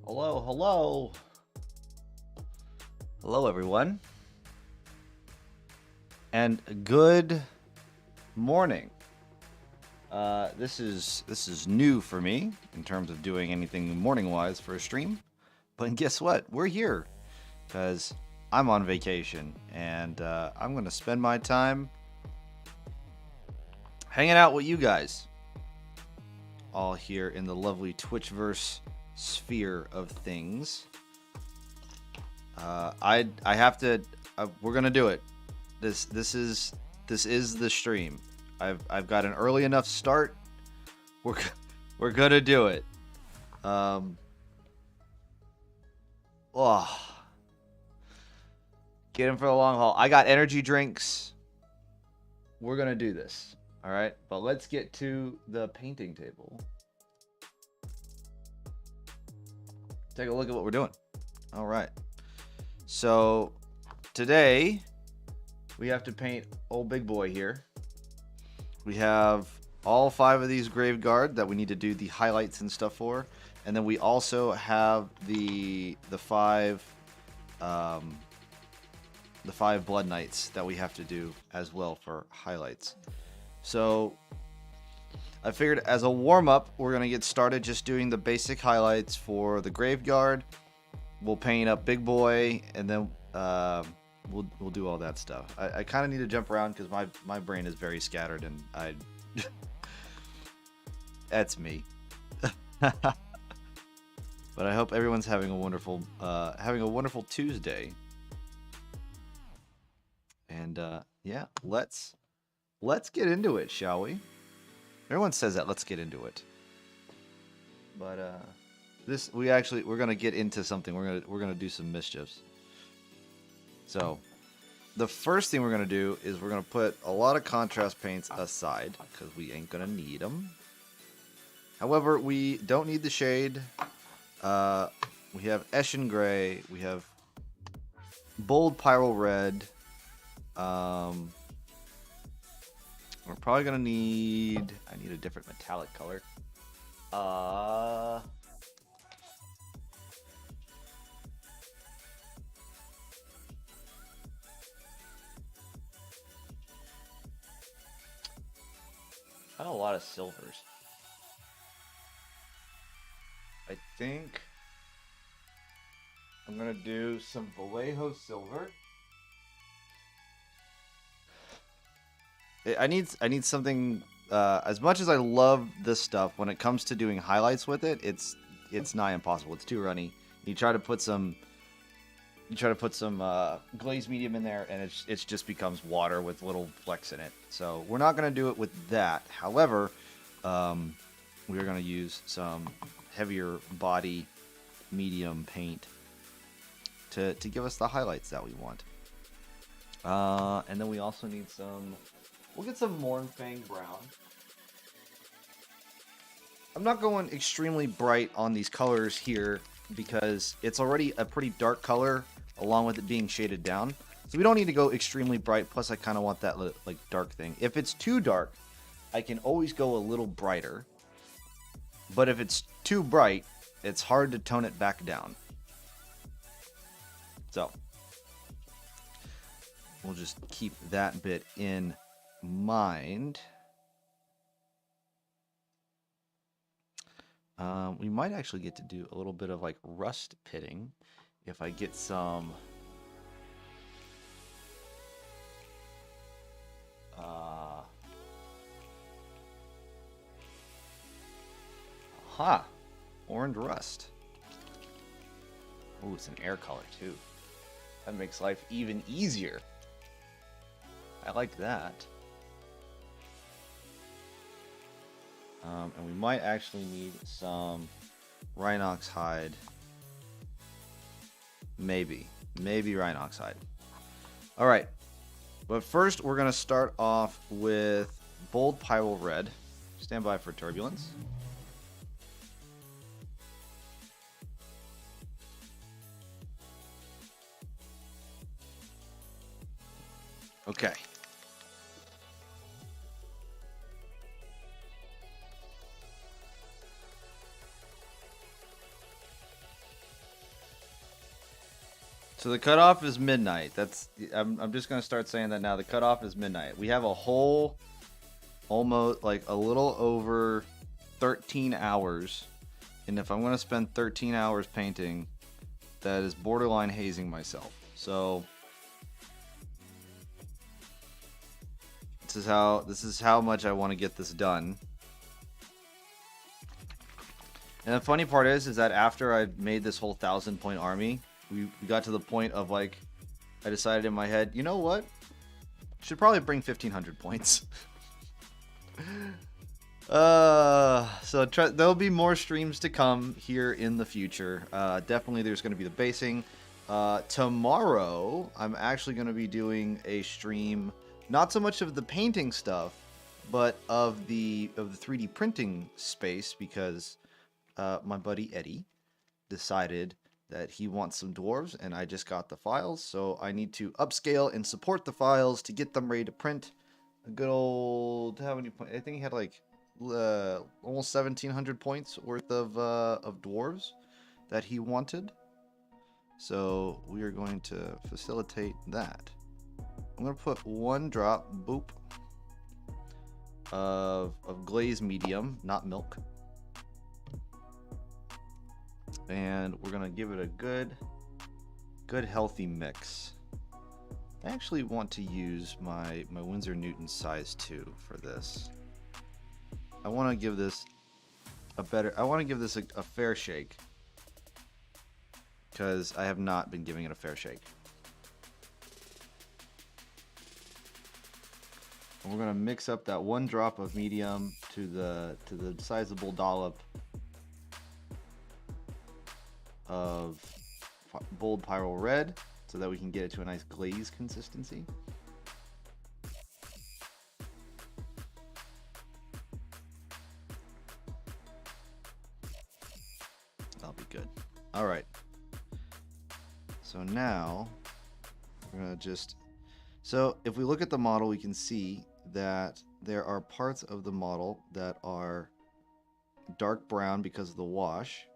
Hello, hello. Hello, everyone. And good morning. This is new for me in terms of doing anything morning-wise for a stream. But guess what? We're here because I'm on vacation and I'm going to spend my time hanging out with you guys all here in the lovely Twitchverse sphere of things. I have to. We're gonna do it. This is the stream. I've got an early enough start. We're gonna do it. Oh, get in for the long haul. I got energy drinks. We're gonna do this. All right, but let's get to the painting table. Take a look at what we're doing. All right. So today we have to paint old big boy here. We have all 5 of these grave guard that we need to do the highlights and stuff for, and then we also have the 5 blood knights that we have to do as well for highlights. So I figured as a warm-up, we're going to get started just doing the basic highlights for the Graveguard. We'll paint up Big Boy, and then we'll do all that stuff. I kind of need to jump around because my brain is very scattered, and that's me. But I hope everyone's having a wonderful Tuesday. And yeah, let's get into it, shall we? Everyone says that. Let's get into it. But we're gonna get into something. We're gonna do some mischiefs. So the first thing we're gonna do is we're gonna put a lot of contrast paints aside because we ain't gonna need them. However, we don't need the shade. We have Eshin Gray. We have Bold Pyro Red. We're probably gonna need. I need a different metallic color. I got a lot of silvers. I think I'm gonna do some Vallejo silver. I need something. As much as I love this stuff, when it comes to doing highlights with it, it's nigh impossible. It's too runny. You try to put some glazed medium in there, and it just becomes water with little flecks in it. So we're not gonna do it with that. However, we are gonna use some heavier body medium paint to give us the highlights that we want. And then we also need some. We'll get some Mournfang Brown. I'm not going extremely bright on these colors here because it's already a pretty dark color along with it being shaded down. So we don't need to go extremely bright. Plus, I kind of want that like dark thing. If it's too dark, I can always go a little brighter. But if it's too bright, it's hard to tone it back down. So we'll just keep that bit in mind. We might actually get to do a little bit of like rust pitting if I get some orange rust. Oh, it's an air color too. That makes life even easier. I like that. And we might actually need some Rhinox hide. Maybe Rhinox hide. All right. But first, we're going to start off with Bold Pyro Red. Stand by for turbulence. Okay. So the cutoff is midnight. I'm just gonna start saying that now. The cutoff is midnight. We have a whole, almost like a little over 13 hours, and if I'm gonna spend 13 hours painting, that is borderline hazing myself. So this is how much I want to get this done. And the funny part is that after I made this whole 1,000-point army, we got to the point of like, I decided in my head, you know what? Should probably bring 1,500 points. So there'll be more streams to come here in the future. Definitely there's going to be the basing. Tomorrow, I'm actually going to be doing a stream, not so much of the painting stuff, but of the 3D printing space, because my buddy Eddie decided that he wants some dwarves, and I just got the files, so I need to upscale and support the files to get them ready to print. A good old, how many points? I think he had like almost 1,700 points worth of dwarves that he wanted. So we are going to facilitate that. I'm going to put 1 drop, boop, of glaze medium, not milk. And we're going to give it a good healthy mix. I actually want to use my Winsor Newton size 2 for this. I want to give this a fair shake, because I have not been giving it a fair shake. And we're gonna mix up that 1 drop of medium to the sizable dollop of bold Pyrrole Red, so that we can get it to a nice glaze consistency. That'll be good. All right. So now we're gonna so if we look at the model, we can see that there are parts of the model that are dark brown because of the wash,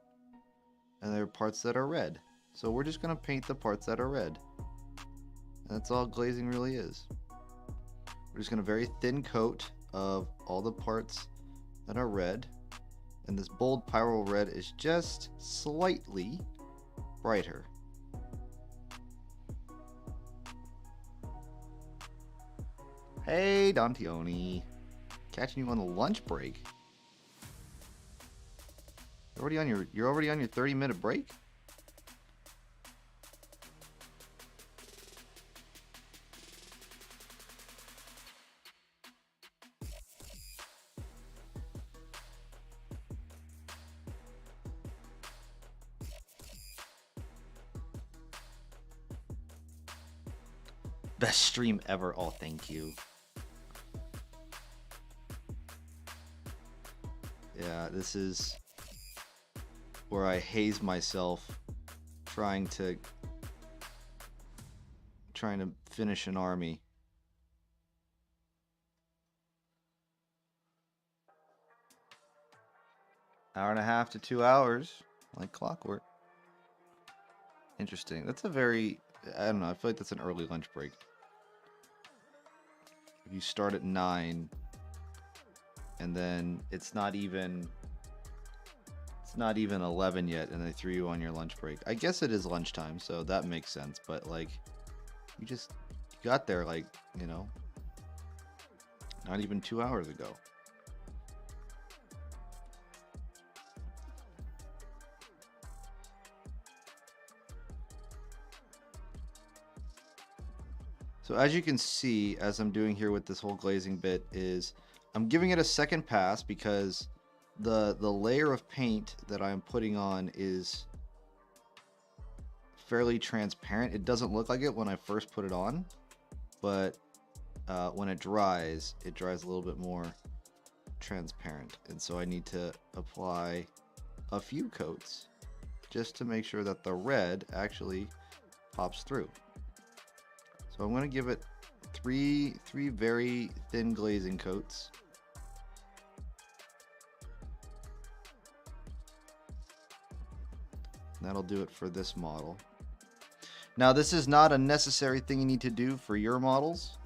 and there are parts that are red. So we're just gonna paint the parts that are red. And that's all glazing really is. We're just gonna very thin coat of all the parts that are red, and this bold Pyrrole Red is just slightly brighter. Hey, Dantioni. Catching you on the lunch break. You're already on your 30-minute break? Best stream ever. Oh, thank you. Yeah, this is where I haze myself trying to finish an army. Hour and a half to 2 hours, like clockwork. Interesting. That's a very, I don't know, I feel like that's an early lunch break. If you start at 9 and then it's not even 11 yet and they threw you on your lunch break. I guess it is lunchtime, so that makes sense, but like you got there like, you know, not even 2 hours ago. So as you can see, as I'm doing here with this whole glazing bit, is I'm giving it a second pass because the layer of paint that I'm putting on is fairly transparent. It doesn't look like it when I first put it on, but when it dries a little bit more transparent. And so I need to apply a few coats just to make sure that the red actually pops through. So I'm going to give it three very thin glazing coats. And that'll do it for this model. Now, this is not a necessary thing you need to do for your models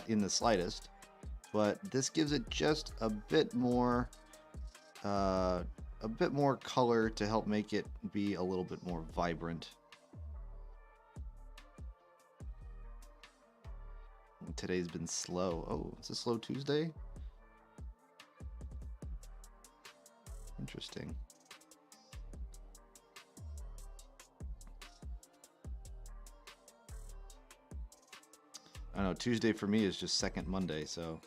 in the slightest, but this gives it just a bit more color to help make it be a little bit more vibrant. And today's been slow. Oh, it's a slow Tuesday? Interesting. I don't know, Tuesday for me is just second Monday, so.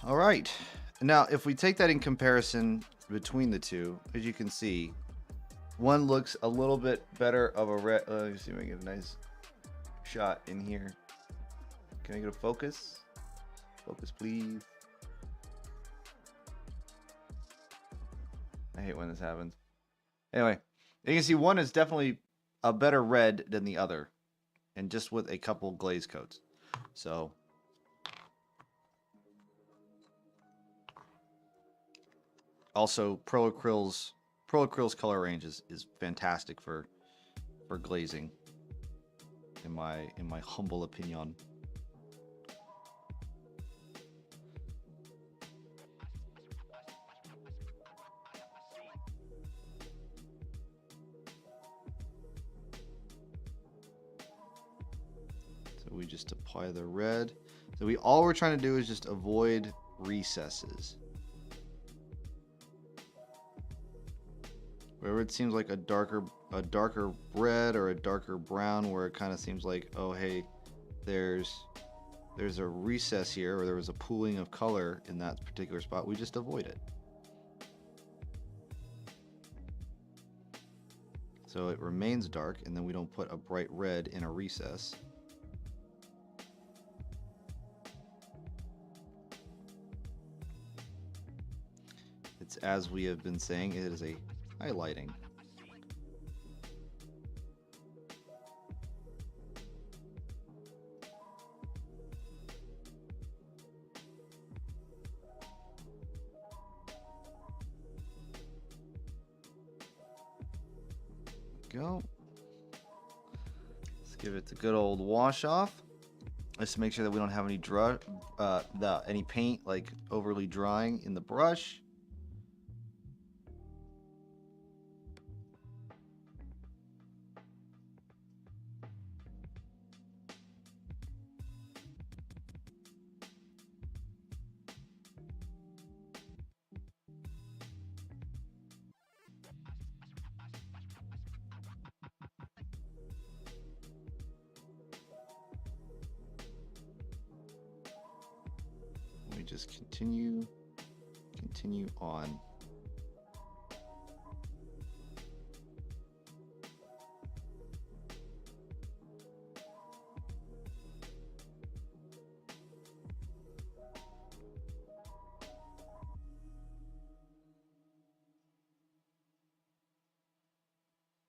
All right. Now, if we take that in comparison between the two, as you can see, one looks a little bit better of a red. Let me see if I can get a nice shot in here. Can I get a focus? Focus, please. I hate when this happens. Anyway, you can see one is definitely a better red than the other, and just with a couple glaze coats. So also Pro Acryl's color range is fantastic for glazing, in my humble opinion. So we just apply the red. So all we're trying to do is just avoid recesses. Wherever it seems like a darker red or a darker brown, where it kind of seems like, oh hey, there's a recess here, or there was a pooling of color in that particular spot, we just avoid it. So it remains dark, and then we don't put a bright red in a recess. It's, as we have been saying, it is a highlighting. Go. Let's give it the good old wash off. Just to make sure that we don't have any paint like overly drying in the brush. We just continue on.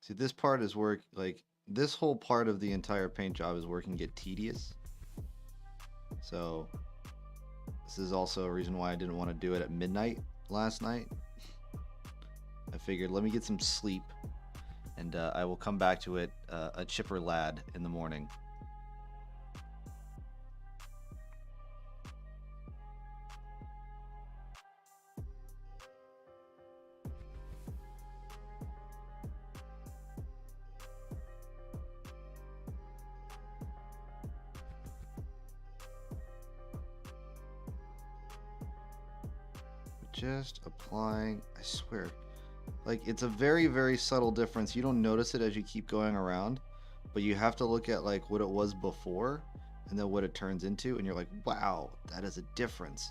See, this part is this whole part of the entire paint job is where it can get tedious. So this is also a reason why I didn't want to do it at midnight last night. I figured, let me get some sleep, and I will come back to it a chipper lad in the morning. Just applying, I swear, like, it's a very, very subtle difference. You don't notice it as you keep going around, but you have to look at like what it was before and then what it turns into, and you're like, wow, that is a difference.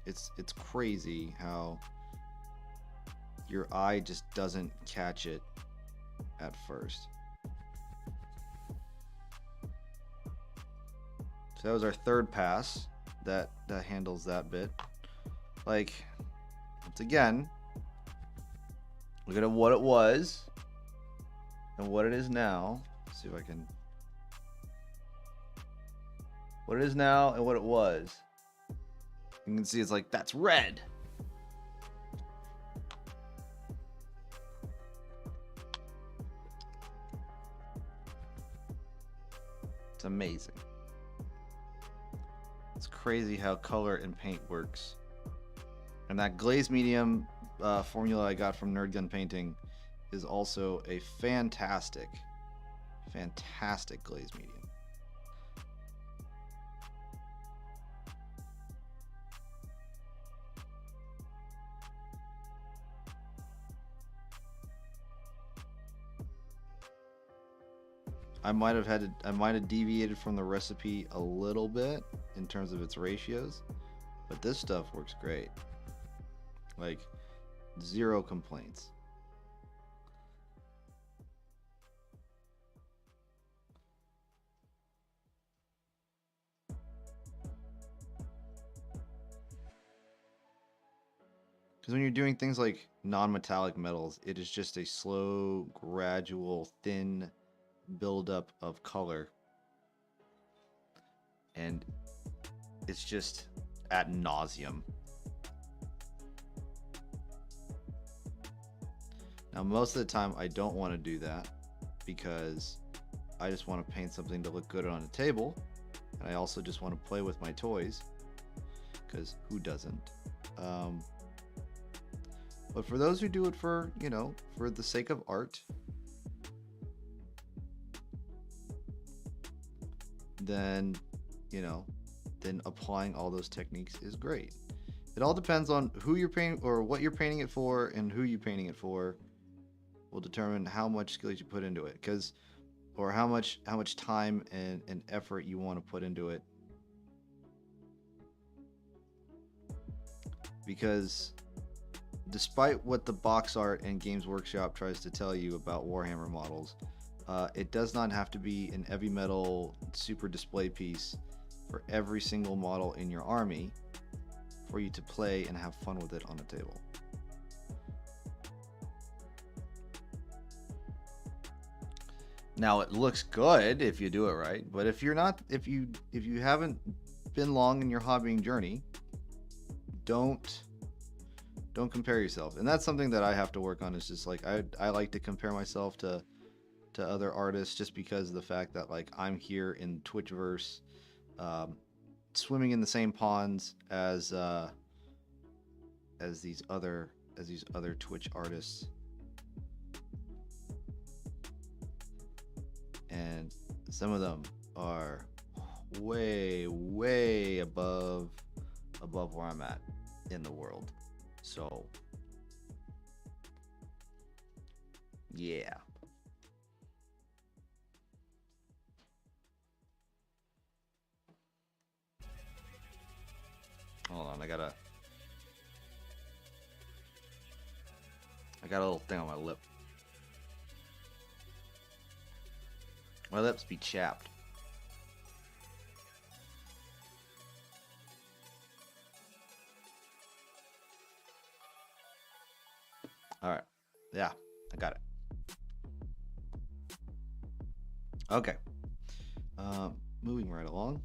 It's crazy how your eye just doesn't catch it at first. So that was our third pass. That handles that bit. Like, once again, look at what it was and what it is now. Let's see if I can. what it is now and what it was. You can see it's like, that's red. It's amazing. It's crazy how color and paint works. And that glaze medium formula I got from Nerd Gun Painting is also a fantastic glaze medium. I might have deviated from the recipe a little bit in terms of its ratios, but this stuff works great. Like, zero complaints. Because when you're doing things like non-metallic metals, it is just a slow, gradual, thin buildup of color. And it's just ad nauseum. Now, most of the time, I don't want to do that because I just want to paint something to look good on a table. And I also just want to play with my toys, because who doesn't? But for those who do it for, you know, for the sake of art, then, you know, then applying all those techniques is great. It all depends on who you're painting or what you're painting it for, and who you're painting it for will determine how much skill you put into it, because, or how much time and effort you want to put into it. Because despite what the box art and Games Workshop tries to tell you about Warhammer models, it does not have to be an heavy metal super display piece for every single model in your army for you to play and have fun with it on a table. Now, it looks good if you do it right, but if you're not, if you haven't been long in your hobbying journey, don't compare yourself. And that's something that I have to work on. Is just like I like to compare myself to other artists, just because of the fact that, like, I'm here in Twitchverse, swimming in the same ponds as these other Twitch artists. And some of them are way above where I'm at in the world. So yeah. Hold on, I got a little thing on my lip. My lips be chapped. All right. Yeah, I got it. Okay. Moving right along.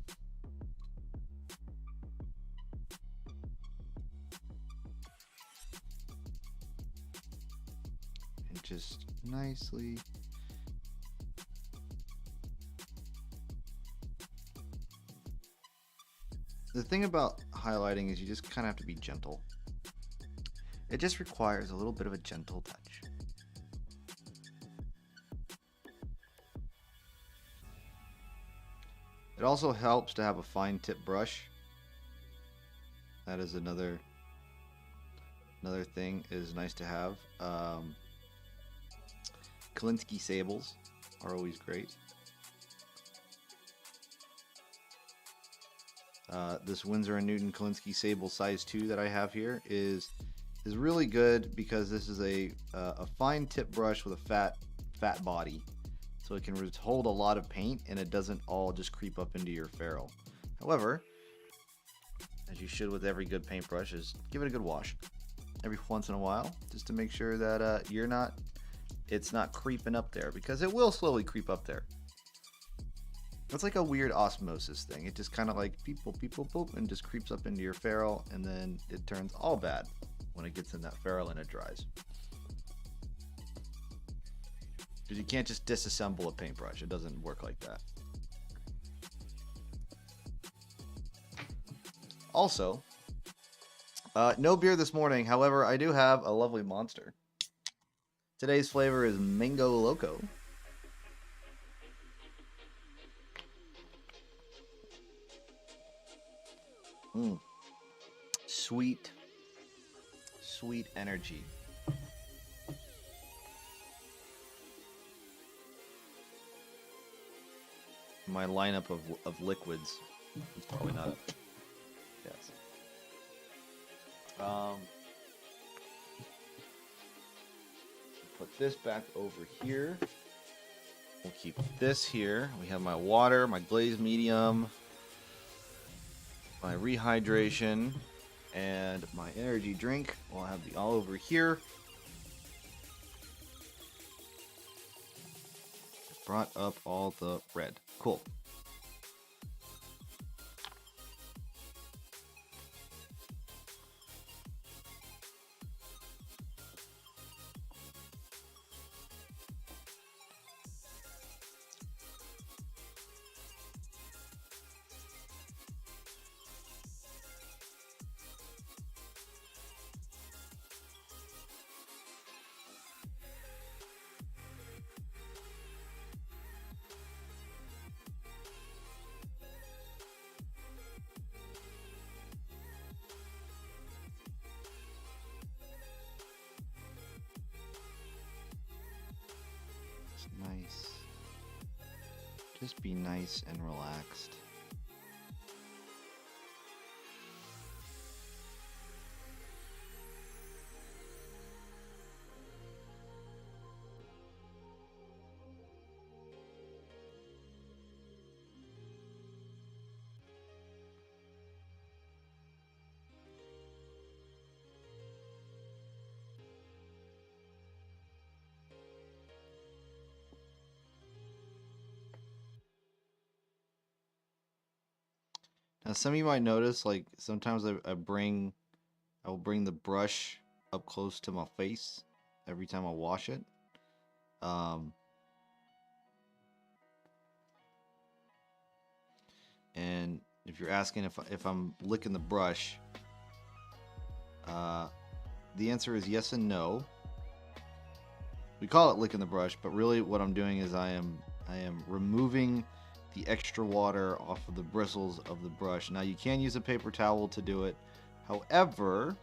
And just nicely. The thing about highlighting is you just kind of have to be gentle. It just requires a little bit of a gentle touch. It also helps to have a fine tip brush. That is another thing is nice to have. Kolinsky sables are always great. This Winsor & Newton Kolinsky Sable size 2 that I have here is really good because this is a fine tip brush with a fat body, so it can hold a lot of paint and it doesn't all just creep up into your ferrule. However, as you should with every good paintbrush, is give it a good wash every once in a while, just to make sure that it's not creeping up there, because it will slowly creep up there. It's like a weird osmosis thing. It just kind of like beep, boop, beep, boop, boop, and just creeps up into your ferrule, and then it turns all bad when it gets in that ferrule and it dries. Because you can't just disassemble a paintbrush. It doesn't work like that. Also, no beer this morning. However, I do have a lovely monster. Today's flavor is Mango Loco. Sweet, sweet energy. My lineup of liquids. It's probably not a... Yes. Put this back over here. We'll keep this here. We have my water, my glazed medium, my rehydration, and my energy drink. We'll have the all over here. Brought up all the red. Cool. Nice. Just be nice and relaxed. Now, some of you might notice, like, sometimes I will bring the brush up close to my face every time I wash it. And if you're asking if I'm licking the brush, the answer is yes and no. We call it licking the brush, but really what I'm doing is I am removing the extra water off of the bristles of the brush. Now, you can use a paper towel to do it. However,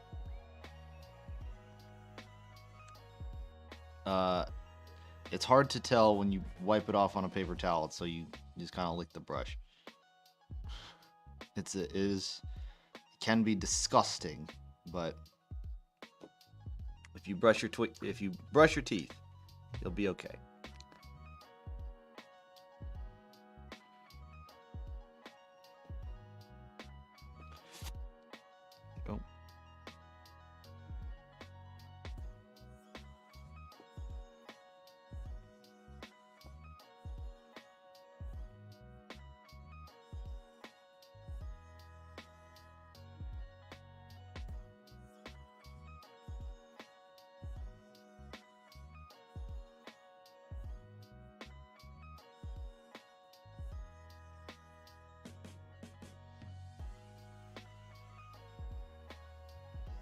it's hard to tell when you wipe it off on a paper towel, so you just kind of lick the brush. It can be disgusting, but if you brush your teeth, you'll be okay. Go.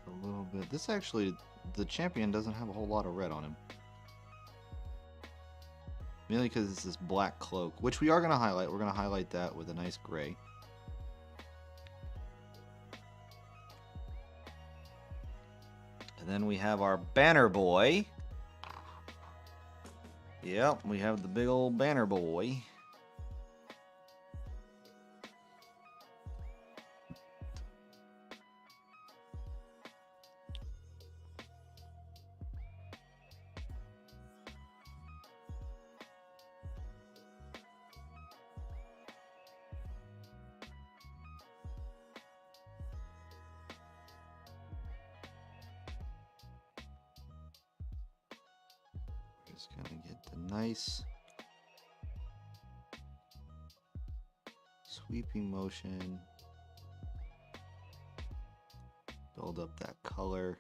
A little bit. This actually, the champion doesn't have a whole lot of red on him. Mainly because it's this black cloak, which we are going to highlight. We're going to highlight that with a nice gray. And then we have our banner boy. Yep, we have the big old banner boy. Just gonna get the nice sweeping motion. Build up that color.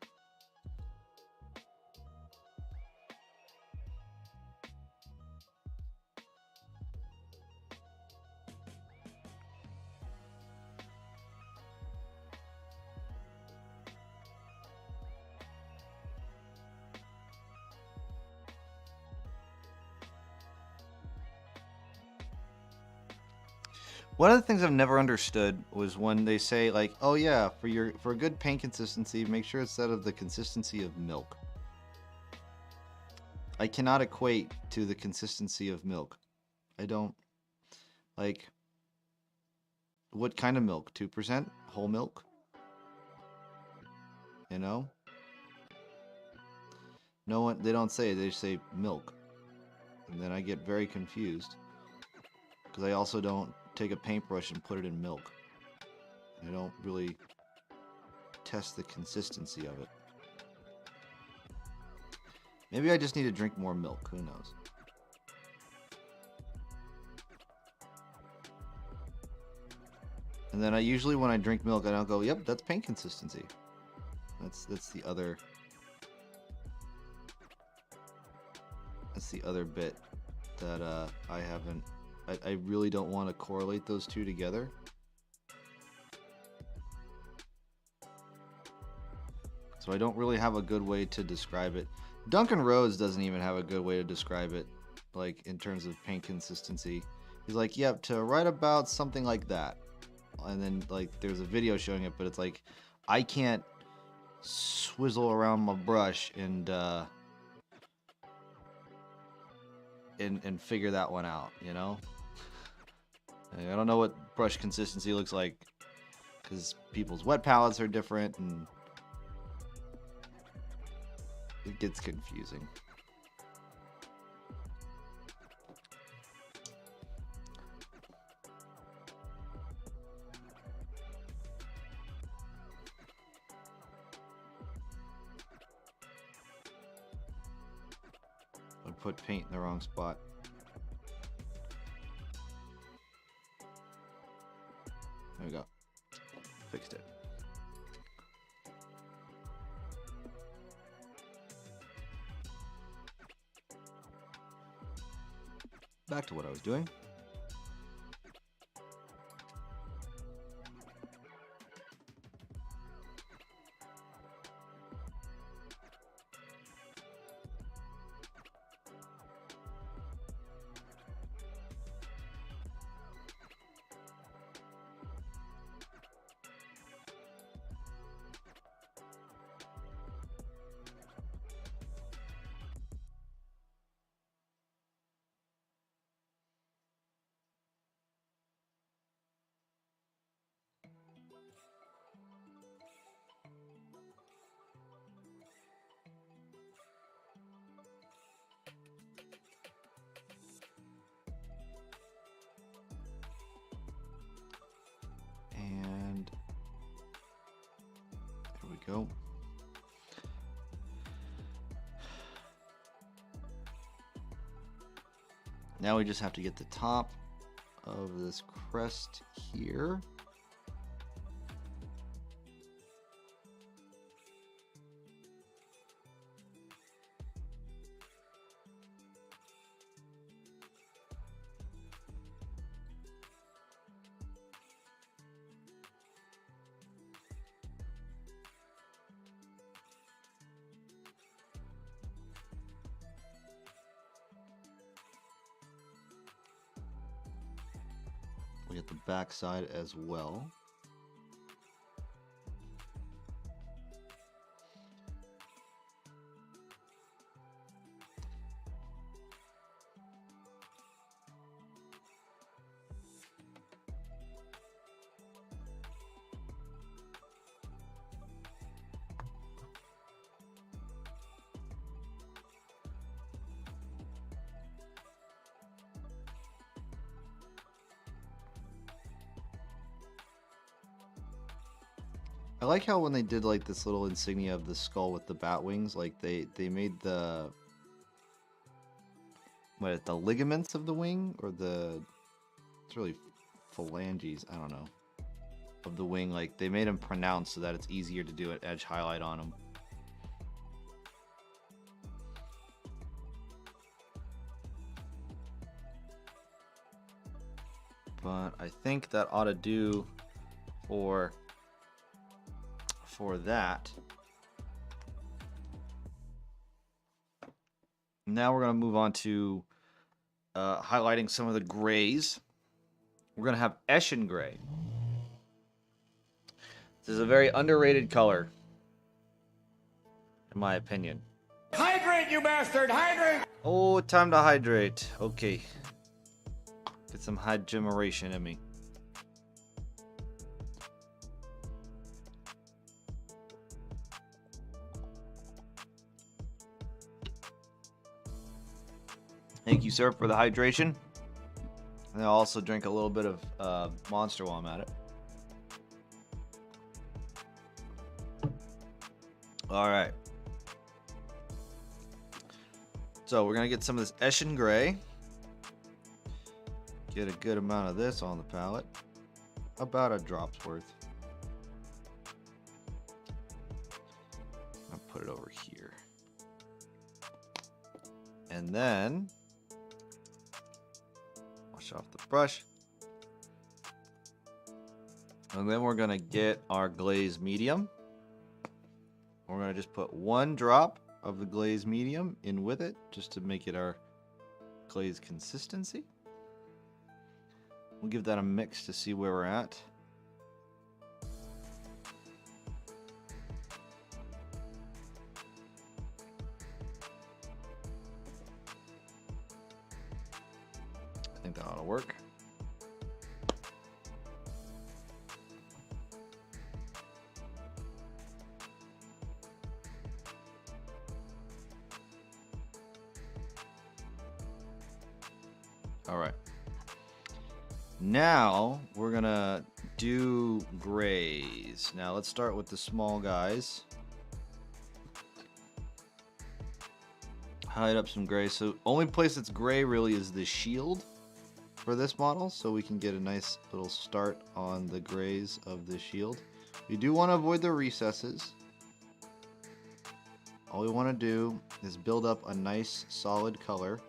One of the things I've never understood was when they say like, "Oh yeah, for a good paint consistency, make sure it's that of the consistency of milk." I cannot equate to the consistency of milk. I don't like what kind of milk? 2% whole milk? You know? No one they don't say, they say milk. And then I get very confused because I also don't take a paintbrush and put it in milk. I don't really test the consistency of it. Maybe I just need to drink more milk. Who knows? And then I usually, when I drink milk, I don't go, "Yep, that's paint consistency." That's the other. That's the other bit that I haven't. I really don't want to correlate those two together. So I don't really have a good way to describe it. Duncan Rhodes doesn't even have a good way to describe it, like in terms of paint consistency. He's like, "Yep, to write about something like that." And then like there's a video showing it, but it's like I can't swizzle around my brush and figure that one out, you know? I don't know what brush consistency looks like because people's wet palettes are different and it gets confusing. I put paint in the wrong spot. There we go. Fixed it. Back to what I was doing. And there we go. Now we just have to get the top of this crest here. We get the back side as well. I like how when they did like this little insignia of the skull with the bat wings, like they made the ligaments of the wing, or the, it's really phalanges, I don't know, of the wing. Like they made them pronounced so that it's easier to do an edge highlight on them. But I think that ought to do for that. Now we're going to move on to highlighting some of the grays. We're going to have Eshin Gray. This is a very underrated color, in my opinion. Hydrate, you bastard! Hydrate! Oh, time to hydrate. Okay. Get some hydration in me. Thank you, sir, for the hydration. And I'll also drink a little bit of Monster while I'm at it. All right. So we're going to get some of this Eshin Gray. Get a good amount of this on the palette. About a drop's worth. I'll put it over here. And then wash off the brush. And then we're going to get our glaze medium. We're going to just put one drop of the glaze medium in with it just to make it our glaze consistency. We'll give that a mix to see where we're at. I think that ought to work. All right. Now we're gonna do grays. Now let's start with the small guys. Highlight up some gray. So only place that's gray really is the shield for this model, so we can get a nice little start on the grays of the shield. We do want to avoid the recesses. All we want to do is build up a nice solid color.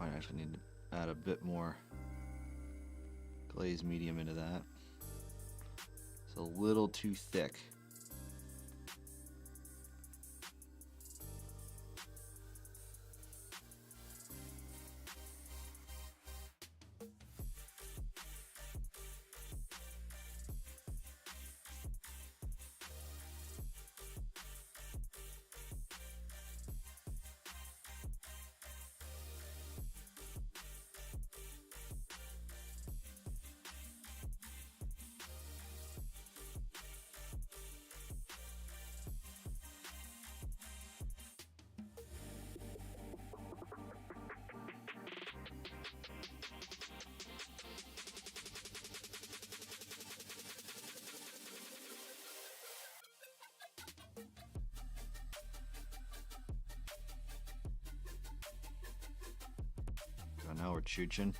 I actually need to add a bit more glaze medium into that. It's a little too thick. So now we're chooching.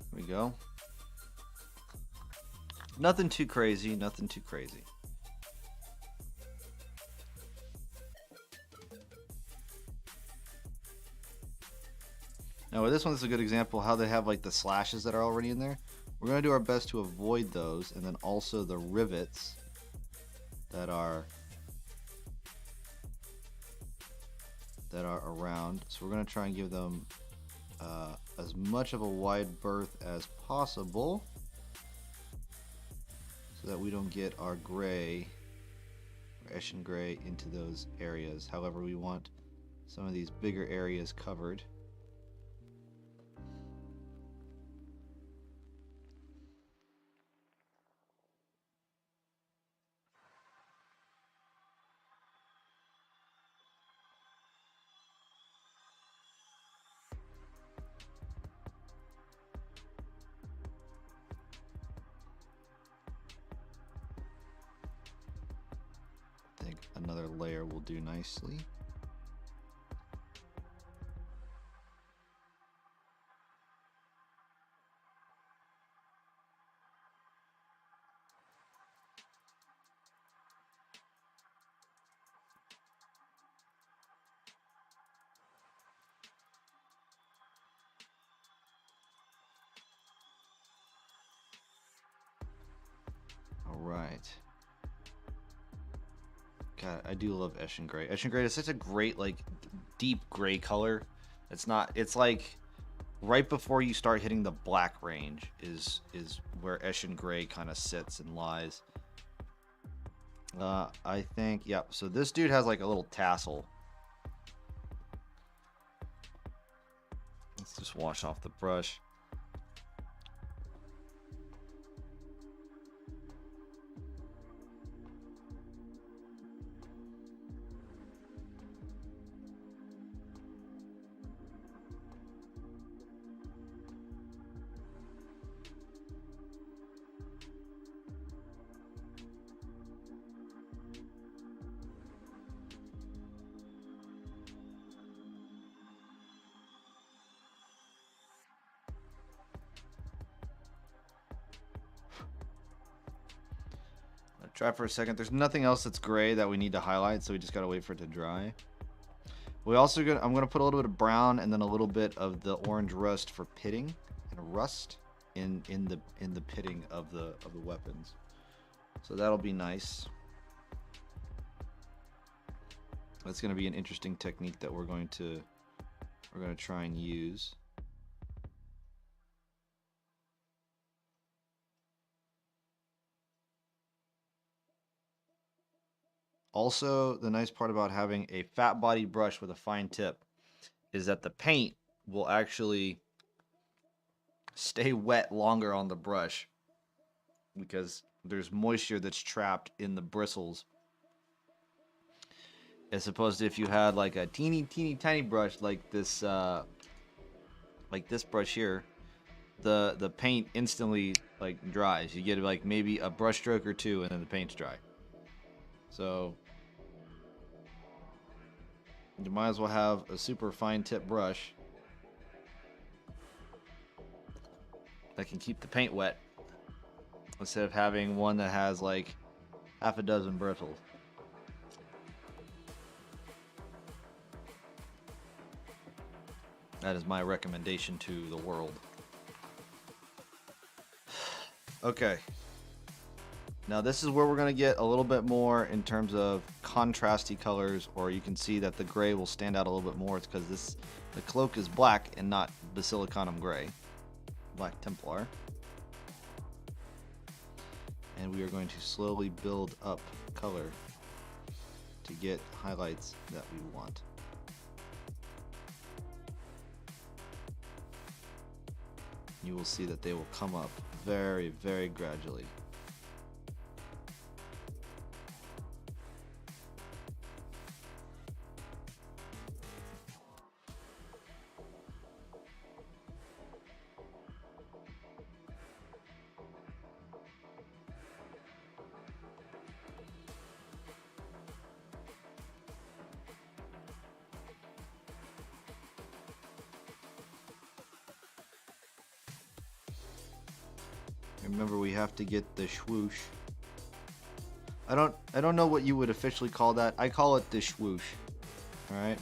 There we go. Nothing too crazy, nothing too crazy. Now with this one, this is a good example how they have like the slashes that are already in there. We're going to do our best to avoid those, and then also the rivets that are around. So we're going to try and give them as much of a wide berth as possible so that we don't get our gray, or Eshin Gray, into those areas. However, we want some of these bigger areas covered. another layer will do nicely. All right. God, I do love Eshin Gray. Eshin Gray is such a great, like, deep gray color. It's not. It's like right before you start hitting the black range is where Eshin Gray kind of sits and lies. I think, yeah. So this dude has like a little tassel. Let's just wash off the brush. Dry for a second. There's nothing else that's gray that we need to highlight, so we just gotta wait for it to dry. We also I'm gonna put a little bit of brown and then a little bit of the orange rust for pitting and rust in the pitting of the weapons. So that'll be nice. That's gonna be an interesting technique that we're gonna try and use. Also, the nice part about having a fat body brush with a fine tip is that the paint will actually stay wet longer on the brush because there's moisture that's trapped in the bristles. As opposed to if you had like a teeny tiny brush like this brush here, the paint instantly like dries. You get like maybe a brush stroke or two and then the paint's dry. So you might as well have a super fine tip brush that can keep the paint wet instead of having one that has like half a dozen bristles. That is my recommendation to the world. Okay. Now this is where we're going to get a little bit more in terms of contrasty colors, or you can see that the gray will stand out a little bit more. It's because the cloak is black and not Basilicanum gray, Black Templar. And we are going to slowly build up color to get highlights that we want. You will see that they will come up very, very gradually. Remember, we have to get the swoosh. I don't know what you would officially call that. I call it the swoosh. All right.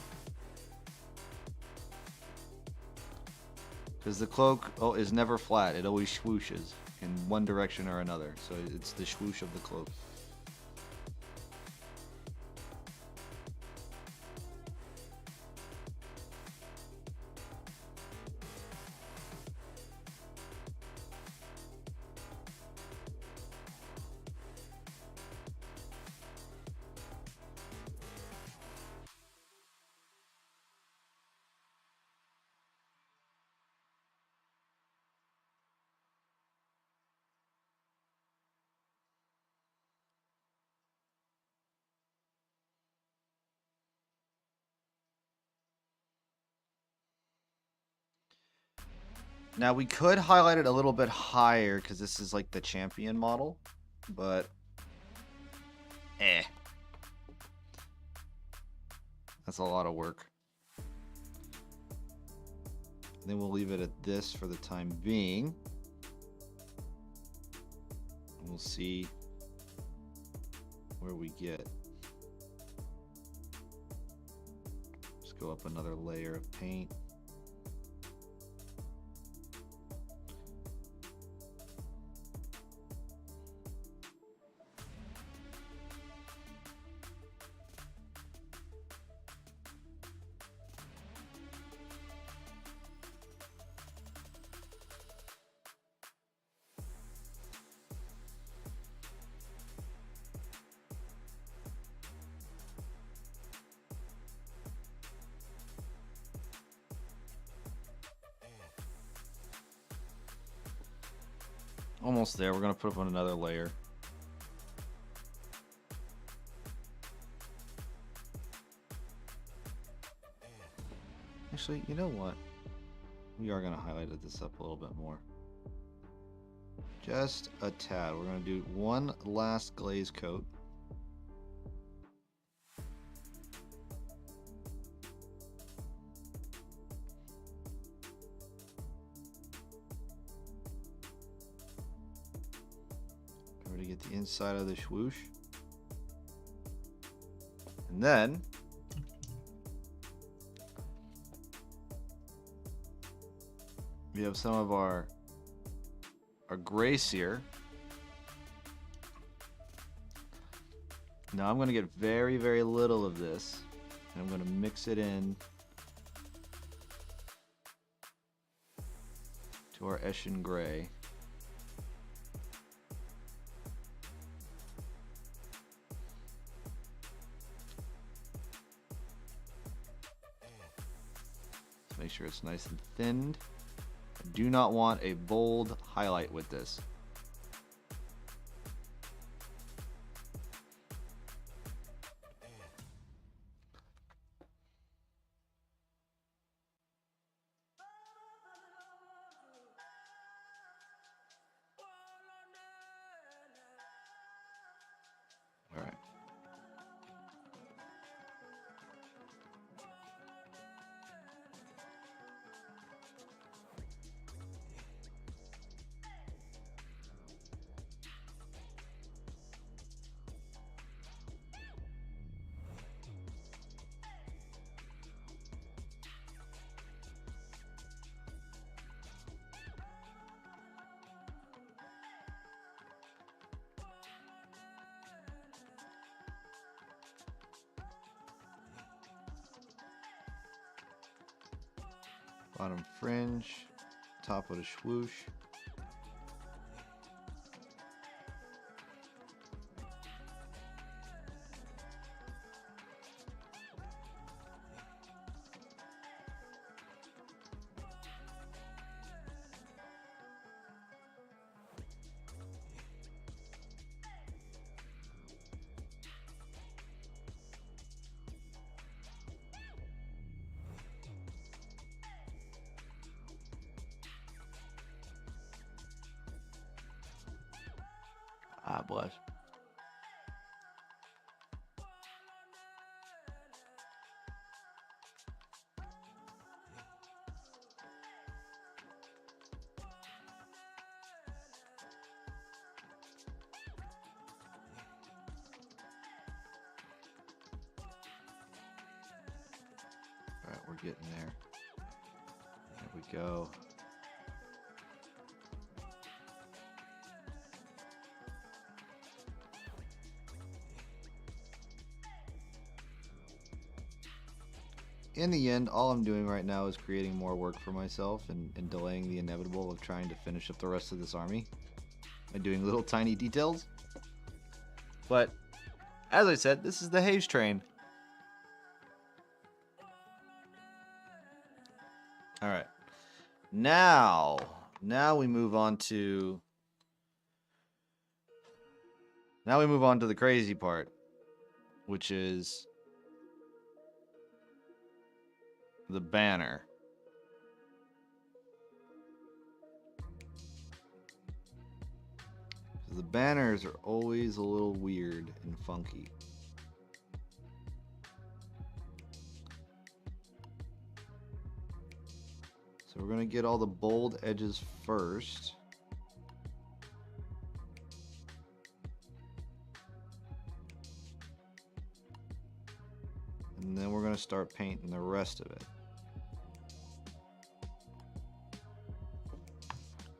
Because the cloak is never flat. It always swooshes in one direction or another. So it's the swoosh of the cloak. Now we could highlight it a little bit higher because this is like the champion model, but That's a lot of work. Then we'll leave it at this for the time being. We'll see where we get. Just go up another layer of paint. Almost there. We're going to put up on another layer. Actually, you know what? We are going to highlight this up a little bit more. Just a tad. We're going to do one last glaze coat. To get the inside of the swoosh. And then we have some of our gray sear. Now I'm going to get very, very little of this, and I'm going to mix it in to our Eshin gray. Make sure it's nice and thinned. I do not want a bold highlight with this. All right. Bottom fringe, top of the swoosh. Ah, bless. All right, we're getting there. There we go. In the end, all I'm doing right now is creating more work for myself and delaying the inevitable of trying to finish up the rest of this army by doing little tiny details. But, as I said, this is the Hayes train. Alright. Now we move on to... Now we move on to the crazy part, which is the banner. The banners are always a little weird and funky. So we're going to get all the bold edges first. And then we're going to start painting the rest of it.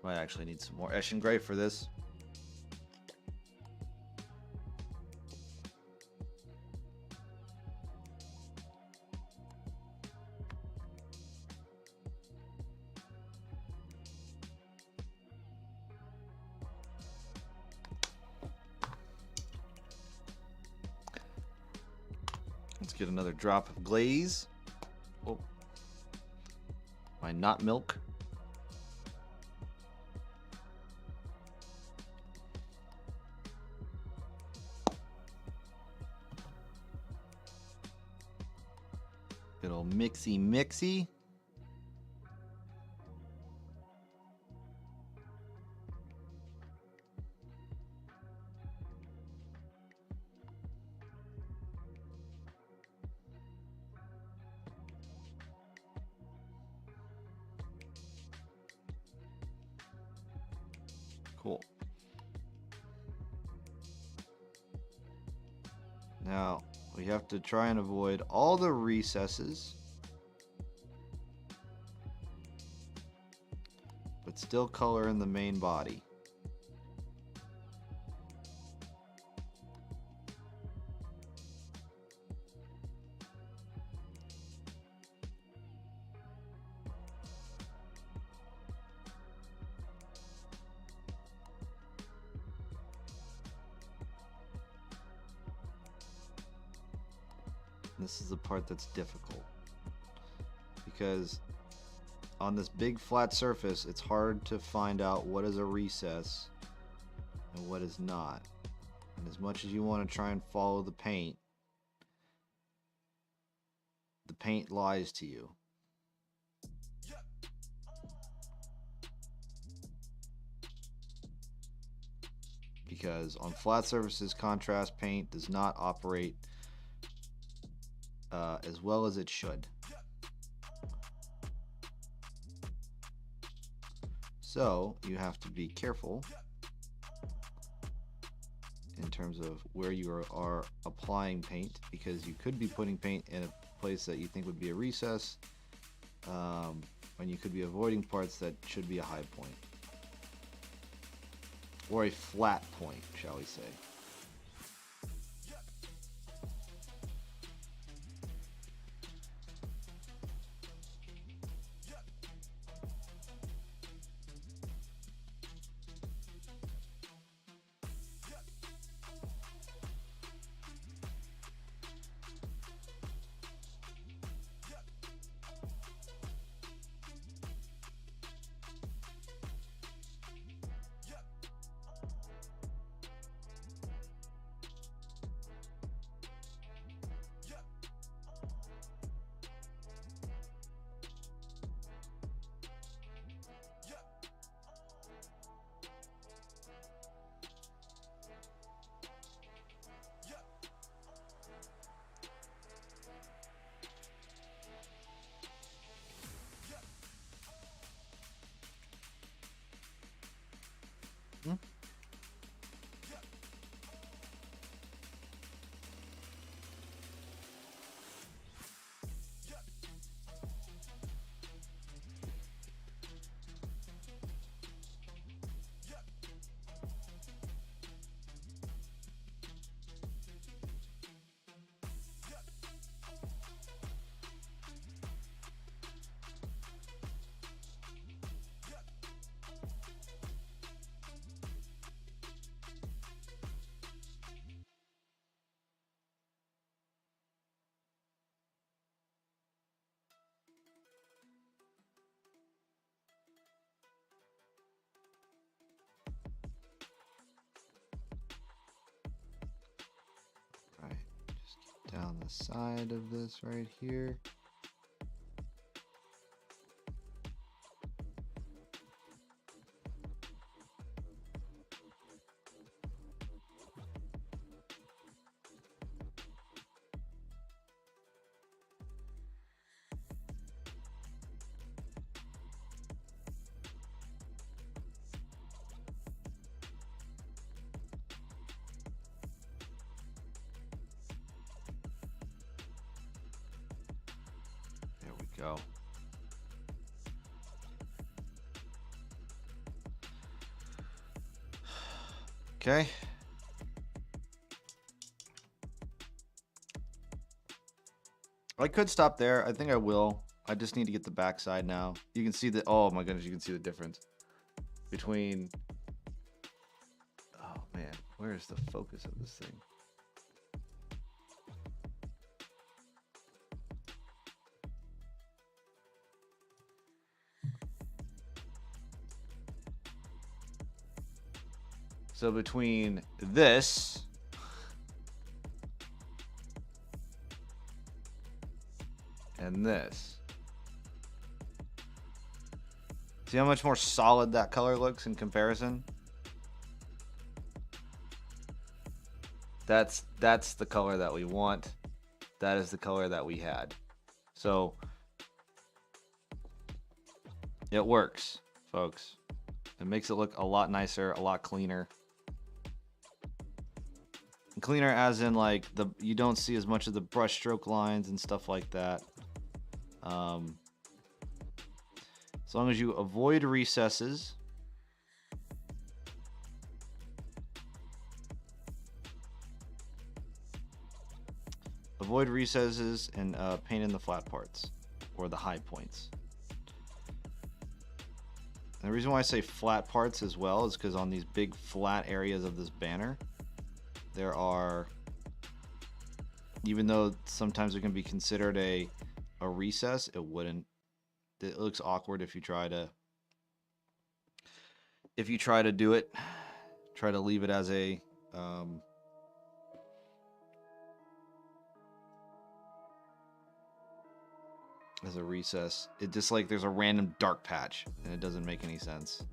Might actually need some more Eshin Gray for this. Let's get another drop of glaze. Oh. My not milk. Good old mixy mixy. Cool. Now, we have to try and avoid all the recesses, but still color in the main body. This is the part that's difficult because on this big flat surface it's hard to find out what is a recess and what is not. And as much as you want to try and follow the paint lies to you. Because on flat surfaces, contrast paint does not operate as well as it should. So you have to be careful in terms of where you are applying paint, because you could be putting paint in a place that you think would be a recess, and you could be avoiding parts that should be a high point. Or a flat point, shall we say. Down the side of this right here. go. Okay. I could stop there. I think I will. I just need to get the backside now. You can see the, oh my goodness, you can see the difference between, oh man, where's the focus of this thing? So between this and this, see how much more solid that color looks in comparison? That's the color that we want. That is the color that we had. So it works, folks. It makes it look a lot nicer, a lot cleaner. Cleaner as in like you don't see as much of the brush stroke lines and stuff like that. As long as you avoid recesses. Avoid recesses and paint in the flat parts or the high points. And the reason why I say flat parts as well is because on these big flat areas of this banner, there are, even though sometimes it can be considered a recess, it looks awkward if you try to do it, try to leave it as a recess. It just like there's a random dark patch and it doesn't make any sense.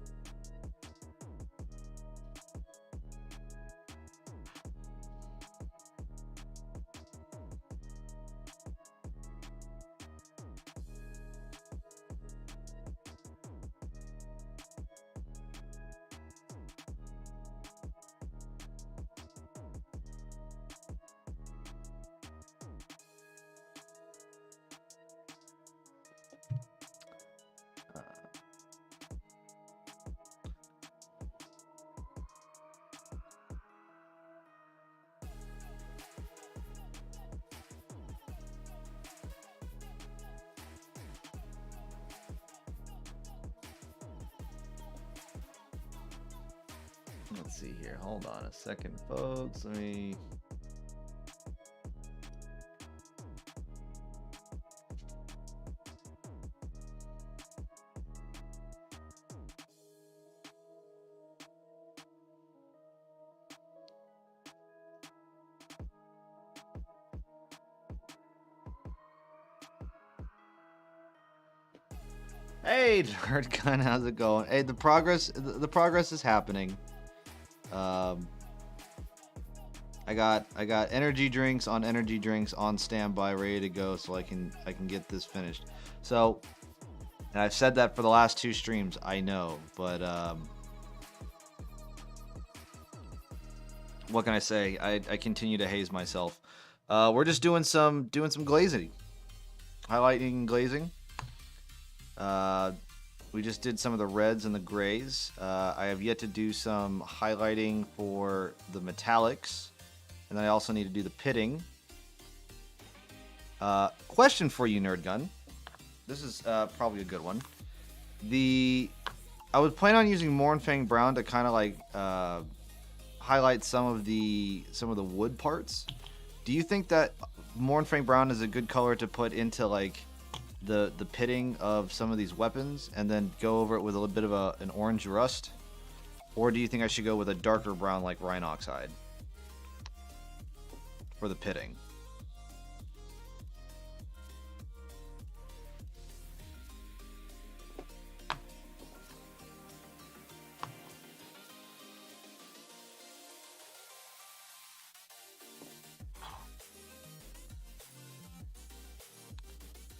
Let's see here. Hold on a second, folks. Let me. Hey, Nerdgun, how's it going? Hey, the progress is happening. I got energy drinks on standby, ready to go, so I can get this finished. So, and I've said that for the last 2 streams, I know, but what can I say? I continue to haze myself. We're just doing some glazing, highlighting and glazing. We just did some of the reds and the grays. I have yet to do some highlighting for the metallics. And then I also need to do the pitting. Question for you, Nerdgun. This is probably a good one. I was planning on using Mournfang Brown to kind of like highlight some of the wood parts. Do you think that Mournfang Brown is a good color to put into like the pitting of some of these weapons and then go over it with a little bit of an orange rust? Or do you think I should go with a darker brown like Rhinox hide for the pitting?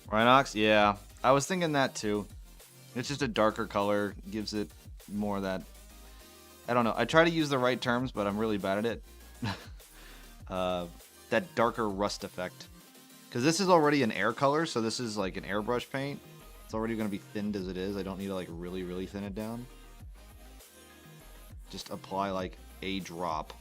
Rhinox? Yeah, I was thinking that too. It's just a darker color, gives it more of that. I don't know. I try to use the right terms, but I'm really bad at it. That darker rust effect. Because this is already an air color, so this is like an airbrush paint. It's already going to be thinned as it is. I don't need to like really, really thin it down. Just apply like a drop.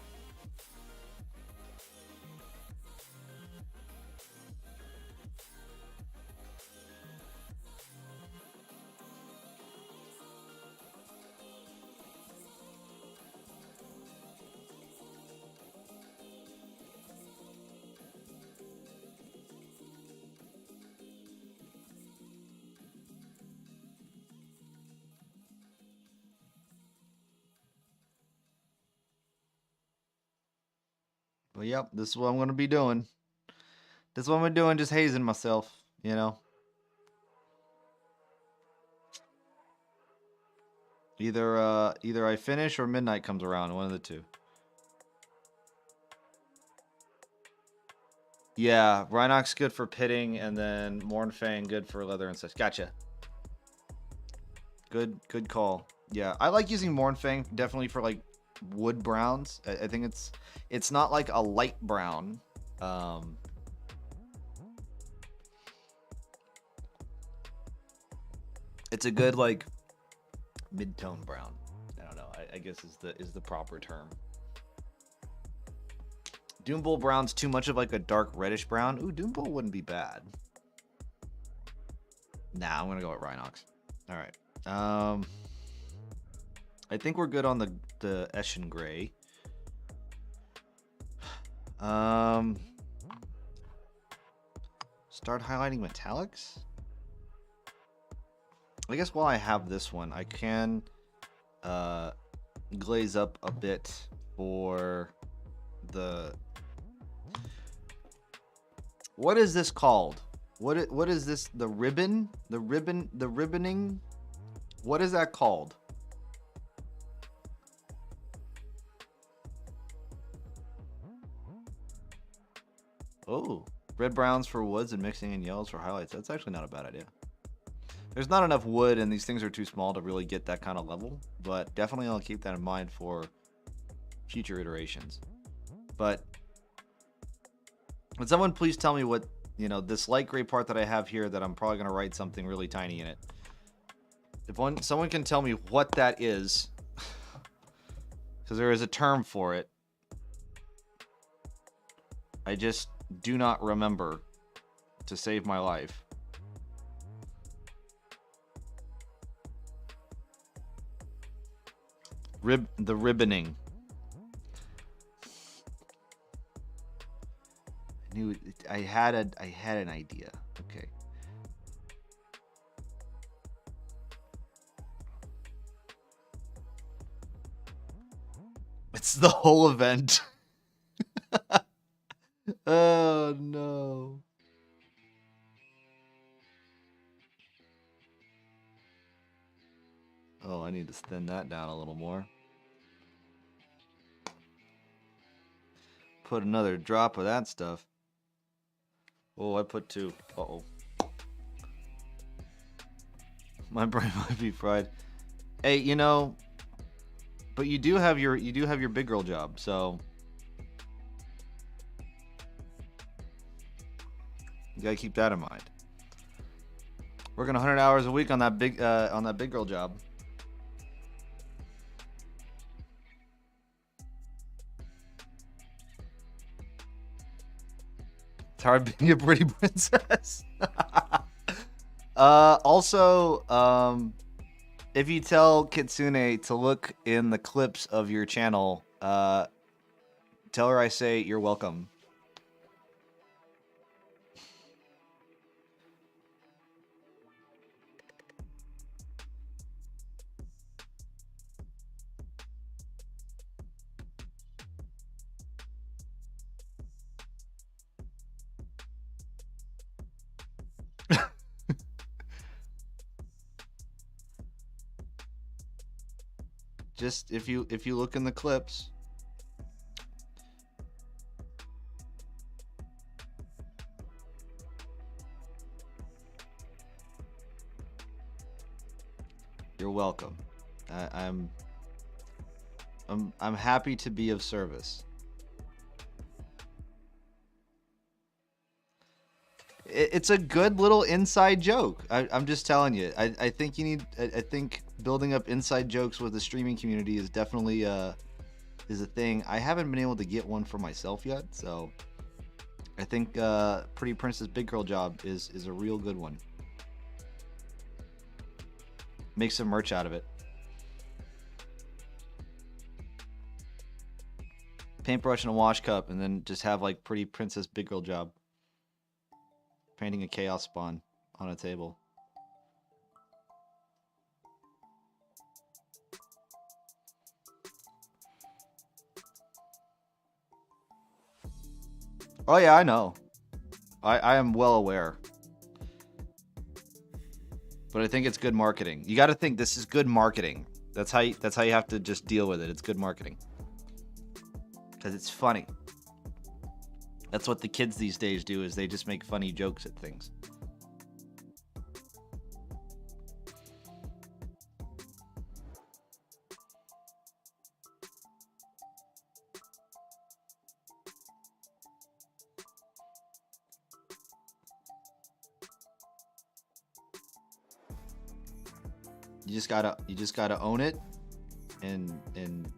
But yep, this is what I'm going to be doing. This is what I'm doing, just hazing myself, you know. Either I finish or midnight comes around, one of the two. Yeah, Rhinox good for pitting, and then Mornfang good for leather and such. Gotcha. Good call. Yeah, I like using Mornfang definitely for like wood browns. I think it's not like a light brown. It's a good like mid-tone brown. I don't know. I guess is the proper term. Doombull brown's too much of like a dark reddish brown. Ooh, Doombull wouldn't be bad. Nah, I'm gonna go with Rhinox. All right. I think we're good on the Eschen Gray. Start highlighting metallics. I guess while I have this one, I can glaze up a bit for the. What is this called? What is this? The ribbon? The ribboning? What is that called? Oh, red browns for woods and mixing in yellows for highlights. That's actually not a bad idea. There's not enough wood and these things are too small to really get that kind of level, but definitely I'll keep that in mind for future iterations. But would someone please tell me what, you know, this light gray part that I have here that I'm probably going to write something really tiny in it. If someone can tell me what that is, because there is a term for it. I just do not remember to save my life. The ribboning. I knew I had an idea. Okay. It's the whole event. Oh no. Oh, I need to thin that down a little more. Put another drop of that stuff. Oh, I put 2. Uh-oh. My brain might be fried. Hey, you know, but you do have your big girl job, so you gotta keep that in mind. Working 100 hours a week on that big girl job. It's hard being a pretty princess. Also, if you tell Kitsune to look in the clips of your channel, tell her I say you're welcome. Just if you look in the clips. You're welcome. I'm happy to be of service. It's a good little inside joke. I'm just telling you. I think you need. I think building up inside jokes with the streaming community is definitely is a thing. I haven't been able to get one for myself yet, so I think Pretty Princess Big Girl Job is a real good one. Make some merch out of it. Paintbrush and a wash cup, and then just have like Pretty Princess Big Girl Job. Painting a chaos spawn on a table. Oh yeah, I know. I am well aware. But I think it's good marketing. You got to think this is good marketing. That's how you have to just deal with it. It's good marketing. Cuz it's funny. That's what the kids these days do, is they just make funny jokes at things. You just gotta own it and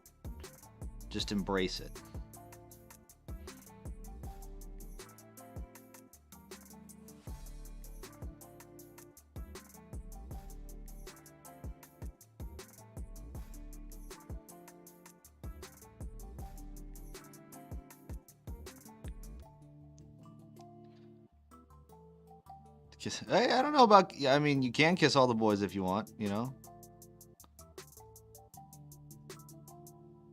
just embrace it. Kiss. I don't know about. I mean, you can kiss all the boys if you want. You know.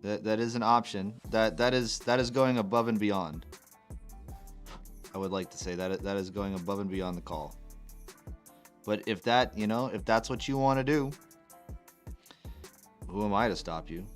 That is an option. That is going above and beyond. I would like to say that is going above and beyond the call. But if that, you know, if that's what you want to do, who am I to stop you?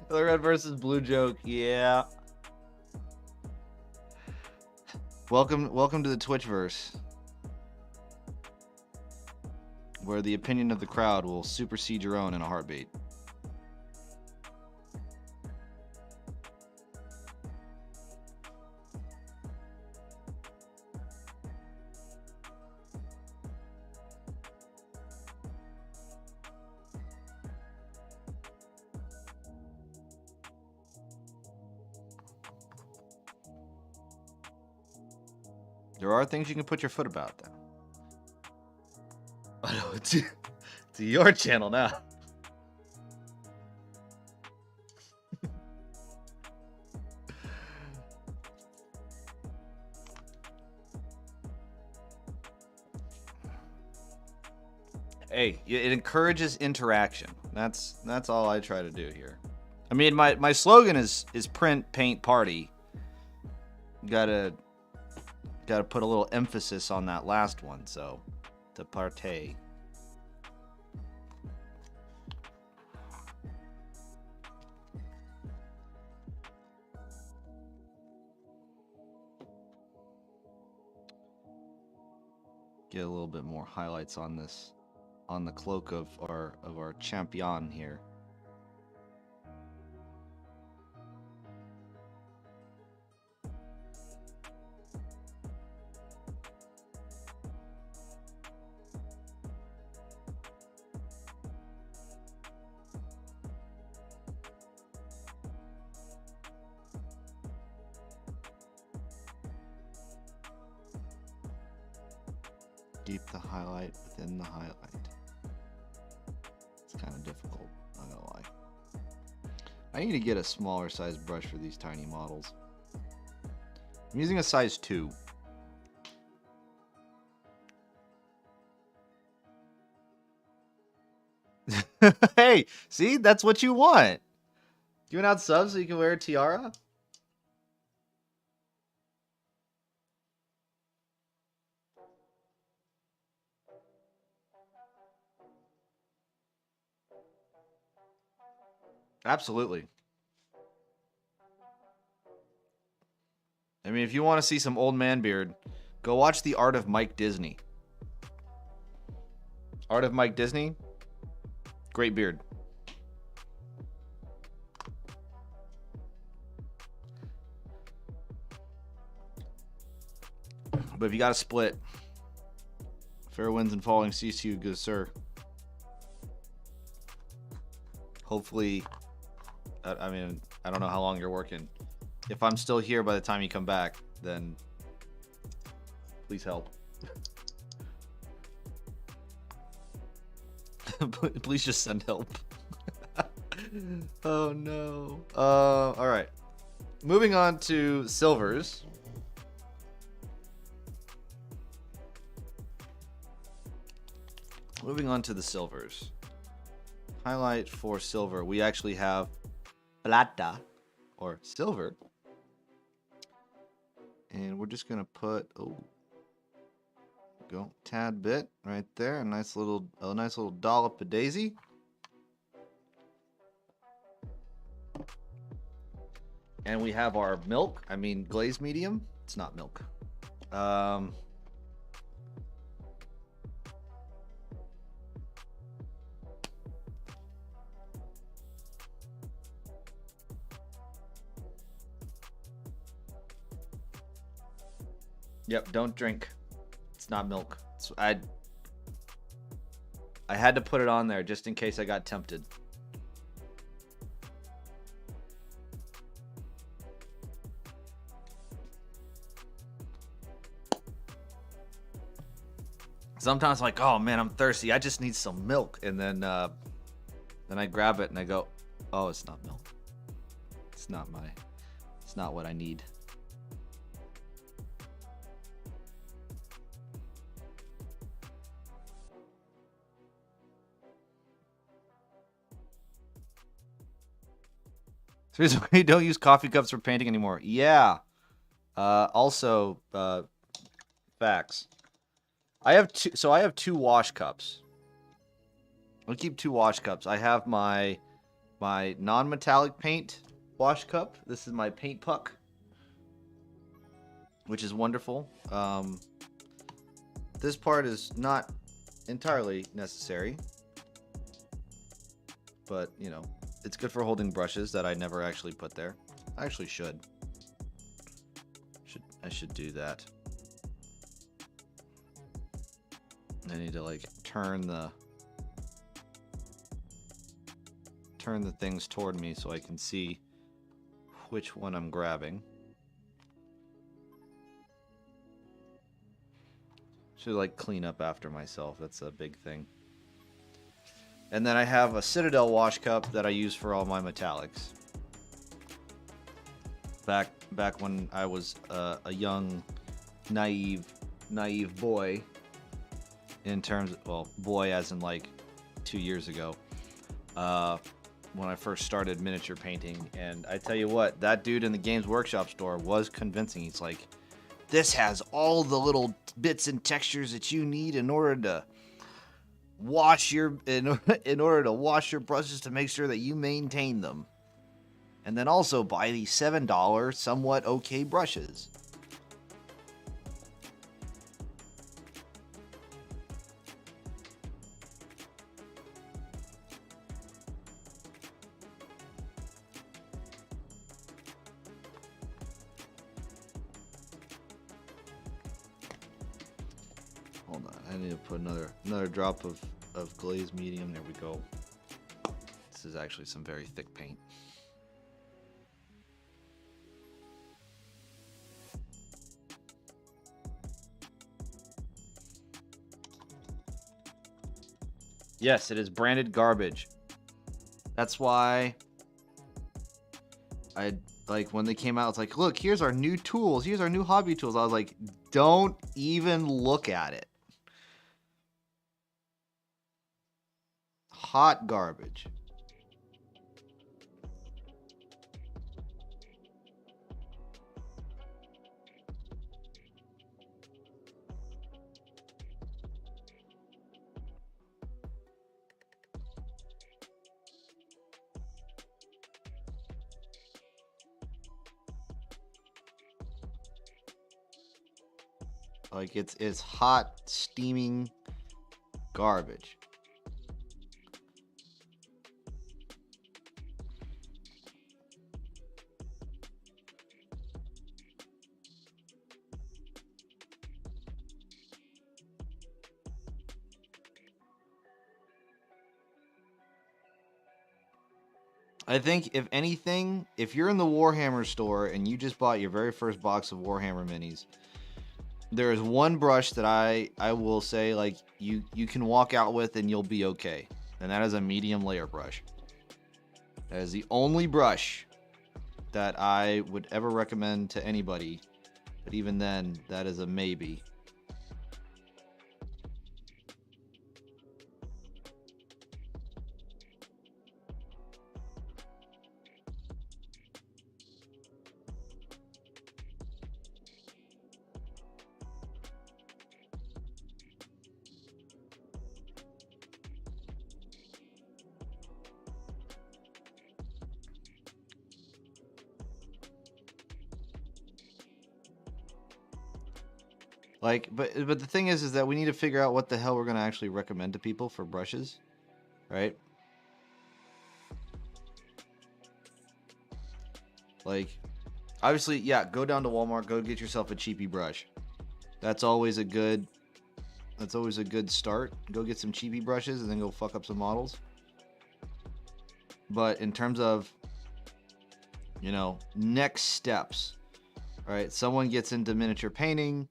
The red versus blue joke, yeah. Welcome to the Twitchverse, where the opinion of the crowd will supersede your own in a heartbeat. There are things you can put your foot about, though. Oh, no, it's your channel now. Hey, it encourages interaction. That's all I try to do here. I mean, my slogan is print, paint, party. Gotta put a little emphasis on that last one, so to partay. Get a little bit more highlights on this, on the cloak of our champion here. Deep the highlight within the highlight. It's kind of difficult, not gonna lie. I need to get a smaller size brush for these tiny models. I'm using a size 2. Hey, see, that's what you want. Giving out subs so you can wear a tiara. Absolutely. I mean, if you want to see some old man beard, go watch The Art of Mike Disney. Art of Mike Disney, great beard. But if you got to split, fair winds and falling seas to you, good sir. Hopefully, I mean, I don't know how long you're working. If I'm still here by the time you come back, then please help. Please just send help. Oh no. All right. Moving on to silvers. Moving on to the silvers. Highlight for silver. We actually have plata or silver. And we're just gonna put go tad bit right there. A nice little dollop of daisy. And we have our milk. I mean glazed medium. It's not milk. Yep, don't drink. It's not milk. I had to put it on there just in case I got tempted. Sometimes I'm like, oh man, I'm thirsty. I just need some milk, and then I grab it and I go, oh, it's not milk. It's not what I need. So you don't use coffee cups for painting anymore. Yeah. Also, facts. I have two wash cups. I'll keep 2 wash cups. I have my non-metallic paint wash cup. This is my paint puck, which is wonderful. This part is not entirely necessary, but you know, it's good for holding brushes that I never actually put there. I actually should. I should do that. I need to like turn the things toward me so I can see which one I'm grabbing. Should like clean up after myself. That's a big thing. And then I have a Citadel wash cup that I use for all my metallics. Back when I was a young, naive boy. In terms of, well, boy as in like 2 years ago. When I first started miniature painting. And I tell you what, that dude in the Games Workshop store was convincing. He's like, this has all the little bits and textures that you need in order to wash your brushes to make sure that you maintain them. And then also buy these $7 somewhat okay brushes. Hold on, I need to put another drop of glazed medium. There we go. This is actually some very thick paint. Yes, it is branded garbage. That's why I like when they came out, it's like, look, here's our new tools. Here's our new hobby tools. I was like, don't even look at it. hot garbage. Like it's hot, steaming garbage. I think if anything, if you're in the Warhammer store and you just bought your very first box of Warhammer minis, there is one brush that I will say like you can walk out with and you'll be okay. And that is a medium layer brush. That is the only brush that I would ever recommend to anybody. But even then, that is a maybe. Like, but the thing is that we need to figure out what the hell we're gonna actually recommend to people for brushes, right? Like, obviously, yeah, go down to Walmart, go get yourself a cheapy brush. That's always a good start. Go get some cheapy brushes and then go fuck up some models. But in terms of, you know, next steps, right? Someone gets into miniature painting.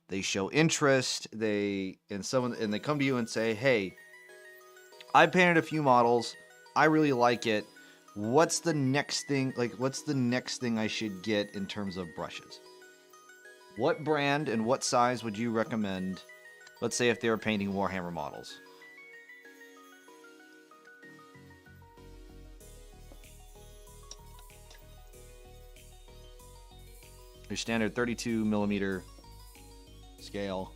They show interest, they come to you and say, "Hey, I painted a few models. I really like it. What's the next thing? Like, what's the next thing I should get in terms of brushes? What brand and what size would you recommend? Let's say if they were painting Warhammer models." Your standard 32 millimeter scale.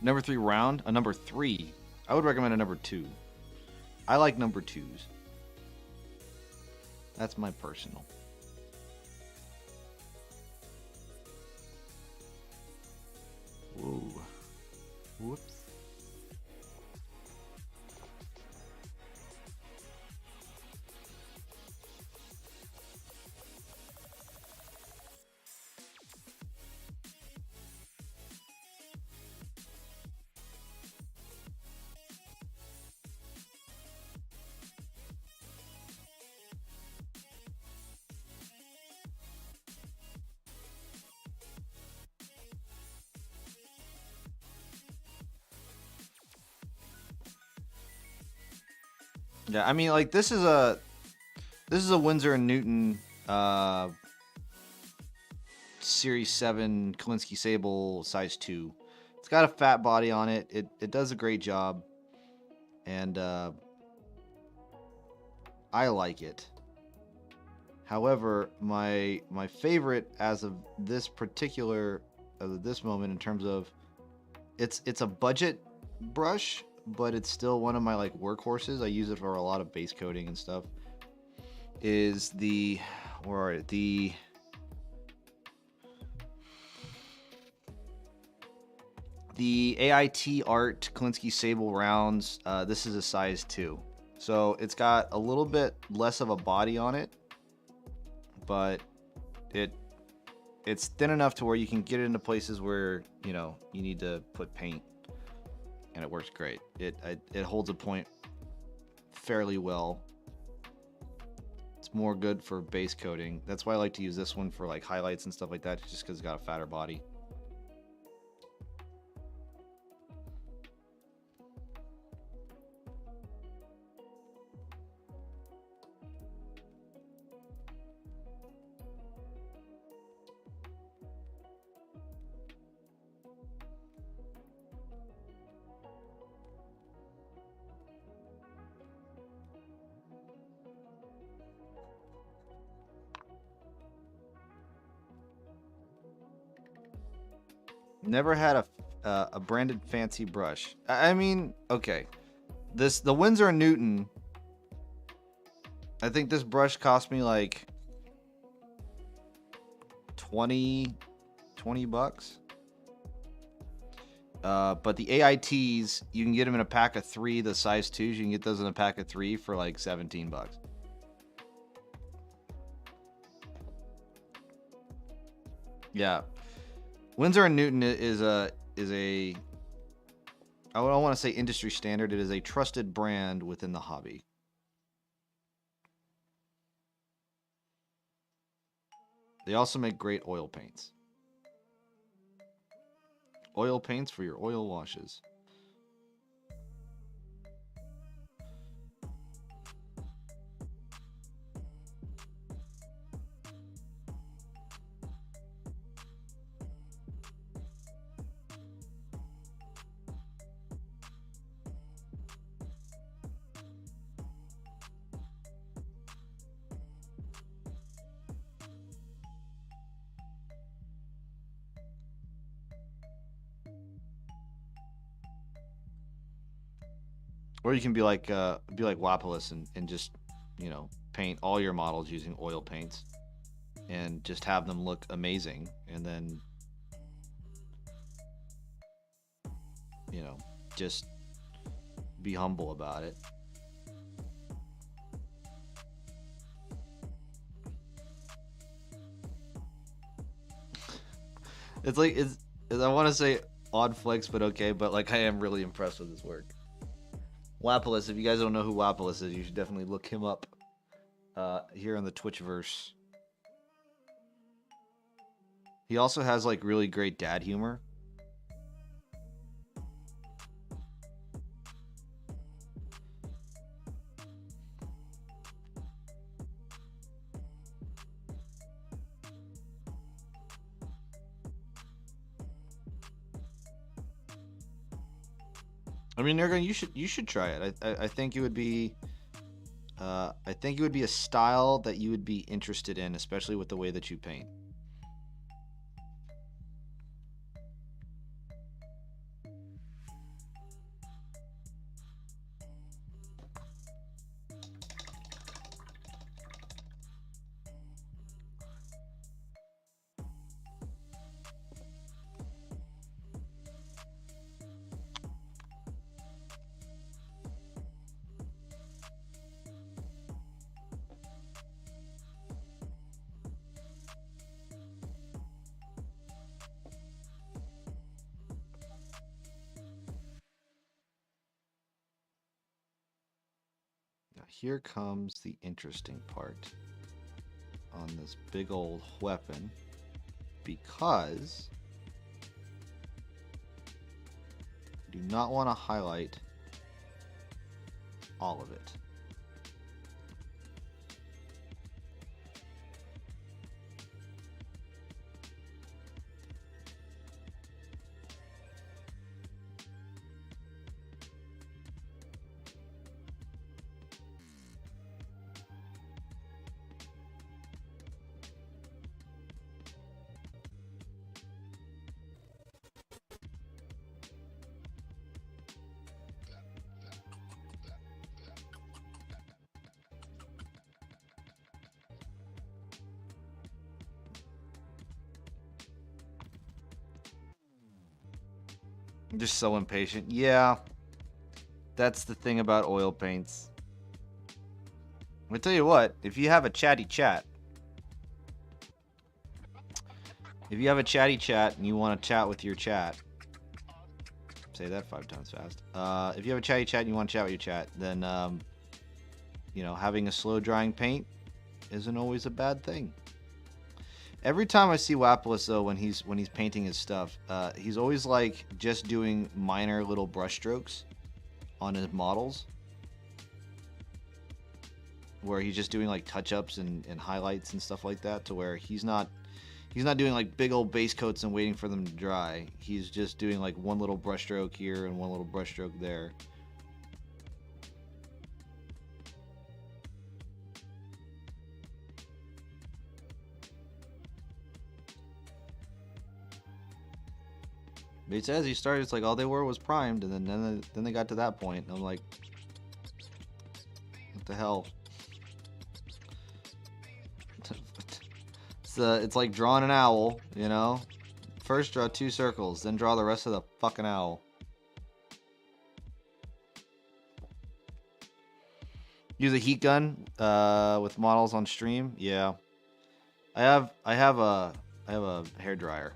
Number 3 round, a number 3. I would recommend a number 2. I like number 2s. That's my personal. Whoa. Whoops. Yeah, I mean, like, this is a Winsor & Newton Series 7 Kolinsky Sable size 2. It's got a fat body on it. It does a great job. And I like it. However, my favorite as of this particular this moment in terms of it's a budget brush, but it's still one of my like workhorses. I use it for a lot of base coating and stuff. Is the AIT Art Kolinsky Sable rounds. This is a size 2, so it's got a little bit less of a body on it, but It's thin enough to where you can get it into places where, you know, you need to put paint, and it works great. It holds a point fairly well. It's more good for base coating. That's why I like to use this one for like highlights and stuff like that, just because it's got a fatter body. Never had a branded fancy brush. I mean, okay, the Winsor & Newton. I think this brush cost me like 20 bucks. But the AITs, you can get them in a pack of 3, the size 2s. You can get those in a pack of 3 for like 17 bucks. Yeah. Winsor & Newton is a I don't want to say industry standard. It is a trusted brand within the hobby. They also make great oil paints. Oil paints for your oil washes. Or you can be like Wapolis and just, you know, paint all your models using oil paints and just have them look amazing, and then, you know, just be humble about it. It's like I want to say odd flex, but okay, but like I am really impressed with his work. Wapolis, if you guys don't know who Wapolis is, you should definitely look him up here on the Twitchverse. He also has like really great dad humor. I mean, Nergon, you should try it. I think it would be I think it would be a style that you would be interested in, especially with the way that you paint. Here comes the interesting part on this big old weapon, because I do not want to highlight all of it. I'm just so impatient. Yeah, that's the thing about oil paints. I'm gonna tell you what, if you have a chatty chat, If you have a chatty chat and you want to chat with your chat, say that 5 times fast. If you have a chatty chat and you want to chat with your chat, then you know, having a slow drying paint isn't always a bad thing. Every time I see Wapolis though, when he's painting his stuff, he's always like just doing minor little brush strokes on his models, where he's just doing like touch-ups and highlights and stuff like that, to where he's not doing like big old base coats and waiting for them to dry. He's just doing like one little brush stroke here and one little brush stroke there. But he says he started, it's like all they were was primed, and then they got to that point, and I'm like, what the hell? It's like drawing an owl, you know? First draw 2 circles, then draw the rest of the fucking owl. Use a heat gun with models on stream. Yeah, I have a hair dryer.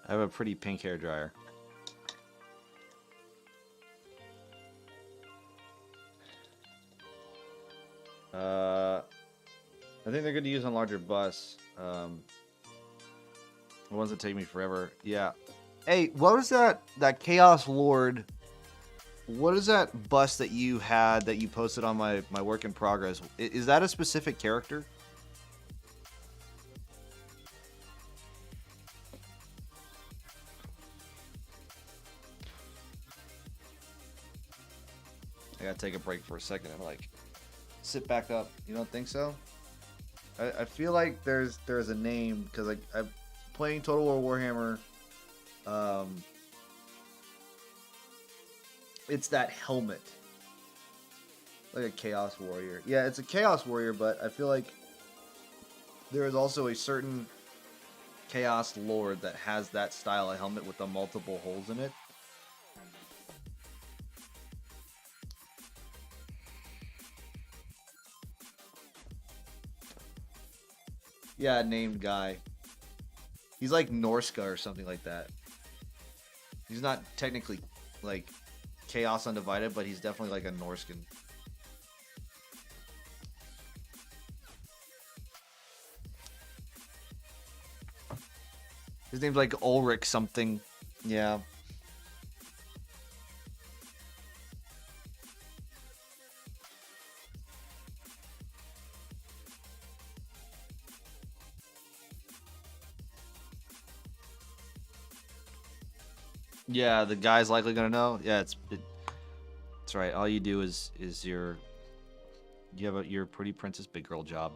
I have a pretty pink hair dryer. I think they're good to use on larger busts. The ones that take me forever. Yeah. Hey, what was that Chaos Lord? What is that bust that you had that you posted on my work in progress? Is that a specific character? I gotta take a break for a second and like sit back up. You don't think so? I feel like there's a name, because I'm playing Total War Warhammer. It's that helmet, like a Chaos Warrior. Yeah, it's a Chaos Warrior, but I feel like there is also a certain Chaos Lord that has that style of helmet with the multiple holes in it. Yeah, named guy. He's like Norska or something like that. He's not technically like Chaos Undivided, but he's definitely like a Norskan. His name's like Ulrich something. Yeah. Yeah, the guy's likely gonna know. Yeah, it's right. All you do is you have your pretty princess big girl job.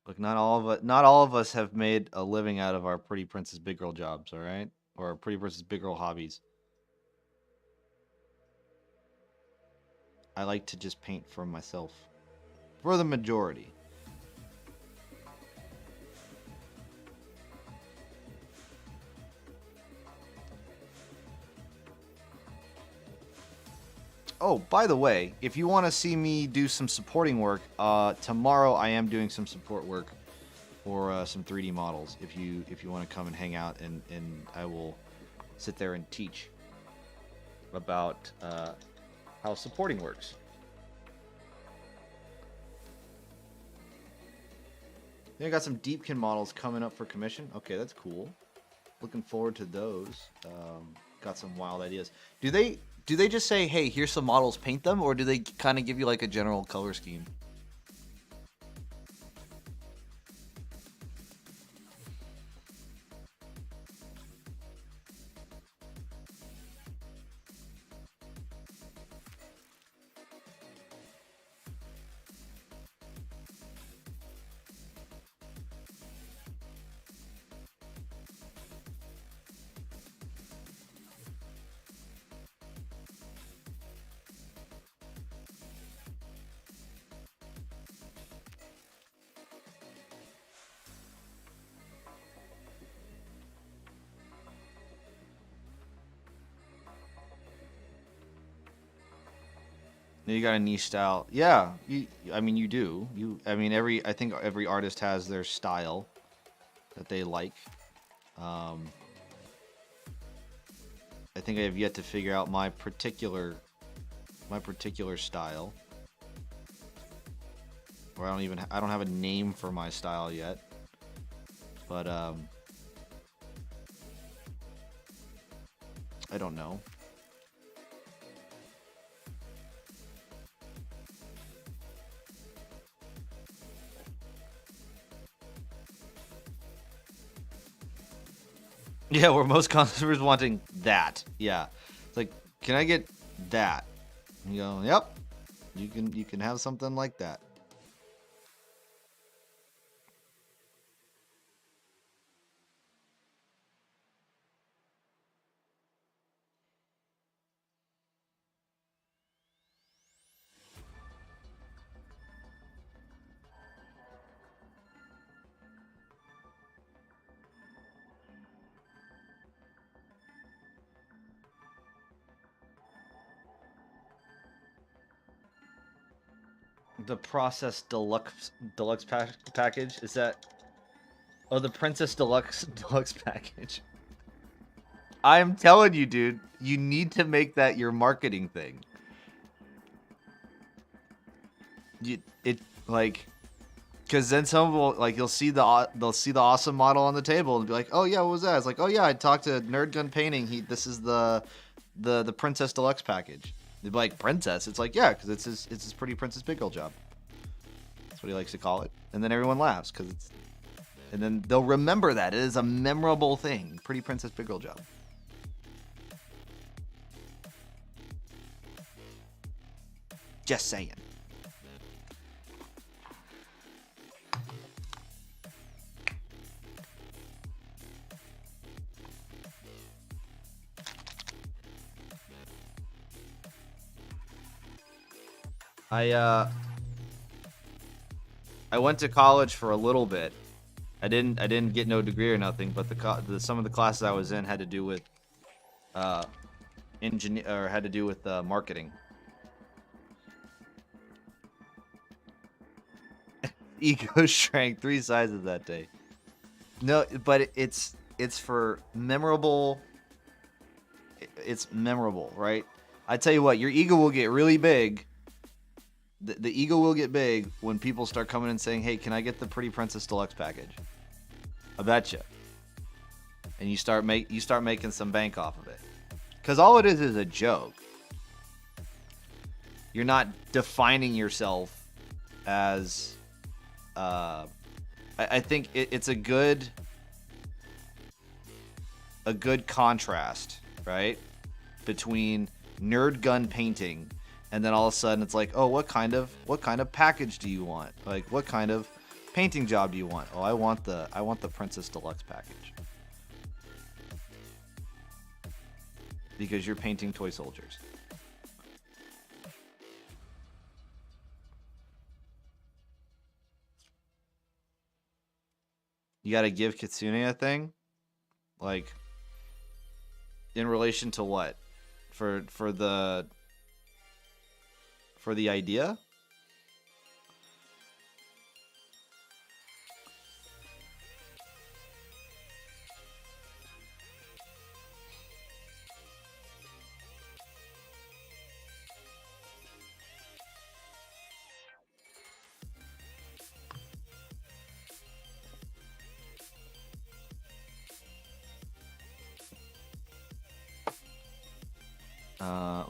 Look, not all of us have made a living out of our pretty princess big girl jobs, all right? Or our pretty princess big girl hobbies. I like to just paint for myself. For the majority. Oh, by the way, if you want to see me do some supporting work, tomorrow I am doing some support work for some 3D models. If you want to come and hang out, and I will sit there and teach about how supporting works. Yeah, I got some Deepkin models coming up for commission. Okay, that's cool. Looking forward to those. Got some wild ideas. Do they just say, hey, here's some models, paint them? Or do they kind of give you like a general color scheme? You got a niche style. Yeah, I mean, you do. I mean, I think every artist has their style that they like. I think I have yet to figure out my particular style. Or I don't have a name for my style yet. But I don't know. Yeah, where most customers wanting that. Yeah. It's like, can I get that? And you go, yep. You can have something like that. The Process Deluxe package, is that? Oh, the Princess Deluxe package. I'm telling you, dude, you need to make that your marketing thing. Like, because then some will, like, they'll see the awesome model on the table and be like, oh yeah, what was that? It's like, oh yeah, I talked to Nerd Gun Painting. This is the Princess Deluxe package. They'd be like, princess? It's like, yeah, because it's his pretty Princess Big Girl job. That's what he likes to call it. And then everyone laughs because it's, and then they'll remember that it is a memorable thing. Pretty Princess Big Girl job. Just saying. I went to college for a little bit. I didn't get no degree or nothing, but some of the classes I was in had to do with marketing. Ego shrank 3 sizes that day. No, but it's for memorable. It's memorable, right? I tell you what, your ego will get really big. The ego will get big when people start coming and saying, "Hey, can I get the Pretty Princess Deluxe package?" I betcha. And you start making some bank off of it, because all it is a joke. You're not defining yourself as. I think it's a good contrast, right, between Nerd Gun Painting. And then all of a sudden it's like, oh, what kind of package do you want? Like, what kind of painting job do you want? Oh, I want the Princess Deluxe package. Because you're painting toy soldiers. You got to give Kitsune a thing? Like, in relation to what? For the idea?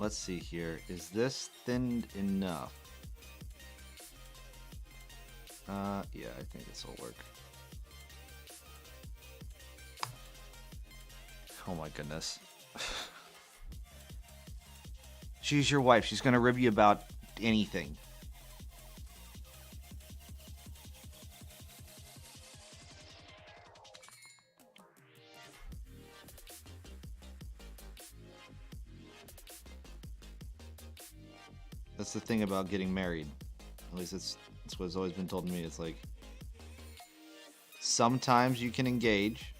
Let's see here. Is this thinned enough? Yeah, I think this will work. Oh my goodness. She's your wife. She's gonna rib you about anything. That's the thing about getting married. At least that's what's always been told to me. It's like, sometimes you can engage,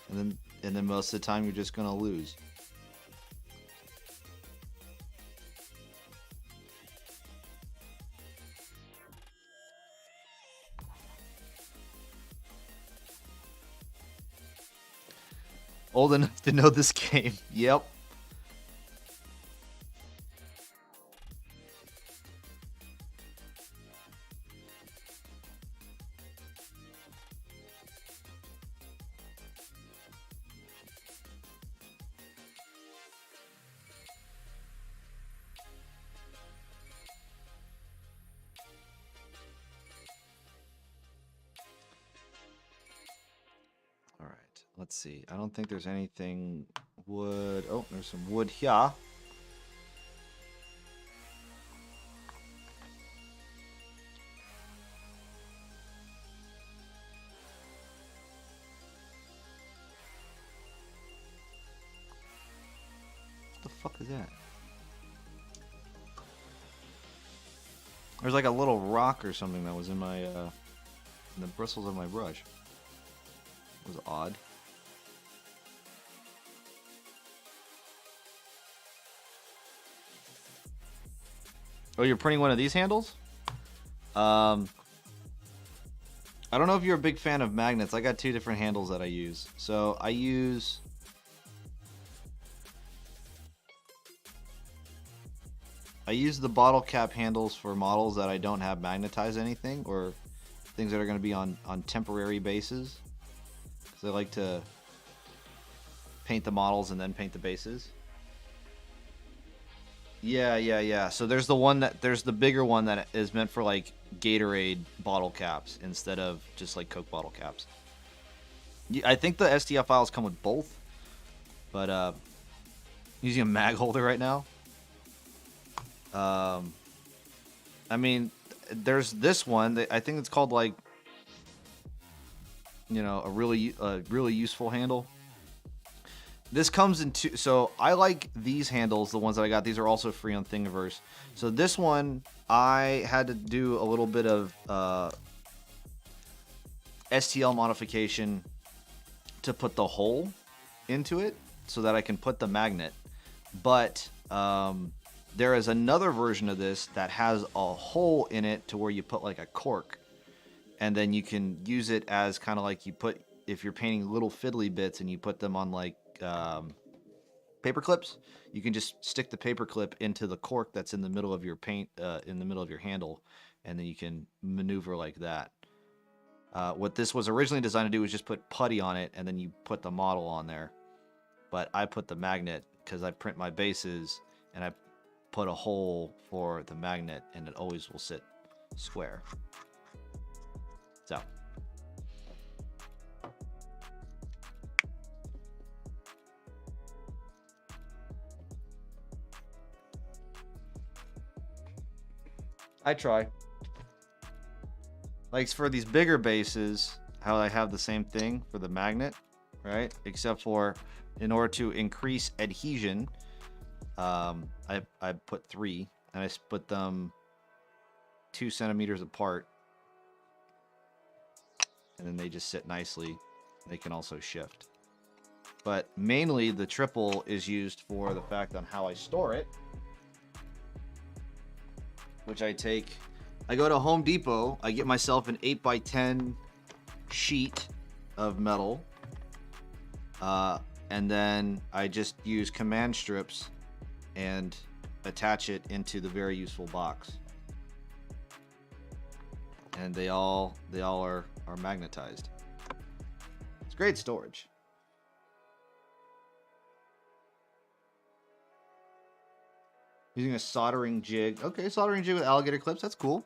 and then most of the time you're just gonna lose. Old enough to know this game. Yep. All right. Let's see. I don't think there's anything wood. Oh, there's some wood here. What the fuck is that? There's like a little rock or something that was in my in the bristles of my brush. It was odd. Oh, you're printing one of these handles? I don't know if you're a big fan of magnets. I got two different handles that I use. So I use the bottle cap handles for models that I don't have magnetized anything, or things that are going to be on temporary bases. Because I like to paint the models and then paint the bases. Yeah. So there's the bigger one that is meant for like Gatorade bottle caps instead of just like Coke bottle caps. I think the STL files come with both, but I'm using a mag holder right now. I mean, there's this one that I think it's called like, a really useful handle. This comes in two, so I like these handles, the ones that I got. These are also free on Thingiverse. So this one, I had to do a little bit of STL modification to put the hole into it so that I can put the magnet. But there is another version of this that has a hole in it to where you put like a cork. And then you can use it as kind of like if you're painting little fiddly bits and you put them on like paper clips, you can just stick the paper clip into the cork that's in the middle of your paint, in the middle of your handle, and then you can maneuver like that. What this was originally designed to do was just put putty on it, and then you put the model on there. But I put the magnet because I print my bases, and I put a hole for the magnet, and it always will sit square. So. I try. Like for these bigger bases, how I have the same thing for the magnet, right? Except for in order to increase adhesion, I put 3 and I split them 2 centimeters apart, and then they just sit nicely. They can also shift. But mainly the triple is used for the fact on how I store it, which I go to Home Depot, I get myself an 8x10 sheet of metal, and then I just use command strips and attach it into the very useful box. And they all are magnetized. It's great storage. Using a soldering jig. Okay, soldering jig with alligator clips. That's cool.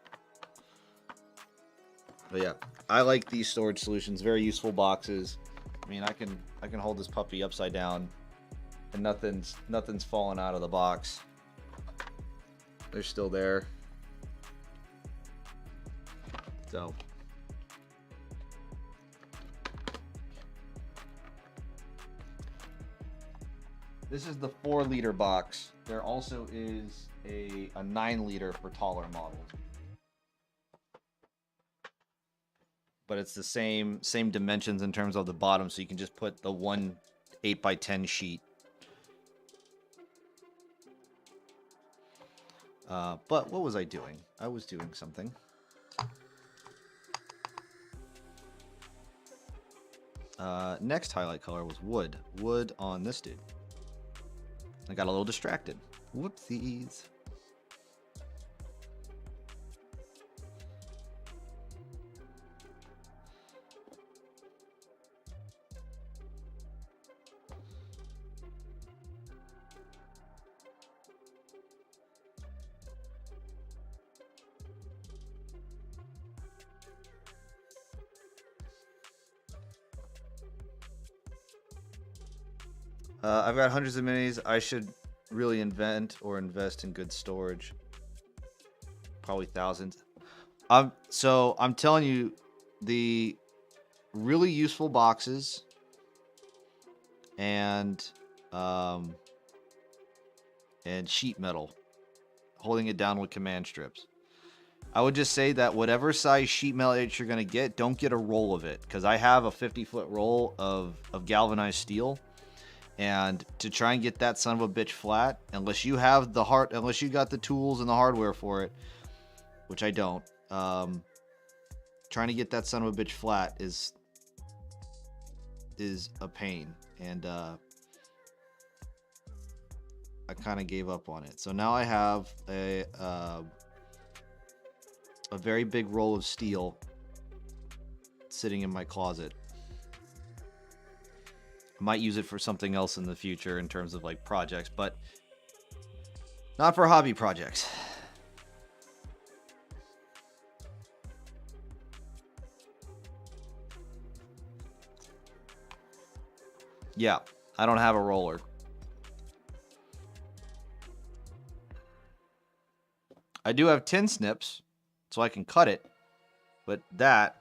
But yeah, I like these storage solutions. Very useful boxes. I mean, I can hold this puppy upside down, and nothing's falling out of the box. They're still there. So. This is the 4-liter box. There also is a 9-liter for taller models. But it's the same dimensions in terms of the bottom, so you can just put the one 8x10 sheet. But what was I doing? I was doing something. Next highlight color was wood. Wood on this dude. I got a little distracted. Whoopsies. I've got hundreds of minis. I should really invent or invest in good storage. Probably thousands. So I'm telling you, the really useful boxes and sheet metal, holding it down with command strips. I would just say that whatever size sheet metal that you're gonna get, don't get a roll of it, because I have a 50-foot roll of galvanized steel. And to try and get that son of a bitch flat, unless you got the tools and the hardware for it, which I don't, trying to get that son of a bitch flat is a pain. And I kind of gave up on it. So now I have a very big roll of steel sitting in my closet. Might use it for something else in the future in terms of like projects, but not for hobby projects. Yeah, I don't have a roller. I do have tin snips, so I can cut it, but that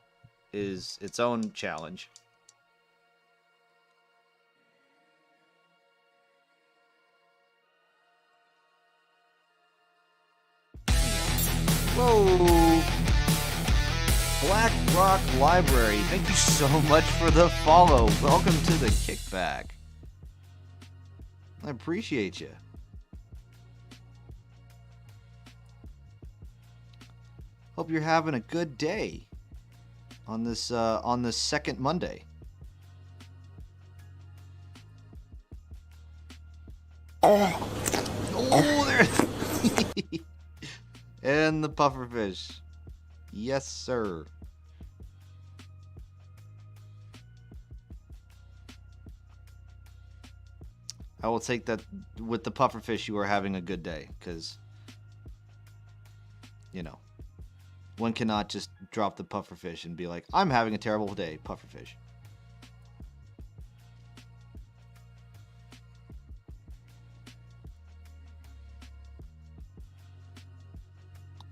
is its own challenge. Whoa! Black Rock Library, thank you so much for the follow. Welcome to the kickback. I appreciate you. Hope you're having a good day on this second Monday. Oh, there. And the pufferfish. Yes, sir. I will take that. With the pufferfish, you are having a good day, because, you know, one cannot just drop the pufferfish and be like, I'm having a terrible day, pufferfish.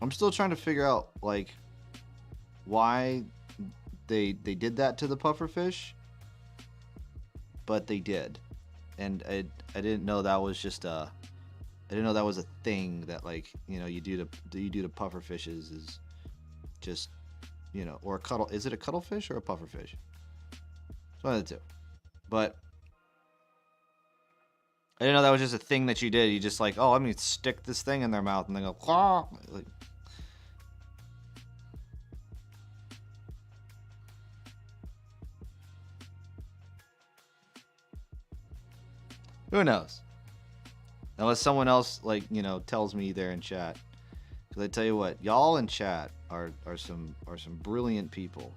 I'm still trying to figure out, like, why they did that to the pufferfish, but they did, and I didn't know that was just I didn't know that was a thing that, like, you know, you do to pufferfishes, is just, you know, or a cuttle. Is it a cuttlefish or a pufferfish? It's one of the two, but I didn't know that was just a thing that you did. You just like, oh, let me stick this thing in their mouth, and they go, claw. Like, who knows? Unless someone else, like, you know, tells me there in chat. Because I tell you what, y'all in chat are some brilliant people.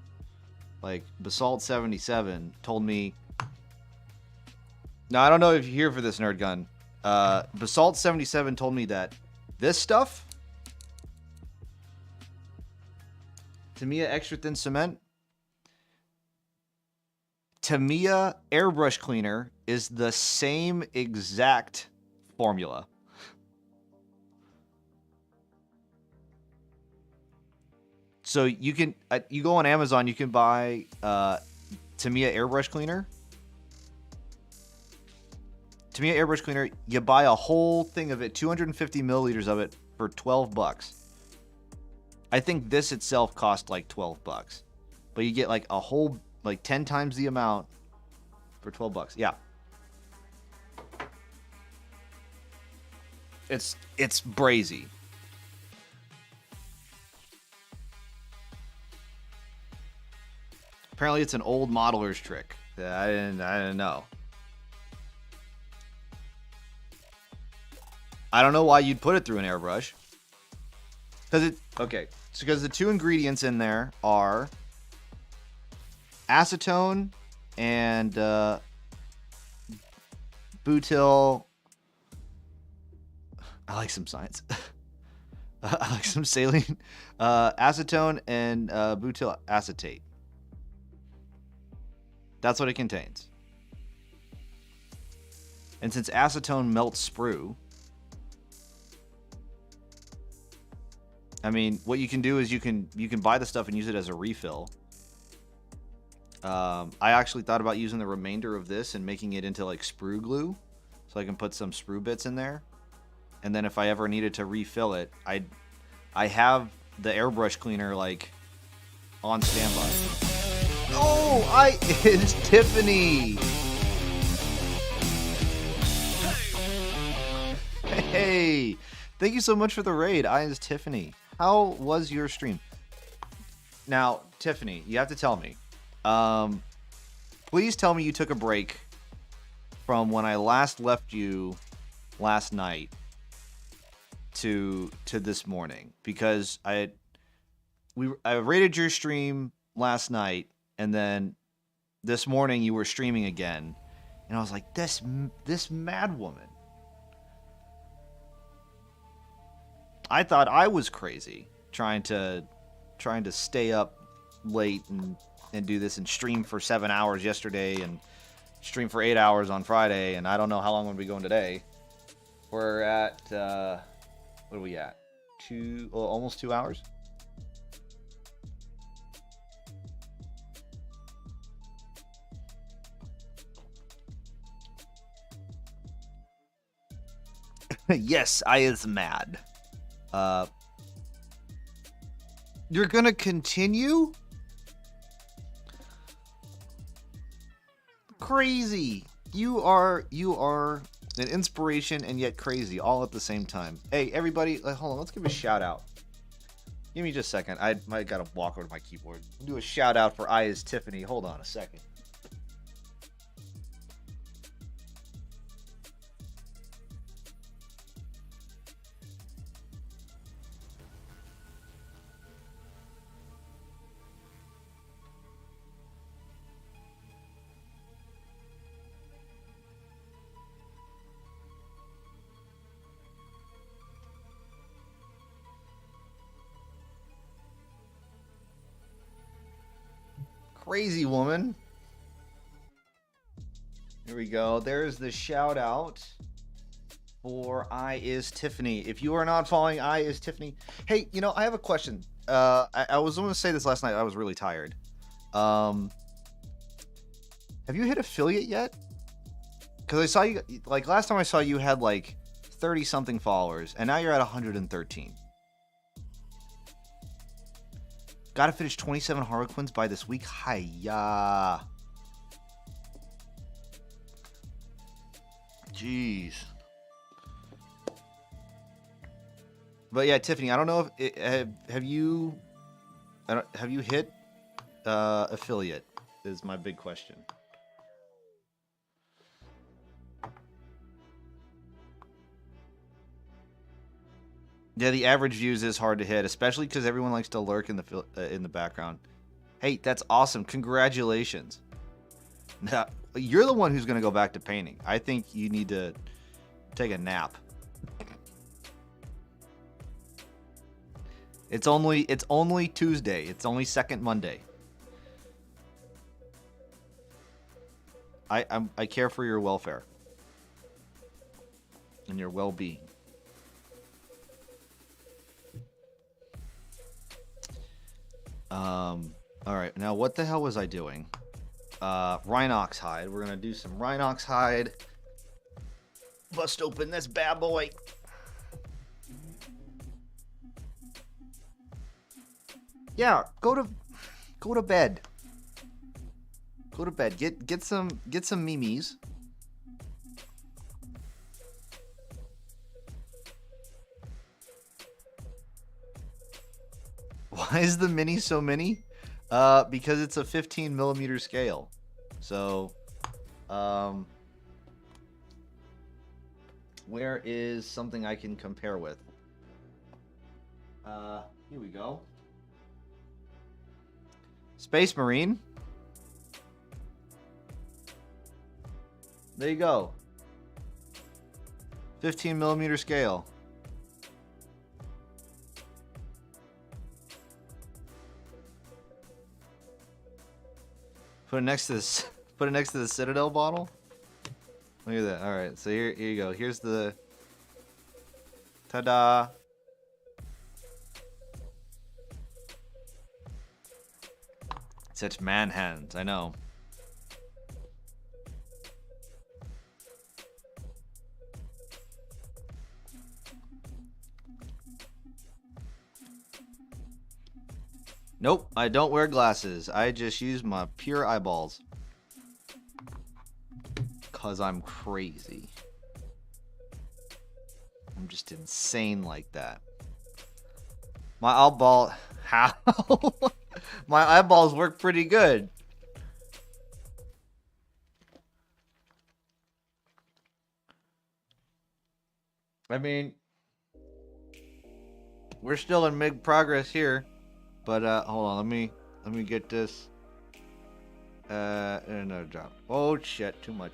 Like, Basalt77 told me. Now, I don't know if you're here for this, Nerd Gun. Basalt77 told me that this stuff, Tamiya Extra Thin Cement, Tamiya Airbrush Cleaner is the same exact formula. So you can, you go on Amazon, you can buy Tamiya Airbrush Cleaner. Tamiya Airbrush Cleaner, you buy a whole thing of it, 250 milliliters of it, for $12. I think this itself cost like $12, but you get like a whole, like 10 times the amount for $12. Yeah. It's brazy. Apparently it's an old modeler's trick. I didn't know. I don't know why you'd put it through an airbrush. Because the two ingredients in there are acetone and butyl. I like some science. I like some saline. Acetone and butyl acetate. That's what it contains. And since acetone melts sprue, I mean, what you can do is you can buy the stuff and use it as a refill. I actually thought about using the remainder of this and making it into like sprue glue, so I can put some sprue bits in there. And then if I ever needed to refill it, I have the airbrush cleaner like on standby. Oh, it's Tiffany. Hey, thank you so much for the raid. It's Tiffany. How was your stream? Now, Tiffany, you have to tell me. Please tell me you took a break from when I last left you last night to this morning, because I rated your stream last night, and then this morning you were streaming again, and I was like, this mad woman. I thought I was crazy trying to stay up late and do this and stream for 7 hours yesterday and stream for 8 hours on Friday, and I don't know how long we'll be going today. We're at what are we at? Almost 2 hours. Yes, I is mad. You're gonna continue? Crazy. You are an inspiration and yet crazy all at the same time. Hey, everybody, hold on. Let's give a shout out. Give me just a second. I might gotta walk over to my keyboard. Do a shout out for I is Tiffany. Hold on a second. Crazy woman. Here we go. There's the shout out for I is Tiffany. If you are not following I is Tiffany, hey, I have a question. I was going to say this last night. I was really tired. Have you hit affiliate yet? Because I saw you, like last time I saw you had like 30 something followers, and now you're at 113. Gotta finish 27 Harlequins by this week. Hiya. Jeez. But yeah, Tiffany, I don't know if have you hit affiliate is my big question. Yeah, the average views is hard to hit, especially because everyone likes to lurk in the background. Hey, that's awesome! Congratulations. Now, you're the one who's going to go back to painting. I think you need to take a nap. It's only Tuesday. It's only second Monday. I care for your welfare and your well-being. All right, now what the hell was I doing? Rhinox hide. We're gonna do some Rhinox hide. Bust open this bad boy. Yeah, go to bed. Go to bed. Get some memes. Why is the mini so mini? Because it's a 15 millimeter scale. So, where is something I can compare with? Here we go. Space Marine. There you go. 15 millimeter scale. Put it next to this. Put it next to the Citadel bottle. Look at that. All right. So here you go. Here's the. Ta-da! Such man hands. I know. Nope, I don't wear glasses. I just use my pure eyeballs. 'Cause I'm crazy. I'm just insane like that. My eyeball... How? My eyeballs work pretty good. I mean... We're still in mid progress here. But hold on, let me get this. Another drop. Oh shit, too much.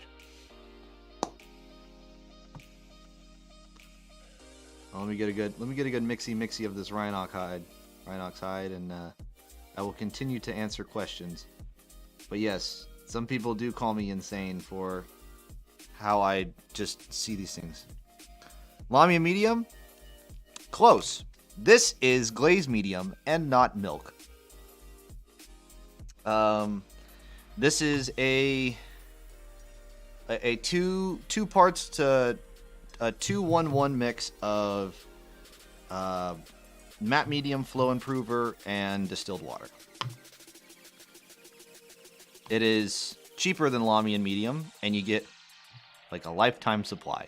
Oh, let me get a good mixy of this Rhinox hide, and I will continue to answer questions. But yes, some people do call me insane for how I just see these things. Lamia medium, close. This is glazed medium and not milk. This is a two parts to a 2-1-1 mix of matte medium, flow improver, and distilled water. It is cheaper than Lamian medium, and you get like a lifetime supply.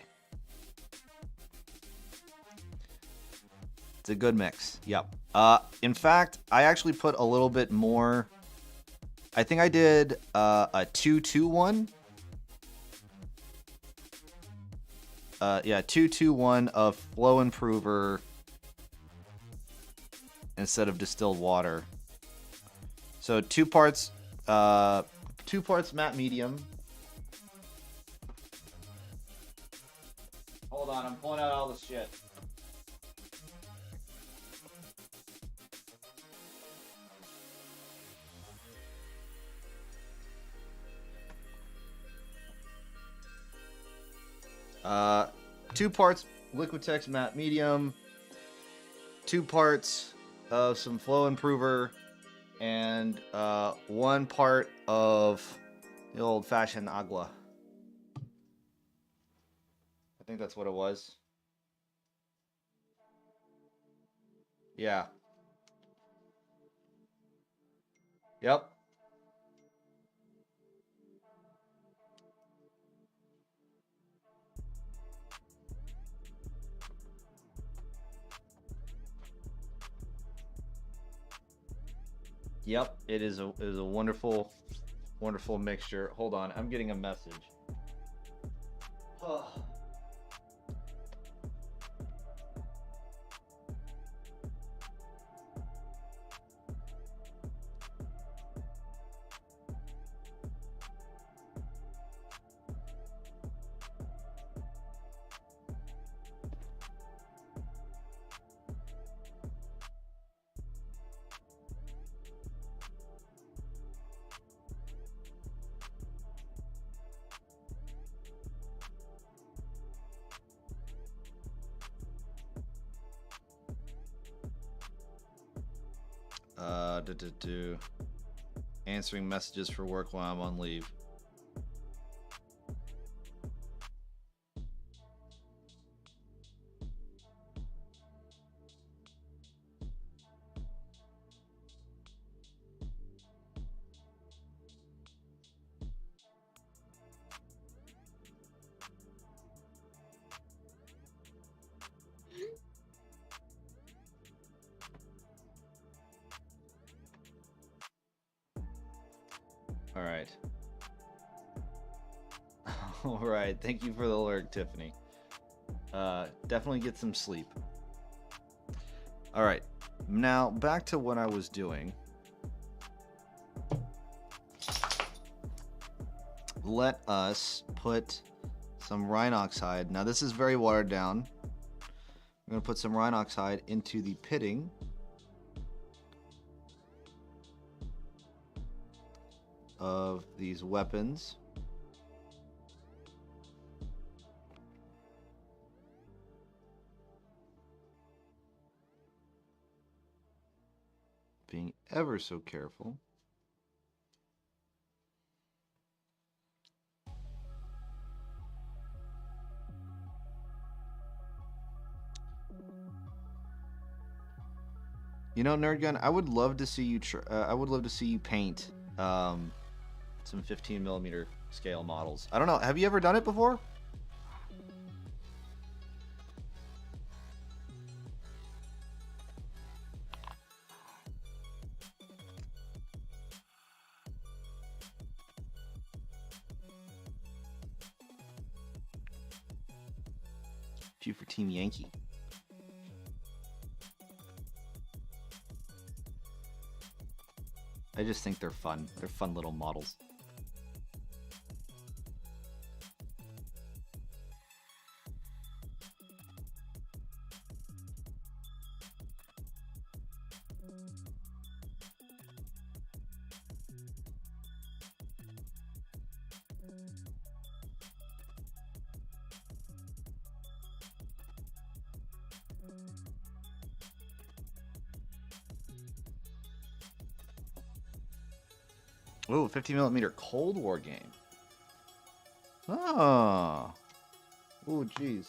It's a good mix. Yep. In fact, I actually put a little bit more. I think I did a 2-2-1. Yeah, 2-2-1 of flow improver instead of distilled water. So two parts matte medium. Hold on, I'm pulling out all this shit. Two parts Liquitex matte medium, 2 parts of some flow improver, and 1 part of the old-fashioned agua. I think that's what it was. Yeah. Yep. Yep, it is a wonderful mixture. Hold on, I'm getting a message. Answering messages for work while I'm on leave. All right. All right. Thank you for the alert, Tiffany. Definitely get some sleep. All right. Now back to what I was doing. Let us put some Rhinox hide. Now this is very watered down. I'm going to put some Rhinox hide into the pitting. Of these weapons. Being ever so careful. You know, Nerdgun, I would love to see you. I would love to see you paint some 15mm scale models. I don't know. Have you ever done it before? Few for Team Yankee. I just think they're fun. They're fun little models. Ooh, 50mm Cold War game. Oh. Ooh, jeez.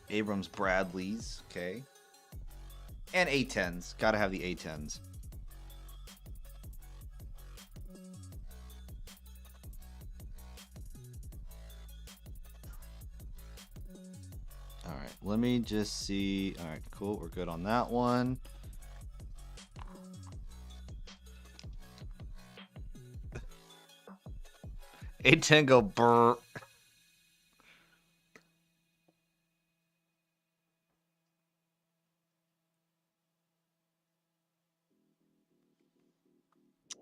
Abrams Bradleys, okay. And A10s. Gotta have the A10s. Alright, let me just see. Alright, cool. We're good on that one. A10 go brr.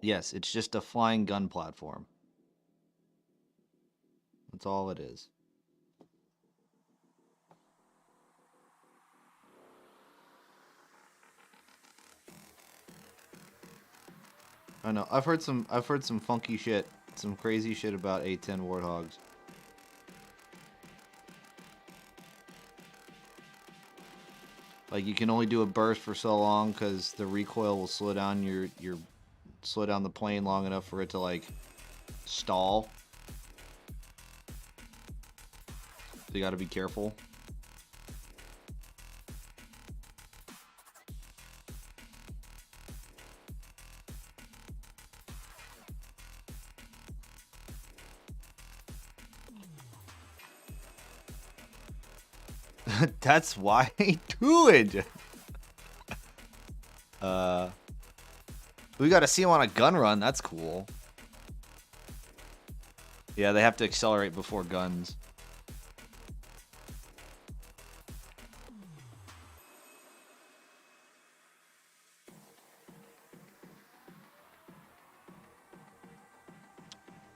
Yes, it's just a flying gun platform. That's all it is. I know. I've heard some funky shit, some crazy shit about A10 Warthogs. Like you can only do a burst for so long because the recoil will slow down slow down the plane long enough for it to like stall. So you got to be careful. That's why I do it. We got to see him on a gun run. That's cool. Yeah, they have to accelerate before guns.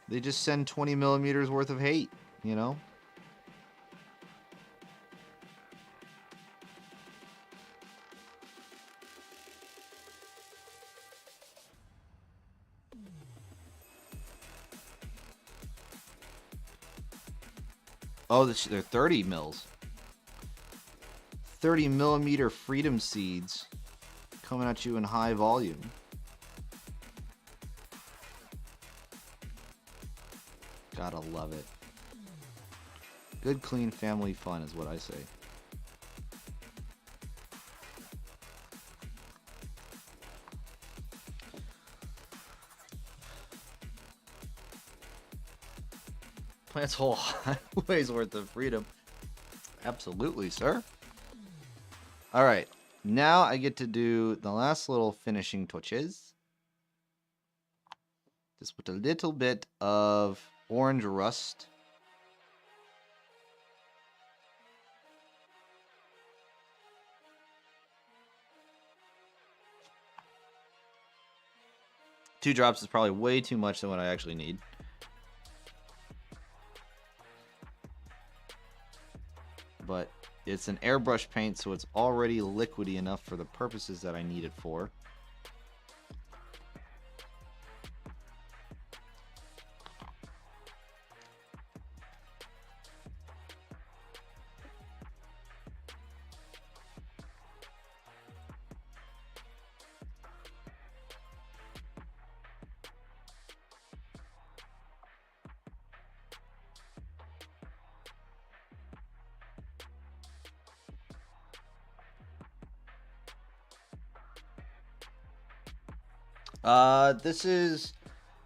They just send 20mm worth of hate, you know? Oh, they're 30 mils. 30mm Freedom Seeds coming at you in high volume. Gotta love it. Good, clean family fun is what I say. That's whole highway's worth of freedom. Absolutely, sir. All right. Now I get to do the last little finishing touches. Just with a little bit of orange rust. Two drops is probably way too much than what I actually need. But it's an airbrush paint, so it's already liquidy enough for the purposes that I need it for.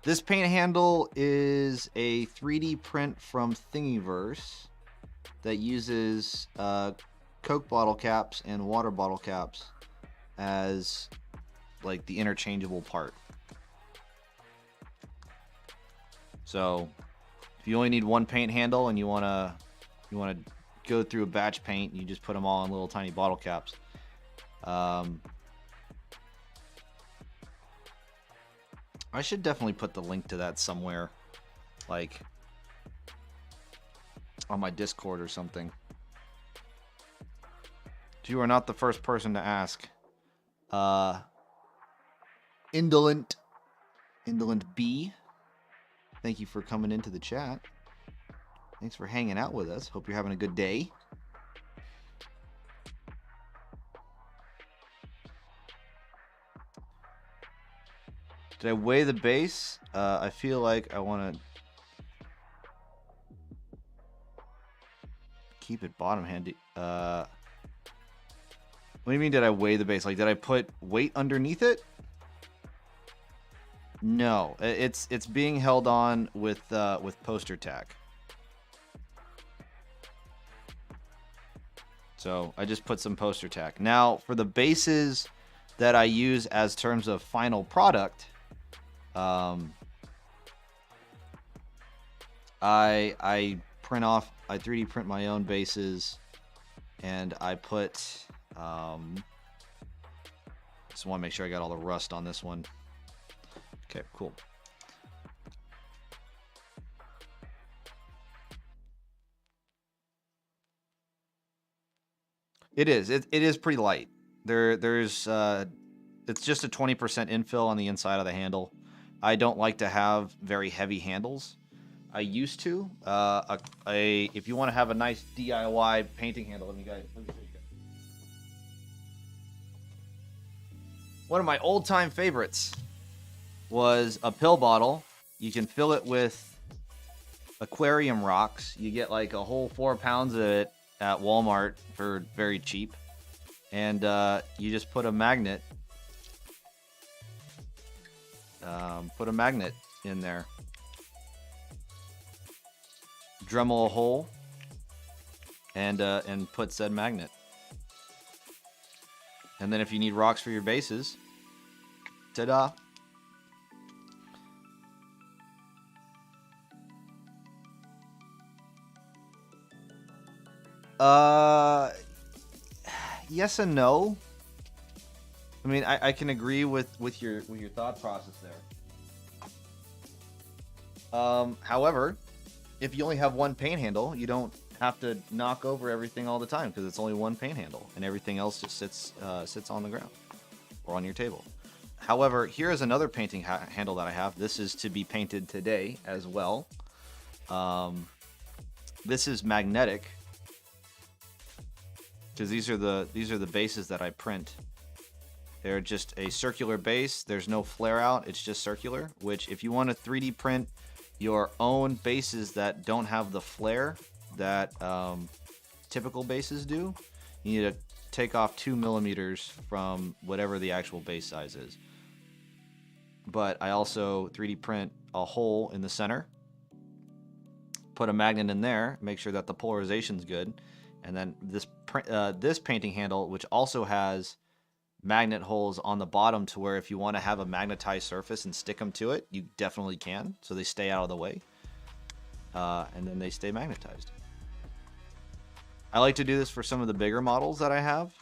This paint handle is a 3D print from Thingiverse that uses Coke bottle caps and water bottle caps as like the interchangeable part. So if you only need one paint handle and you wanna go through a batch paint, you just put them all in little tiny bottle caps. I should definitely put the link to that somewhere, like on my Discord or something. You are not the first person to ask. Indolent B, thank you for coming into the chat. Thanks for hanging out with us. Hope you're having a good day. Did I weigh the base? I feel like I want to keep it bottom handy. What do you mean did I weigh the base? Like, did I put weight underneath it? No, it's being held on with poster tack. So I just put some poster tack. Now for the bases that I use as terms of final product, I print off, I 3D print my own bases, and I put, just want to make sure I got all the rust on this one. Okay, cool. It is pretty light. There's it's just a 20% infill on the inside of the handle. I don't like to have very heavy handles. I used to. If you want to have a nice DIY painting handle, let me show you guys. One of my old-time favorites was a pill bottle. You can fill it with aquarium rocks. You get like a whole 4 pounds of it at Walmart for very cheap. And you just put a magnet. Put a magnet in there. Dremel a hole. And put said magnet. And then if you need rocks for your bases, ta-da. Yes and no. I mean, I can agree with your thought process there. However, if you only have one paint handle, you don't have to knock over everything all the time because it's only one paint handle and everything else just sits on the ground or on your table. However, here is another painting handle that I have. This is to be painted today as well. This is magnetic because these are the bases that I print. They're just a circular base. There's no flare out. It's just circular, which if you want to 3D print your own bases that don't have the flare that typical bases do, you need to take off 2 millimeters from whatever the actual base size is. But I also 3D print a hole in the center put a magnet in there, make sure that the polarization's good, and then this painting handle, which also has magnet holes on the bottom to where if you want to have a magnetized surface and stick them to it, you definitely can, so they stay out of the way, and then they stay magnetized. I like to do this for some of the bigger models that I have,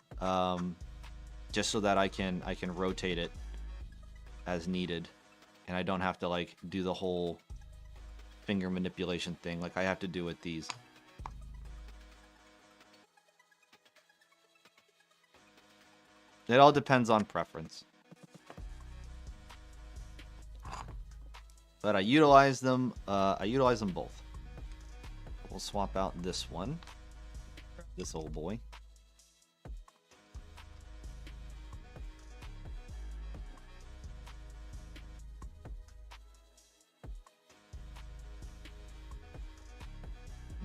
just so that I can rotate it as needed, and I don't have to like do the whole finger manipulation thing like I have to do with these. It all depends on preference. But I utilize them both. We'll swap out this one. This old boy.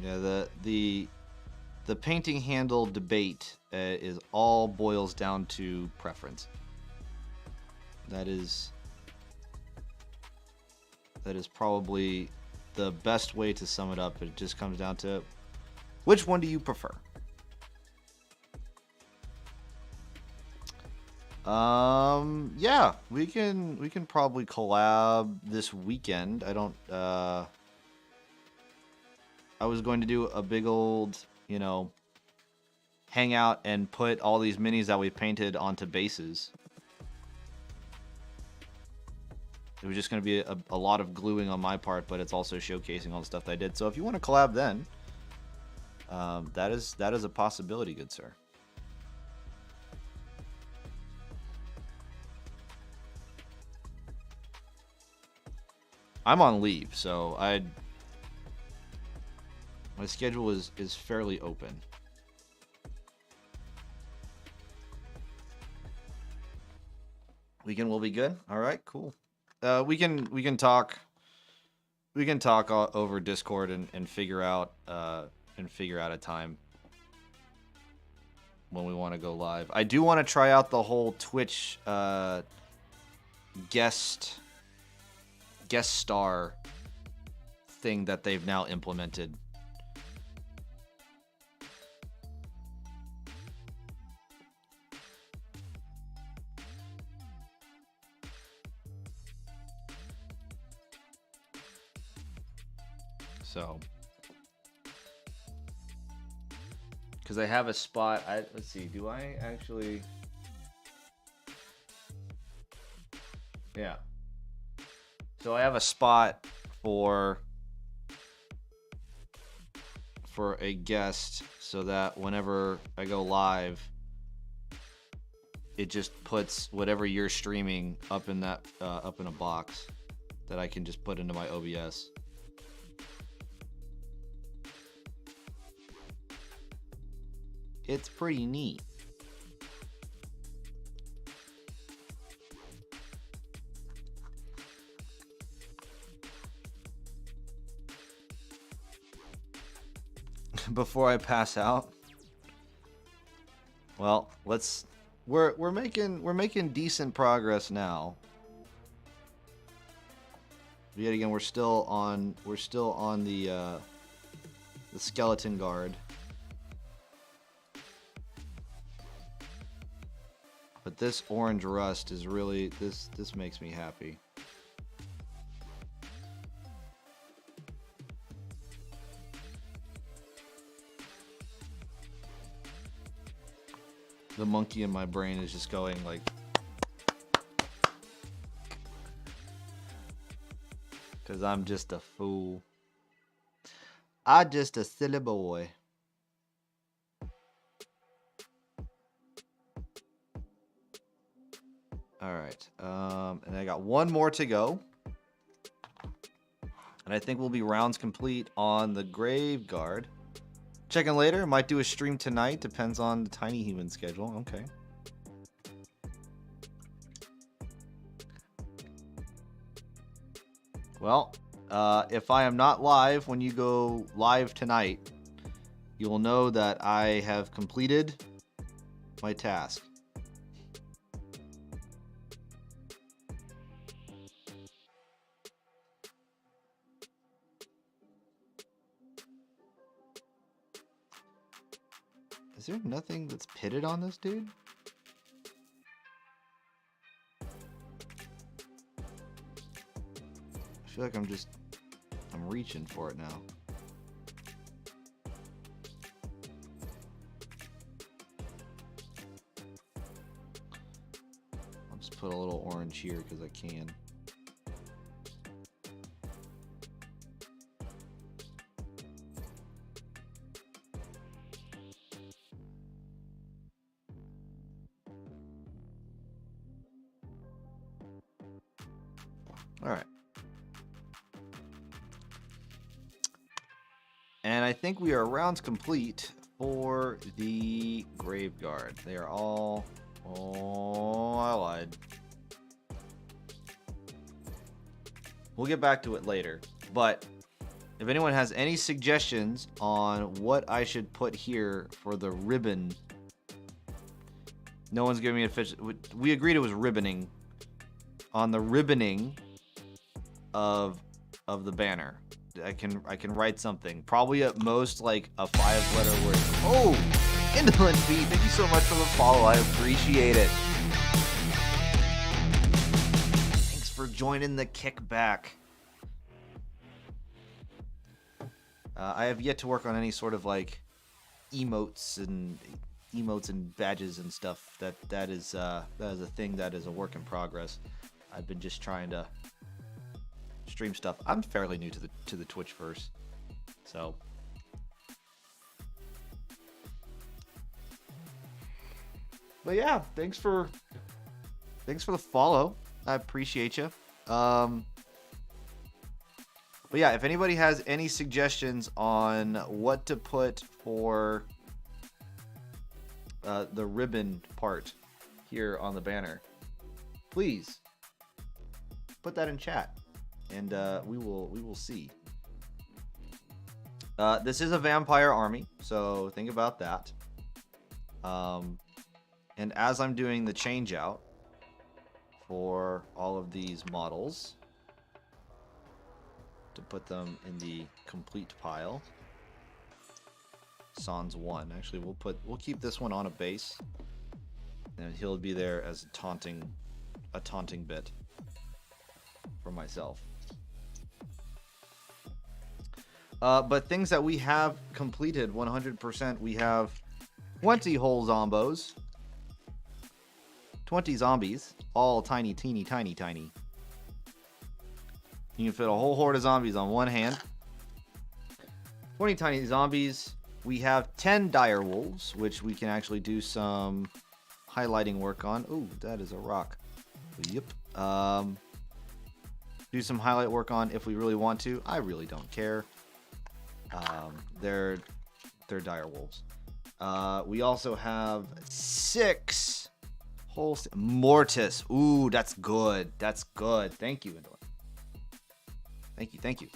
Yeah, the painting handle debate is all boils down to preference. That is probably the best way to sum it up. It just comes down to which one do you prefer? Yeah, we can probably collab this weekend. I was going to do a big old, hang out and put all these minis that we painted onto bases. It was just going to be a lot of gluing on my part, but it's also showcasing all the stuff that I did. So if you want to collab then, that is a possibility, good sir. I'm on leave, so my schedule is fairly open. Weekend will be good. All right, cool. We can talk over Discord and figure out a time when we want to go live. I do want to try out the whole Twitch guest star thing that they've now implemented. So, because I have a spot, let's see, do I actually? Yeah. So I have a spot for a guest, so that whenever I go live, it just puts whatever you're streaming up in that up in a box that I can just put into my OBS. It's pretty neat. Before I pass out, well, we're making decent progress now. Yet again, we're still on the skeleton guard. But this orange rust is really, this makes me happy. The monkey in my brain is just going like, because I'm just a fool. I'm just a silly boy. All right, and I got one more to go, and I think we'll be rounds complete on the Grave Guard. Check in later. Might do a stream tonight. Depends on the Tiny Human schedule. Okay. Well, if I am not live when you go live tonight, you will know that I have completed my task. Is there nothing that's pitted on this dude? I feel like I'm reaching for it now. I'll just put a little orange here because I can. All right. And I think we are rounds complete for the Graveguard. They are all... Oh, I lied. We'll get back to it later. But if anyone has any suggestions on what I should put here for the ribbon... No one's giving me a fish. We agreed it was ribboning. On the ribboning of the banner. I can write something. Probably at most like a 5-letter word. Oh, Inland B, thank you so much for the follow. I appreciate it. Thanks for joining the kickback. I have yet to work on any sort of like emotes and badges and stuff. That is a thing that is a work in progress. I've been just trying to stream stuff. I'm fairly new to the Twitchverse, so but yeah, thanks for the follow. I appreciate you. But yeah, if anybody has any suggestions on what to put for the ribbon part here on the banner, please put that in chat. And we will see. This is a vampire army, so think about that. And as I'm doing the change out for all of these models to put them in the complete pile, Sans 1. Actually, we'll keep this one on a base, and he'll be there as a taunting bit for myself. But things that we have completed 100%, we have 20 whole zombos. 20 zombies, all tiny, teeny, tiny, tiny. You can fit a whole horde of zombies on one hand. 20 tiny zombies. We have 10 dire wolves, which we can actually do some highlighting work on. Ooh, that is a rock. Yep. Do some highlight work on if we really want to. I really don't care. They're dire wolves. We also have 6 whole Mortis. Ooh, that's good. That's good. Thank you, Indolent. Thank you.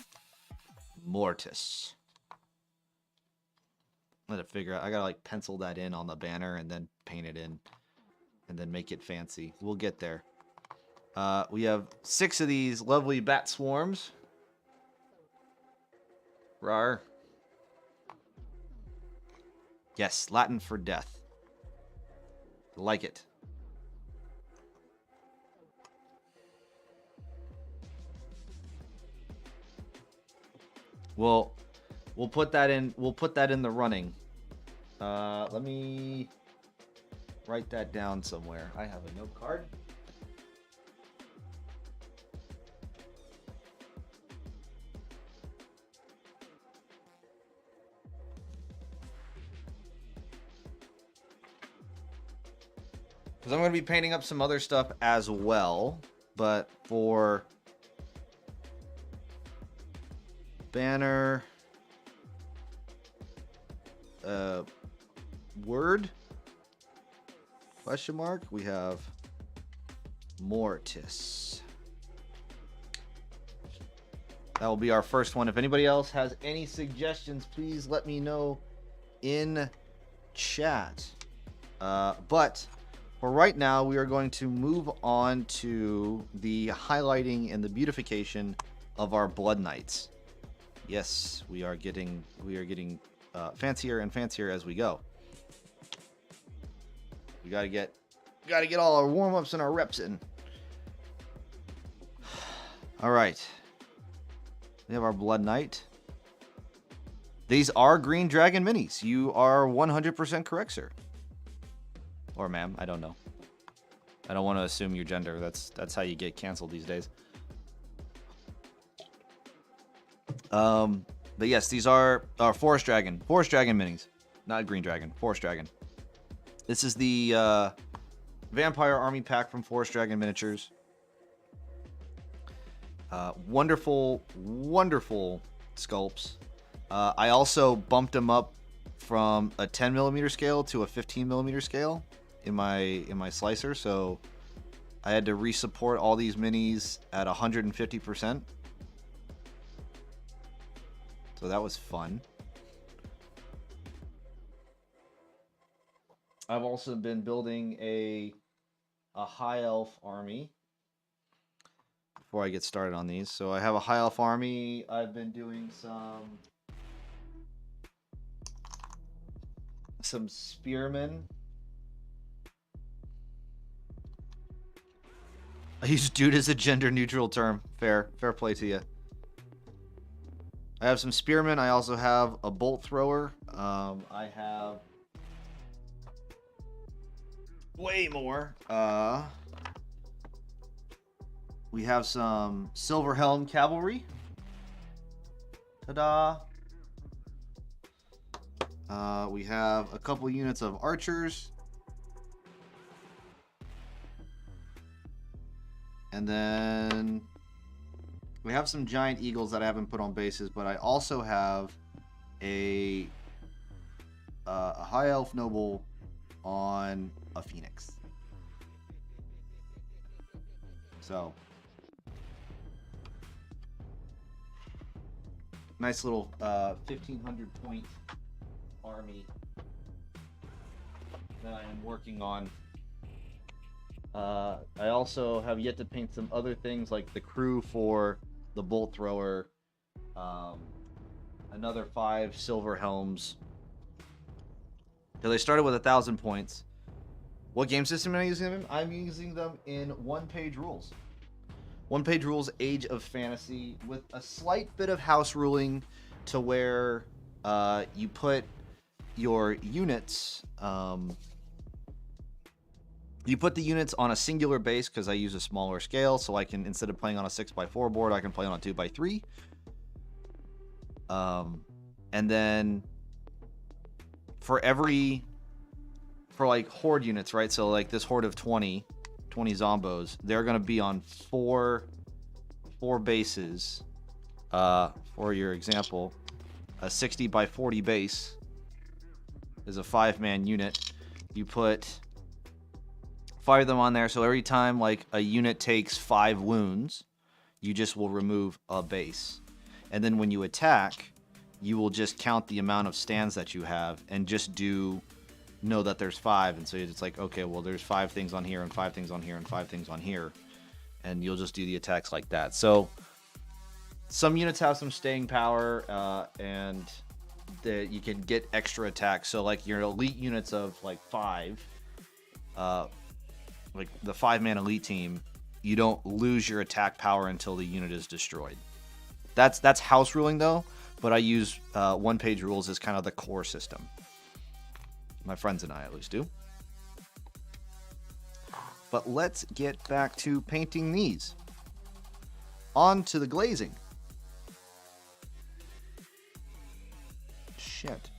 Mortis. Let it figure out. I gotta like pencil that in on the banner and then paint it in and then make it fancy. We'll get there. We have 6 of these lovely bat swarms. Rar. Yes, Latin for death. Like it. We'll put that in. We'll put that in the running. Let me write that down somewhere. I have a note card. Because I'm going to be painting up some other stuff as well. But for banner, word, question mark, we have Mortis. That will be our first one. If anybody else has any suggestions, please let me know in chat. But for right now, we are going to move on to the highlighting and the beautification of our Blood Knights. Yes, we are getting fancier and fancier as we go. We gotta get all our warm-ups and our reps in. All right. We have our Blood Knight. These are Green Dragon minis. You are 100% correct, sir. Or ma'am, I don't know. I don't want to assume your gender. That's how you get canceled these days. But yes, these are Forest Dragon minis, not Green Dragon. Forest Dragon. This is the Vampire Army pack from Forest Dragon Miniatures. Wonderful, wonderful sculpts. I also bumped them up from a 10mm scale to a 15mm scale in my slicer, so I had to resupport all these minis at 150%. So that was fun. I've also been building a High Elf army before I get started on these. So I have a High Elf army. I've been doing some spearmen. I use dude as a gender neutral term. Fair play to you. I have some spearmen. I also have a bolt thrower. I have way more. We have some Silver Helm cavalry. Ta-da! We have a couple units of archers. And then we have some giant eagles that I haven't put on bases, but I also have a high elf noble on a phoenix. So nice little 1,500 point army that I am working on. I also have yet to paint some other things like the crew for the bolt thrower, another 5 silver helms. So they started with 1,000 points. What game system am I using them in? I'm using them in one-page rules. One-page rules, Age of Fantasy, with a slight bit of house ruling to where you put your units. You put the units on a singular base because I use a smaller scale, so I can, instead of playing on a 6x4 board, I can play on a 2x3. And then for like horde units, right? So like this horde of 20 zombos, they're going to be on four bases. For your example, a 60x40 base is a 5-man unit. You put 5 of them on there, so every time like a unit takes 5 wounds, you just will remove a base. And then when you attack, you will just count the amount of stands that you have and just know that there's 5. And so it's like, okay, well, there's 5 things on here and 5 things on here and 5 things on here. And you'll just do the attacks like that. So some units have some staying power, and you can get extra attacks. So like your elite units of like 5, like the 5-man elite team, you don't lose your attack power until the unit is destroyed. That's house ruling though, but I use one-page rules as kind of the core system. My friends and I at least do. But let's get back to painting these. On to the glazing. Shit.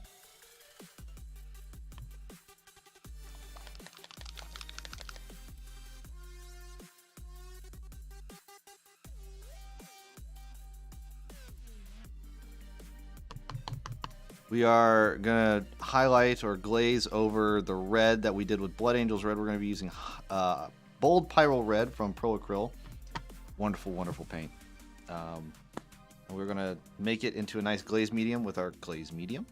We are going to highlight or glaze over the red that we did with Blood Angels Red. We're going to be using Bold Pyro Red from Pro Acryl. Wonderful, wonderful paint. And we're going to make it into a nice glaze medium with our glaze medium.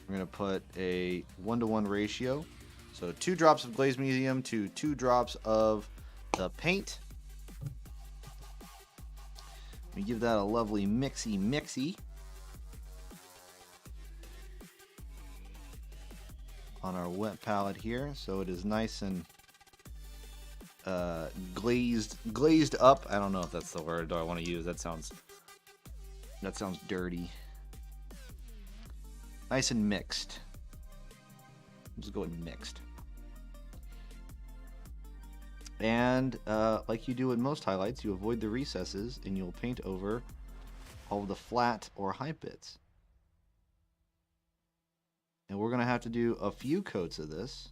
We're going to put a 1-to-1 ratio. So 2 drops of glaze medium to 2 drops of the paint. We give that a lovely mixy. on our wet palette here, so it is nice and glazed up. I don't know if that's the word I want to use. That sounds dirty. Nice and mixed. Let's go with mixed. And like you do in most highlights, you avoid the recesses and you'll paint over all of the flat or high bits. And we're going to have to do a few coats of this.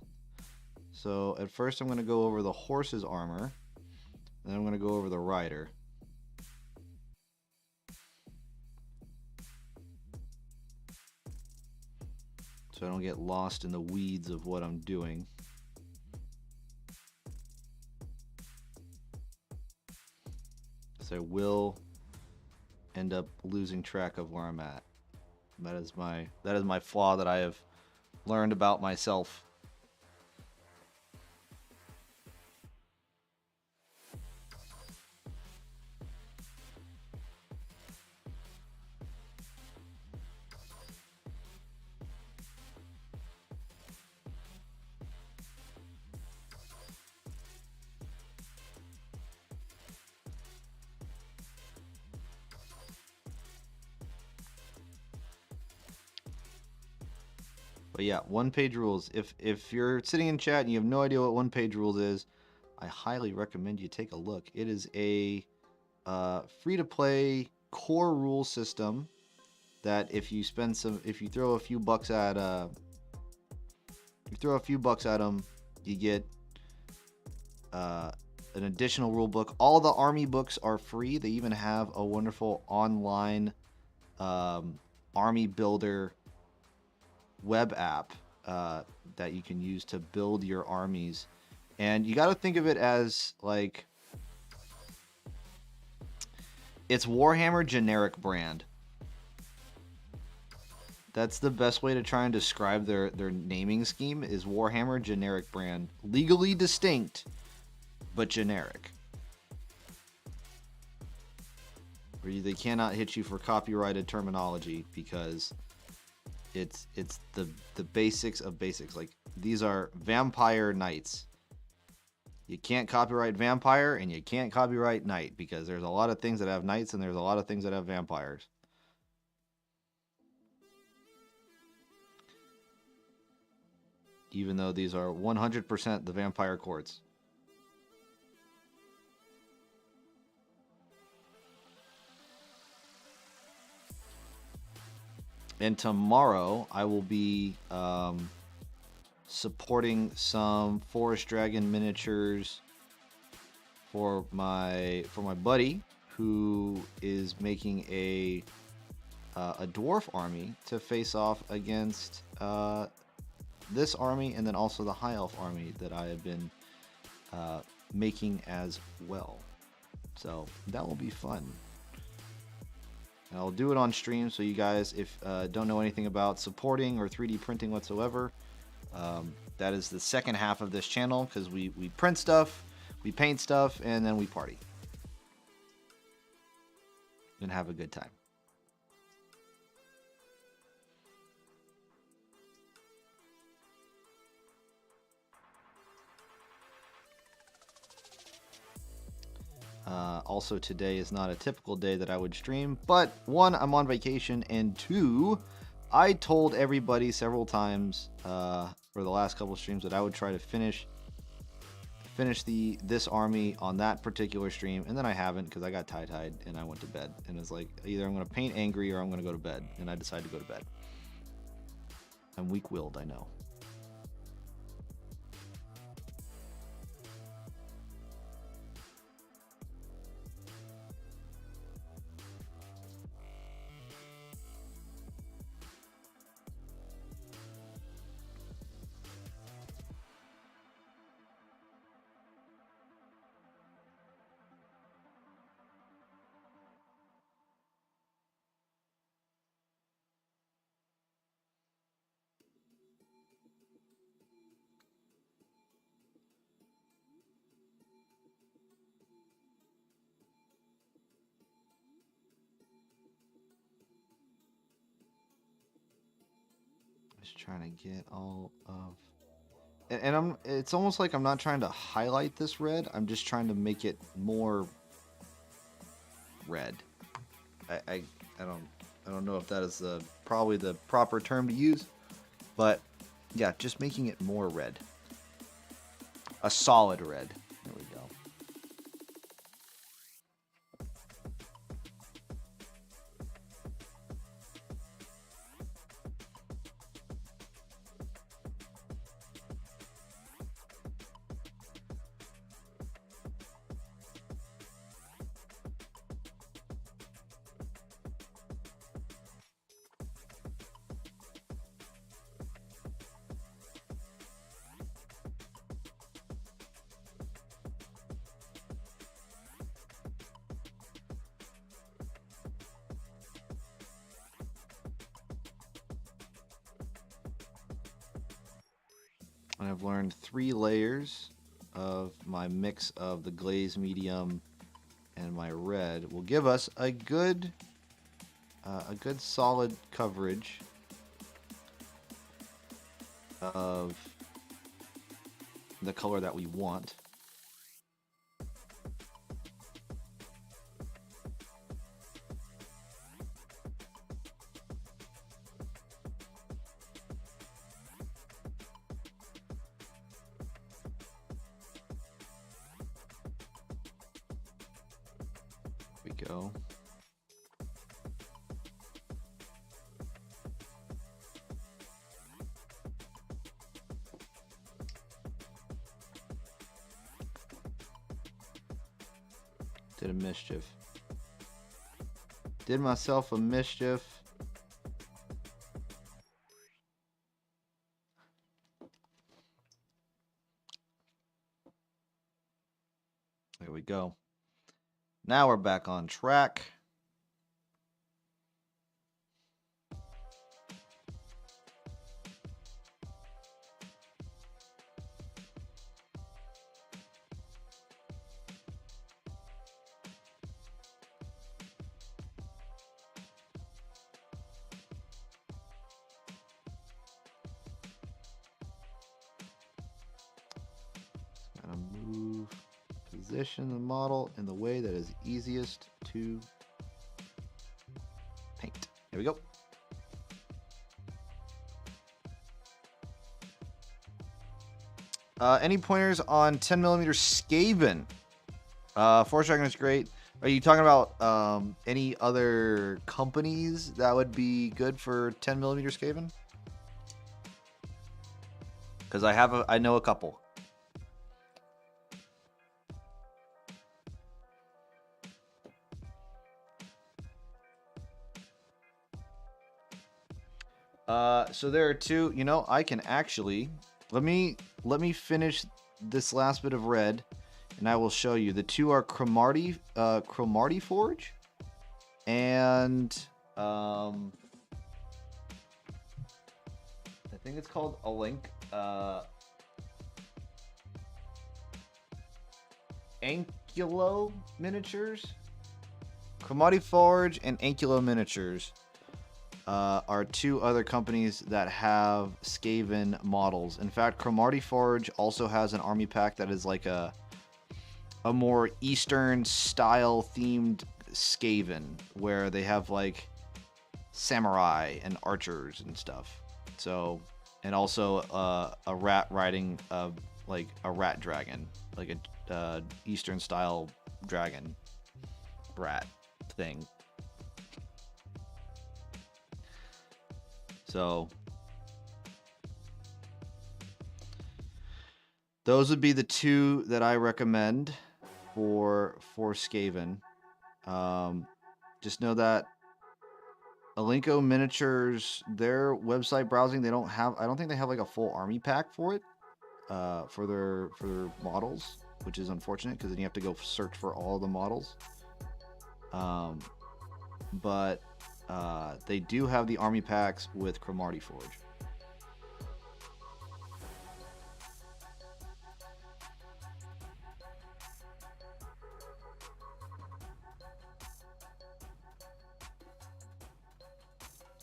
So at first I'm going to go over the horse's armor. Then I'm going to go over the rider. So I don't get lost in the weeds of what I'm doing. So I will end up losing track of where I'm at. That is my flaw that I have learned about myself. But yeah, one-page rules. If you're sitting in chat and you have no idea what one-page rules is, I highly recommend you take a look. It is a free-to-play core rule system that if you throw a few bucks at them, you get an additional rule book. All the army books are free. They even have a wonderful online army builder web app that you can use to build your armies. And you got to think of it as like it's Warhammer generic brand. That's the best way to try and describe their naming scheme is Warhammer generic brand. Legally distinct, but generic. They cannot hit you for copyrighted terminology because it's the basics of basics. Like these are vampire knights. You can't copyright vampire and you can't copyright knight because there's a lot of things that have knights and there's a lot of things that have vampires. Even though these are 100% the vampire courts. And tomorrow I will be supporting some Forest Dragon miniatures for my buddy who is making a dwarf army to face off against this army and then also the high elf army that I have been making as well. So that will be fun. And I'll do it on stream, so you guys, if don't know anything about supporting or 3D printing whatsoever, that is the second half of this channel, because we print stuff, we paint stuff, and then we party. And have a good time. Also, today is not a typical day that I would stream, but one, I'm on vacation, and two, I told everybody several times for the last couple of streams that I would try to finish this army on that particular stream, and then I haven't because I got tie-tied and I went to bed. And it's like, either I'm going to paint angry or I'm going to go to bed, and I decided to go to bed. I'm weak-willed, I know. Just trying to get all of, and I'm. It's almost like I'm not trying to highlight this red. I'm just trying to make it more red. I don't know if that is probably the proper term to use, but yeah, just making it more red. A solid red. There we go. And I've learned 3 layers of my mix of the glaze medium and my red will give us a good solid coverage of the color that we want. There we go. Did a mischief. Did myself a mischief. There we go. Now we're back on track. Gotta move, position the model in the way that is easiest to paint. Here we go. Any pointers on 10mm Skaven? Force Dragon is great. Are you talking about any other companies that would be good for 10mm Skaven? Because I know a couple. So there are 2. You know, I can actually let me finish this last bit of red, and I will show you. The 2 are Cromartie Forge, and I think it's called a link. Ankylo Miniatures. Cromartie Forge and Ankylo Miniatures are 2 other companies that have Skaven models. In fact, Cromartie Forge also has an army pack that is like a more Eastern style themed Skaven, where they have like samurai and archers and stuff. So, and also a rat riding like a rat dragon, like a Eastern style dragon rat thing. So those would be the 2 that I recommend for Skaven. Just know that Alinco Miniatures, their website browsing, I don't think they have like a full army pack for it, for their models, which is unfortunate because then you have to go search for all the models. But they do have the army packs with Cromartie Forge.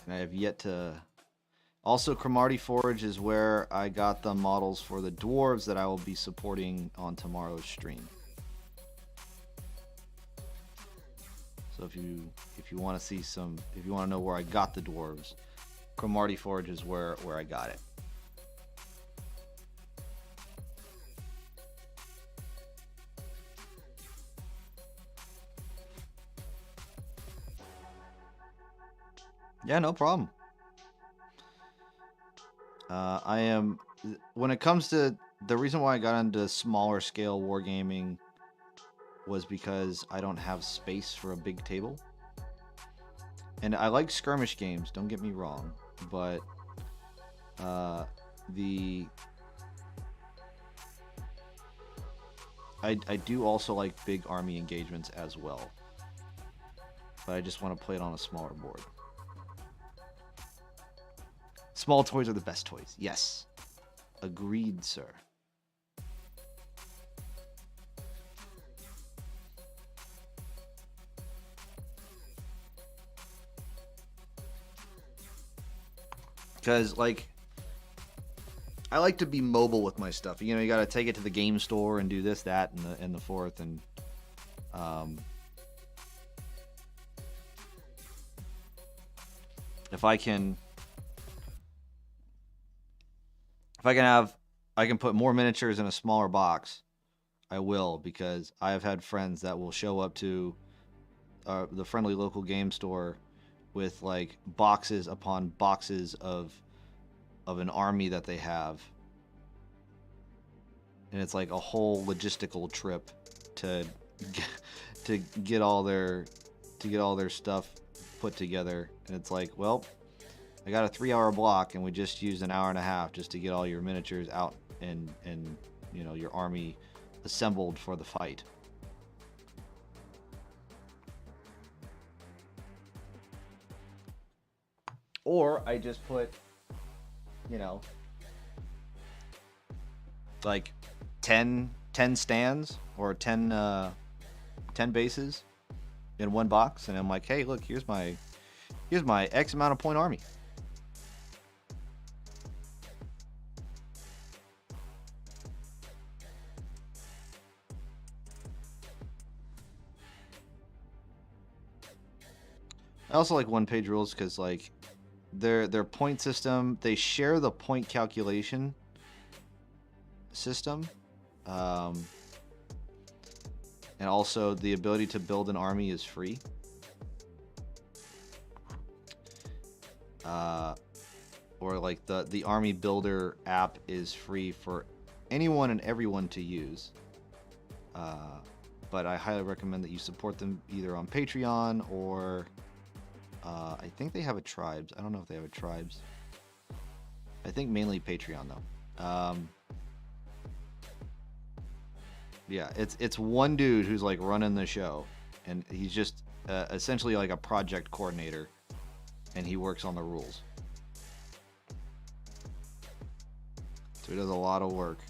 And I have yet to Also, Cromarty Forge is where I got the models for the dwarves that I will be supporting on tomorrow's stream. So if you want to see some, if you want to know where I got the dwarves, Cromarty Forge is where I got it. Yeah, no problem. I am, when it comes to the reason why I got into smaller scale wargaming was because I don't have space for a big table. And I like skirmish games, don't get me wrong, but I do also like big army engagements as well. But I just want to play it on a smaller board. Small toys are the best toys. Yes. Agreed, sir. Because, like, I like to be mobile with my stuff. You know, you got to take it to the game store and do this, that, and the fourth. And, if I can put more miniatures in a smaller box, I will, because I have had friends that will show up to the friendly local game store with like boxes upon boxes of an army that they have, and it's like a whole logistical trip to get all their stuff put together. And it's like, well, I got a 3-hour block and we just used an hour and a half just to get all your miniatures out and you know, your army assembled for the fight. Or I just put, you know, like 10 stands or 10 bases in one box, and I'm like, hey, look, here's my X amount of point army. I also like one-page rules because, like, their point system, they share the point calculation system, and also the ability to build an army is free. Or like the army builder app is free for anyone and everyone to use. But I highly recommend that you support them either on Patreon or I think they have a Tribes. I don't know if they have a Tribes. I think mainly Patreon though. Yeah, it's one dude who's like running the show, and he's just essentially like a project coordinator, and he works on the rules. So he does a lot of work.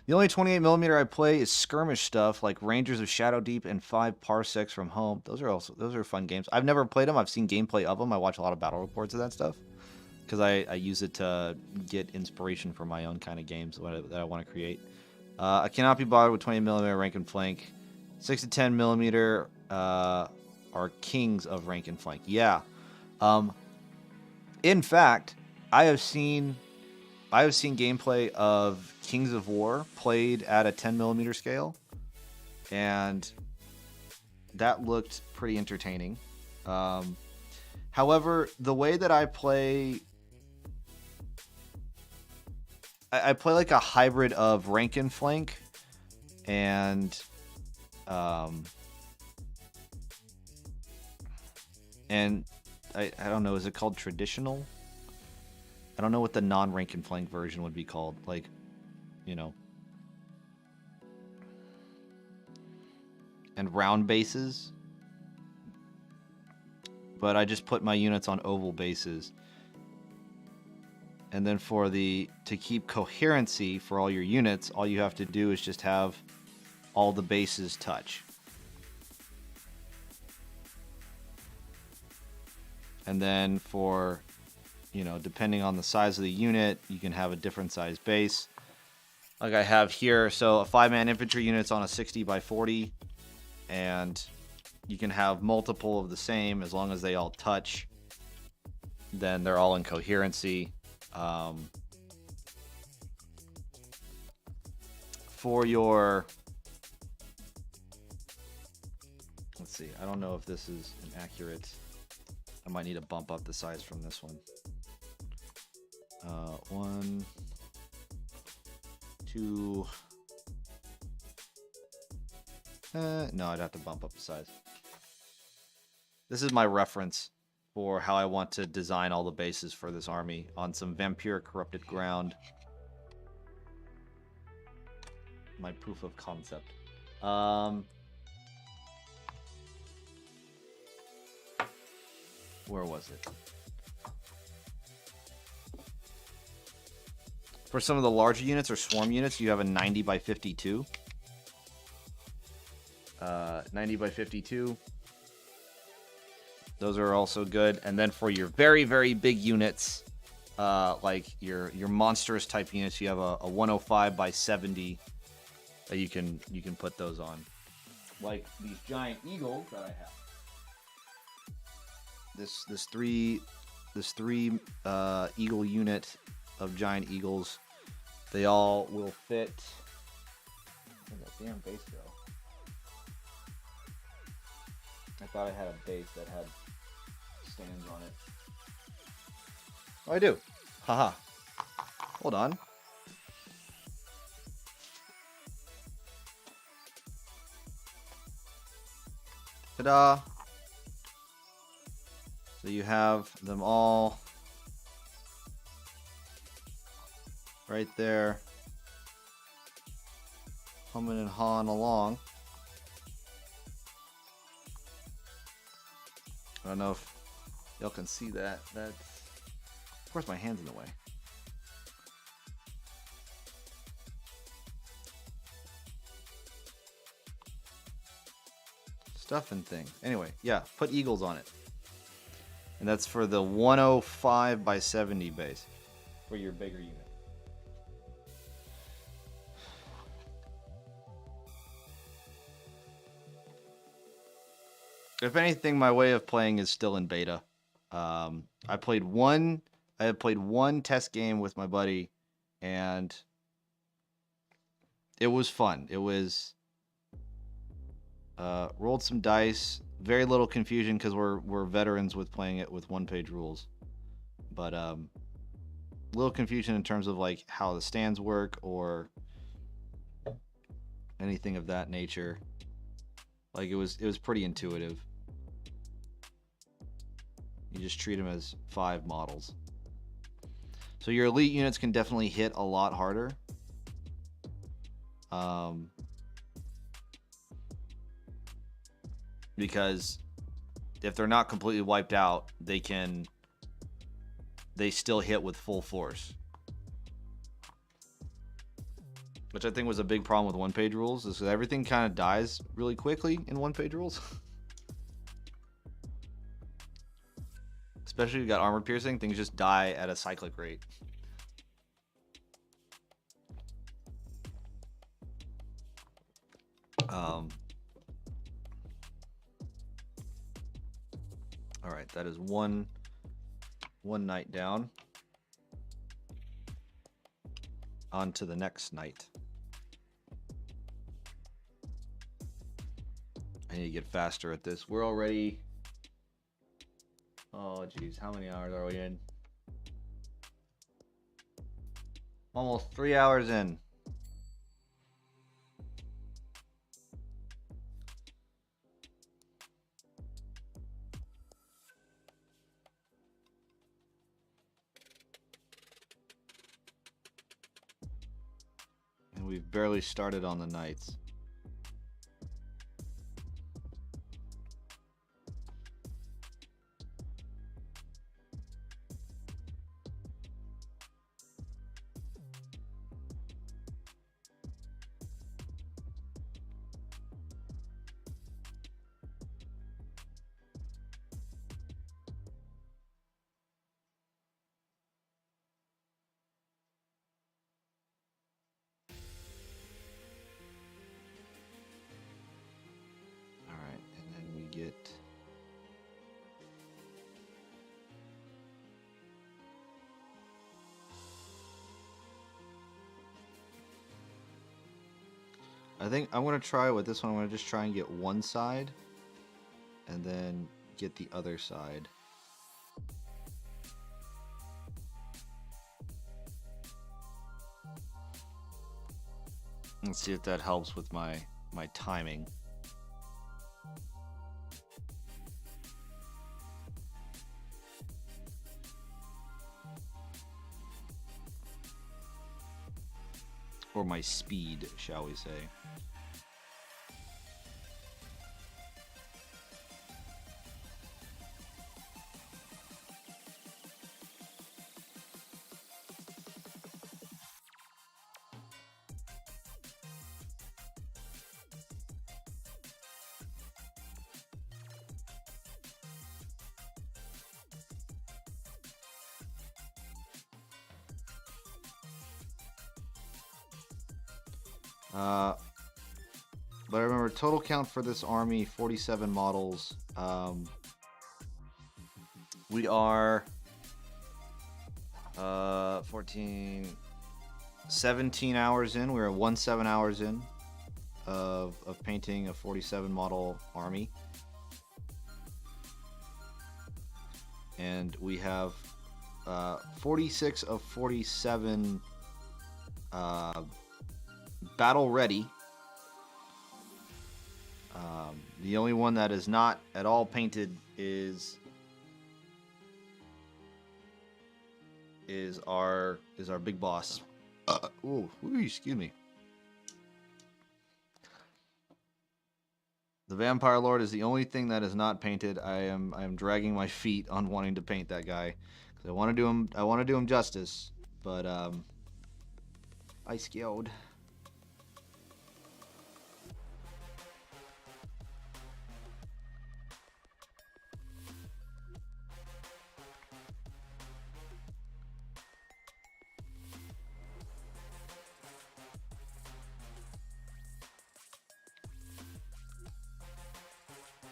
The only 28mm I play is skirmish stuff like Rangers of Shadow Deep and 5 Parsecs from Home. Those are fun games. I've never played them. I've seen gameplay of them. I watch a lot of battle reports of that stuff because I use it to get inspiration for my own kind of games that I want to create. I cannot be bothered with 20mm rank and flank. 6 to 10mm are kings of rank and flank. Yeah. In fact, I have seen gameplay of Kings of War played at a 10mm scale, and that looked pretty entertaining. However, the way that I play, I play like a hybrid of rank and flank and I don't know, is it called traditional? I don't know what the non-rank and flank version would be called. Like, you know. And round bases. But I just put my units on oval bases. And then to keep coherency for all your units, all you have to do is just have all the bases touch. And then for, depending on the size of the unit, you can have a different size base. Like I have here, so a 5-man infantry unit's on a 60 by 40, and you can have multiple of the same as long as they all touch. Then they're all in coherency. For your, let's see, I don't know if this is an accurate, I might need to bump up the size from this one. 1, 2, no, I'd have to bump up the size. This is my reference for how I want to design all the bases for this army on some Vampire Corrupted Ground. My proof of concept. Where was it? For some of the larger units or swarm units, you have a 90 by 52. 90 by 52. Those are also good. And then for your very, very big units, like your monstrous type units, you have a 105 by 70 that you can put those on. Like these giant eagles that I have. This three eagle unit of giant eagles, they all will fit. Where'd that damn base go? I thought I had a base that had stands on it. Oh, I do. Haha. Hold on. Ta-da! So you have them all right there, humming and hawing along. I don't know if y'all can see that. That's, of course, my hand's in the way. Stuff and thing. Anyway, yeah, put eagles on it. And that's for the 105 by 70 base for your bigger unit. If anything, my way of playing is still in beta. I had played one test game with my buddy, and it was fun. It was rolled some dice, very little confusion because we're veterans with playing it with one-page rules, but little confusion in terms of like how the stands work or anything of that nature. Like it was pretty intuitive. You just treat them as 5 models. So your elite units can definitely hit a lot harder. Because if they're not completely wiped out, they still hit with full force. Which I think was a big problem with one-page rules, is that everything kind of dies really quickly in one-page rules. Especially if you got armor piercing, things just die at a cyclic rate. All right, that is one knight down. On to the next knight. I need to get faster at this. We're already... Oh, geez. How many hours are we in? Almost 3 hours in. And we've barely started on the knights. I think I'm gonna try with this one. I'm gonna just try and get one side, and then get the other side. Let's see if that helps with my timing. Or my speed, shall we say. But I remember total count for this army, 47 models. We are 14, 17 hours in. We're 17 hours in of painting a 47 model army. And we have 46 of 47 battle ready. The only one that is not at all painted is our big boss. Ooh, excuse me. The Vampire Lord is the only thing that is not painted. I am dragging my feet on wanting to paint that guy because I want to do him justice, but I scared.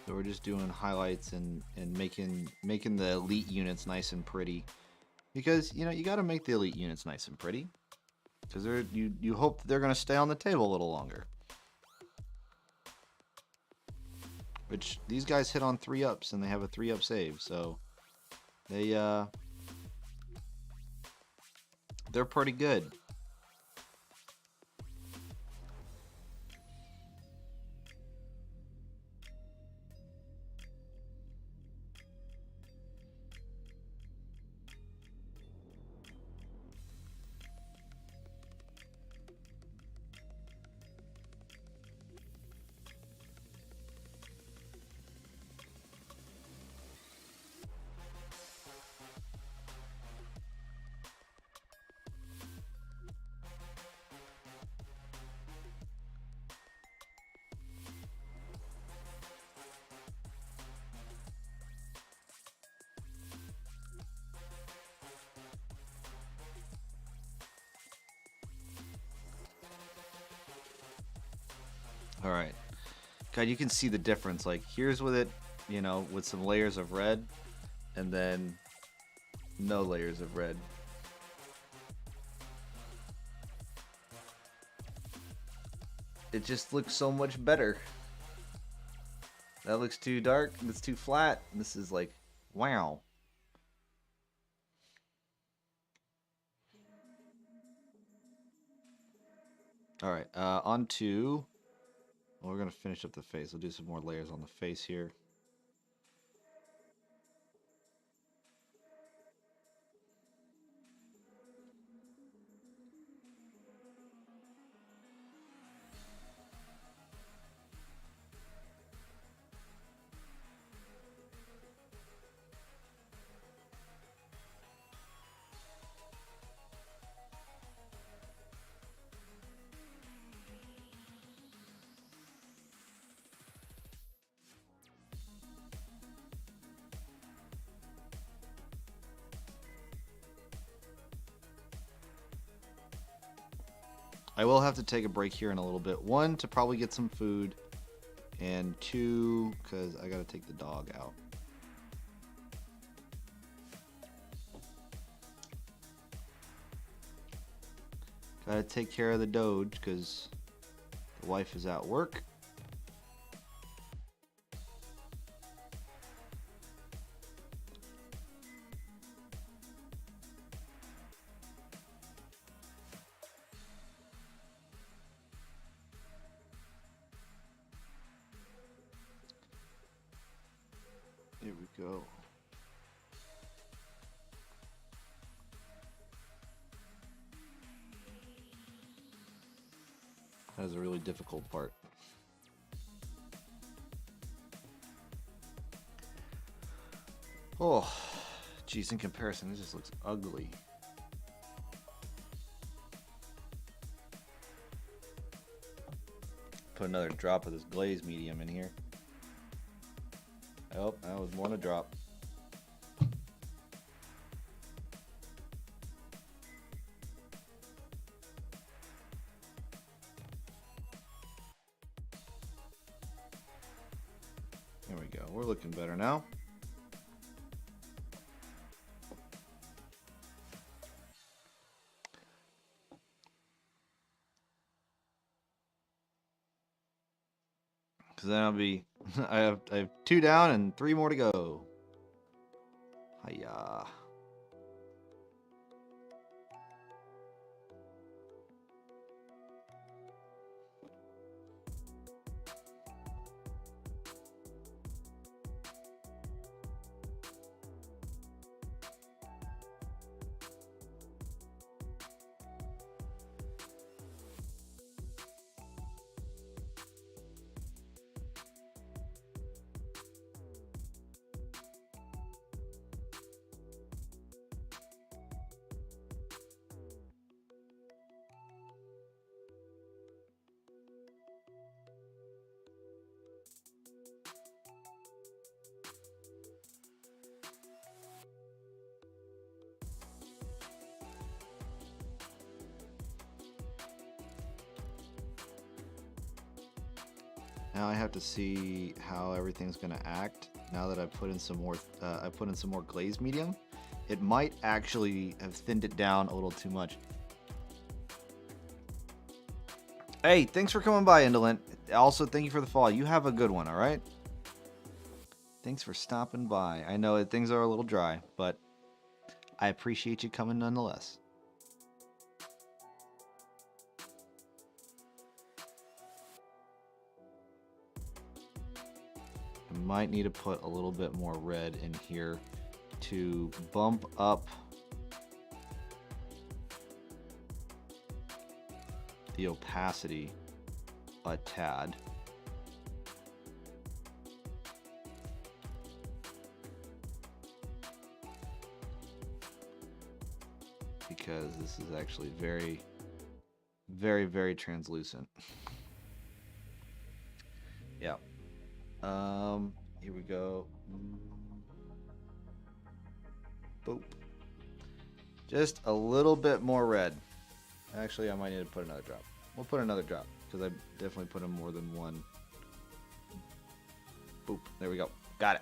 So we're just doing highlights and making the elite units nice and pretty, because you got to make the elite units nice and pretty, because you hope they're going to stay on the table a little longer. Which these guys hit on 3-ups and they have a 3-up save, so they're pretty good. All right. God, you can see the difference. Like, here's with it, with some layers of red, and then no layers of red. It just looks so much better. That looks too dark. That's too flat. This is like, wow. All right, on to... Well, we're going to finish up the face. We'll do some more layers on the face here. I will have to take a break here in a little bit. 1, to probably get some food, and 2, because I gotta take the dog out. Gotta take care of the Doge, because The wife is at work. Here we go. That is a really difficult part. Oh, geez, in comparison, this just looks ugly. Put another drop of this glaze medium in here. Oh, that was more than a drop. There we go. We're looking better now. Because then I'll be, I have 2 down and 3 more to go. Hiya. Now I have to see how everything's gonna act. Now that I've put in some more, glaze medium, it might actually have thinned it down a little too much. Hey, thanks for coming by, Indolent. Also, thank you for the follow. You have a good one, all right? Thanks for stopping by. I know things are a little dry, but I appreciate you coming nonetheless. I might need to put a little bit more red in here to bump up the opacity a tad. Because this is actually very, very, very translucent. Yeah. Here we go. Boop. Just a little bit more red. Actually, I might need to put another drop. We'll put another drop because I definitely put in more than one. Boop. There we go. Got it.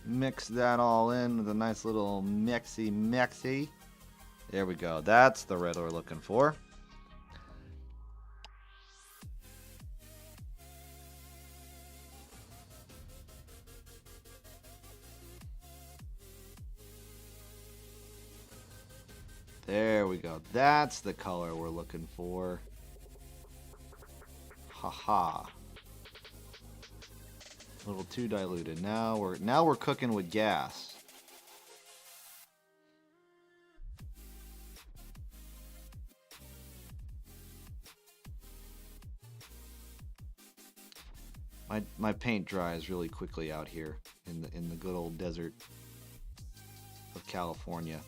Mix that all in with a nice little mixy. There we go. That's the red we're looking for. There we go. That's the color we're looking for. Haha. A little too diluted. Now we're cooking with gas. My paint dries really quickly out here in the good old desert of California.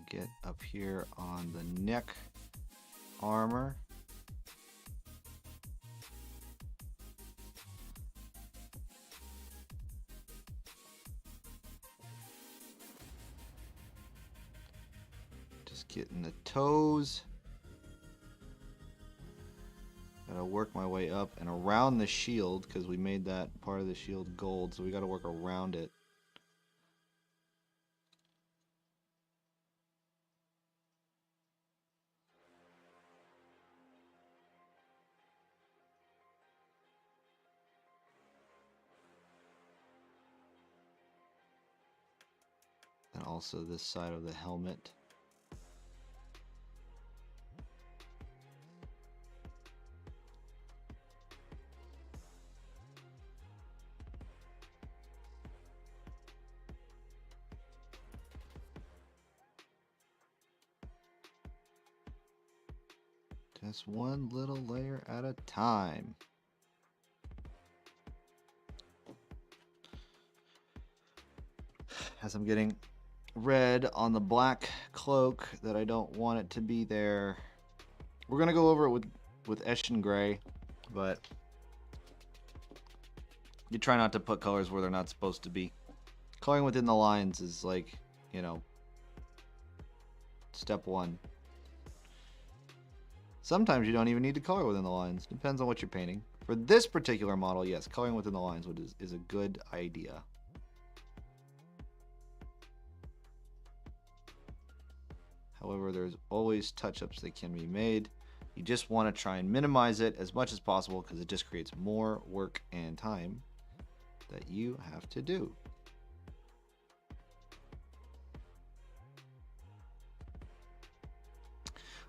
Get up here on the neck armor. Getting the toes. Gotta work my way up and around the shield because we made that part of the shield gold, so we gotta work around it. And also this side of the helmet. Just one little layer at a time. As I'm getting red on the black cloak that I don't want it to be there. We're gonna go over it with Eshin Gray, but you try not to put colors where they're not supposed to be. Coloring within the lines is like, you know, step one. Sometimes you don't even need to color within the lines. Depends on what you're painting. For this particular model, yes, coloring within the lines is a good idea. However, there's always touch-ups that can be made. You just want to try and minimize it as much as possible because it just creates more work and time that you have to do.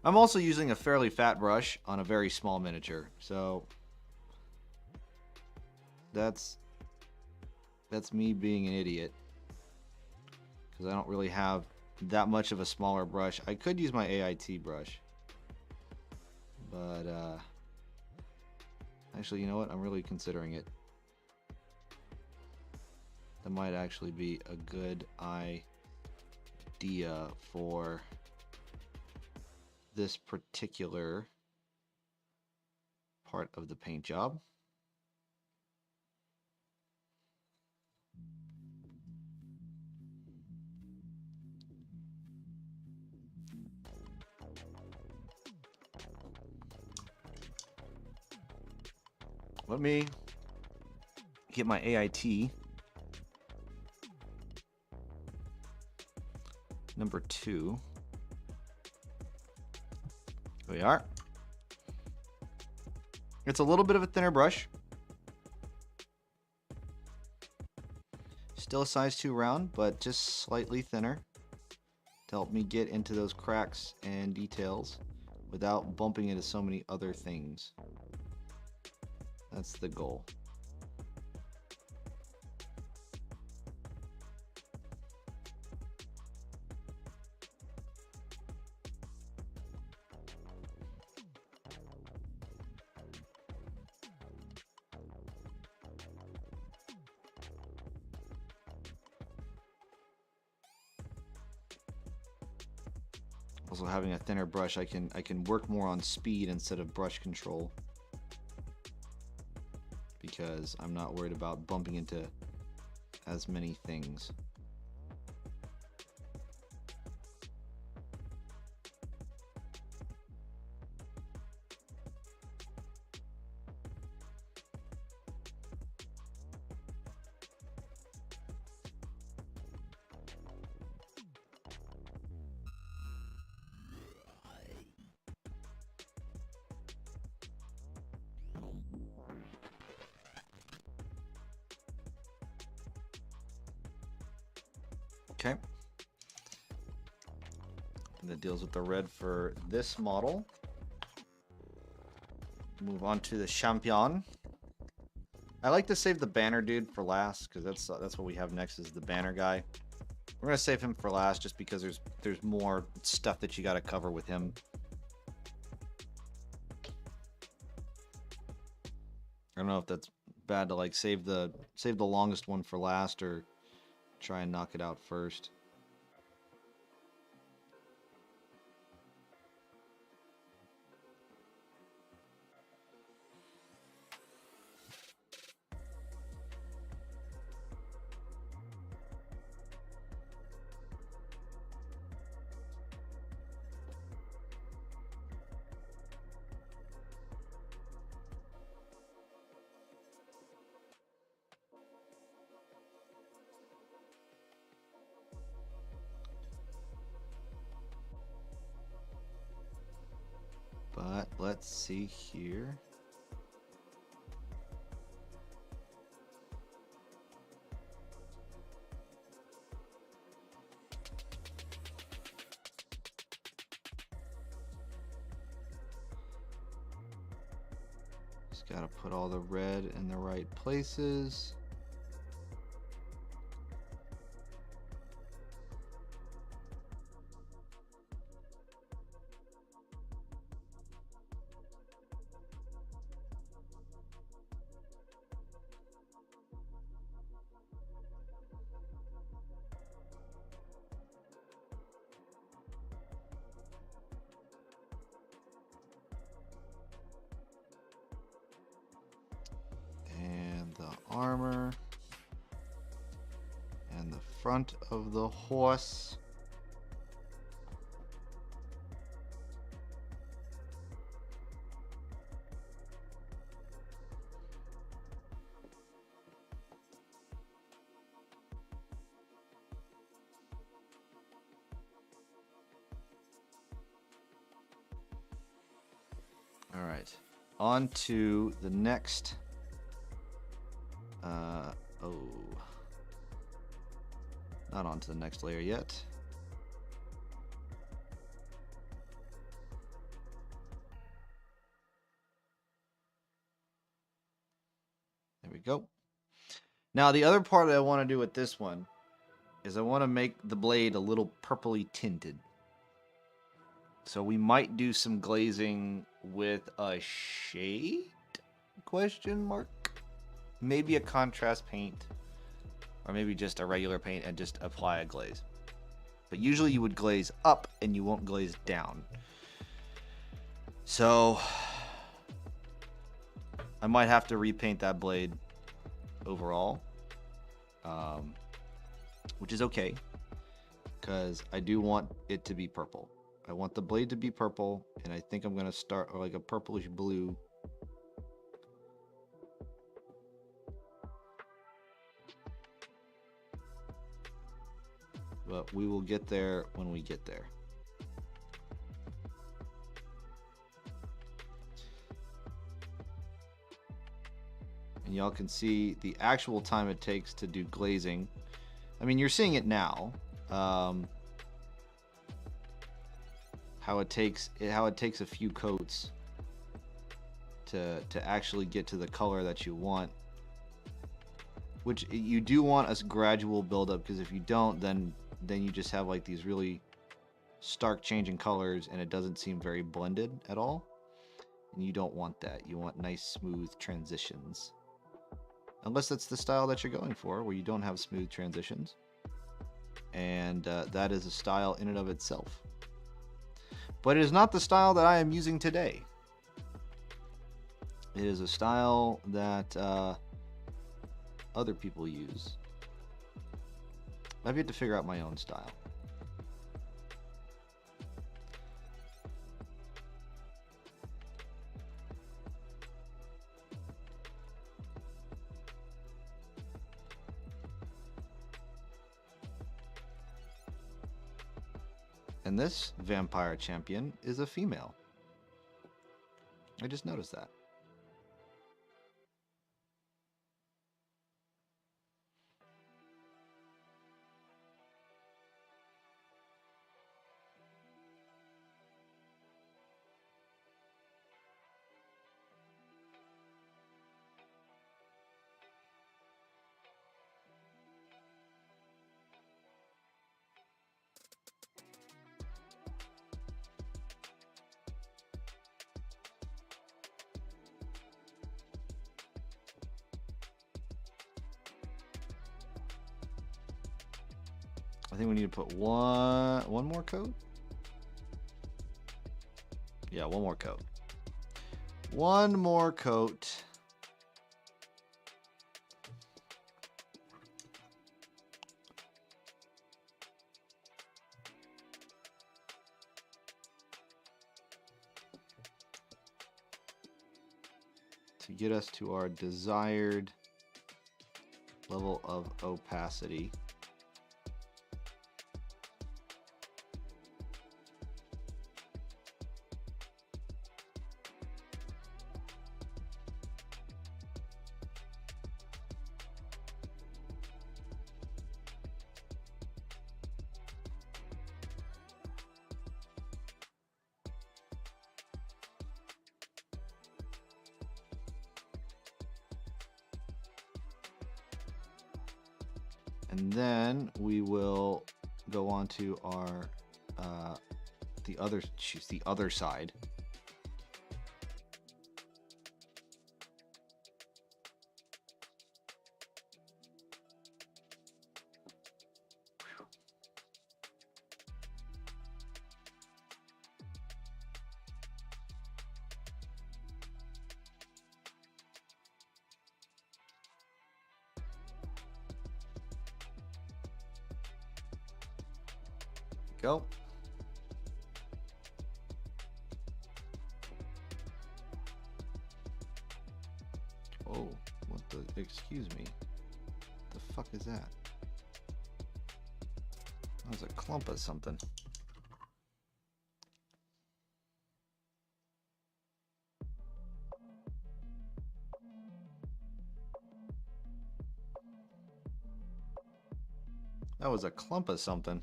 I'm also using a fairly fat brush on a very small miniature, so that's me being an idiot because I don't really have that much of a smaller brush. I could use my AIT brush, but actually, you know what? I'm really considering it. That might actually be a good idea for this particular part of the paint job. Let me get my AIT number 2. Here we are. It's a little bit of a thinner brush. Still a size 2 round, but just slightly thinner to help me get into those cracks and details without bumping into so many other things. That's the goal. Also, having a thinner brush, I can work more on speed instead of brush control, because I'm not worried about bumping into as many things. Okay. And that deals with the red for this model. Move on to the Champion. I like to save the banner dude for last because that's what we have next is the banner guy. We're gonna save him for last just because there's more stuff that you got to cover with him. I don't know if that's bad to like save the longest one for last or try and knock it out first. Let's see here. Just got to put all the red in the right places. Armor and the front of the horse. All right, on to the next. Not onto the next layer yet. There we go. Now the other part that I want to do with this one is I want to make the blade a little purpley tinted. So we might do some glazing with a shade? Question mark? Maybe a contrast paint. Or maybe just a regular paint and just apply a glaze. But usually you would glaze up and you won't glaze down. So I might have to repaint that blade overall. Which is okay. Because I do want it to be purple. I want the blade to be purple. And I think I'm going to start like a purplish blue. But we will get there when we get there. And y'all can see the actual time it takes to do glazing. I mean, you're seeing it now. How it takes a few coats to actually get to the color that you want. Which you do want a gradual buildup, because if you don't, then you just have like these really stark changing colors and it doesn't seem very blended at all. And you don't want that. You want nice smooth transitions. Unless that's the style that you're going for, where you don't have smooth transitions. And that is a style in and of itself. But it is not the style that I am using today. It is a style that other people use. I've yet to figure out my own style. And this vampire champion is a female. I just noticed that. I think we need to put one more coat. Yeah, one more coat. One more coat. To get us to our desired level of opacity. And then we will go on to our choose the other side. Go. Oh, what the? Excuse me. The fuck is that? That was a clump of something. That was a clump of something.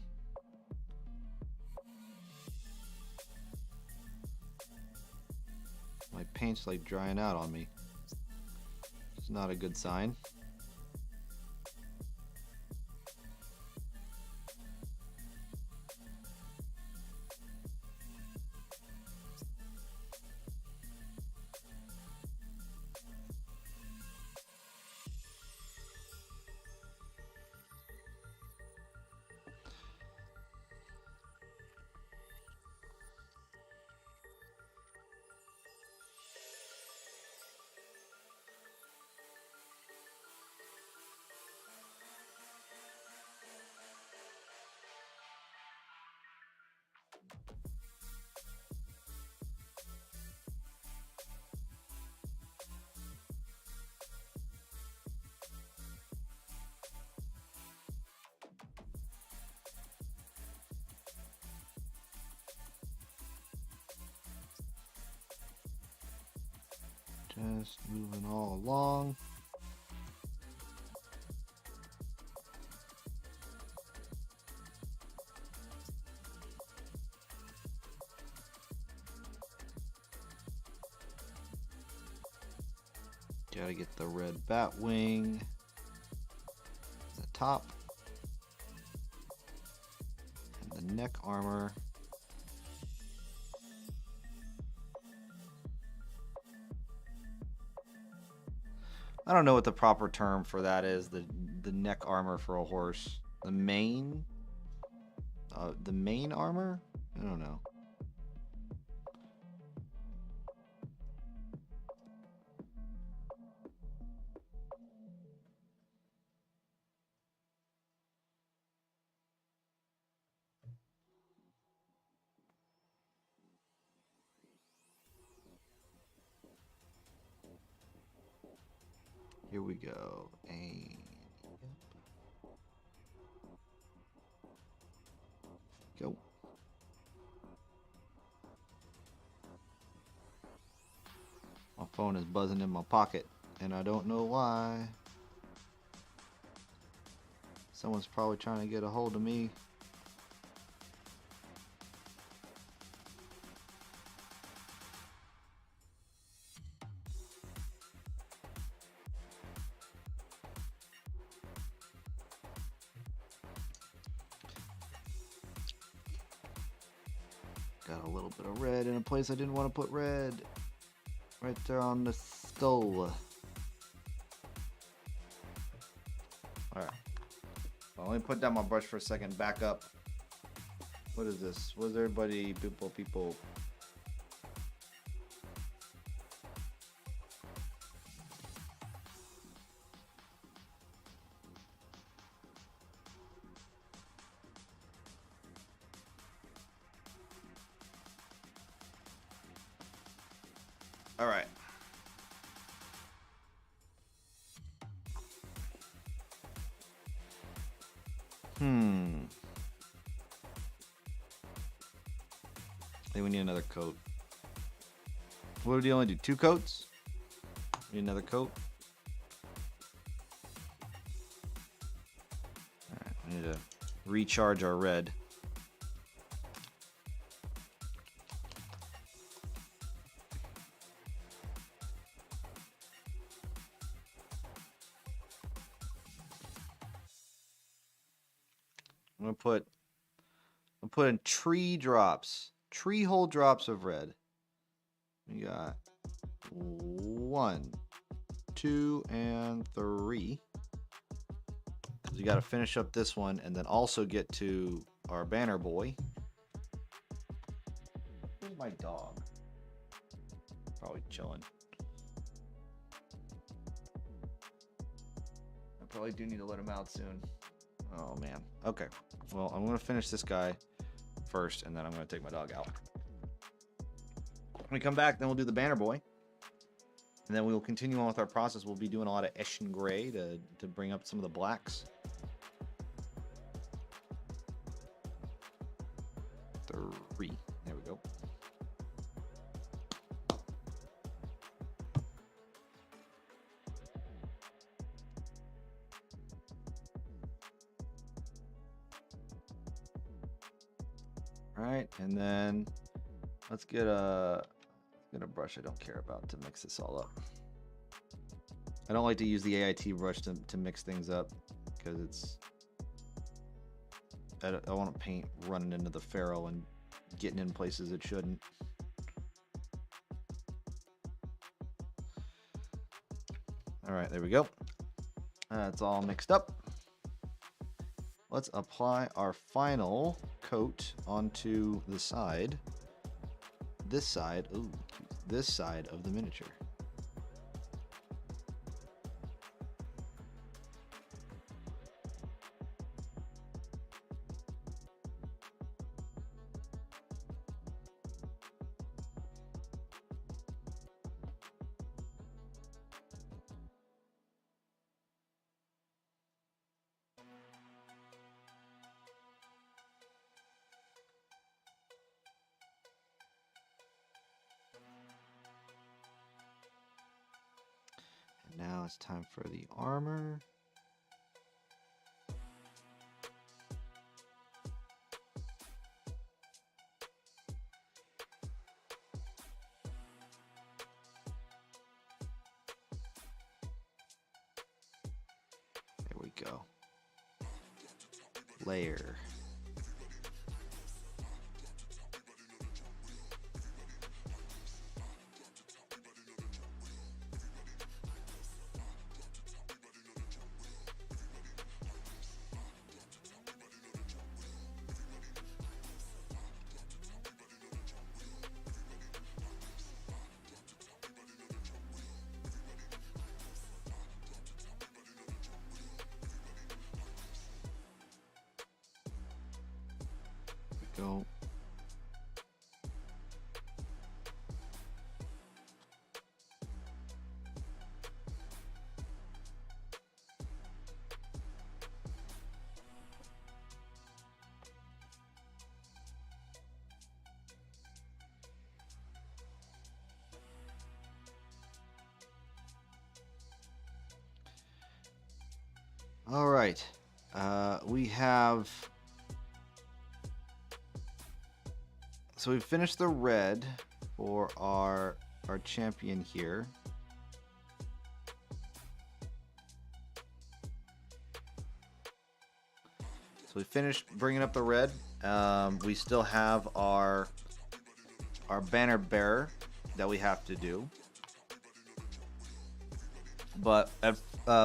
My paint's like drying out on me. It's not a good sign. Just moving all along. Gotta get the red bat wing. The top. And the neck armor. I don't know what the proper term for that is. The neck armor for a horse. The mane armor? I don't know. Here we go. And go. My phone is buzzing in my pocket, and I don't know why. Someone's probably trying to get a hold of me. Got a little bit of red in a place I didn't want to put red. Right there on the skull. Alright. Well, let me put down my brush for a second. Back up. What is this? What is everybody, people? All right. I think we need another coat. What did he only do? 2 coats? Need another coat? Alright, we need to recharge our red. put in tree drops, tree hole drops of red. We got 1, 2, and 3. You got to finish up this one and then also get to our banner boy. Where's my dog? Probably chilling. I probably do need to let him out soon. Oh man. Okay. Well, I'm gonna finish this guy first, and then I'm gonna take my dog out. When we come back, then we'll do the banner boy, and then we will continue on with our process. We'll be doing a lot of Eshin Gray to bring up some of the blacks. 3. There we go. All right, and then let's get a brush I don't care about to mix this all up. I don't like to use the AIT brush to mix things up because I want to paint running into the ferrule and getting in places it shouldn't. All right, there we go. It's all mixed up. Let's apply our final coat onto the side. This side, ooh, this side of the miniature. Now it's time for the armor. There we go. Layer. Go. All right. We have. So we've finished the red for our champion here. So we finished bringing up the red. We still have our banner bearer that we have to do. But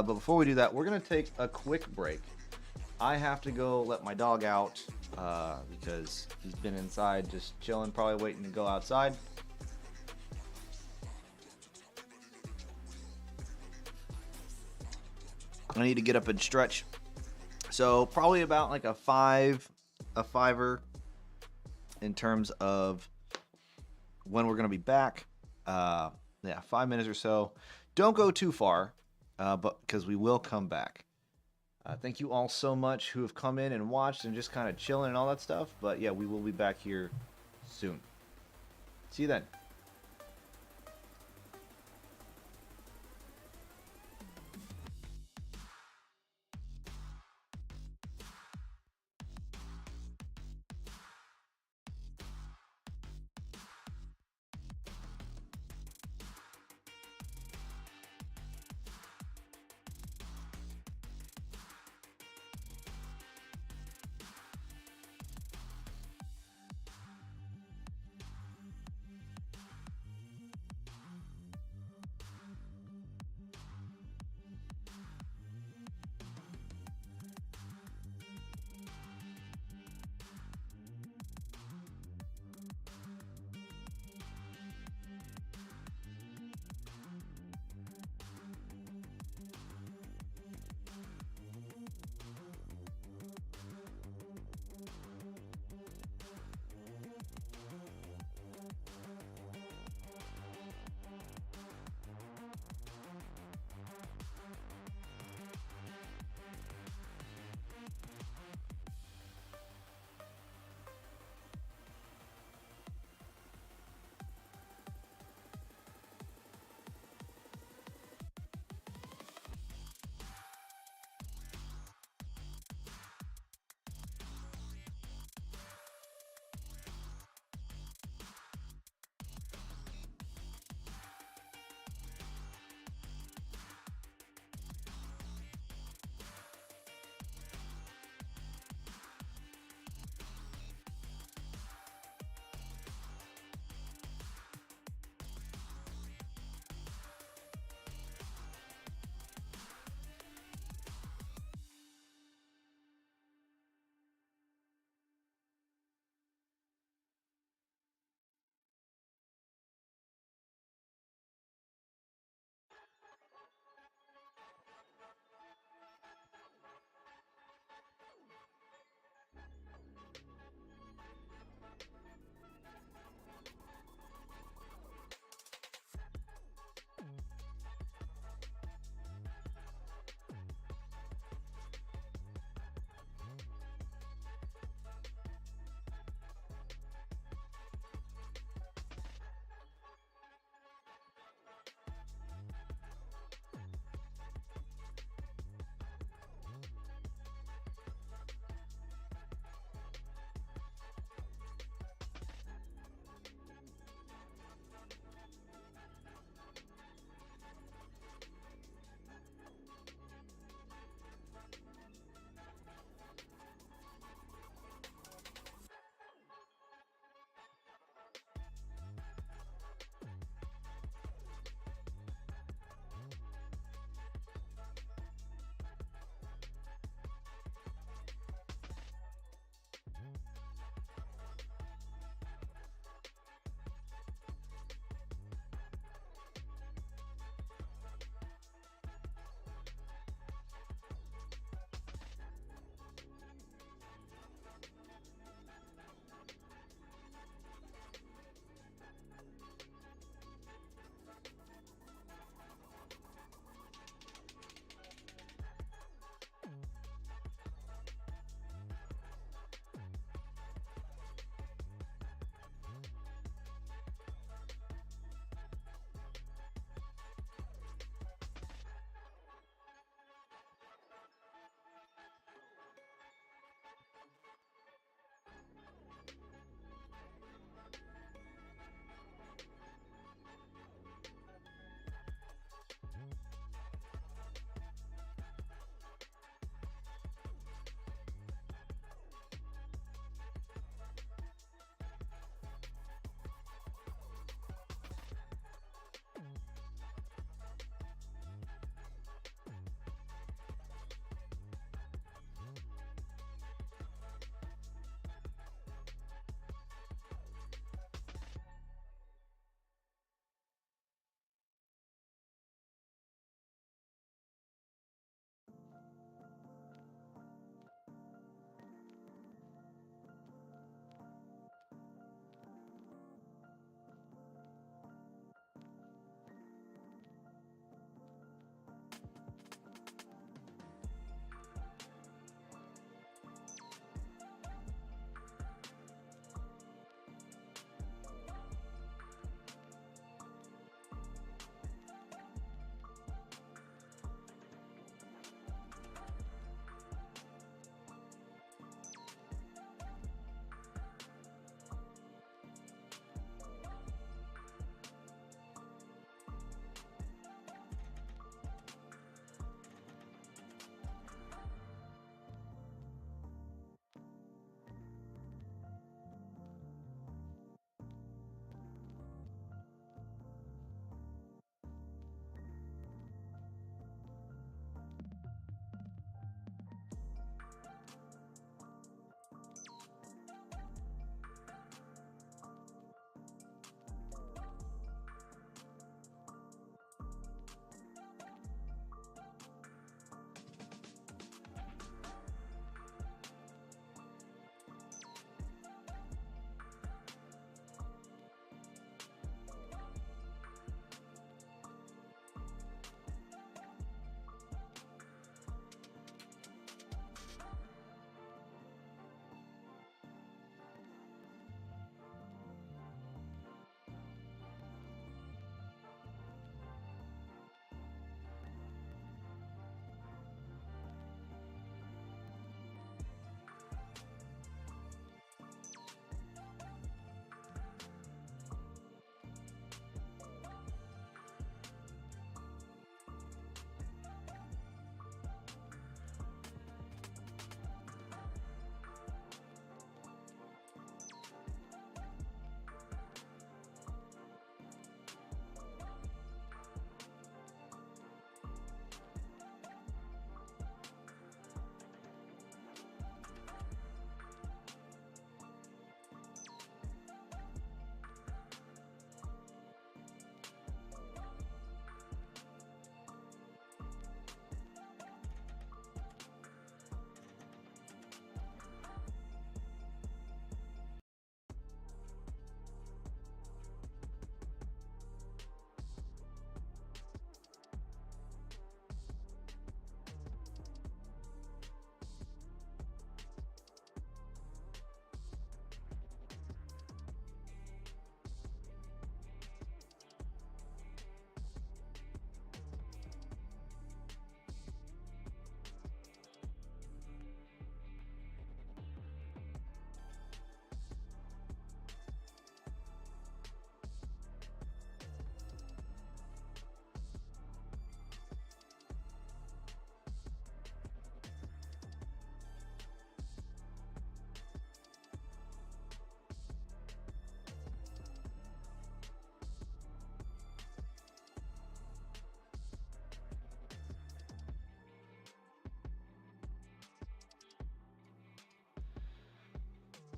before we do that, we're gonna take a quick break. I have to go let my dog out because he's been inside just chilling, probably waiting to go outside. I need to get up and stretch. So probably about like a fiver in terms of when we're gonna be back. Yeah, 5 minutes or so. Don't go too far, but because we will come back. Thank you all so much who have come in and watched and just kind of chilling and all that stuff. But yeah, we will be back here soon. See you then.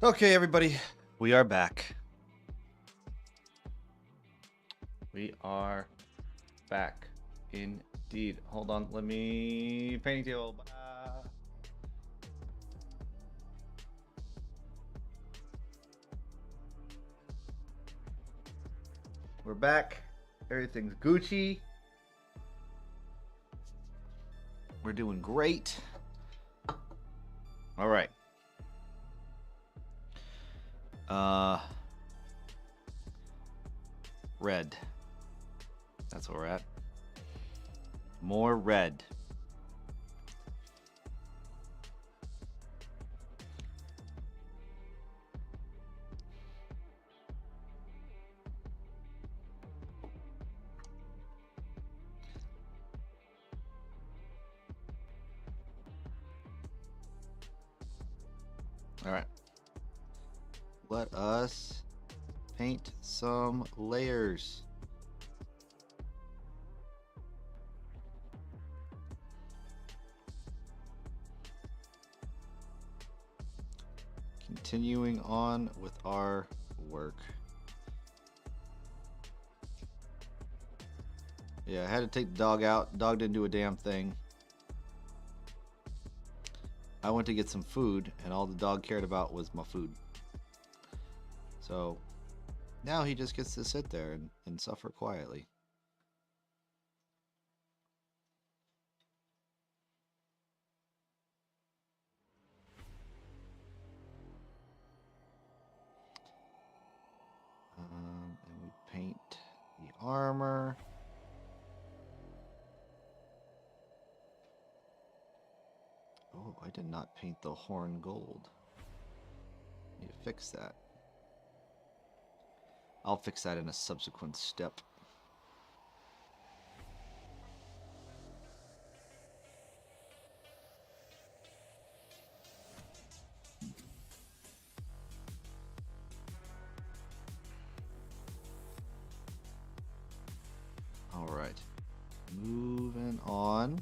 Okay, everybody, we are back. We are back, indeed. Hold on, let me paint you. We're back. Everything's Gucci. We're doing great. All right. Red. That's where we're at. More red. All right. Let us paint some layers. Continuing on with our work. Yeah, I had to take the dog out. Dog didn't do a damn thing. I went to get some food, and all the dog cared about was my food. So now he just gets to sit there and suffer quietly. And we paint the armor. Oh, I did not paint the horn gold. Need to fix that. I'll fix that in a subsequent step. All right. Moving on.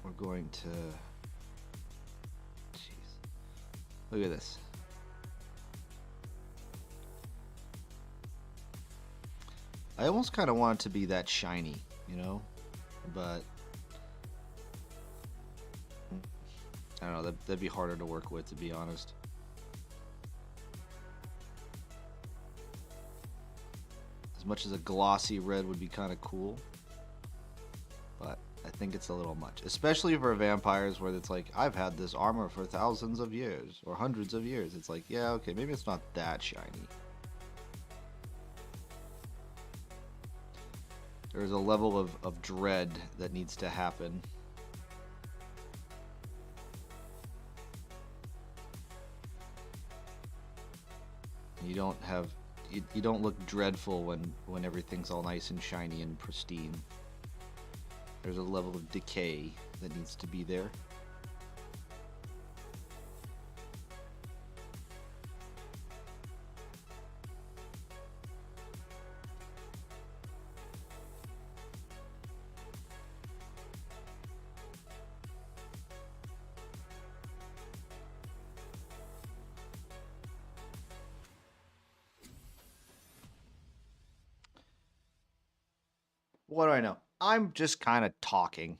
We're going to... Jeez. Look at this. I almost kind of want it to be that shiny, you know? But... I don't know, that'd be harder to work with, to be honest. As much as a glossy red would be kind of cool. But I think it's a little much. Especially for vampires where it's like, I've had this armor for thousands of years. Or hundreds of years. It's like, yeah, okay, maybe it's not that shiny. There's a level of dread that needs to happen. You don't have... You don't look dreadful when everything's all nice and shiny and pristine. There's a level of decay that needs to be there. What do I know? I'm just kind of talking.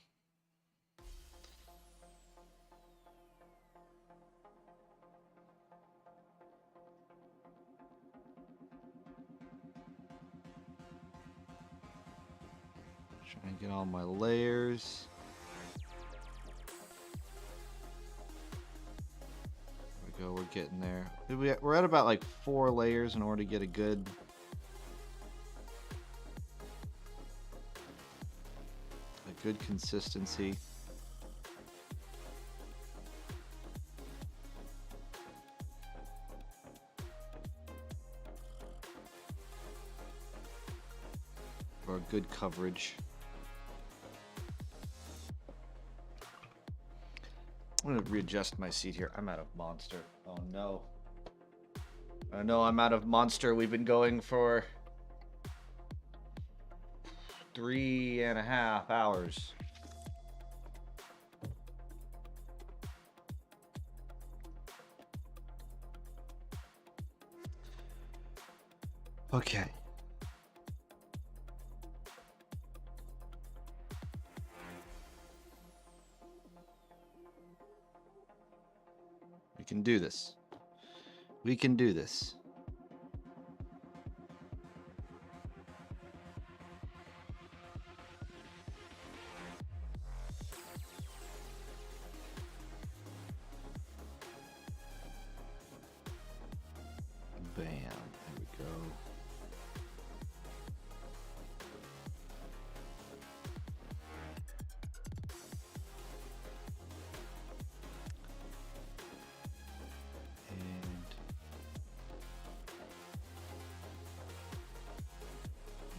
Trying to get all my layers. There we go, we're getting there. We're at about like 4 layers in order to get a good... good consistency. Or good coverage. I'm gonna readjust my seat here. I'm out of Monster. Oh no. Oh no, I'm out of Monster. We've been going for 3.5 hours. Okay. We can do this. We can do this. Bam. There we go.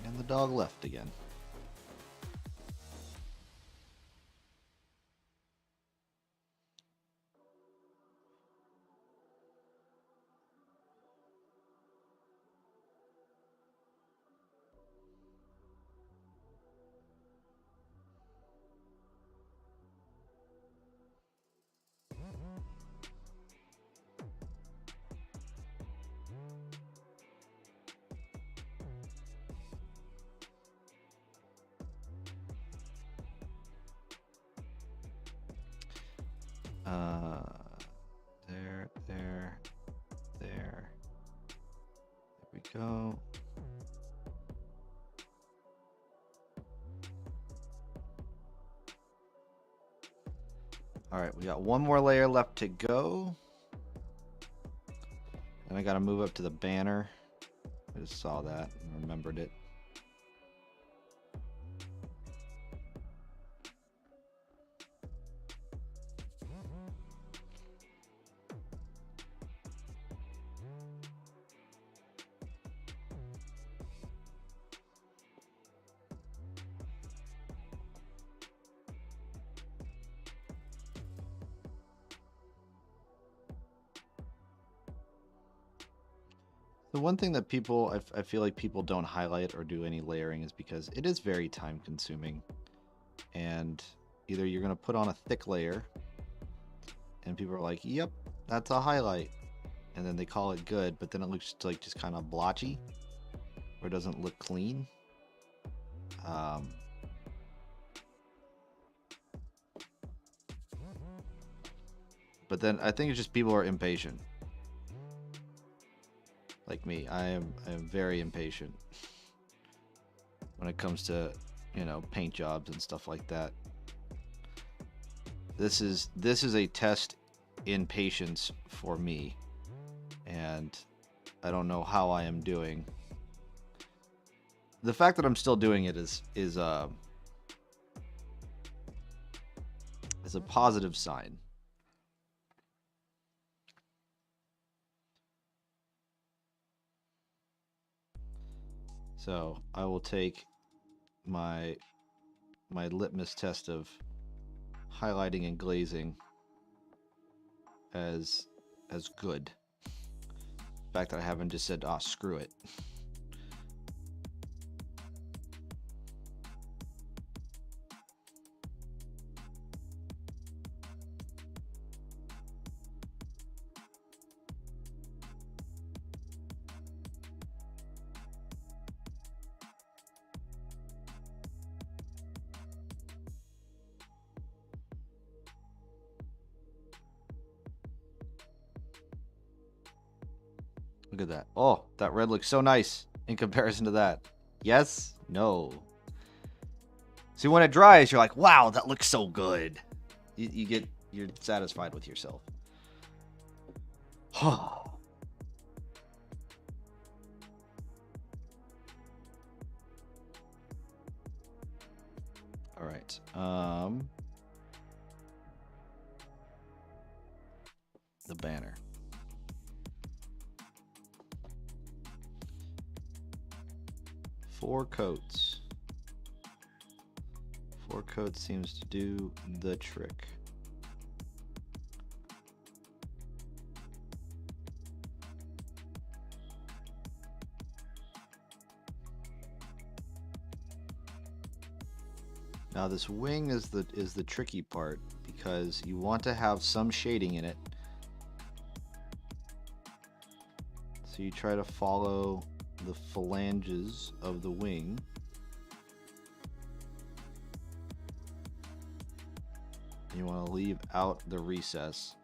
And the dog left again. There we go. All right, we got one more layer left to go. And I got to move up to the banner. I just saw that and remembered it. The one thing that people, I feel like people don't highlight or do any layering is because it is very time consuming. And either you're going to put on a thick layer and people are like, yep, that's a highlight. And then they call it good, but then it looks like just kind of blotchy or doesn't look clean. But then I think it's just people are impatient. Like me, I am very impatient when it comes to, you know, paint jobs and stuff like that. This is a test in patience for me, and I don't know how I am doing. The fact that I'm still doing it is a positive sign. So I will take my litmus test of highlighting and glazing as good. The fact that I haven't just said, "Ah, screw it." Look at that. Oh, that red looks so nice in comparison to that. Yes? No. See, when it dries, you're like, wow, that looks so good. You're satisfied with yourself. All right. The banner. Four coats. Four coats seems to do the trick. Now this wing is the tricky part because you want to have some shading in it. So you try to follow the phalanges of the wing. You want to leave out the recess.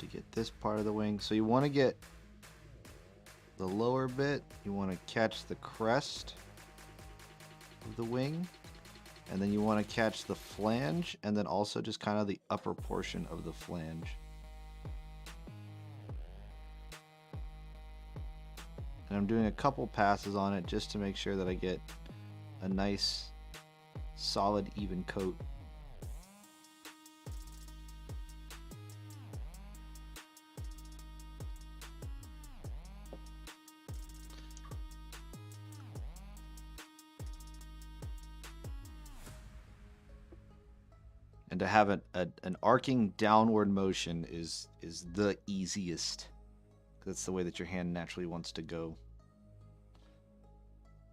To get this part of the wing, so you want to get the lower bit, you want to catch the crest of the wing, and then you want to catch the flange, and then also just kind of the upper portion of the flange. And I'm doing a couple passes on it just to make sure that I get a nice solid even coat. And to have an arcing downward motion is the easiest. That's the way that your hand naturally wants to go.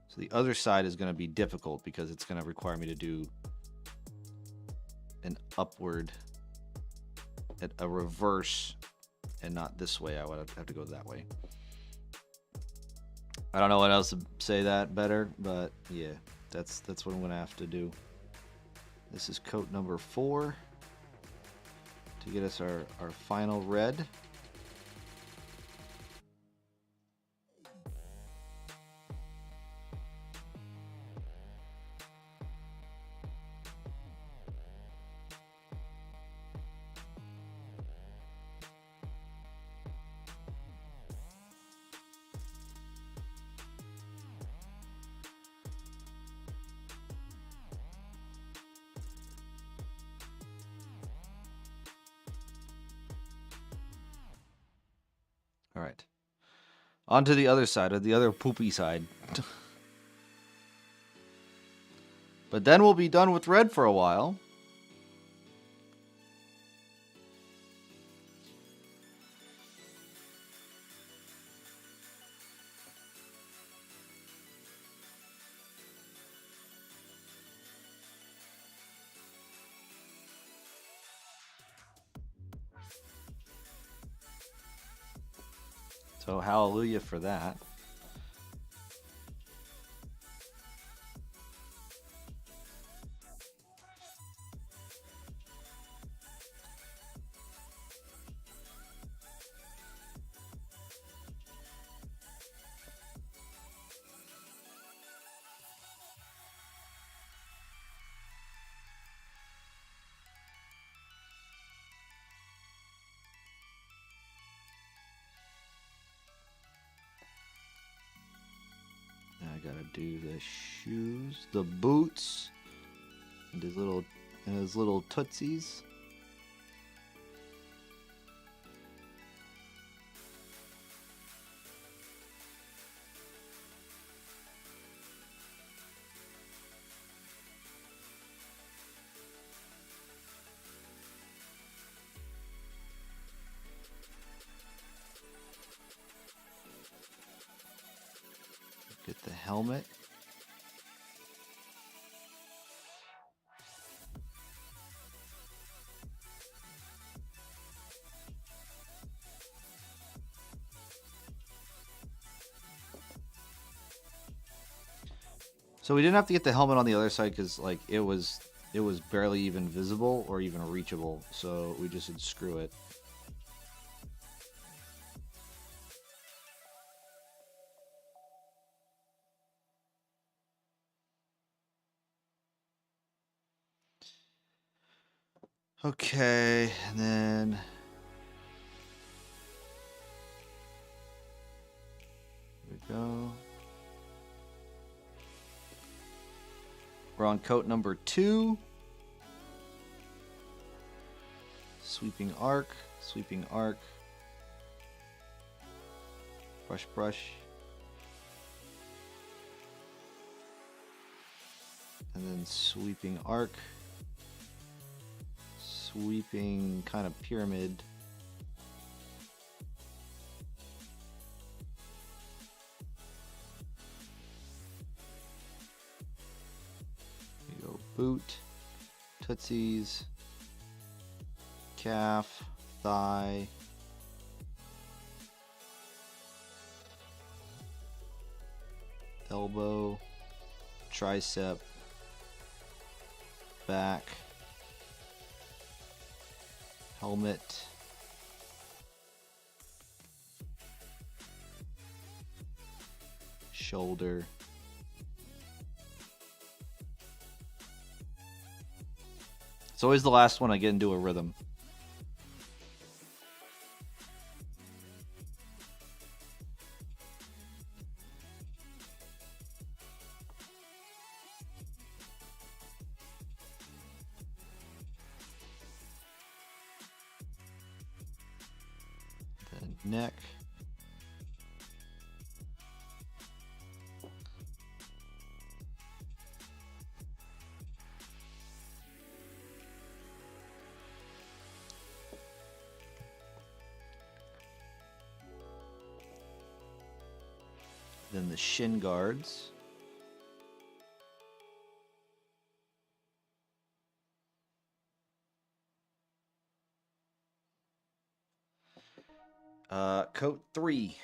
So the other side is going to be difficult because it's going to require me to do an upward, a reverse, and not this way. I would have to go that way. I don't know what else to say that better, but yeah, that's what I'm going to have to do. This is coat number 4 to get us our final red. All right. On to the other side, or the other poopy side. But then we'll be done with red for a while. So hallelujah for that. I gotta do the shoes, the boots, and his little tootsies. Get the helmet. So we didn't have to get the helmet on the other side because like it was barely even visible or even reachable. So we just said screw it. Okay, and then here we go. We're on coat number 2. Sweeping arc, sweeping arc. Brush, brush. And then sweeping arc. Sweeping kind of pyramid. Here you go. Boot. Tootsies. Calf. Thigh. Elbow. Tricep. Back. Helmet. Shoulder. It's always the last one I get into a rhythm. Neck. Then the shin guards. Coat 3.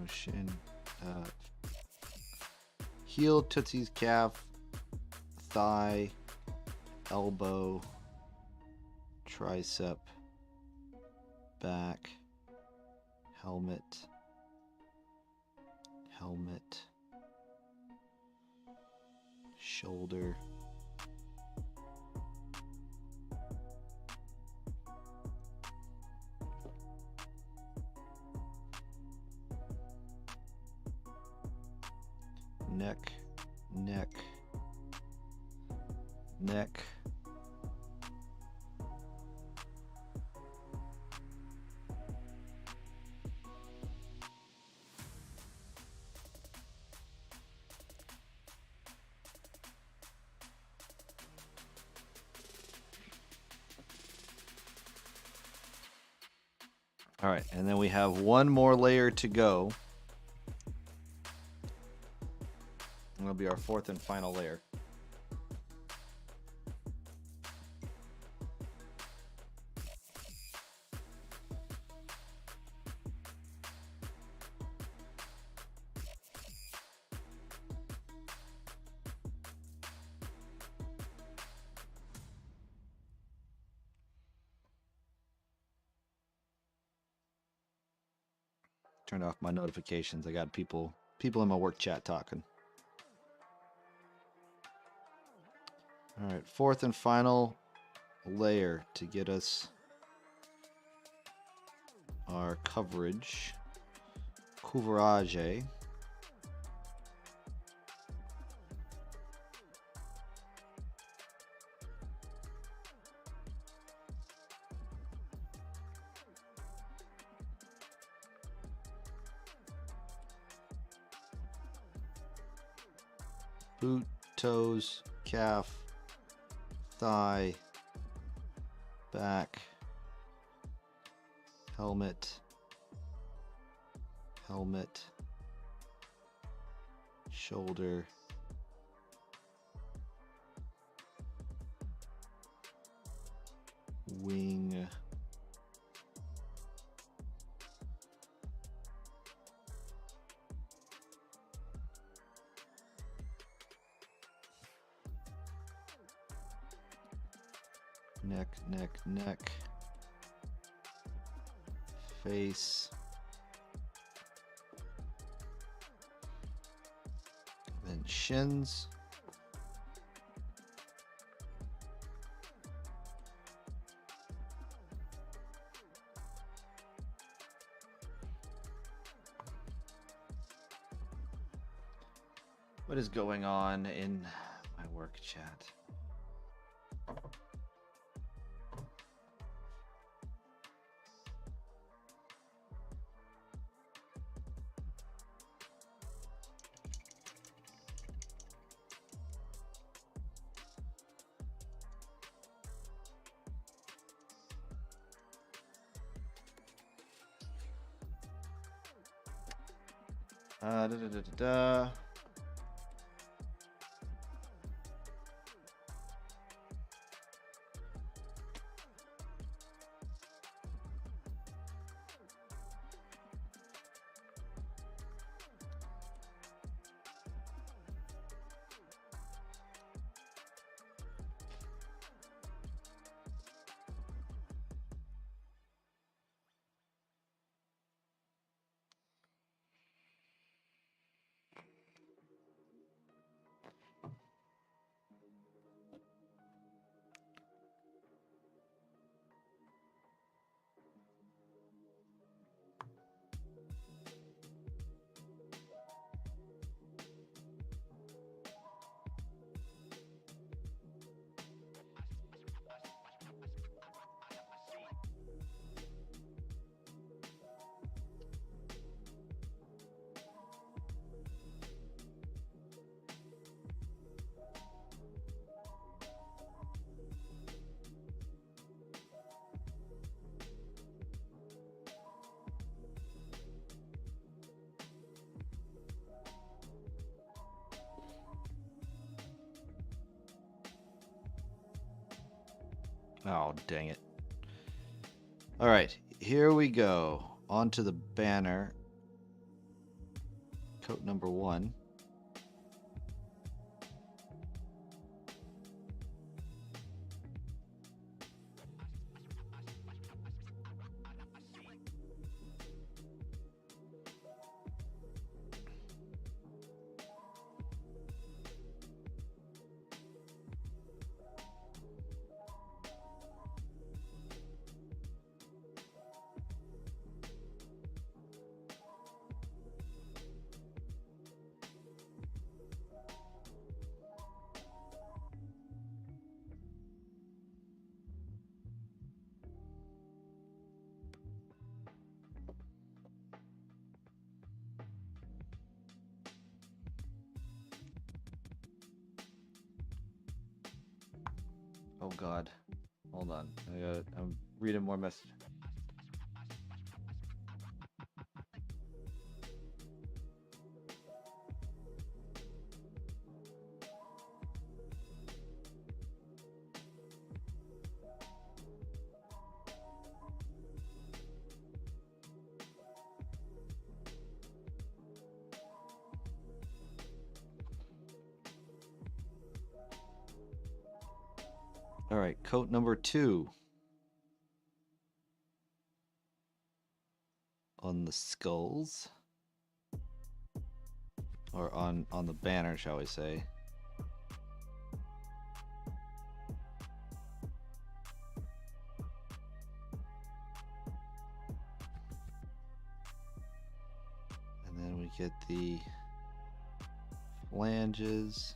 Shin, heel, tootsies, calf, thigh, elbow, tricep, back, helmet, shoulder, neck, All right, and then we have one more layer to go. It'll be our 4th and final layer. Turned off my notifications. I got people in my work chat talking. All right, 4th and final layer to get us our coverage. Couvrage. boot, toes, calf, thigh, back, helmet, shoulder, wing, neck, face, then shins, what is going on in my work chat? Da, da, da, da, da. Oh, dang it. All right, here we go. On to the banner. Coat number 1. Oh God, hold on. I'm reading more messages. All right, coat number 2 on the skulls, or on the banner, shall we say? And then we get the flanges.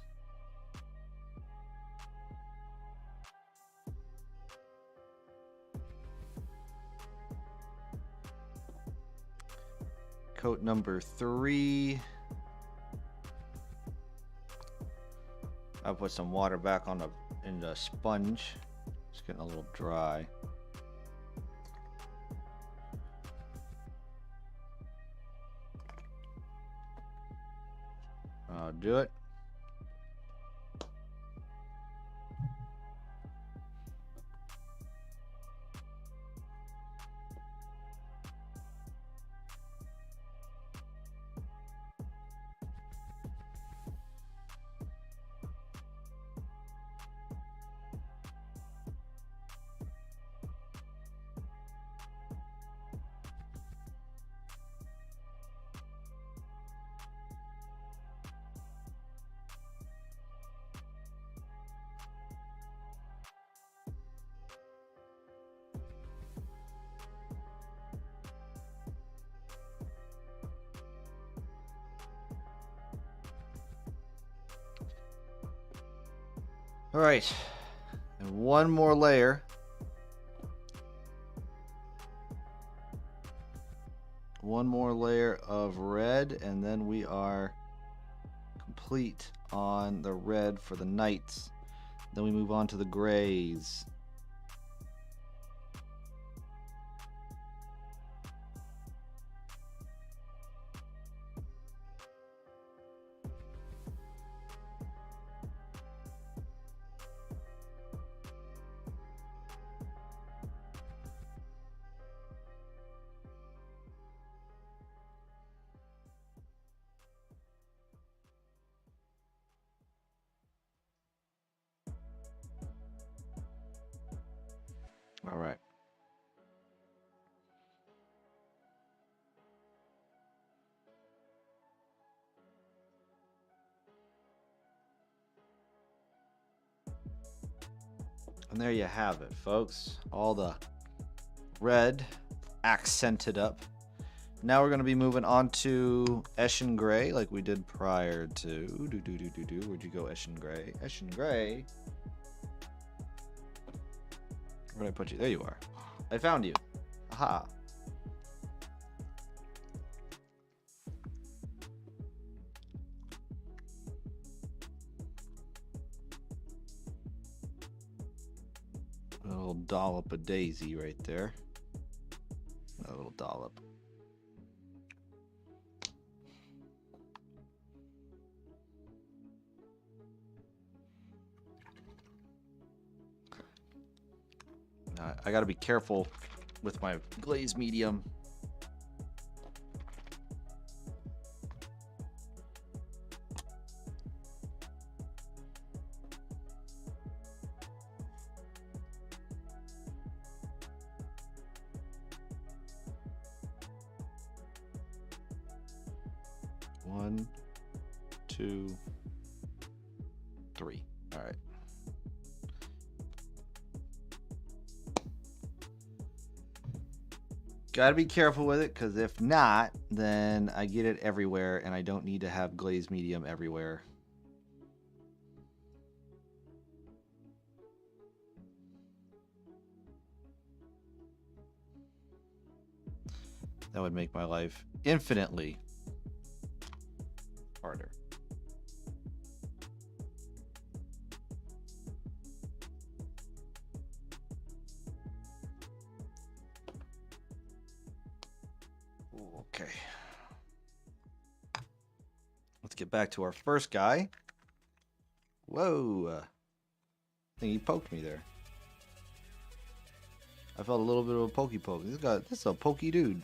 Coat number 3. I'll put some water back on in the sponge. It's getting a little dry. Do it. All right, and one more layer. One more layer of red, and then we are complete on the red for the knights. Then we move on to the grays. All right. And there you have it, folks. All the red accented up. Now we're going to be moving on to Eshin Gray like we did prior to. Where'd you go, Eshin Gray? Eshin Gray. Where did I put you? There you are. I found you. Aha. A little dollop of daisy right there. A little dollop. I gotta be careful with my glaze medium. One, two, three. All right. Gotta be careful with it, because if not, then I get it everywhere, and I don't need to have glaze medium everywhere. That would make my life infinitely harder. Okay. Let's get back to our first guy. Whoa. I think he poked me there. I felt a little bit of a pokey poke. This is a pokey dude.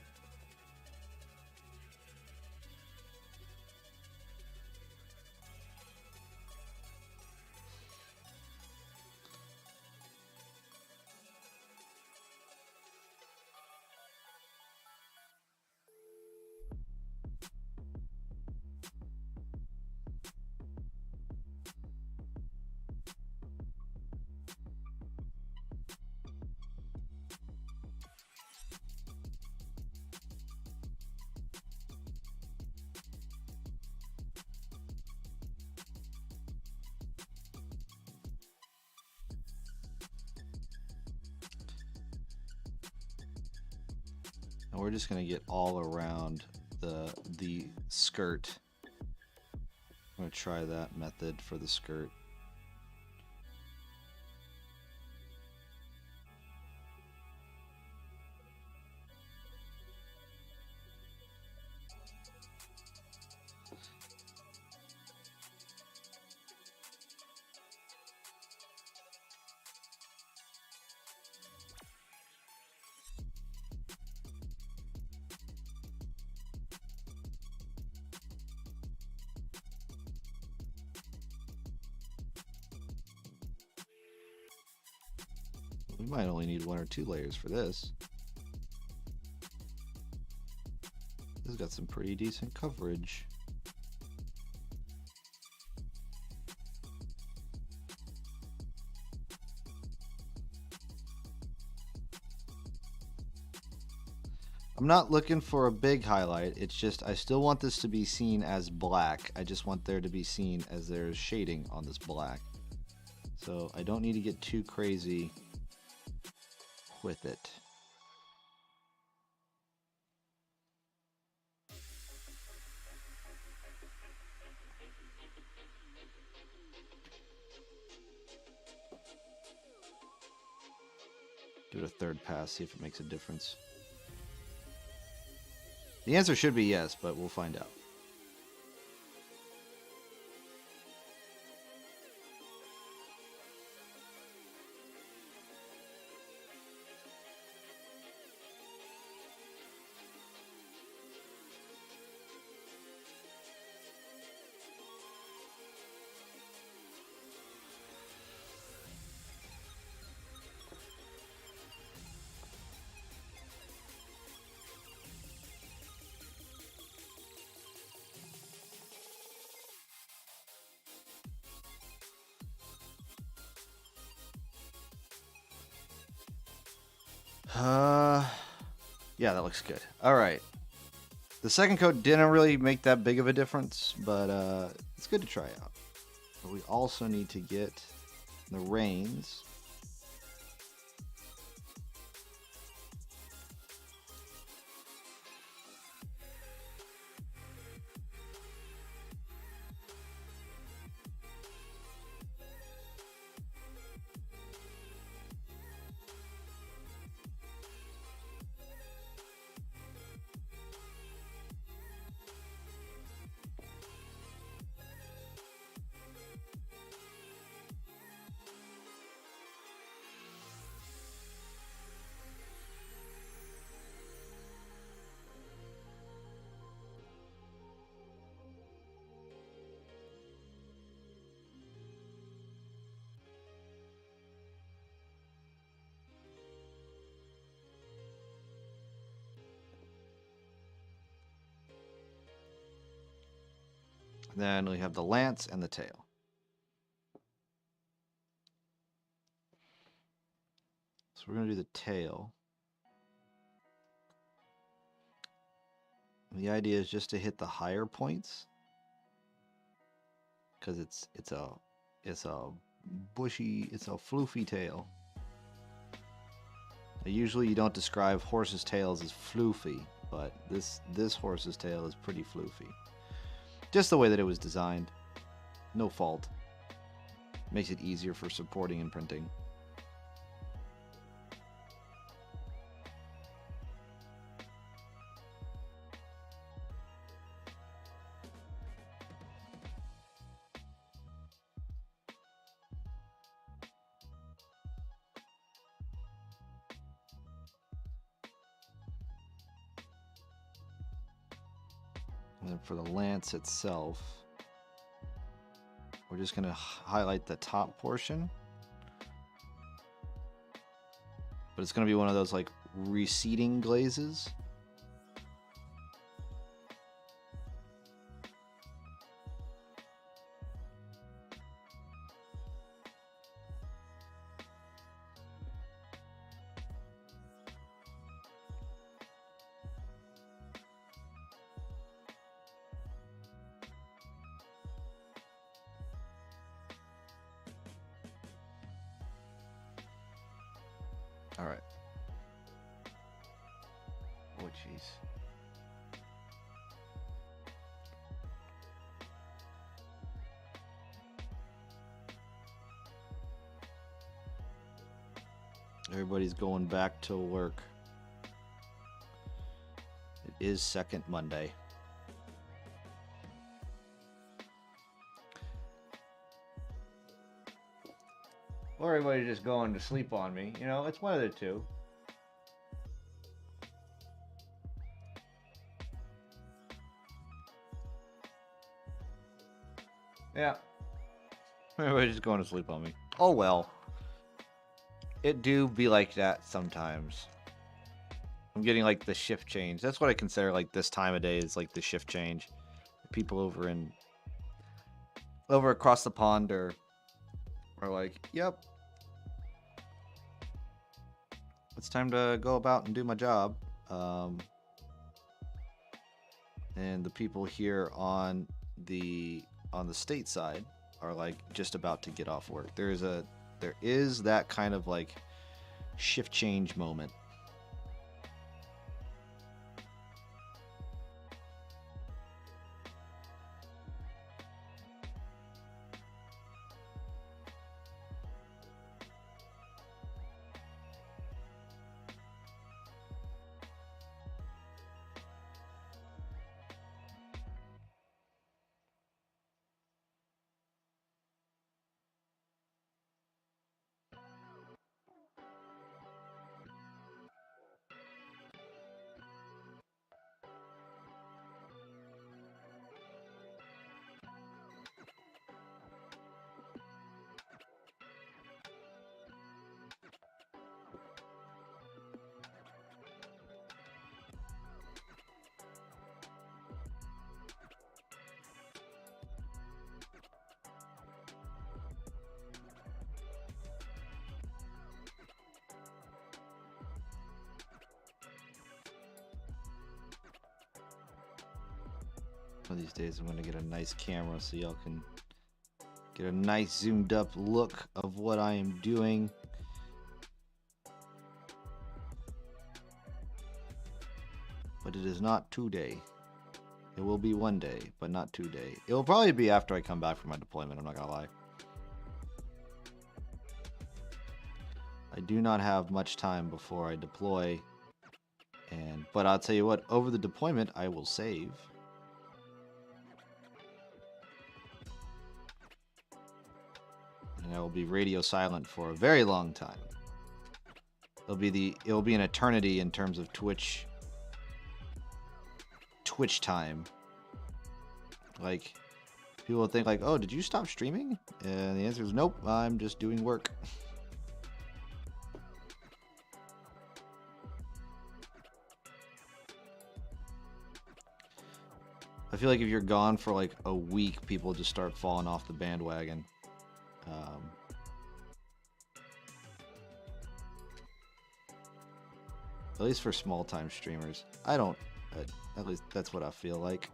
And we're just gonna get all around the skirt. I'm gonna try that method for the skirt. We might only need 1 or 2 layers for this. This has got some pretty decent coverage. I'm not looking for a big highlight. It's just I still want this to be seen as black. I just want there to be seen as there's shading on this black. So I don't need to get too crazy with it. Give it a third pass, see if it makes a difference. The answer should be yes, but we'll find out. Yeah, that looks good. All right. The second coat didn't really make that big of a difference, but it's good to try out. But we also need to get the reins. Then we have the lance and the tail. So we're going to do the tail. And the idea is just to hit the higher points, because it's a bushy, it's a floofy tail. Now, usually you don't describe horses' tails as floofy, but this horse's tail is pretty floofy. Just the way that it was designed. No fault. Makes it easier for supporting and printing. And then for the lance itself, we're just going to highlight the top portion. But it's going to be one of those like receding glazes. All right. Oh, jeez. Everybody's going back to work. It is second Monday. Or everybody just going to sleep on me. You know, it's one of the two. Yeah. Everybody's just going to sleep on me. Oh well. It do be like that sometimes. I'm getting like the shift change. That's what I consider like this time of day is like the shift change. People over across the pond are like, yep, it's time to go about and do my job. And the people here on the state side are like just about to get off work. There is that kind of like shift change moment. One of these days I'm going to get a nice camera so y'all can get a nice zoomed up look of what I am doing. But it is not today. It will be one day, but not today. It will probably be after I come back from my deployment, I'm not going to lie. I do not have much time before I deploy. But I'll tell you what, over the deployment I will save. And I will be radio silent for a very long time. It will be an eternity in terms of Twitch time. Like, people will think like, oh, did you stop streaming? And the answer is nope, I'm just doing work. I feel like if you're gone for like a week, people just start falling off the bandwagon. At least for small-time streamers. I don't... at least that's what I feel like.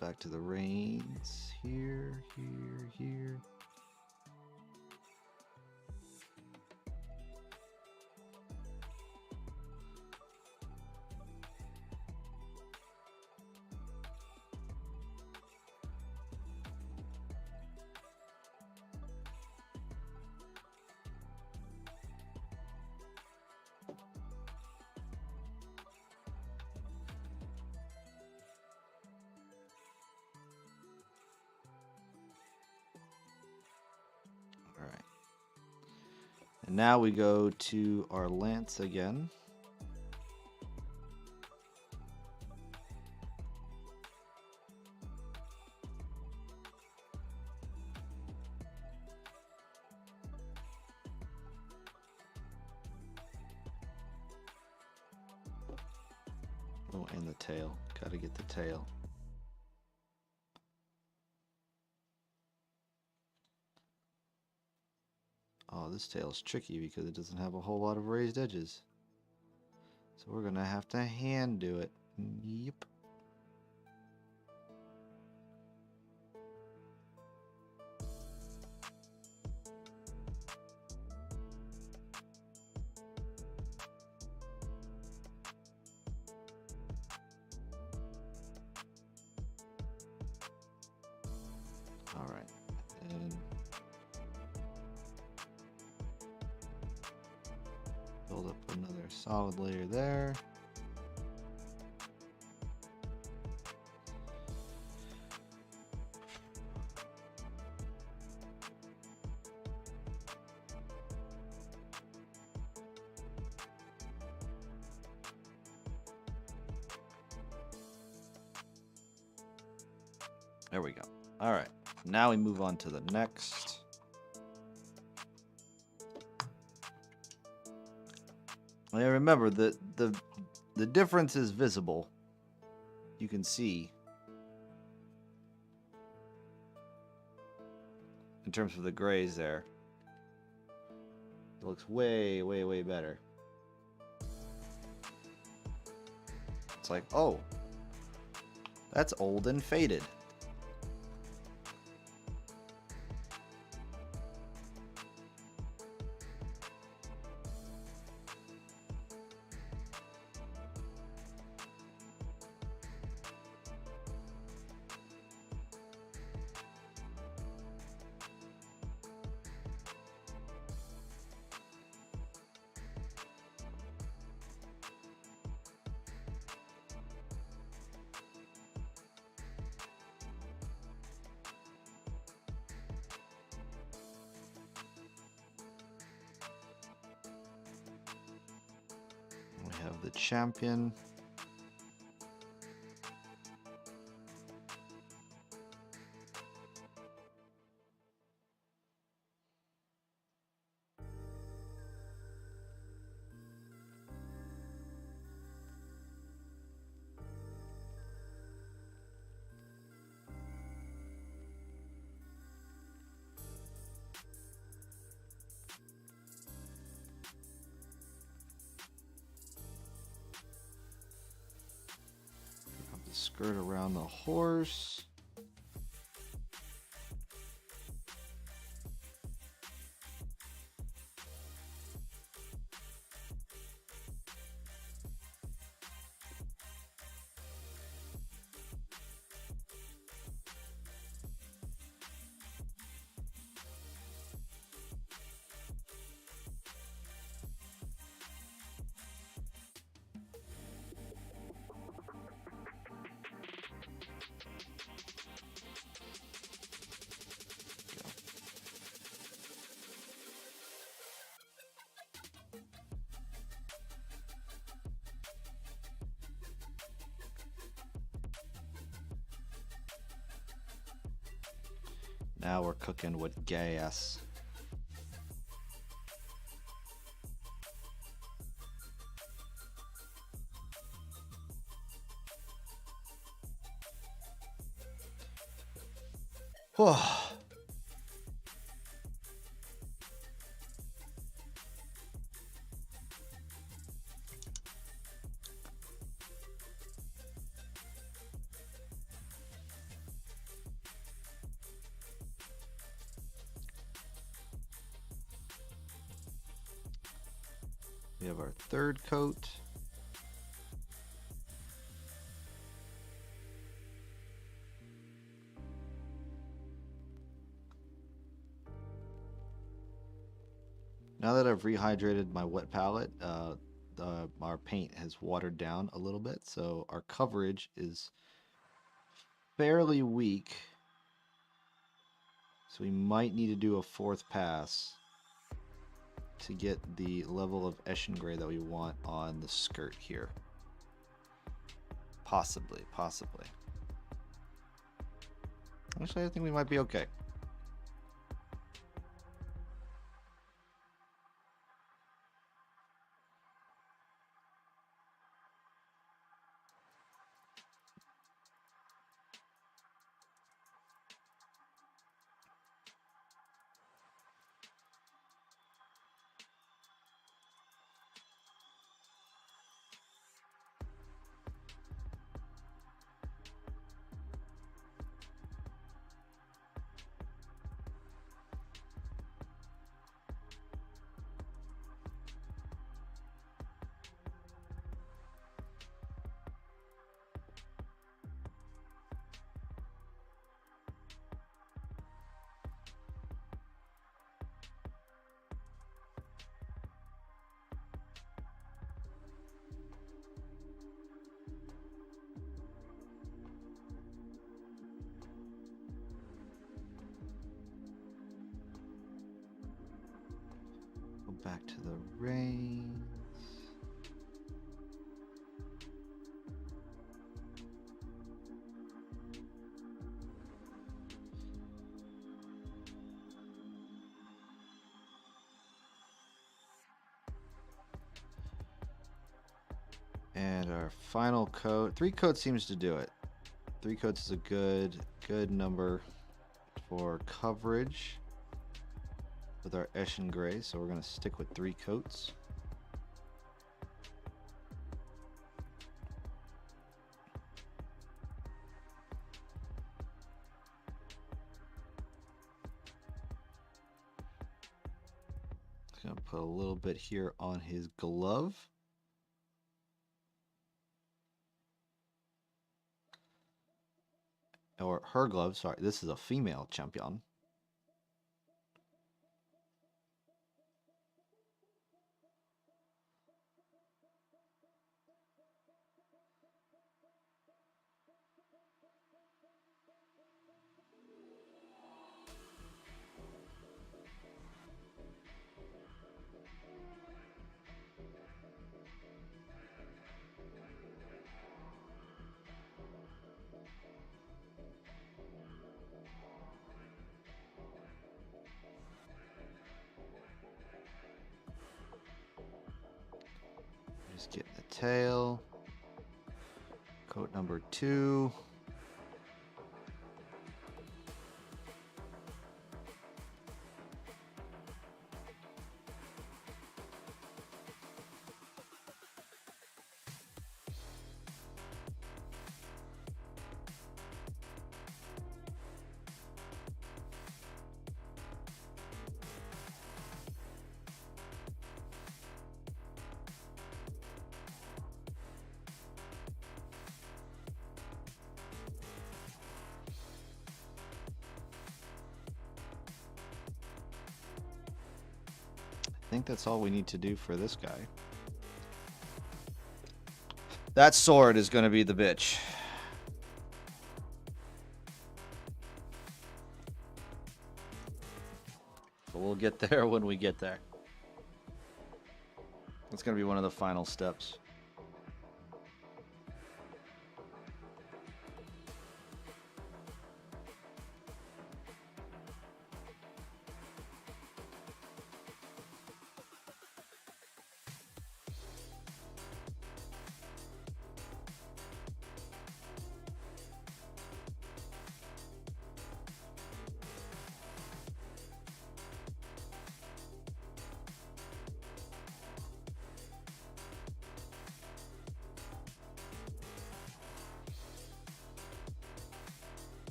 Back to the reins. Here. And now we go to our lance again. Oh, and the tail. Gotta get the tail. Oh, this tail's tricky because it doesn't have a whole lot of raised edges. So we're gonna have to hand do it. Yep. All right. And build up another solid layer there. There we go. All right. Now we move on to the next. Now remember the difference is visible. You can see in terms of the grays there. It looks way, way, way better. It's like, oh, that's old and faded. We have the champion. Have the skirt around the horse. Now we're cooking with gas. Whew. We have our third coat. Now that I've rehydrated my wet palette, our paint has watered down a little bit, so our coverage is fairly weak. So we might need to do a fourth pass. to get the level of Eshin Gray that we want on the skirt here. Possibly. Actually, I think we might be okay. Go back to the reins. And our final coat, 3 coats seems to do it. 3 coats is a good number for coverage with our Eshin Gray, so we're going to stick with 3 coats. Just going to put a little bit here on his glove. Or her glove, sorry. This is a female champion. Just get the tail. Coat number 2. I think that's all we need to do for this guy. That sword is going to be the bitch. But we'll get there when we get there. It's going to be one of the final steps.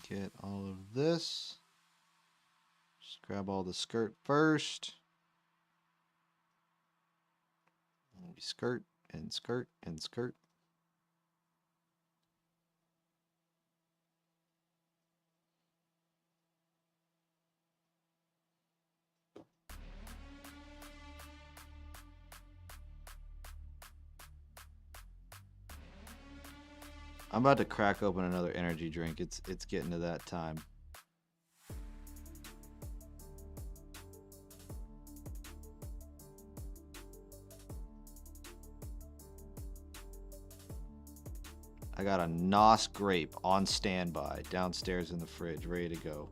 Get all of this. Just grab all the skirt first. Skirt and skirt and skirt. I'm about to crack open another energy drink. It's getting to that time. I got a Nos grape on standby downstairs in the fridge, ready to go.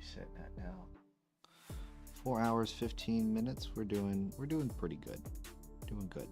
Sitting at now 4 hours 15 minutes. We're doing pretty good. Doing good.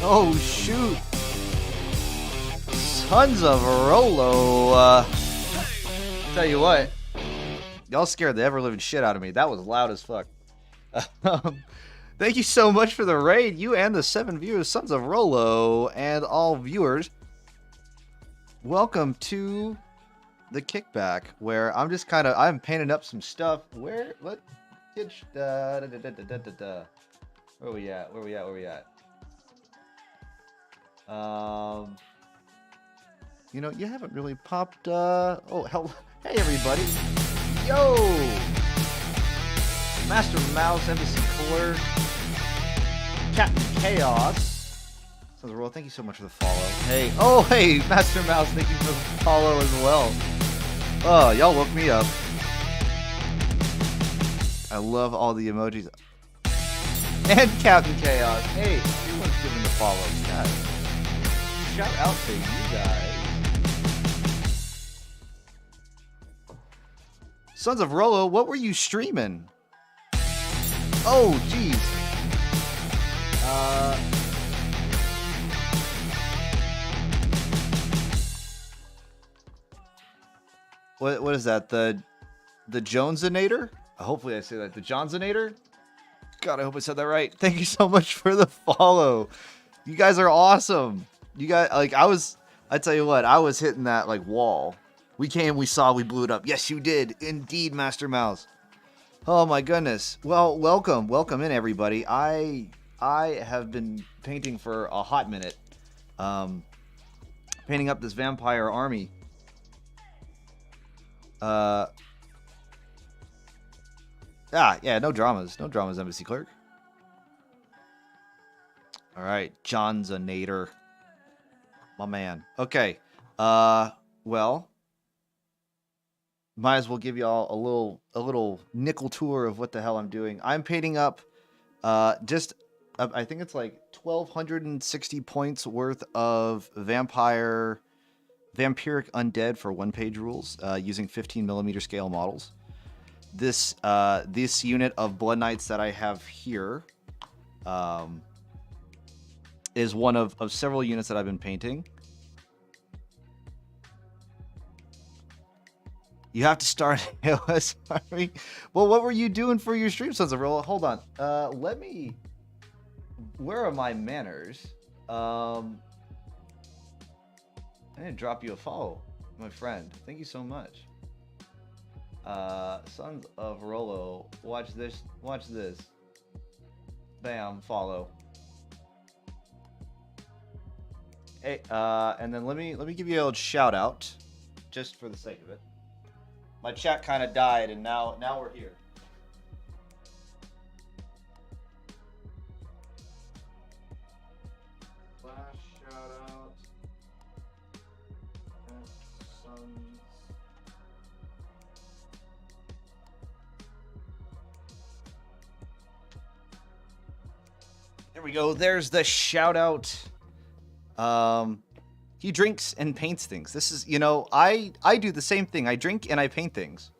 Oh shoot! Sons of Rolo. Tell you what, y'all scared the ever-living shit out of me. That was loud as fuck. Thank you so much for the raid, you and the 7 viewers, Sons of Rolo, and all viewers. Welcome to the kickback, where I'm just I'm painting up some stuff. Where are we at? Where we at? You know, you haven't really popped, oh, hell, hey everybody, yo, Master Mouse, Embassy Cooler, Captain Chaos, Sons of Roll, thank you so much for the follow. Hey, oh, hey, Master Mouse, thank you for the follow as well. Oh, y'all woke me up. I love all the emojis. And Captain Chaos, hey, everyone's giving the follow, guys. Shout out to you guys. Sons of Rolo, what were you streaming? Oh, jeez. What is that? The Jonesinator? Hopefully I say that. The Johnsinator? God, I hope I said that right. Thank you so much for the follow. You guys are awesome. You guys, like, I tell you what, I was hitting that, like, wall. We came, we saw, we blew it up. Yes, you did. Indeed, Master Mouse. Oh, my goodness. Well, welcome. Welcome in, everybody. I have been painting for a hot minute. Painting up this vampire army. Yeah, no dramas. No dramas, Embassy Clerk. All right, Johnsinator. My man. Okay. Well, might as well give y'all a little nickel tour of what the hell I'm doing. I'm painting up I think it's like 1,260 points worth of vampiric undead for 1-page rules using 15mm scale models. this unit of Blood Knights that I have here is one of several units that I've been painting. You have to start AOS Army. Well, what were you doing for your stream, Sons of Rolla? Hold on. Let me... Where are my manners? I didn't drop you a follow, my friend. Thank you so much. Sons of Rollo. Watch this. Watch this. Bam, follow. Hey, and then let me give you a little shout out, just for the sake of it. My chat kind of died, and now we're here. Flash shout out. Sons. There we go. There's the shout out. He drinks and paints things. This is, you know, I do the same thing. I drink and I paint things.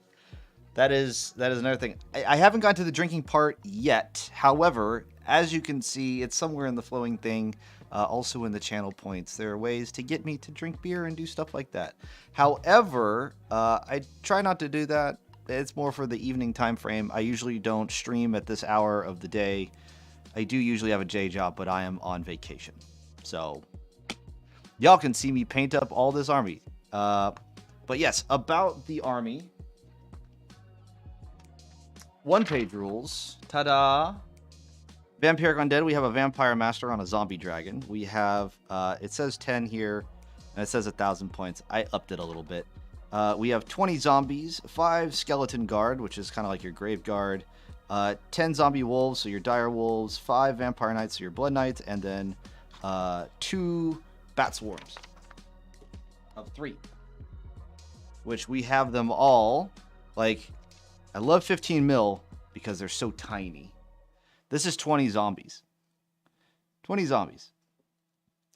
That is another thing. I haven't gotten to the drinking part yet. However, as you can see, it's somewhere in the flowing thing. Also in the channel points, there are ways to get me to drink beer and do stuff like that. However, I try not to do that. It's more for the evening time frame. I usually don't stream at this hour of the day. I do usually have a day job, but I am on vacation. So y'all can see me paint up all this army. But yes, about the army. One-page rules. Ta-da! Vampiric Undead, we have a Vampire Master on a Zombie Dragon. We have, it says 10 here, and it says 1,000 points. I upped it a little bit. We have 20 zombies, 5 Skeleton Guard, which is kind of like your Grave Guard, 10 Zombie Wolves, so your Dire Wolves, 5 Vampire Knights, so your Blood Knights, and then 2 Bat Swarms of 3. Which we have them all, like, I love 15 mil because they're so tiny. This is 20 zombies. 20 zombies.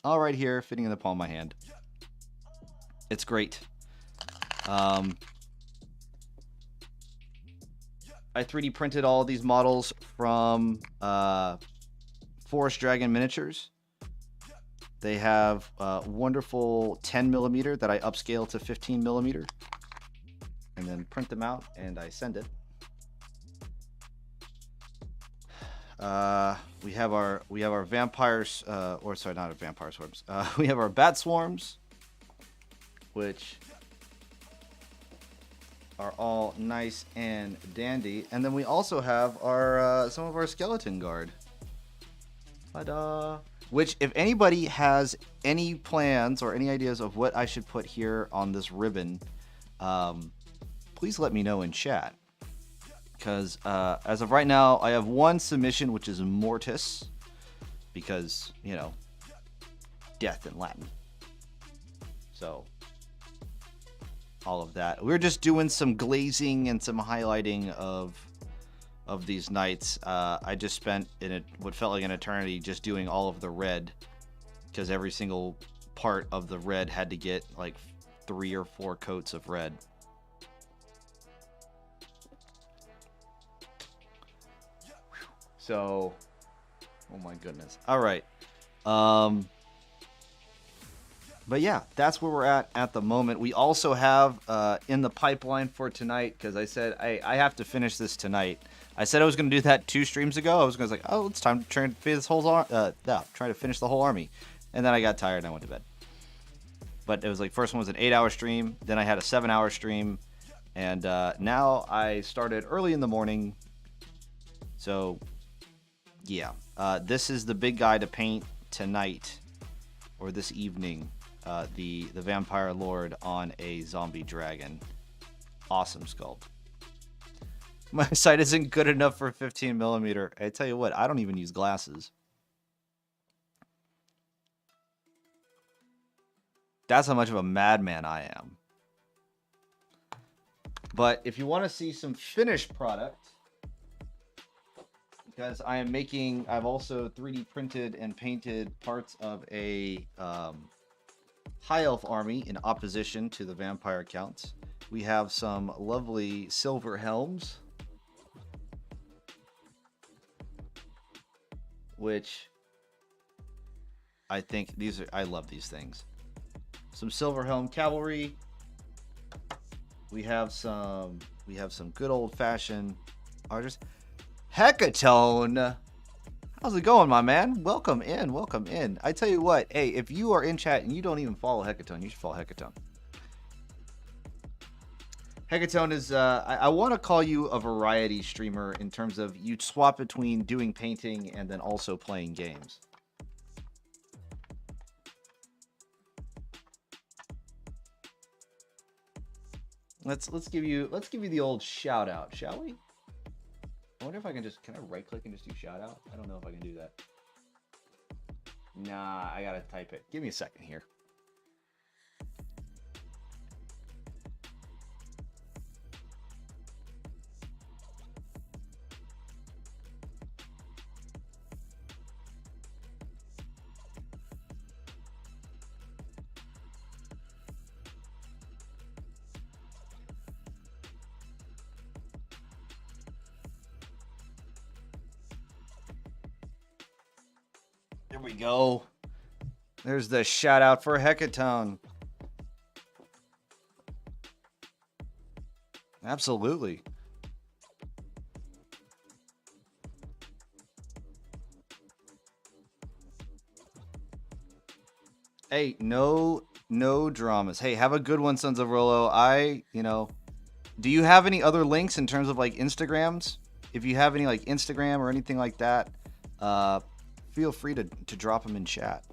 All right here, fitting in the palm of my hand. It's great. I 3D printed all of these models from Forest Dragon Miniatures. They have wonderful 10 millimeter that I upscale to 15 millimeter. And then print them out and I send it. We have our vampires, or sorry, not our vampire swarms. We have our bat swarms, which are all nice and dandy, and then we also have our some of our skeleton guard. Ta-da! Which, if anybody has any plans or any ideas of what I should put here on this ribbon, please let me know in chat. Because as of right now, I have one submission, which is Mortis, because, you know, death in Latin. So, all of that. We're just doing some glazing and some highlighting of these knights. I just spent what felt like an eternity just doing all of the red, because every single part of the red had to get like 3 or 4 coats of red. So, oh my goodness. All right. But yeah, that's where we're at the moment. We also have in the pipeline for tonight, because I said I have to finish this tonight. I said I was going to do that 2 streams ago. I was going to say, oh, it's time to try and finish this whole try to finish the whole army, and then I got tired and I went to bed. But it was like, first one was an 8-hour stream, then I had a 7-hour stream, and now I started early in the morning. So yeah, this is the big guy to paint tonight, or this evening. The Vampire Lord on a zombie dragon. Awesome sculpt. My sight isn't good enough for 15 millimeter. I tell you what, I don't even use glasses. That's how much of a madman I am. But if you want to see some finished product, because I've also 3D printed and painted parts of a High Elf army in opposition to the Vampire counts. We have some lovely silver helms which I think I love these things. Some Silverhelm Cavalry. We have some good old fashioned archers. Hecatone. How's it going, my man? Welcome in, welcome in. I tell you what, hey, if you are in chat and you don't even follow Hecatone, you should follow Hecatone. Hecatone is, I want to call you a variety streamer in terms of you swap between doing painting and then also playing games. Let's give you the old shout out, shall we? I wonder if I can I right click and just do shout out? I don't know if I can do that. Nah, I gotta type it. Give me a second here. There we go. There's the shout out for Hecatone. Absolutely. Hey, no dramas. Hey, have a good one, Sons of Rolo. Do you have any other links in terms of like Instagrams? If you have any like Instagram or anything like that, feel free to drop them in chat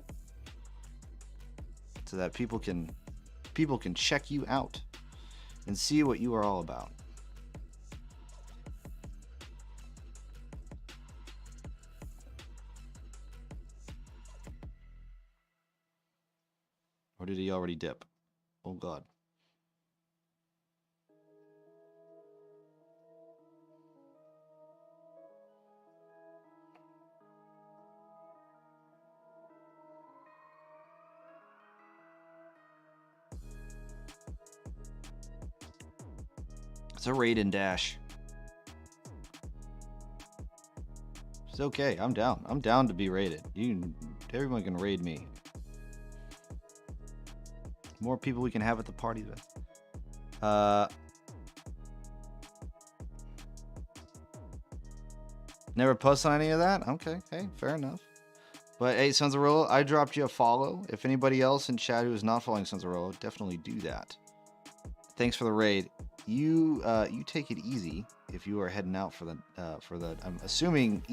so that people can check you out and see what you are all about. Or did he already dip? Oh God. It's a raid and dash. It's okay. I'm down. I'm down to be raided. Everyone can raid me. More people we can have at the party with. Never post on any of that? Okay, hey, fair enough. But hey, Sons of Rolo, I dropped you a follow. If anybody else in chat who is not following Sons of Rolo, definitely do that. Thanks for the raid. You take it easy if you are heading out for the I'm assuming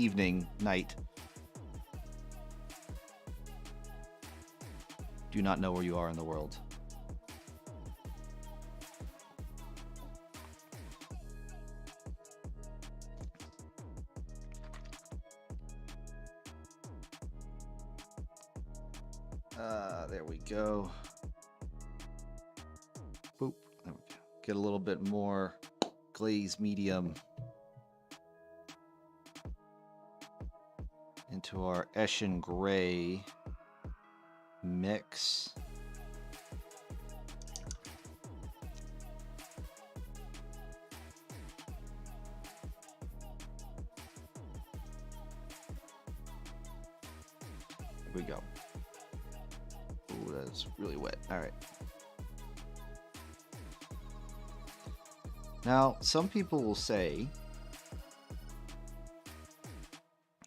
night. Do not know where you are in the world. There we go. Boop. There we go. Get a little bit more glaze medium into our Eshin Gray mix. Here we go. Ooh, that's really wet. All right. Now, some people will say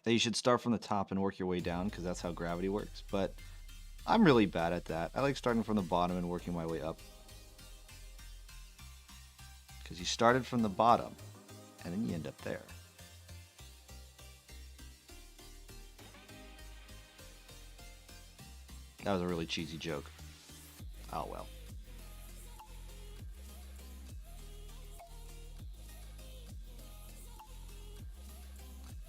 that you should start from the top and work your way down because that's how gravity works, but I'm really bad at that. I like starting from the bottom and working my way up. Because you started from the bottom and then you end up there. That was a really cheesy joke. Oh well.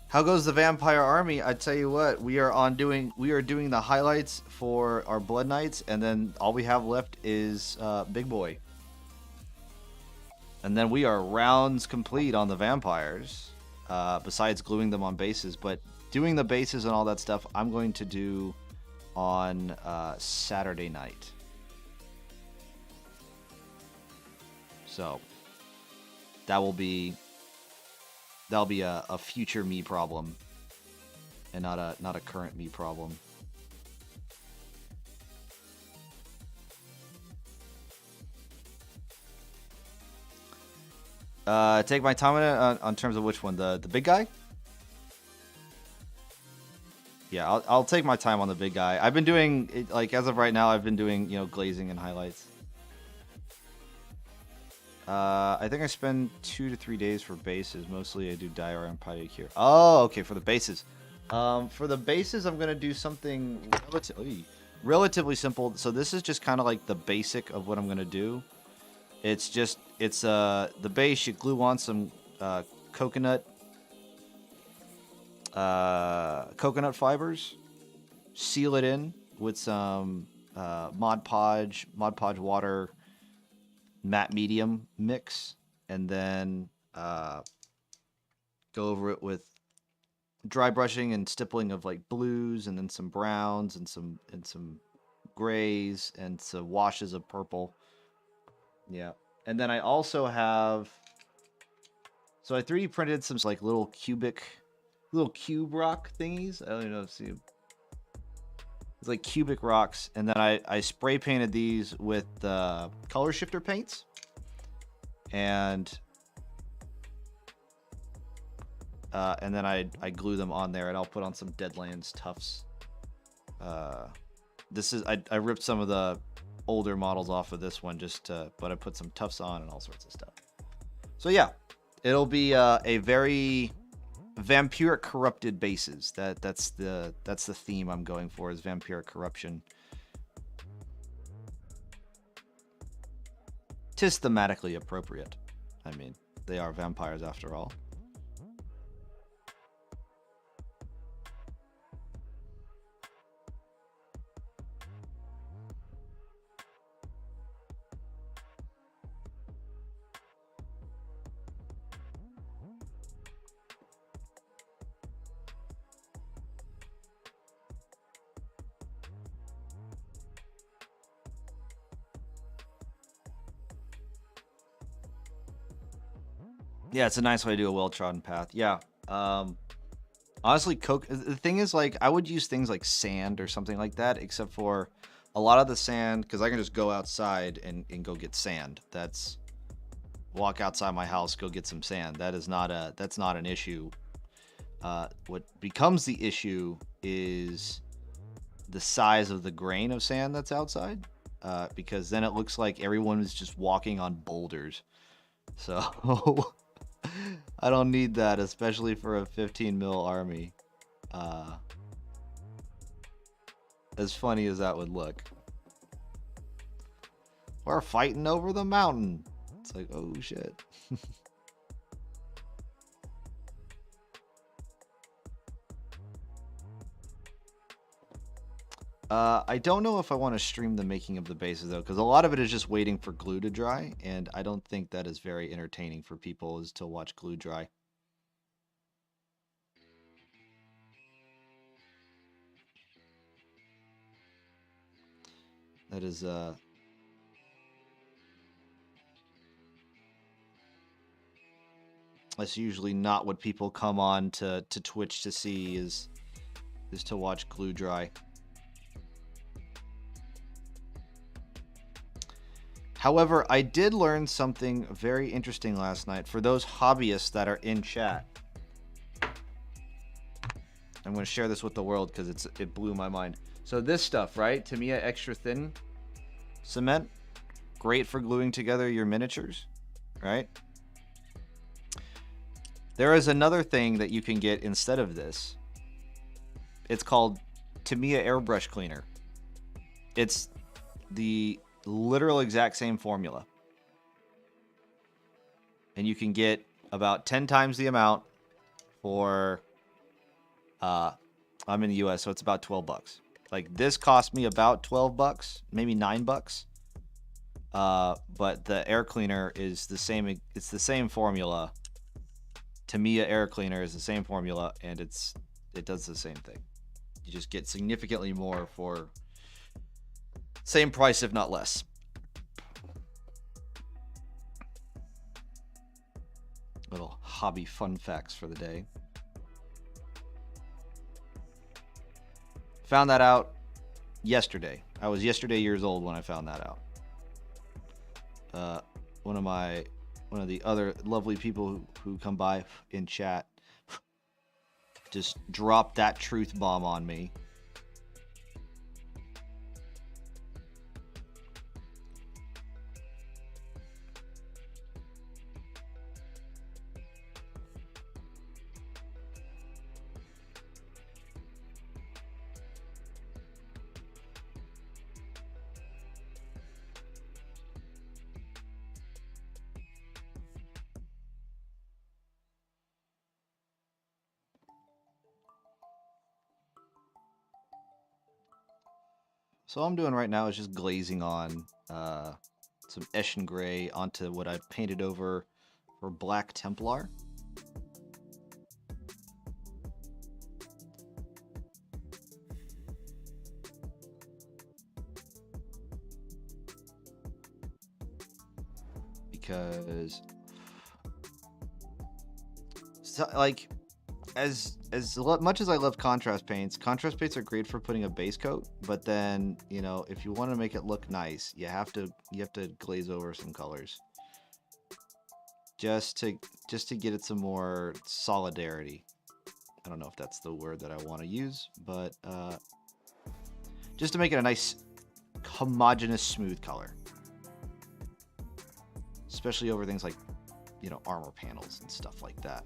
How goes the Vampire Army? I tell you what, we are doing the highlights for our Blood Knights, and then all we have left is Big Boy. And then we are rounds complete on the vampires, besides gluing them on bases. But doing the bases and all that stuff, I'm going to do on Saturday night. So that'll be a future me problem. and not a current me problem. Take my time on terms of which one, the big guy. Yeah, I'll take my time on the big guy. I've been doing it, like, as of right now, I've been doing, glazing and highlights. I think I spend 2 to 3 days for bases. Mostly I do diorama pedicure. Oh, okay, for the bases. For the bases, I'm gonna do something relatively simple. So this is just kind of like the basic of what I'm gonna do. It's the base. You glue on some coconut fibers, seal it in with some Mod Podge water matte medium mix, and then go over it with dry brushing and stippling of like blues, and then some browns and some grays and some washes of purple. Yeah, and then I also have, so I 3D printed some like little cube rock thingies. I don't even know if you see. It's like cubic rocks, and then I spray painted these with color shifter paints, and then I glue them on there, and I'll put on some Deadlands tufts. This is I ripped some of the older models off of this one but I put some tufts on and all sorts of stuff. So yeah, it'll be a very vampiric corrupted bases. That's the theme I'm going for, is vampiric corruption. Tis thematically appropriate. I mean, they are vampires after all. Yeah, it's a nice way to do a well-trodden path. Yeah. Honestly, the thing is, like, I would use things like sand or something like that, except for a lot of the sand, because I can just go outside and go get sand. Walk outside my house, go get some sand. That's not an issue. What becomes the issue is the size of the grain of sand that's outside, because then it looks like everyone is just walking on boulders. So I don't need that, especially for a 15 mil army. As funny as that would look. We're fighting over the mountain. It's like, oh shit. I don't know if I want to stream the making of the bases, though, because a lot of it is just waiting for glue to dry, and I don't think that is very entertaining for people, is to watch glue dry. That is, that's usually not what people come on to Twitch to see, is to watch glue dry. However, I did learn something very interesting last night for those hobbyists that are in chat. I'm going to share this with the world because it blew my mind. So this stuff, right? Tamiya extra thin cement, great for gluing together your miniatures, right? There is another thing that you can get instead of this. It's called Tamiya airbrush cleaner. It's the literal exact same formula, and you can get about 10 times the amount for I'm in the US, so it's about $12. Like, this cost me about $12, maybe $9. But the air cleaner is the same. It's the same formula. Tamiya air cleaner is the same formula, and it does the same thing. You just get significantly more for same price, if not less. Little hobby fun facts for the day. Found that out yesterday. I was yesterday years old when I found that out. One of the other lovely people who come by in chat just dropped that truth bomb on me. So all I'm doing right now is just glazing on some Eshin Gray onto what I've painted over for Black Templar. Because, so, like, as much as I love contrast paints are great for putting a base coat. But then, you know, if you want to make it look nice, you have to glaze over some colors, just to get it some more solidarity. I don't know if that's the word that I want to use, but just to make it a nice homogeneous, smooth color, especially over things like, you know, armor panels and stuff like that.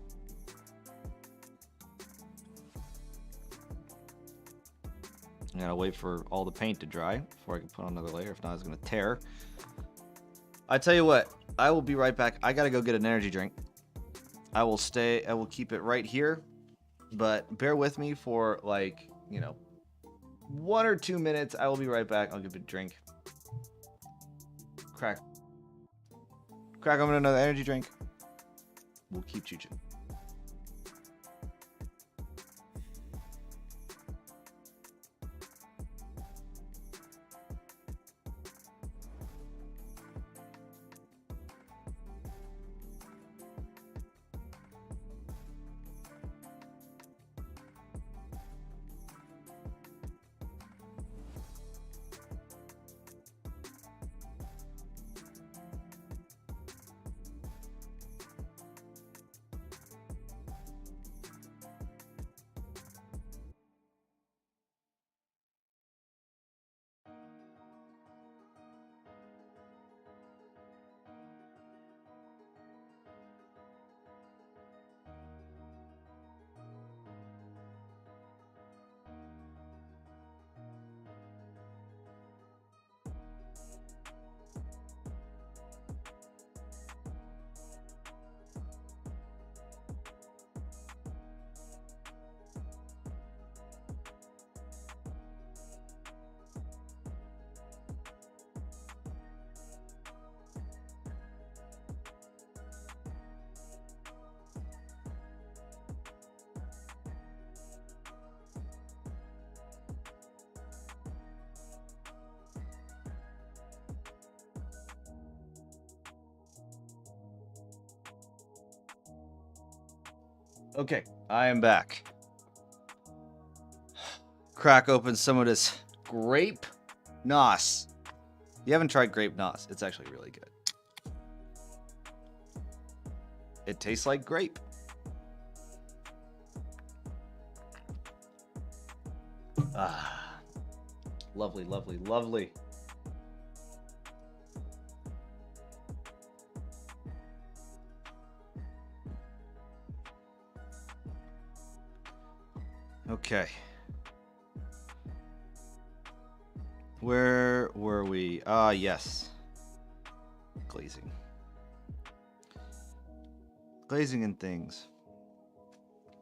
I gotta wait for all the paint to dry before I can put on another layer. If not, it's gonna tear. I tell you what, I will be right back. I gotta go get an energy drink. I will keep it right here, but bear with me for, like, you know, 1 or 2 minutes. I will be right back. I'll give it a drink. Crack open another energy drink. We'll keep chooching. Okay, I am back. Crack open some of this grape nos. You haven't tried grape nos? It's actually really good. It tastes like grape. Ah, lovely, lovely, lovely. Okay. Where were we? Ah, yes. Glazing. Glazing and things.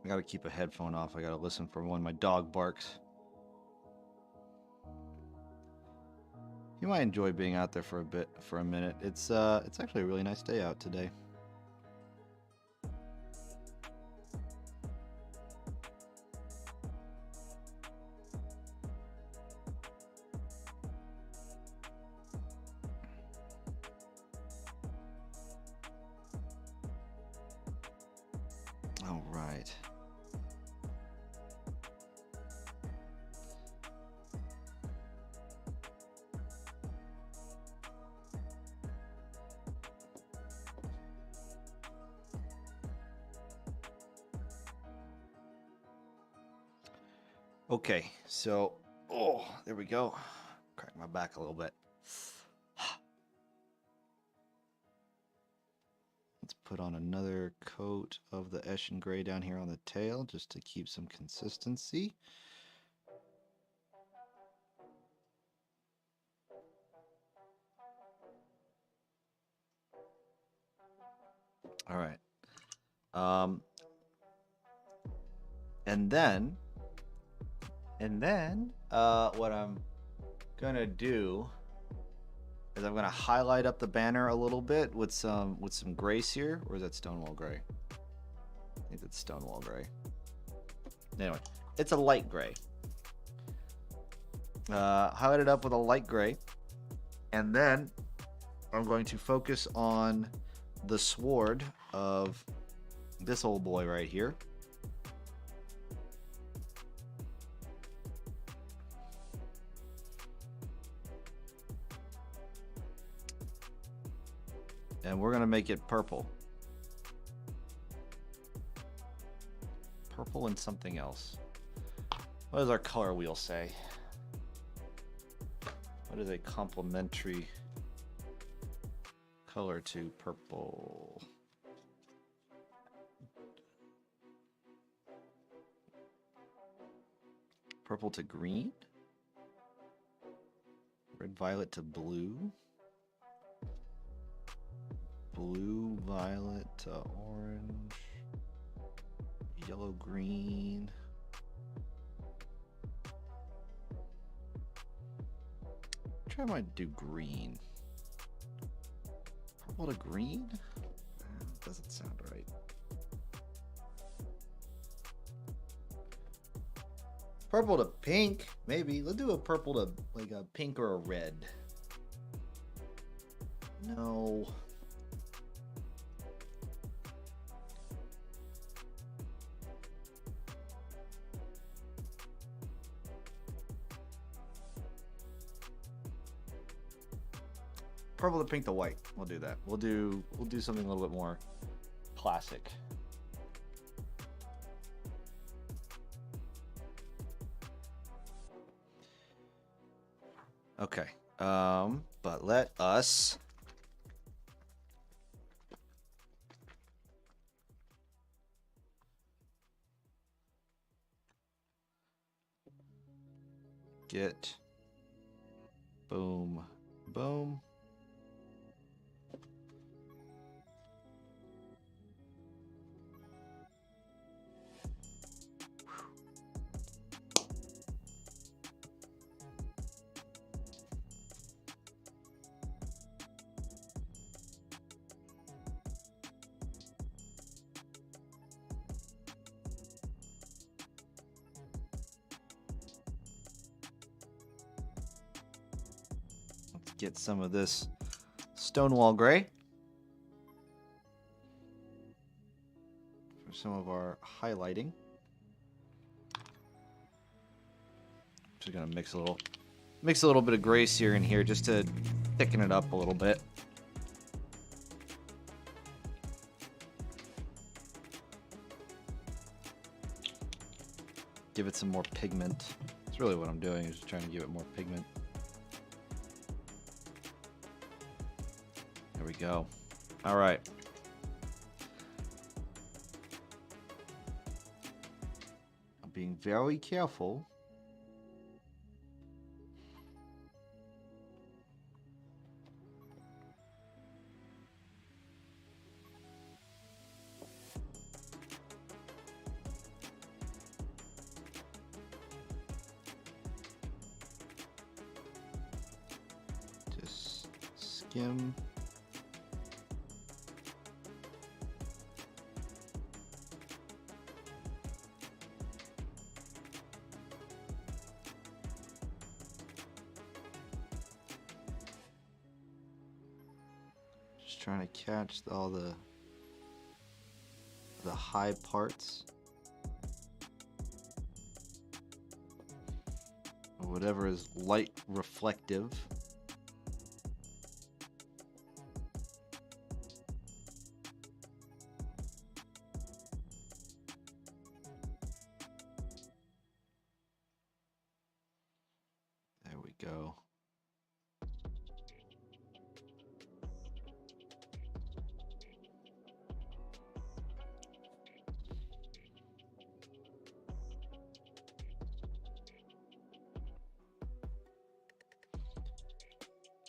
I gotta keep a headphone off. I gotta listen for when my dog barks. You might enjoy being out there for a minute. It's actually a really nice day out today. All right. Okay, so, oh, there we go. Crack my back a little bit. Let's put on another coat of the Eschen Gray down here on the tail just to keep some consistency. All right. And then what I'm gonna do is I'm gonna highlight up the banner a little bit with some grace here. Or is that Stonewall Gray? I think it's Stonewall Gray. Anyway, it's a light gray. Highlight it up with a light gray, and then I'm going to focus on the sword of this old boy right here. And we're going to make it purple. Purple and something else. What does our color wheel say? What is a complementary color to purple? Purple to green? Red, violet to blue? Blue, violet to orange? Yellow, green? I might do green. Purple to green? Doesn't sound right. Purple to pink, maybe. Let's do a purple to like a pink or a red. No. Purple to pink to white. We'll do that. We'll do something a little bit more classic. Okay. But let us get boom, boom. Get some of this Stonewall Gray for some of our highlighting. Just gonna mix a little bit of grace here and here just to thicken it up a little bit. Give it some more pigment. That's really what I'm doing, is just trying to give it more pigment. There we go. All right. I'm being very careful. Just skim. Trying to catch all the high parts, or whatever is light reflective. go.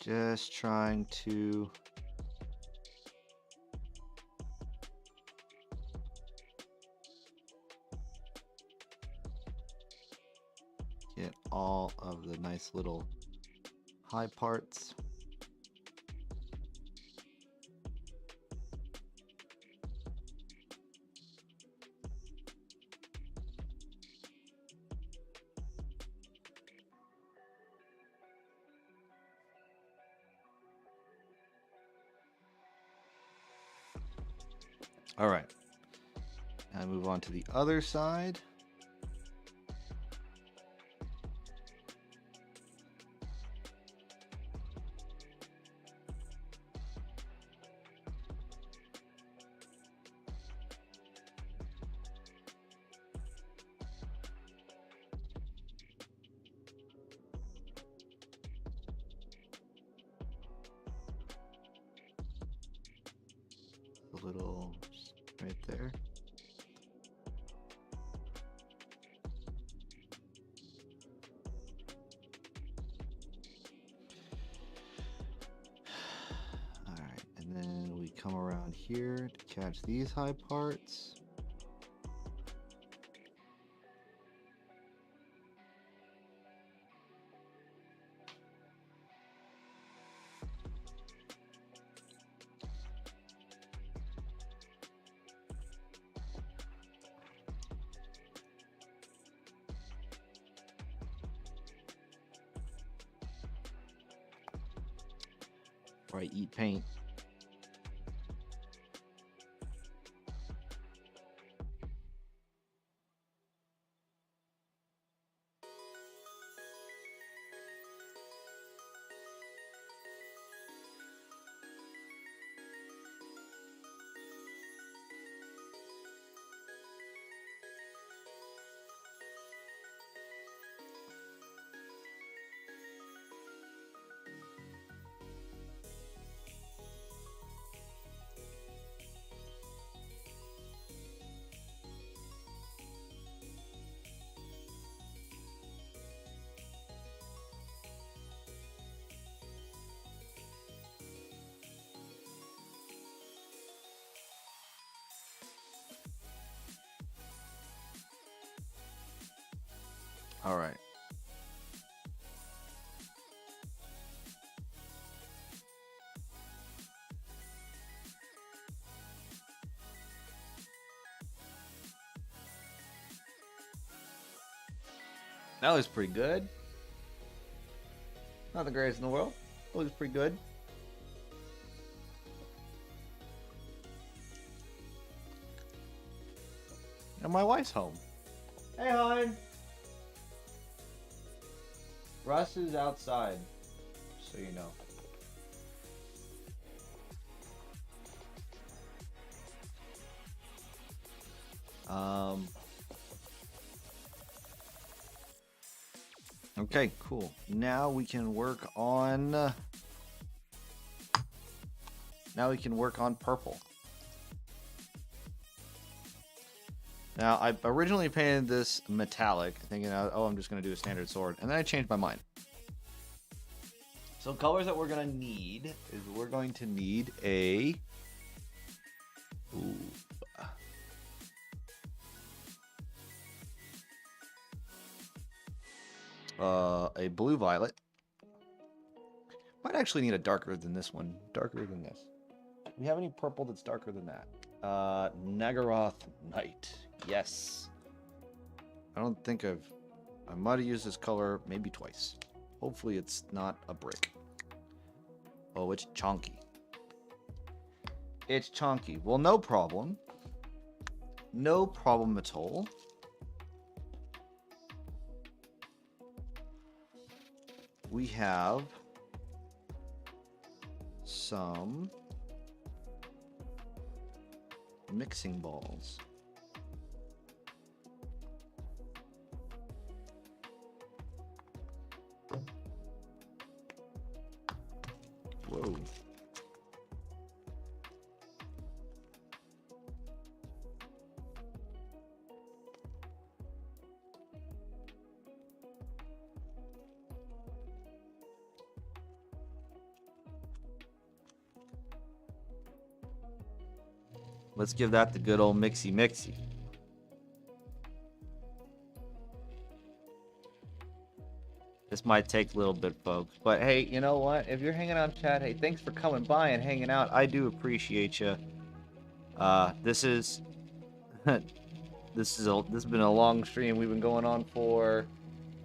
Just trying to get all of the nice little high parts. All right. Now move on to the other side. A little right there. All right, and then we come around here to catch these high parts. Or I eat paint. All right. That was pretty good. Not the greatest in the world. It looks pretty good. And my wife's home. Hey, hon. Russ is outside, so you know. Okay, cool. Now we can work on. Now we can work on purple. Now, I originally painted this metallic, thinking, oh, I'm just going to do a standard sword. And then I changed my mind. So colors that we're going to need is we're going to need a... Ooh. A blue violet. Might actually need a darker than this one. Darker than this. Do we have any purple that's darker than that? Nagaroth Knight. Yes. I don't think I might have used this color maybe twice. Hopefully it's not a brick. Oh, it's chunky. It's chunky. Well, no problem. No problem at all. We have some mixing balls. go. Let's give that the good old mixy mixy. This might take a little bit, folks. But hey, you know what? If you're hanging out, chat, hey, thanks for coming by and hanging out. I do appreciate you. This is this has been a long stream. We've been going on for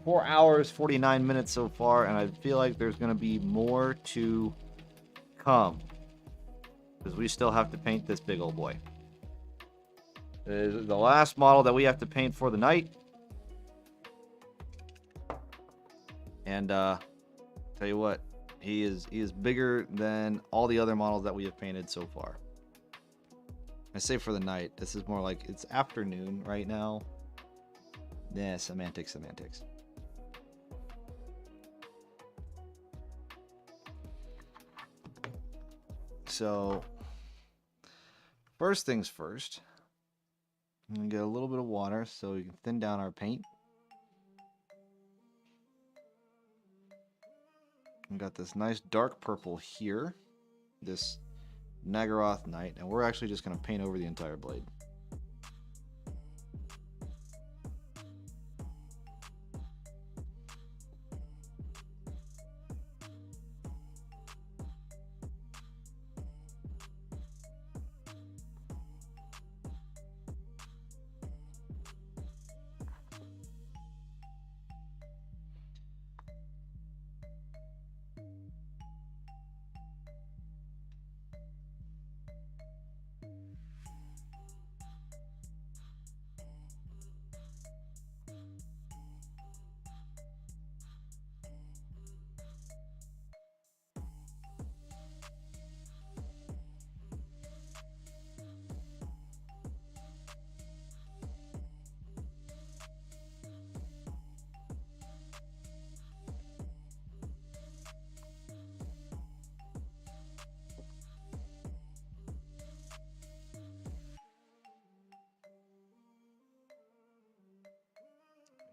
4 hours, 49 minutes so far, and I feel like there's gonna be more to come because we still have to paint this big old boy. This is the last model that we have to paint for the night. And tell you what, he is bigger than all the other models that we have painted so far. I say for the night. This is more like it's afternoon right now. Yeah, semantics. So first things first, I'm gonna get a little bit of water so we can thin down our paint. We got this nice dark purple here, this Naggaroth Knight, and we're actually just going to paint over the entire blade.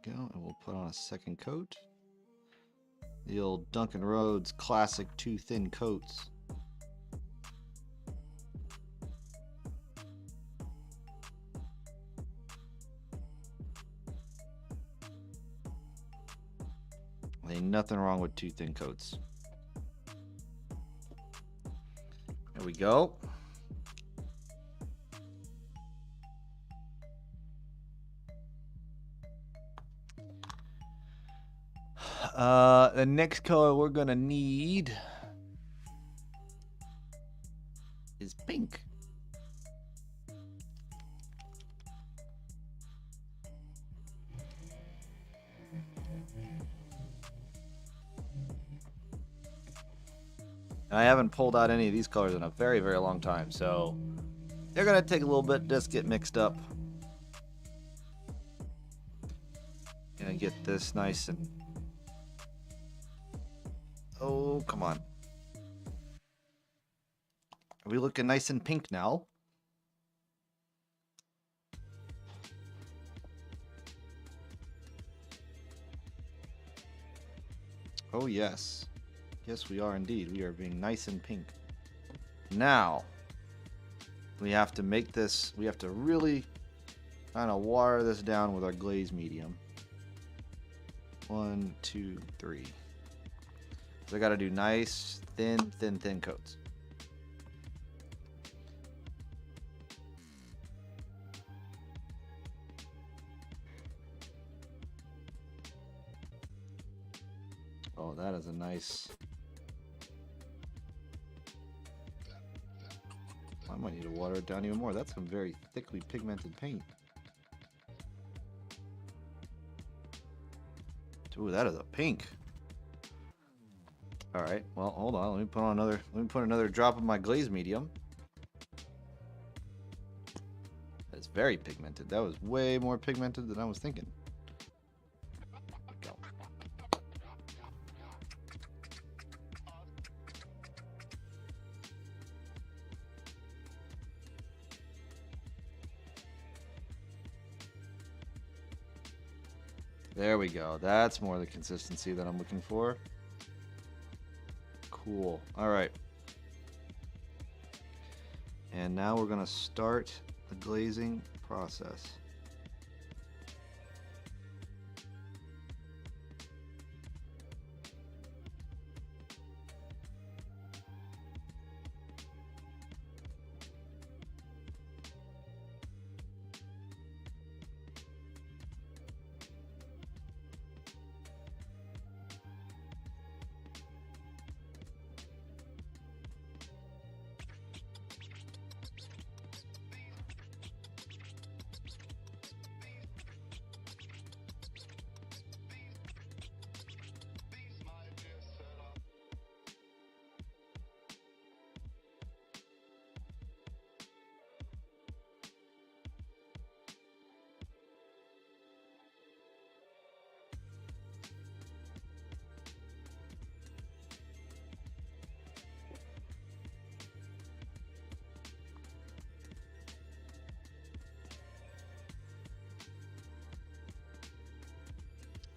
Go, and we'll put on a second coat. The old Duncan Rhodes classic 2 thin coats. Ain't nothing wrong with 2 thin coats. There we go. The next color we're gonna need is pink. And I haven't pulled out any of these colors in a very, very long time, so they're gonna take a little bit just get mixed up. Gonna get this nice and oh, come on. Are we looking nice and pink now? Oh, yes. Yes, we are indeed. We are being nice and pink. Now, we have to make this, we have to really kind of water this down with our glaze medium. 1, 2, 3. So I got to do nice, thin coats. Oh, that is a nice. I might need to water it down even more. That's some very thickly pigmented paint. Ooh, that is a pink. All right. Well, hold on. Let me put another drop of my glaze medium. That's very pigmented. That was way more pigmented than I was thinking. There we go. That's more the consistency that I'm looking for. Cool. All right. And now we're going to start the glazing process.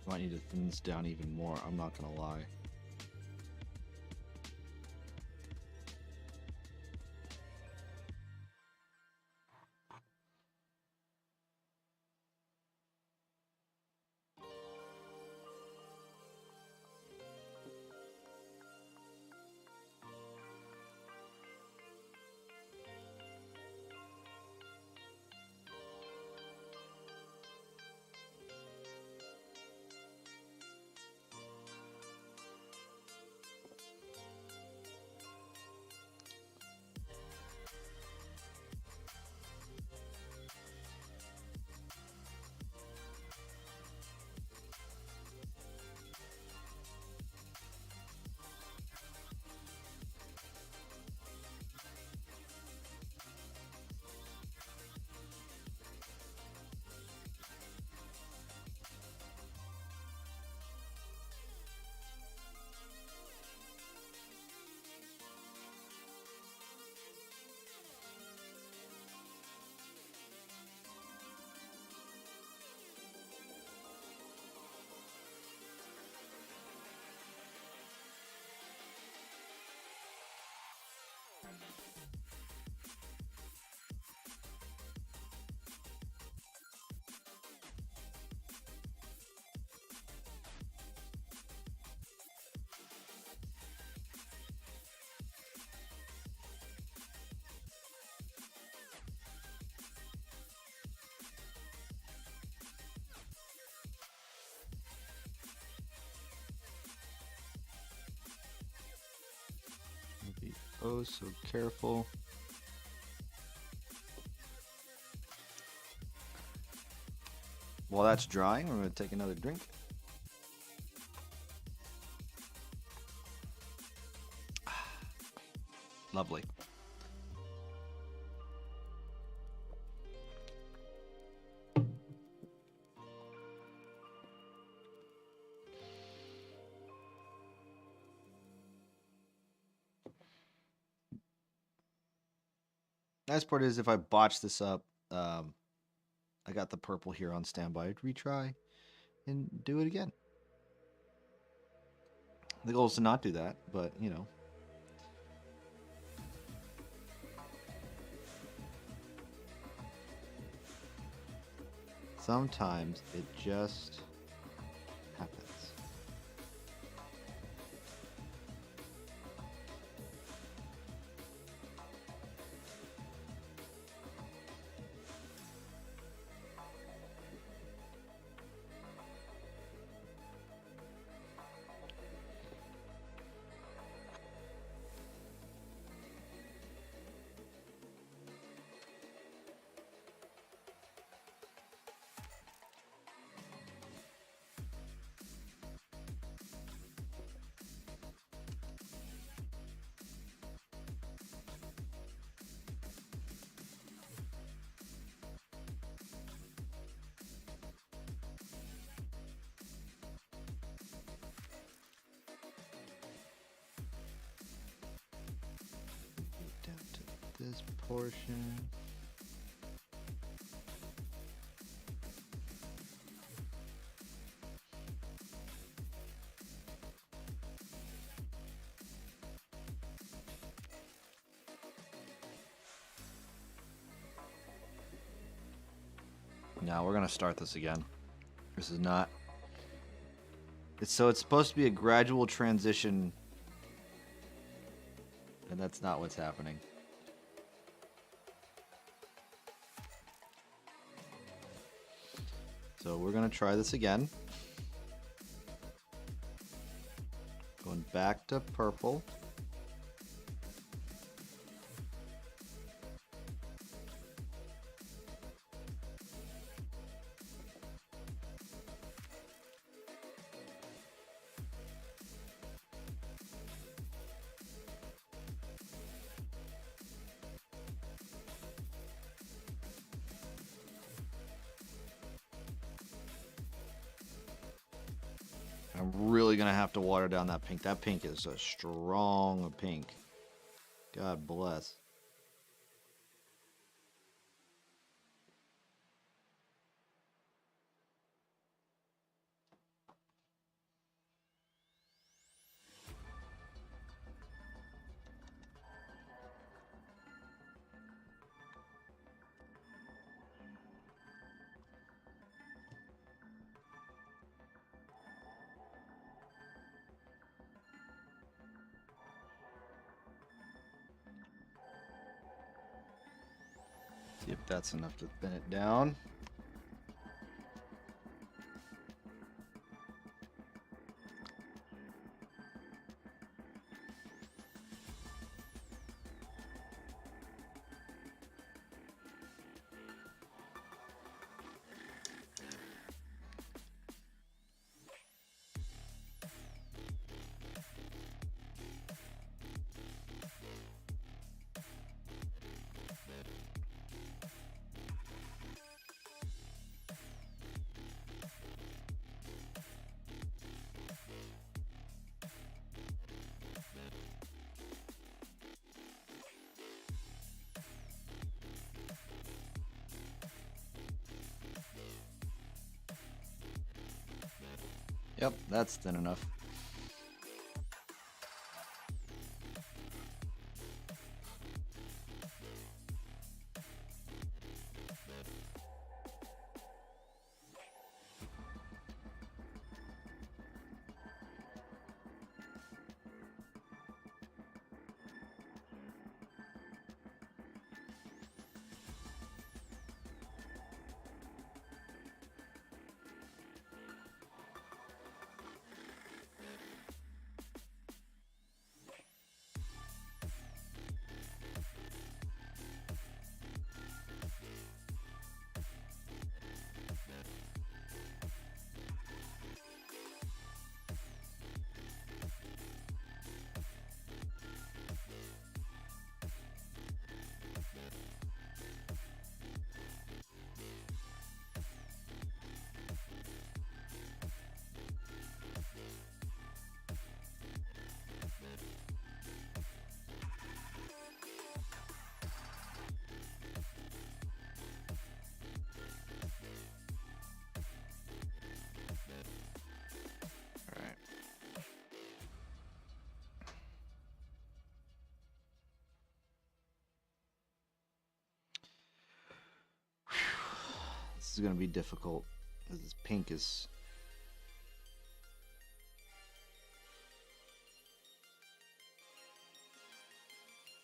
Might need to thin this down even more. I'm not gonna lie. Be oh so careful. While that's drying, we're going to take another drink. Lovely. Nice part is if I botch this up, I got the purple here on standby. I'd retry and do it again. The goal is to not do that, but you know. Sometimes it just happens. Down to this portion. No, we're gonna start this again. This is not. It's supposed to be a gradual transition, and that's not what's happening. So we're gonna try this again. Going back to purple. I'm really gonna have to water down that pink. That pink is a strong pink. God bless. See if that's enough to thin it down. Yep, that's thin enough. This is going to be difficult because this pink is...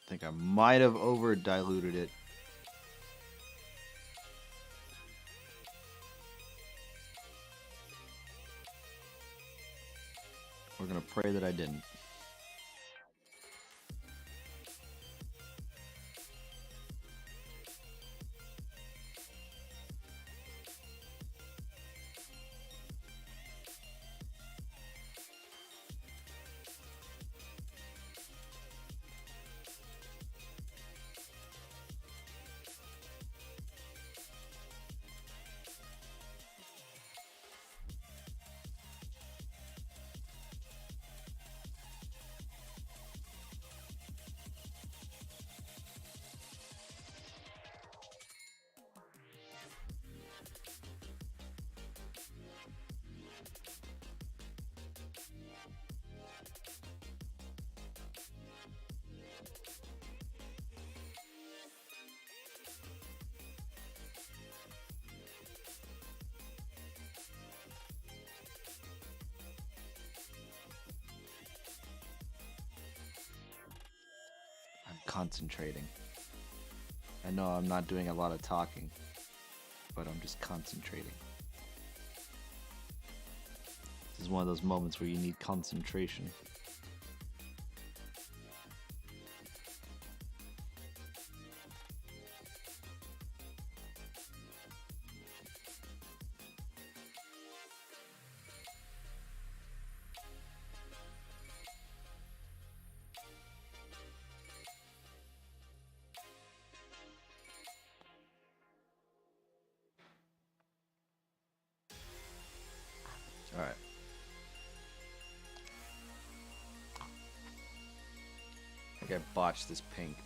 I think I might have over diluted it. We're going to pray that I didn't. concentrating. I know I'm not doing a lot of talking, but I'm just concentrating. This is one of those moments where you need concentration. All right. I think I botched this pink.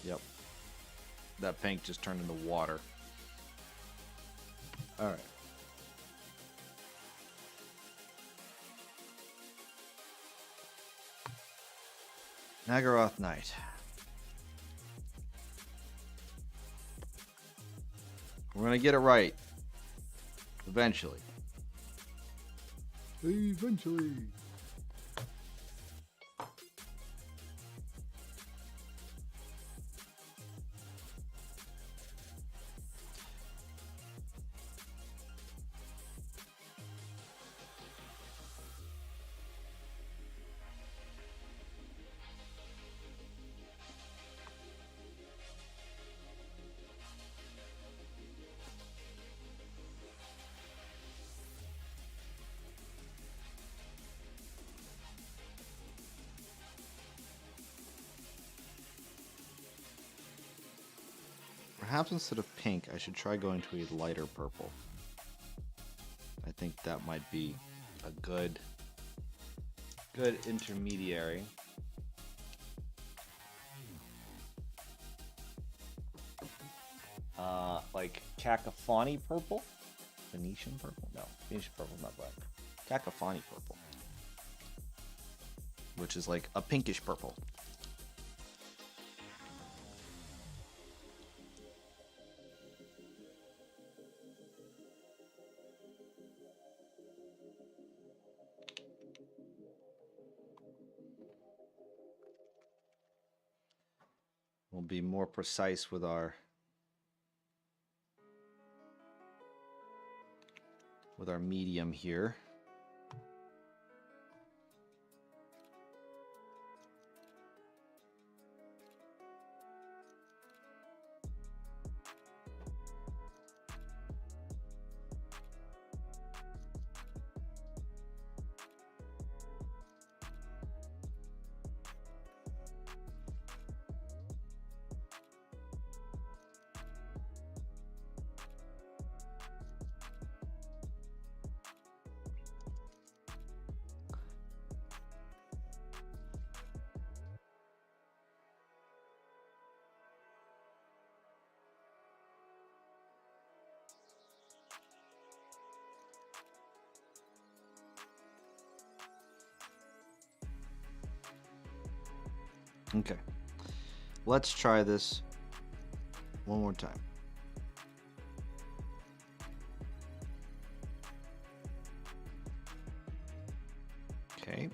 Yep. That pink just turned into water. All right. Nagaroth Knight. We're gonna get it right. Eventually. Eventually. Perhaps instead of pink, I should try going to a lighter purple. I think that might be a good intermediary. Like Cacophony purple? Venetian purple? No, Venetian purple, not black. Cacophony purple. Which is like a pinkish purple. We'll be more precise with our medium here. Okay, let's try this one more time. Okay,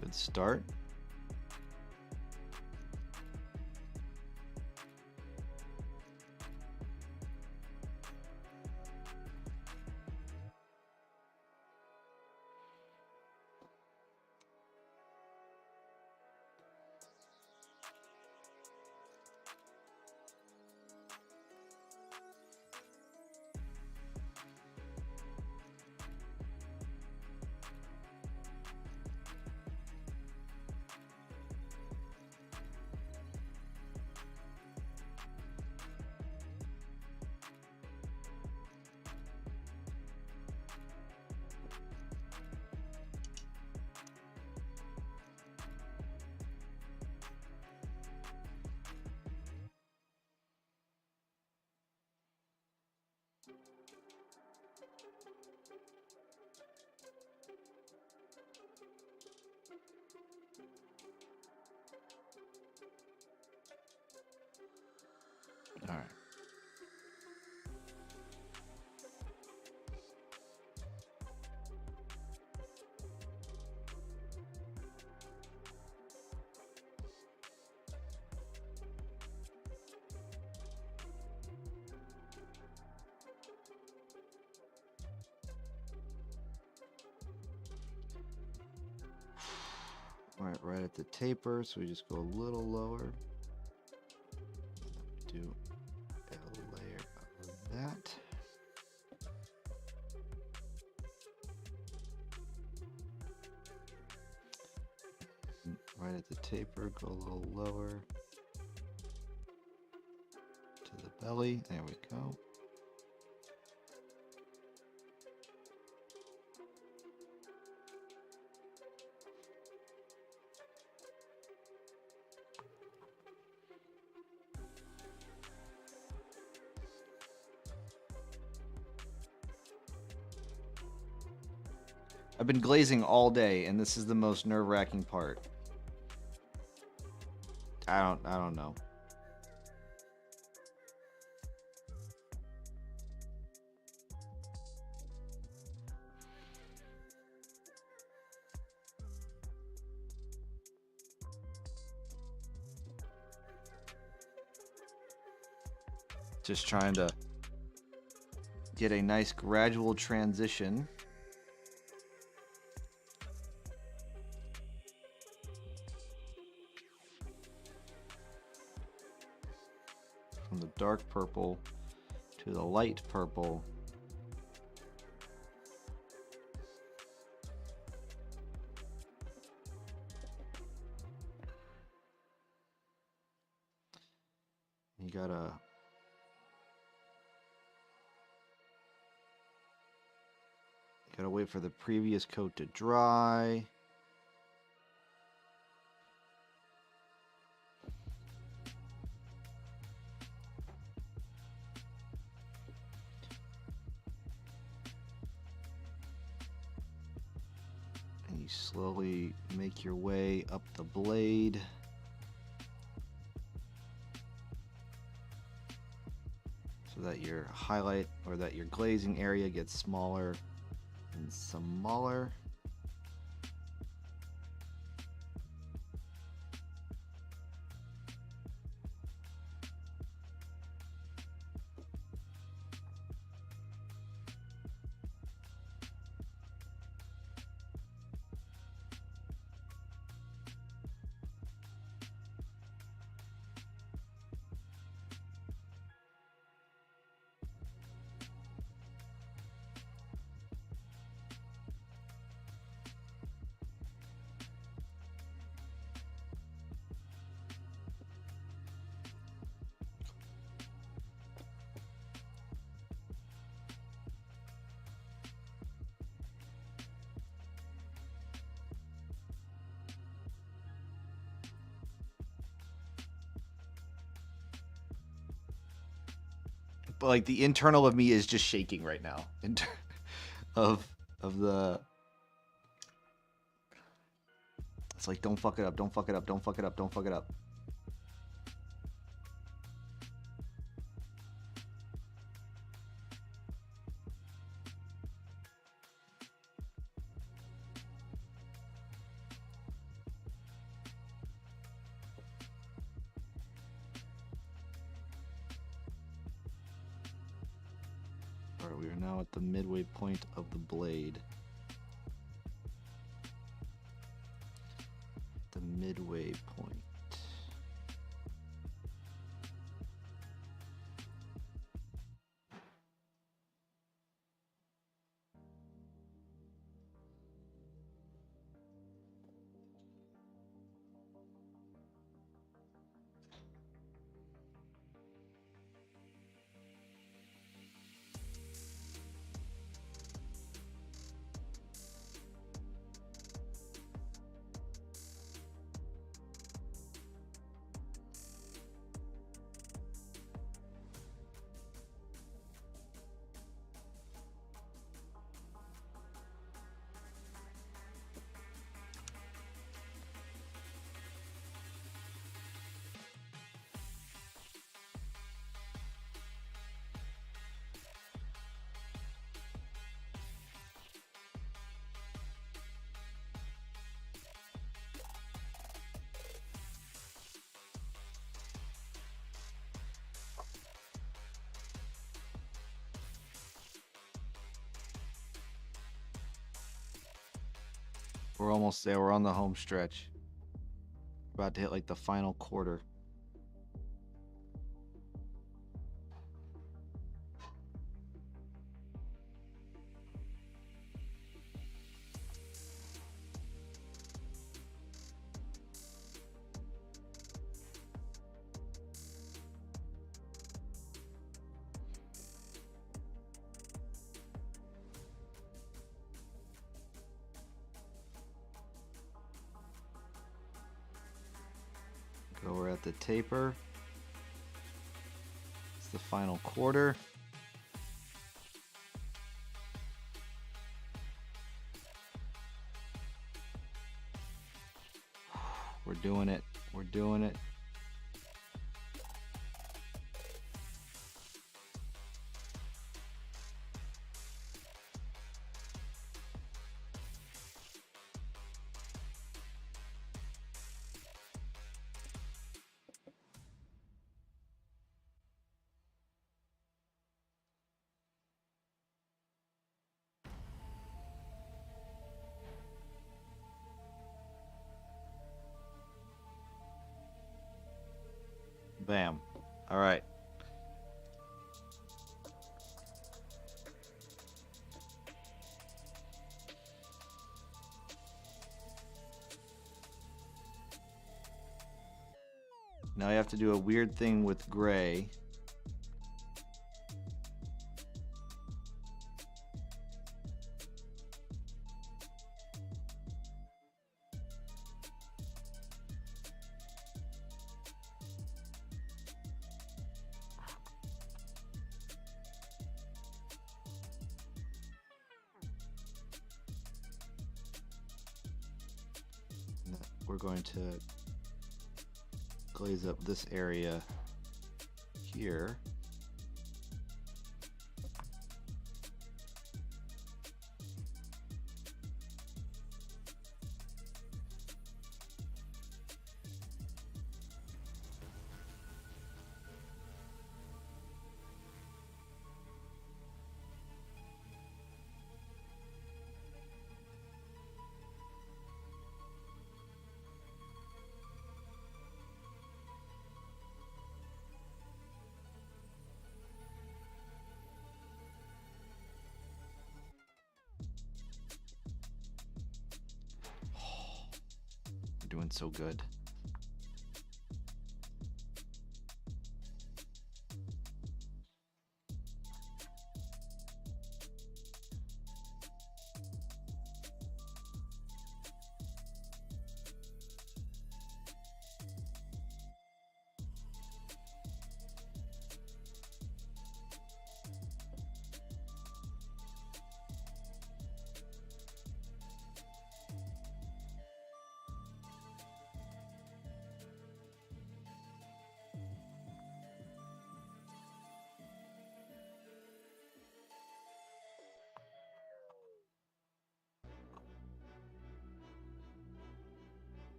good start. All right. right at the taper, so we just go a little lower. Do a layer of that. Right at the taper, go a little lower to the belly. There we go. I've been glazing all day, and this is the most nerve-wracking part. I don't know. Just trying to get a nice gradual transition. From the dark purple to the light purple. You gotta wait for the previous coat to dry. And you slowly make your way up the blade. So that your highlight or that your glazing area gets smaller and smaller. But like the internal of me is just shaking right now. Of the, it's like, don't fuck it up, don't fuck it up, don't fuck it up, don't fuck it up. Alright, we are now at the midway point of the blade. The midway point. We're almost there. We're on the home stretch. about to hit like the final quarter. Go, we're at the taper. It's the final quarter. We're doing it. We're doing it. Bam. All right. Now I have to do a weird thing with gray. We're going to glaze up this area here. Doing so good.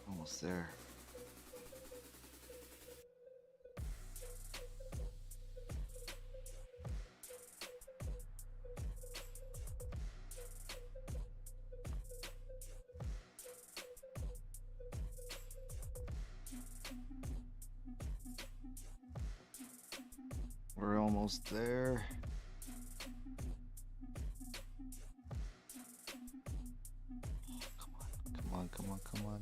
Almost there. We're almost there. Come on, come on, come on.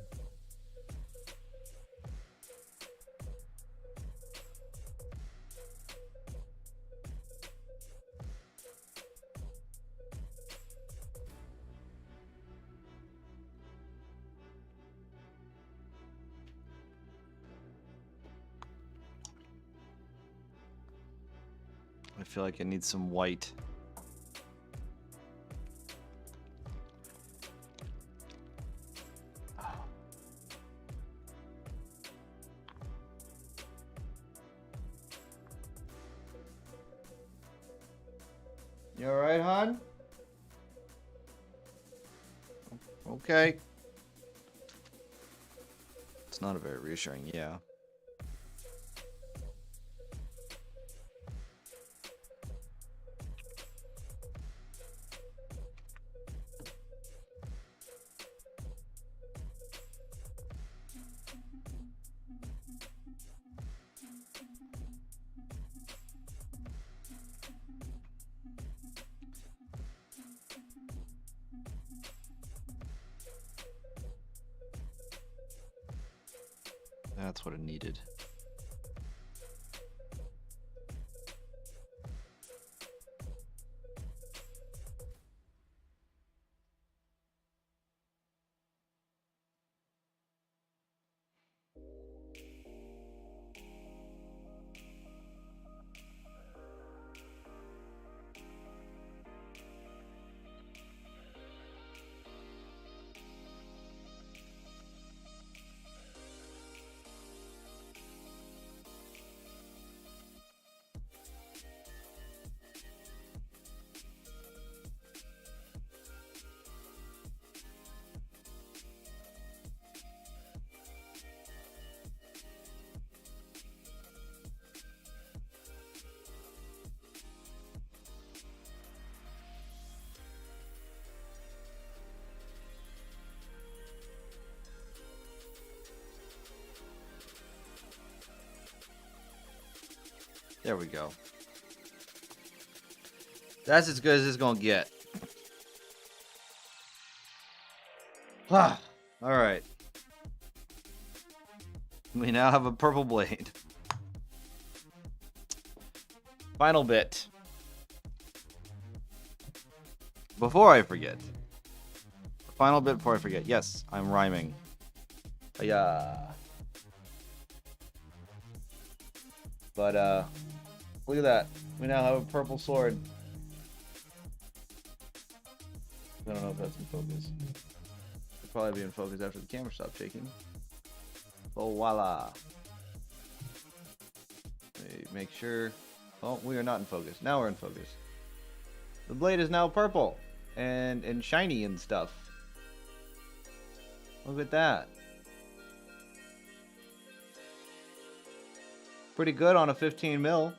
I feel like I need some white. You alright, hon? Okay. It's not a very reassuring, yeah. That's what it needed. There we go. That's as good as it's gonna get. Ah, all right. We now have a purple blade. Final bit. Before I forget. Final bit before I forget. Yes, I'm rhyming. Yeah. But look at that. We now have a purple sword. I don't know if that's in focus. It'll probably be in focus after the camera stops shaking. Oh, voila. Make sure. Oh, we are not in focus. Now we're in focus. The blade is now purple and shiny and stuff. Look at that. Pretty good on a 15 mil.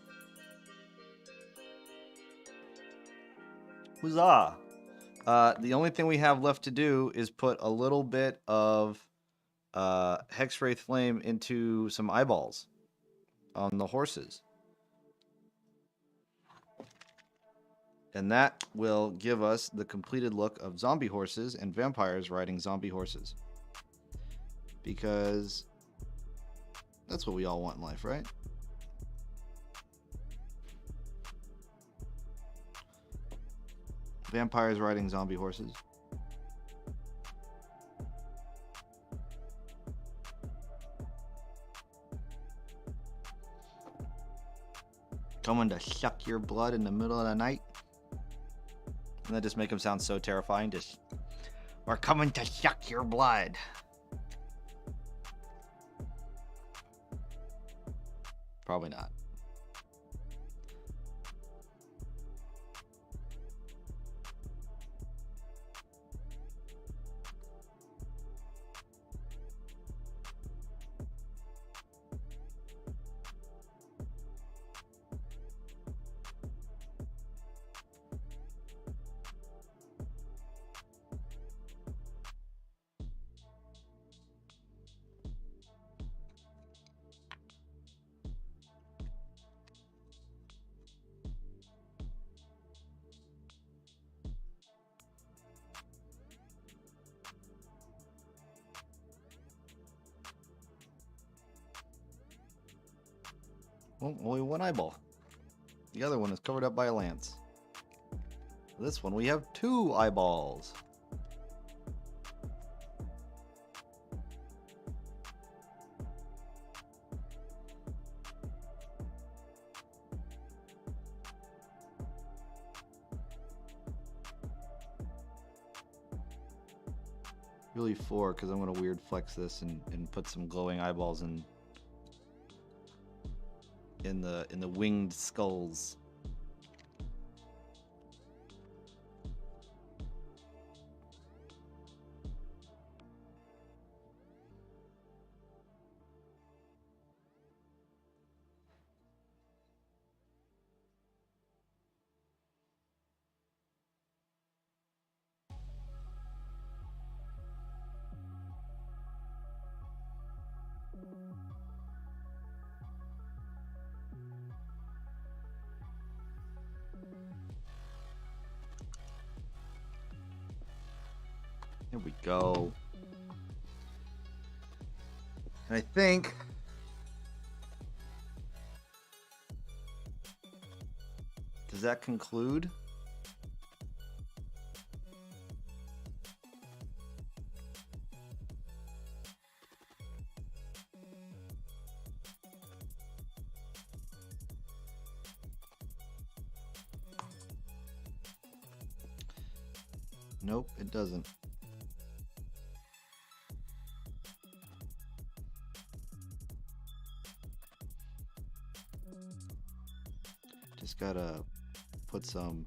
Huzzah! The only thing we have left to do is put a little bit of Hexwraith Flame into some eyeballs on the horses. And that will give us the completed look of zombie horses and vampires riding zombie horses. Because that's what we all want in life, right? Vampires riding zombie horses. Coming to suck your blood in the middle of the night. And that just make them sound so terrifying. Just, we're coming to suck your blood. Probably not. Well, only one eyeball. The other one is covered up by a lance. This one we have 2 eyeballs. Really 4, because I'm going to weird flex this and put some glowing eyeballs in the winged skulls. Here we go. And I think does that conclude? Nope, it doesn't. Just gotta put some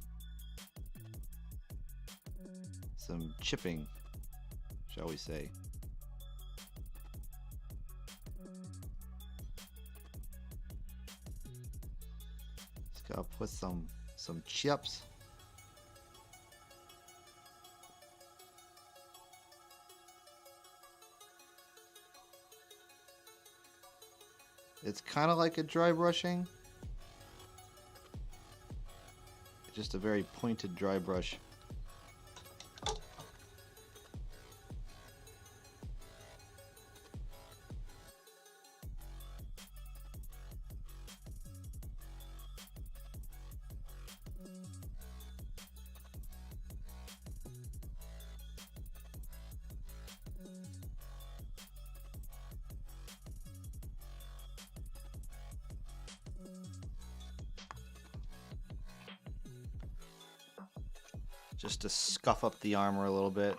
chipping, shall we say. Just gotta put some chips. It's kind of like a dry brushing. Just a very pointed dry brush. Just to scuff up the armor a little bit.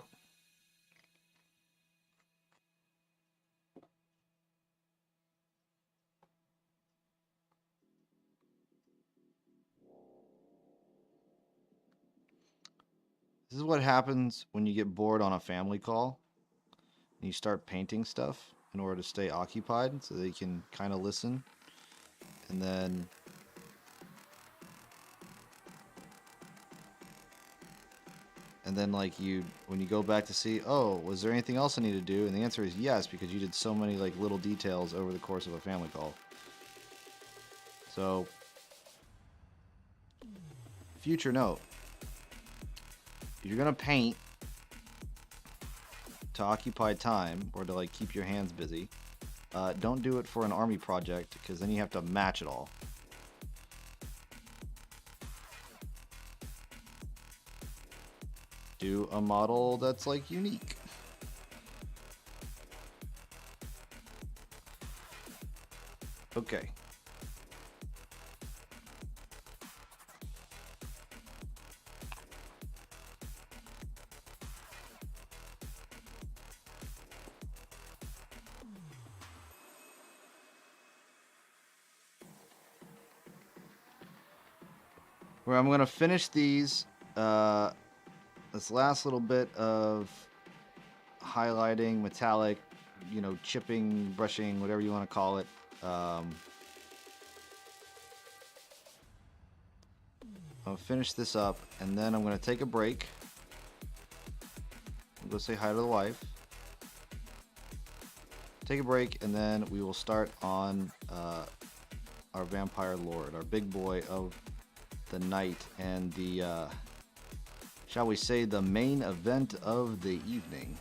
This is what happens when you get bored on a family call and you start painting stuff in order to stay occupied so they can kind of listen. And then like when you go back to see, oh, was there anything else I need to do? And the answer is yes, because you did so many like little details over the course of a family call. So, future note. If you're gonna paint to occupy time or to like keep your hands busy, don't do it for an army project because then you have to match it all. Do a model that's like unique. Okay. Where I'm gonna finish these, this last little bit of highlighting, metallic, chipping, brushing, whatever you want to call it. I'll finish this up, and then I'm gonna take a break. I'll go say hi to the wife. Take a break, and then we will start on our Vampire Lord, our big boy of the night, and the, shall we say, the main event of the evening.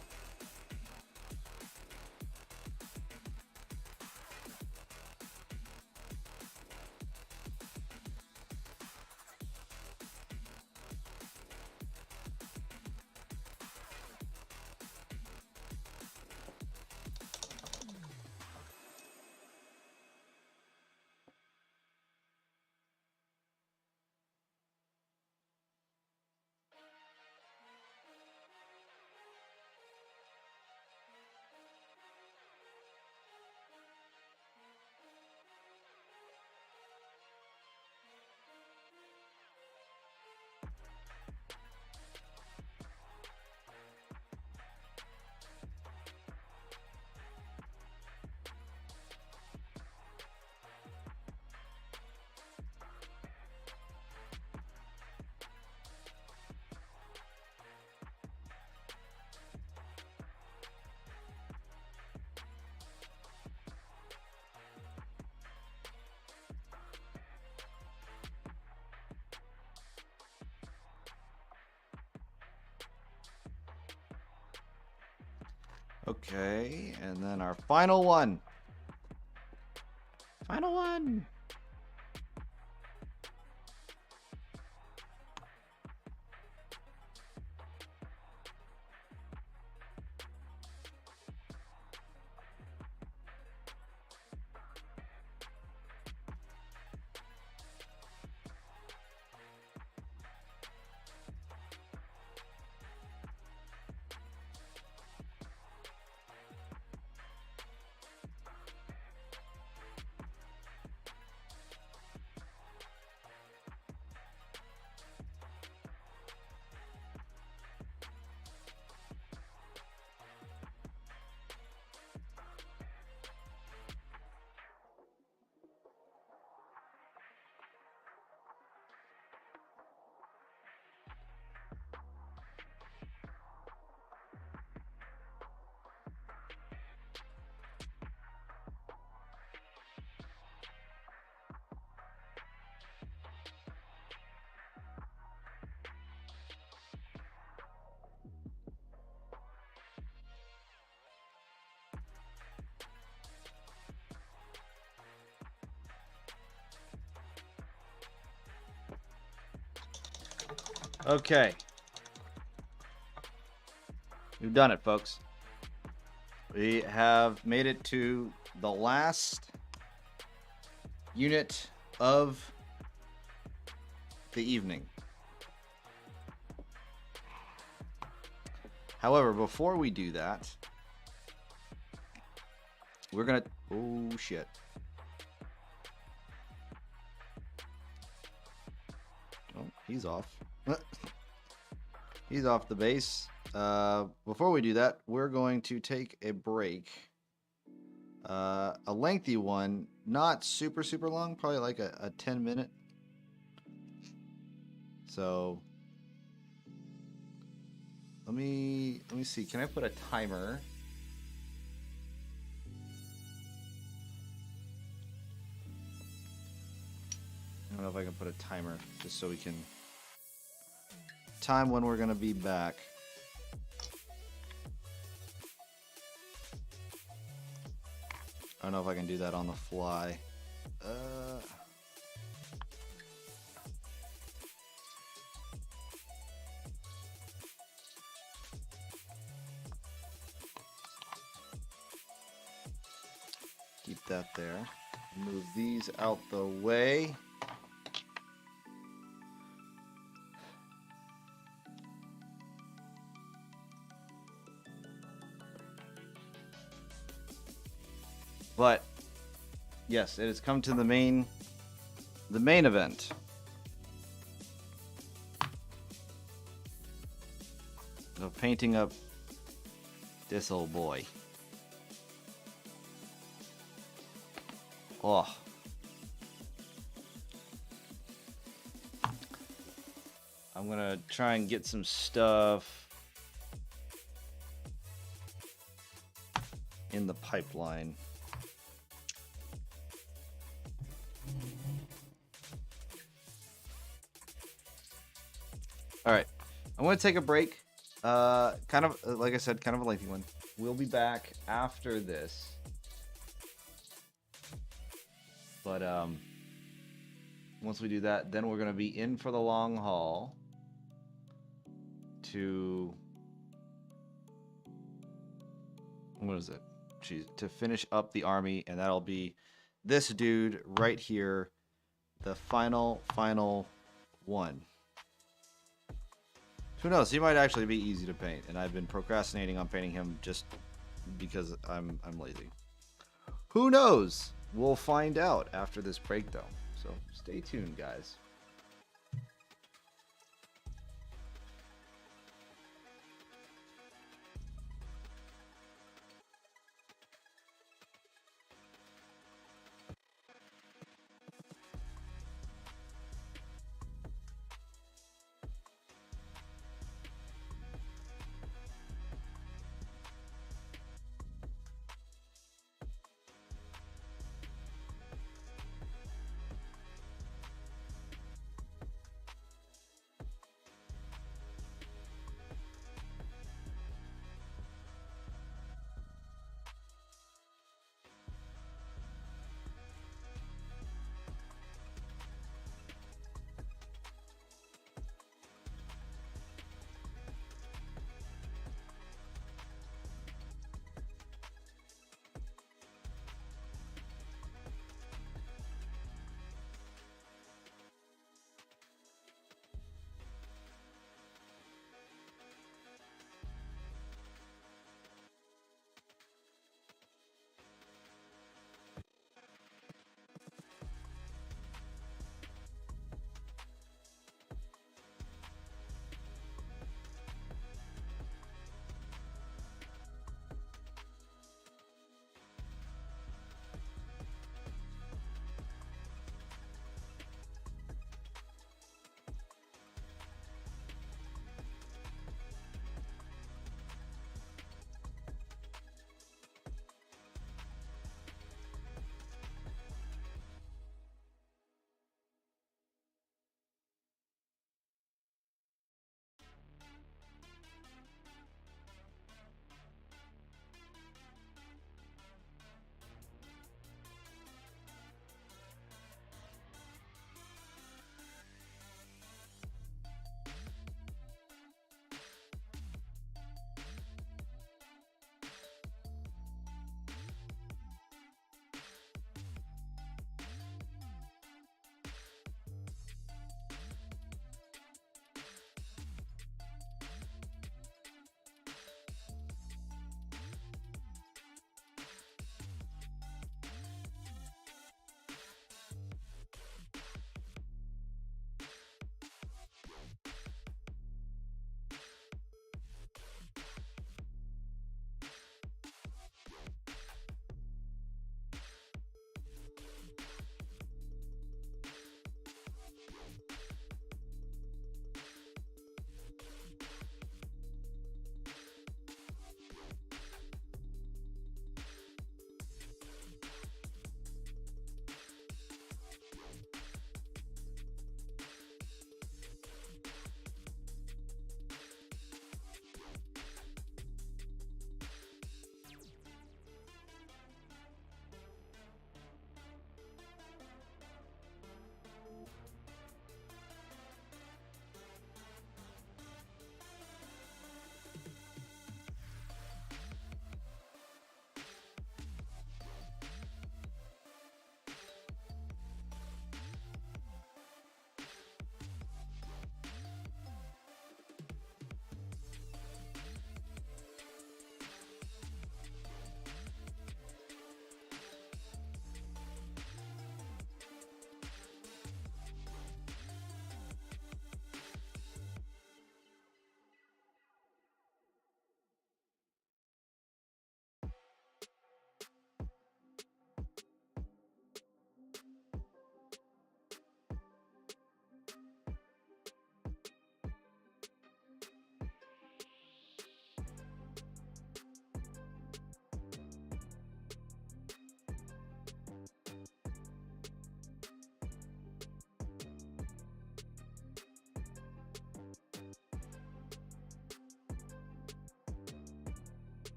Okay, and then our final one. Final one. Okay. We've done it, folks. We have made it to the last unit of the evening. However, before we do that, we're gonna... Oh, shit. Oh, he's off. He's off the base. Before we do that, we're going to take a break. A lengthy one, not super long, probably like a 10-minute. So let me see. Can I put a timer? I don't know if I can put a timer just so we can time when we're gonna be back. I don't know if I can do that on the fly. Keep that there. Move these out the way. But yes, it has come to the main event. Of painting up this old boy. Oh. I'm gonna try and get some stuff in the pipeline. All right, I'm going to take a break. Kind of, like I said, kind of a lengthy one. We'll be back after this. But once we do that, then we're going to be in for the long haul to... What is it? Jeez, to finish up the army, and that'll be this dude right here, the final one. Who knows? He might actually be easy to paint, and I've been procrastinating on painting him just because I'm lazy. Who knows? We'll find out after this break, though. So stay tuned, guys.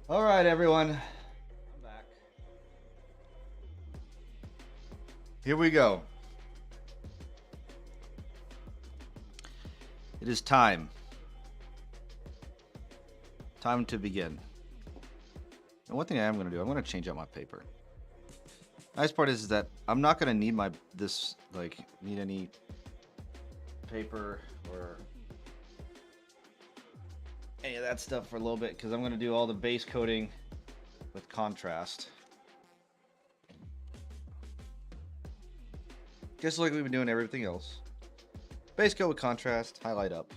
All right, everyone. I'm back. Here we go. It is time. Time to begin. And one thing I am going to do, I'm going to change out my paper. Nice part is that I'm not going to need need any paper or any of that stuff for a little bit, because I'm going to do all the base coating with contrast. Just like we've been doing everything else. Base coat with contrast, highlight up.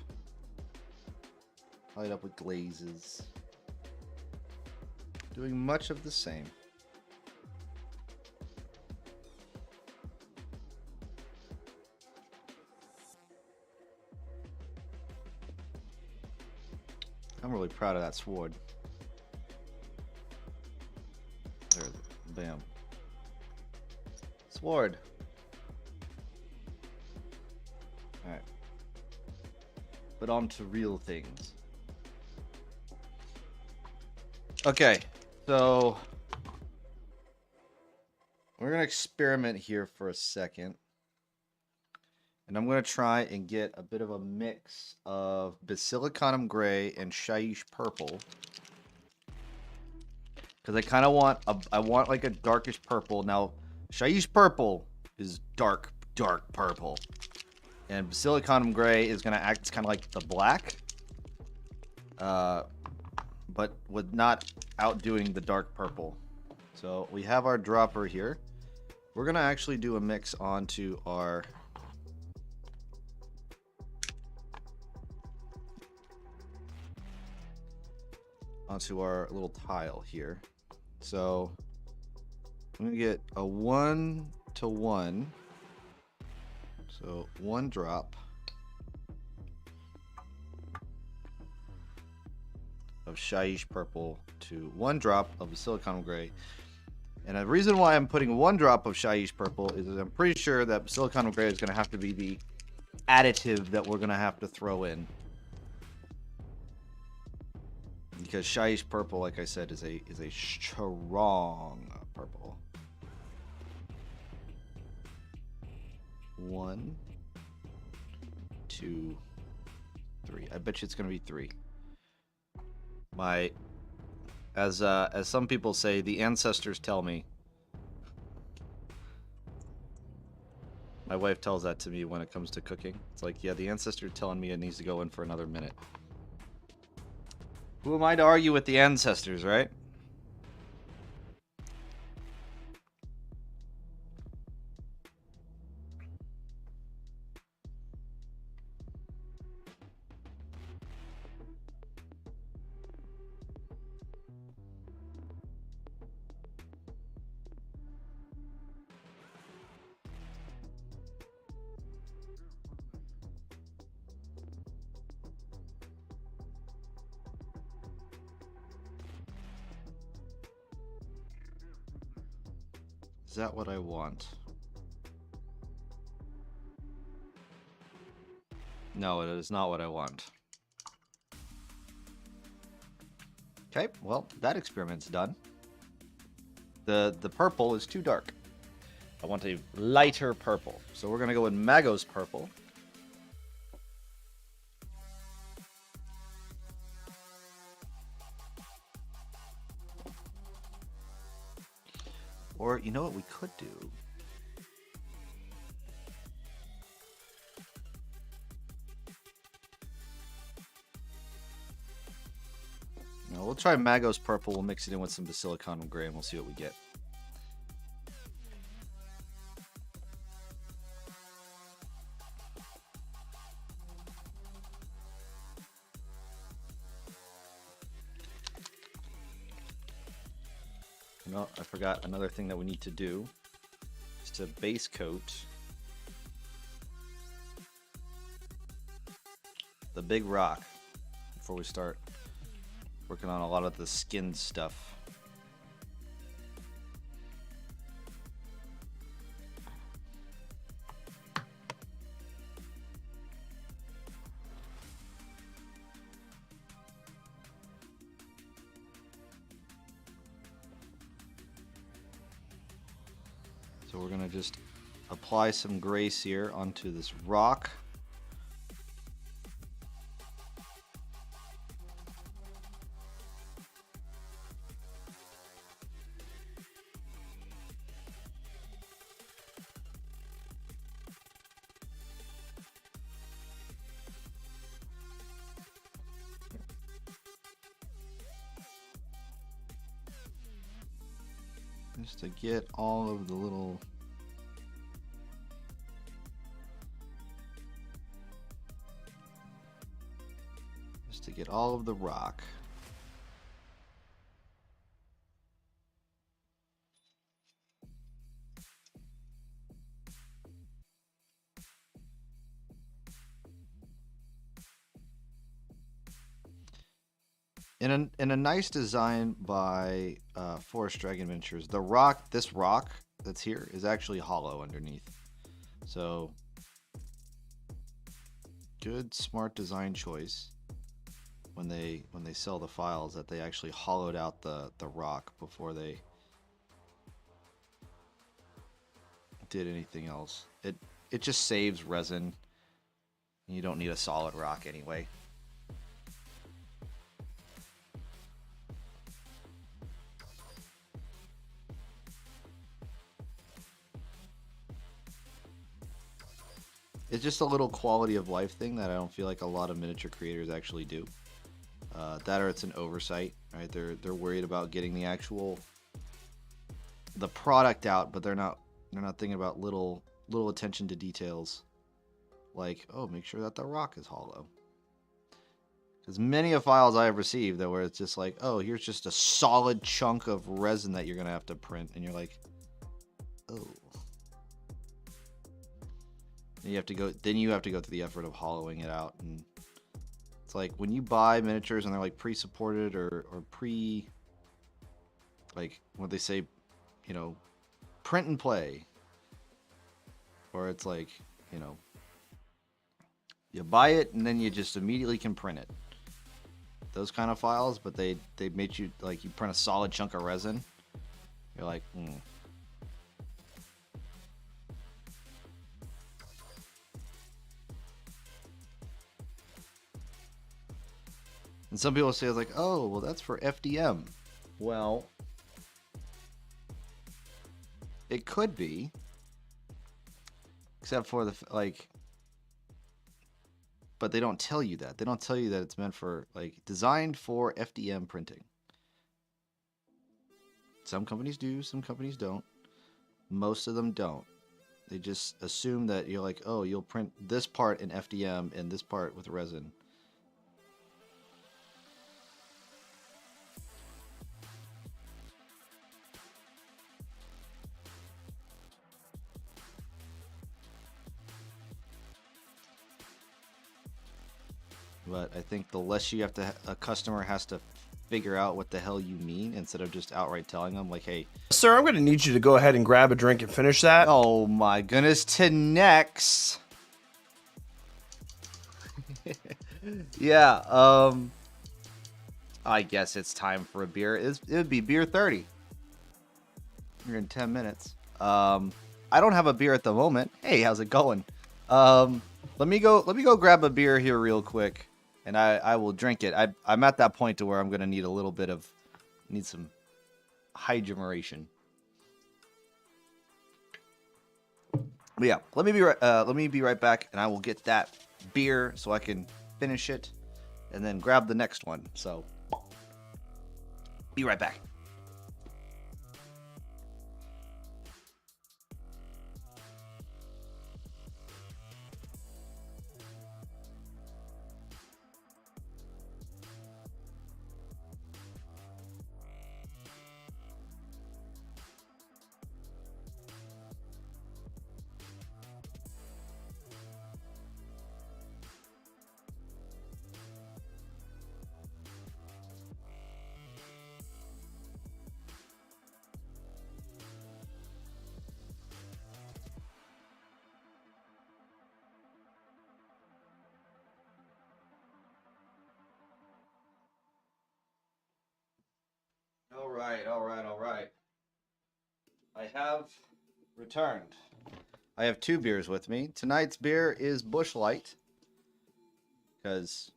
Highlight up with glazes. Doing much of the same. I'm really proud of that sword. There, bam. Sword. Alright. But on to real things. Okay, so we're going to experiment here for a second. And I'm going to try and get a bit of a mix of Basilicanum Gray and Shyish Purple. Because I kind of want I want like a darkish purple. Now, Shyish Purple is dark purple. And Basilicanum Gray is going to act kind of like the black. But with not outdoing the dark purple. So we have our dropper here. We're going to actually do a mix onto our... onto our little tile here. So I'm gonna get a 1-to-1. So 1 drop of Shyish Purple to 1 drop of Basilicanum Gray. And the reason why I'm putting 1 drop of Shyish Purple is that I'm pretty sure that Basilicanum Gray is gonna have to be the additive that we're gonna have to throw in. Because Shyish Purple, like I said, is a strong purple. 1, 2, 3. I bet you it's gonna be 3. As some people say, the ancestors tell me. My wife tells that to me when it comes to cooking. It's like, yeah, the ancestors telling me it needs to go in for another minute. Who am I to argue with the ancestors, right? Is that what I want? No, it is not what I want. Okay, well, that experiment's done. The purple is too dark. I want a lighter purple. So we're going to go with Magos Purple. Or, you know what we could do? No, we'll try Magos Purple. We'll mix it in with some Basilicanum Gray, and we'll see what we get. No, I forgot another thing that we need to do is to base coat the big rock before we start working on a lot of the skin stuff. So we're gonna just apply some gray sear onto this rock. Just to get all of the little the rock. In a nice design by Forest Dragon Ventures, this rock that's here is actually hollow underneath. So good, smart design choice when they sell the files, that they actually hollowed out the rock before they did anything else. It just saves resin. You don't need a solid rock anyway. It's just a little quality of life thing that I don't feel like a lot of miniature creators actually do. That or it's an oversight, right? They're worried about getting the product out, but they're not thinking about little attention to details, like, oh, make sure that the rock is hollow. Because many of files I have received that where it's just like, oh, here's just a solid chunk of resin that you're gonna have to print, and you're like, oh. And you have to go through the effort of hollowing it out, and it's like when you buy miniatures and they're like pre-supported or pre, like what they say, you know, print and play, or it's like, you know, you buy it and then you just immediately can print it. Those kind of files, but they made you like you print a solid chunk of resin. You're like, And some people say, like, oh, well, that's for FDM. Well, it could be, except for but they don't tell you that. They don't tell you that it's meant for, like, designed for FDM printing. Some companies do, some companies don't. Most of them don't. They just assume that you're like, oh, you'll print this part in FDM and this part with resin. But I think the less you have to, a customer has to figure out what the hell you mean instead of just outright telling them, like, hey, sir, I'm going to need you to go ahead and grab a drink and finish that. Oh my goodness, to next. Yeah, I guess it's time for a beer. It would be beer 30. You're in 10 minutes. I don't have a beer at the moment. Hey, how's it going? Let me go grab a beer here real quick, and I will drink it. I'm at that point to where I'm gonna need need some hydration. But yeah, let me be right back, and I will get that beer so I can finish it, and then grab the next one. So, be right back. All right. I have Returned. I have 2 beers with me. Tonight's beer is Busch Light, because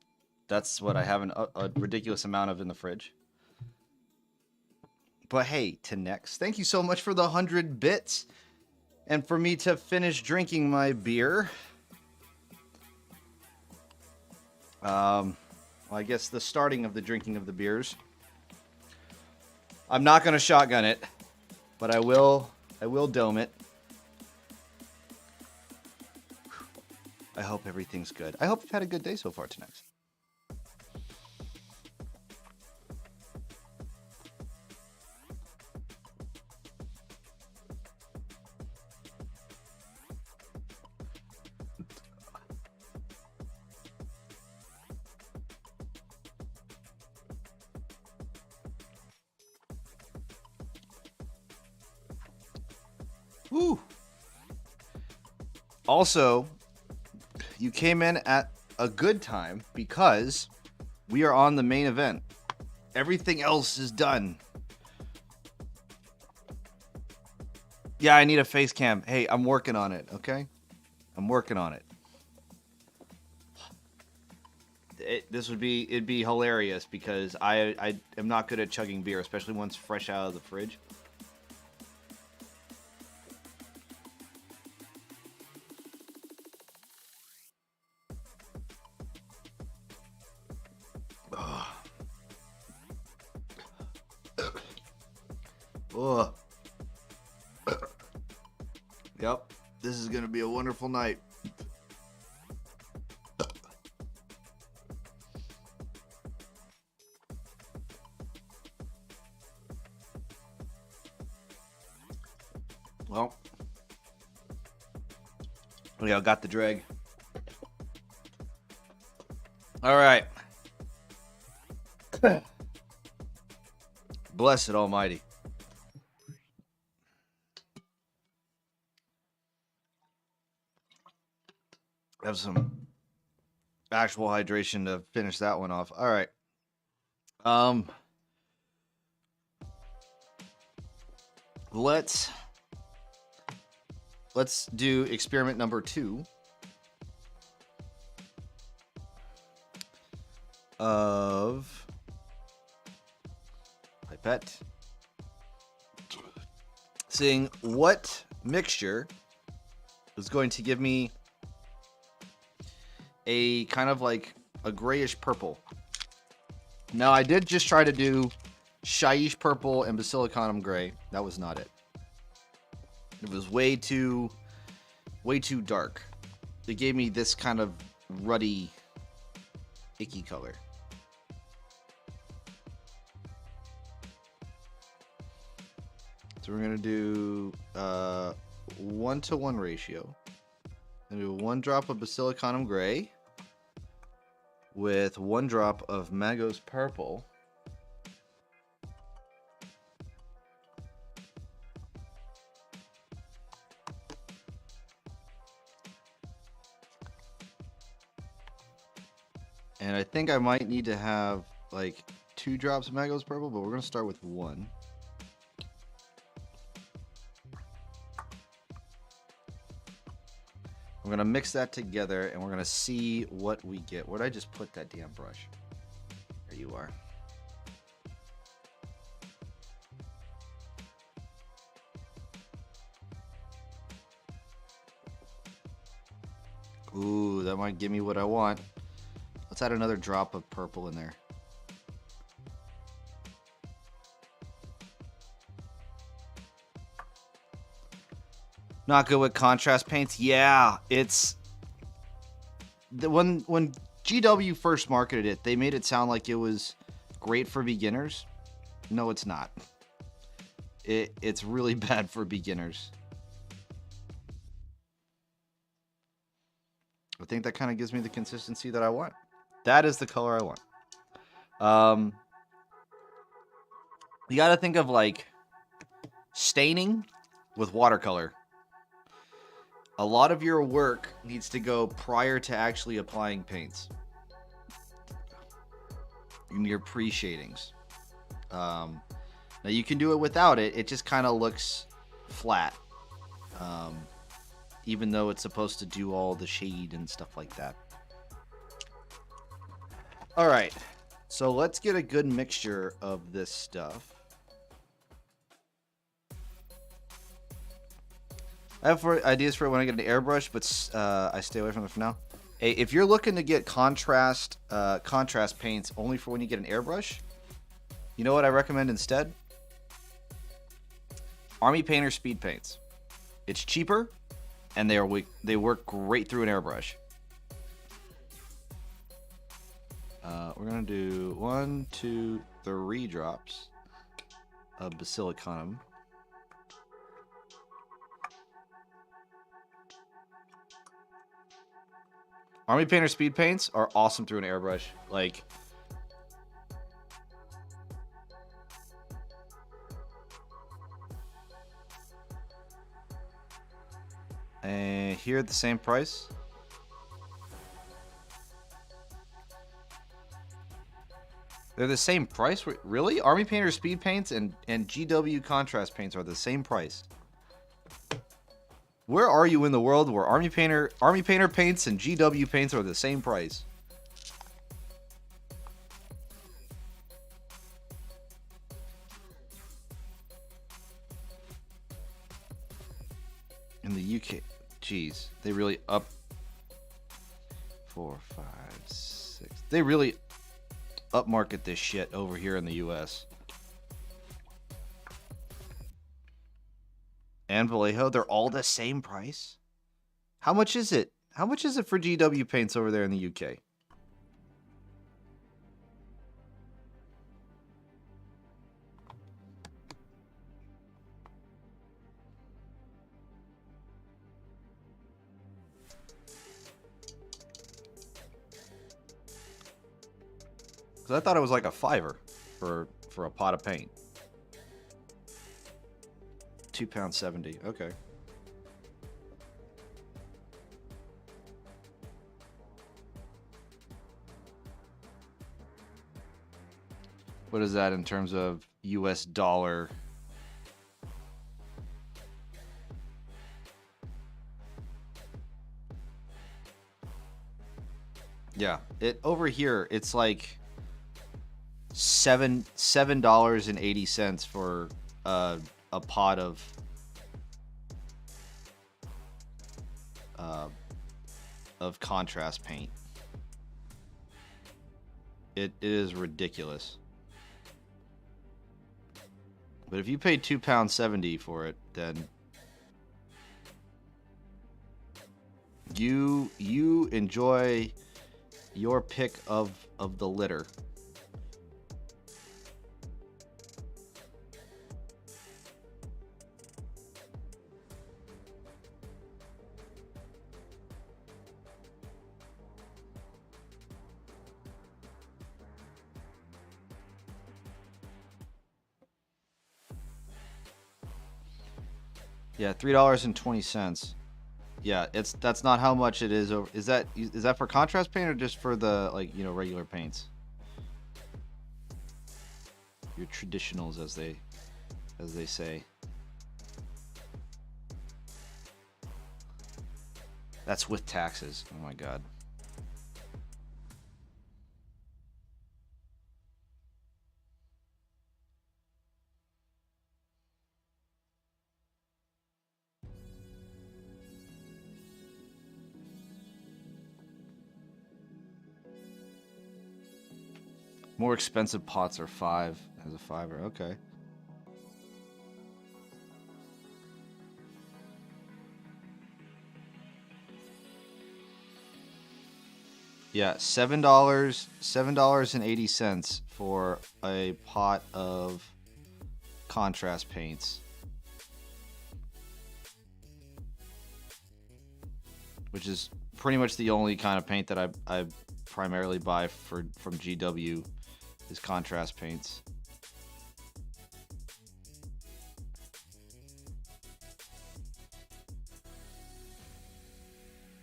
that's what I have a ridiculous amount of in the fridge. But hey, to next, thank you so much for the 100 bits, and for me to finish drinking my beer. Well, I guess the starting of the drinking of the beers. I'm not gonna shotgun it, but I will dome it. I hope everything's good. I hope you've had a good day so far tonight. Woo! Also, you came in at a good time because we are on the main event. Everything else is done. Yeah, I need a face cam. Hey, I'm working on it, okay? I'm working on it. It'd be hilarious because I am not good at chugging beer, especially once fresh out of the fridge. Ugh. Yep, this is gonna be a wonderful night. Well, yeah, I got the drag. All right. Blessed Almighty. Have some actual hydration to finish that one off. All right. Let's do experiment number 2 of pipette. Seeing what mixture is going to give me a kind of like a grayish purple. Now, I did just try to do Shyish purple and Basilicanum gray. That was not it. It was way too dark. It gave me this kind of ruddy, icky color. So we're gonna do 1-to-1 ratio. I'm gonna do 1 drop of Basilicanum gray with 1 drop of Magos purple. And I think I might need to have like 2 drops of Magos purple, but we're gonna start with 1. We're gonna mix that together and we're gonna see what we get. Where'd I just put that damn brush? There you are. Ooh, that might give me what I want. Let's add another drop of purple in there. Not good with contrast paints. Yeah, it's when GW first marketed it, they made it sound like it was great for beginners. No, it's not. It's really bad for beginners. I think that kind of gives me the consistency that I want. That is the color I want. You got to think of like staining with watercolor. A lot of your work needs to go prior to actually applying paints. In your pre-shadings. Now you can do it without it. It just kind of looks flat. even though it's supposed to do all the shade and stuff like that. All right, so let's get a good mixture of this stuff. I have ideas for when I get an airbrush, but I stay away from it for now. Hey, if you're looking to get contrast paints only for when you get an airbrush, you know what I recommend instead? Army Painter Speed Paints. It's cheaper, and they work great through an airbrush. We're gonna do 1, 2, 3 drops of Basilicanum. Army Painter Speed Paints are awesome through an airbrush. Like, and here at the same price. They're the same price? Really? Army Painter Speed Paints and GW Contrast Paints are the same price. Where are you in the world where Army Painter paints and GW paints are the same price? In the UK, geez, they really up 4, 5, 6. They really upmarket this shit over here in the US. And Vallejo, they're all the same price? How much is it? How much is it for GW paints over there in the UK? Because I thought it was like a $5 for a pot of paint. £2.70. Okay. What is that in terms of US dollar? Yeah, it over here it's like $7.80 for a pot of contrast paint. It is ridiculous. But if you pay £2.70 for it, then you enjoy your pick of the litter. Yeah, $3.20. Yeah, that's not how much it is over. Is that for contrast paint or just for the, like, you know, regular paints? Your traditionals, as they say. That's with taxes. Oh my god. More expensive pots are $5 as a $5. Okay. Yeah, $7.80 for a pot of contrast paints, which is pretty much the only kind of paint that I primarily buy from GW. Is contrast paints.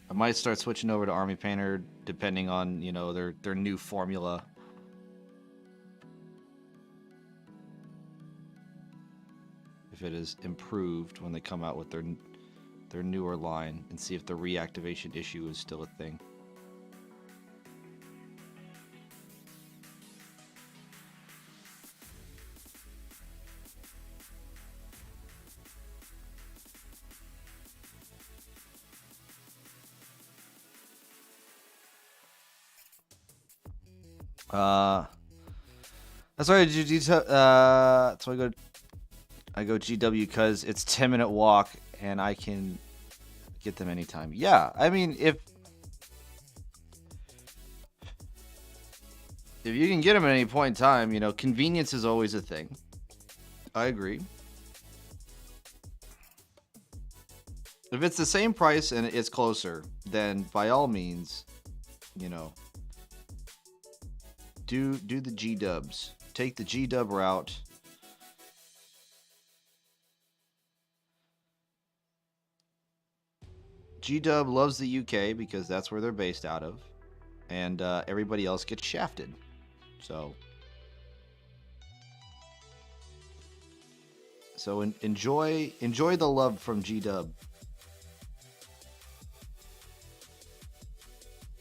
I might start switching over to Army Painter depending on, you know, their new formula. If it is improved when they come out with their newer line and see if the reactivation issue is still a thing. That's why that's why I go GW because it's 10-minute walk and I can get them anytime. Yeah, I mean if you can get them at any point in time, you know, convenience is always a thing. I agree. If it's the same price and it's closer, then by all means, you know, do the G dubs. Take the G dub route. G dub loves the UK because that's where they're based out of, and everybody else gets shafted. So enjoy the love from G dub,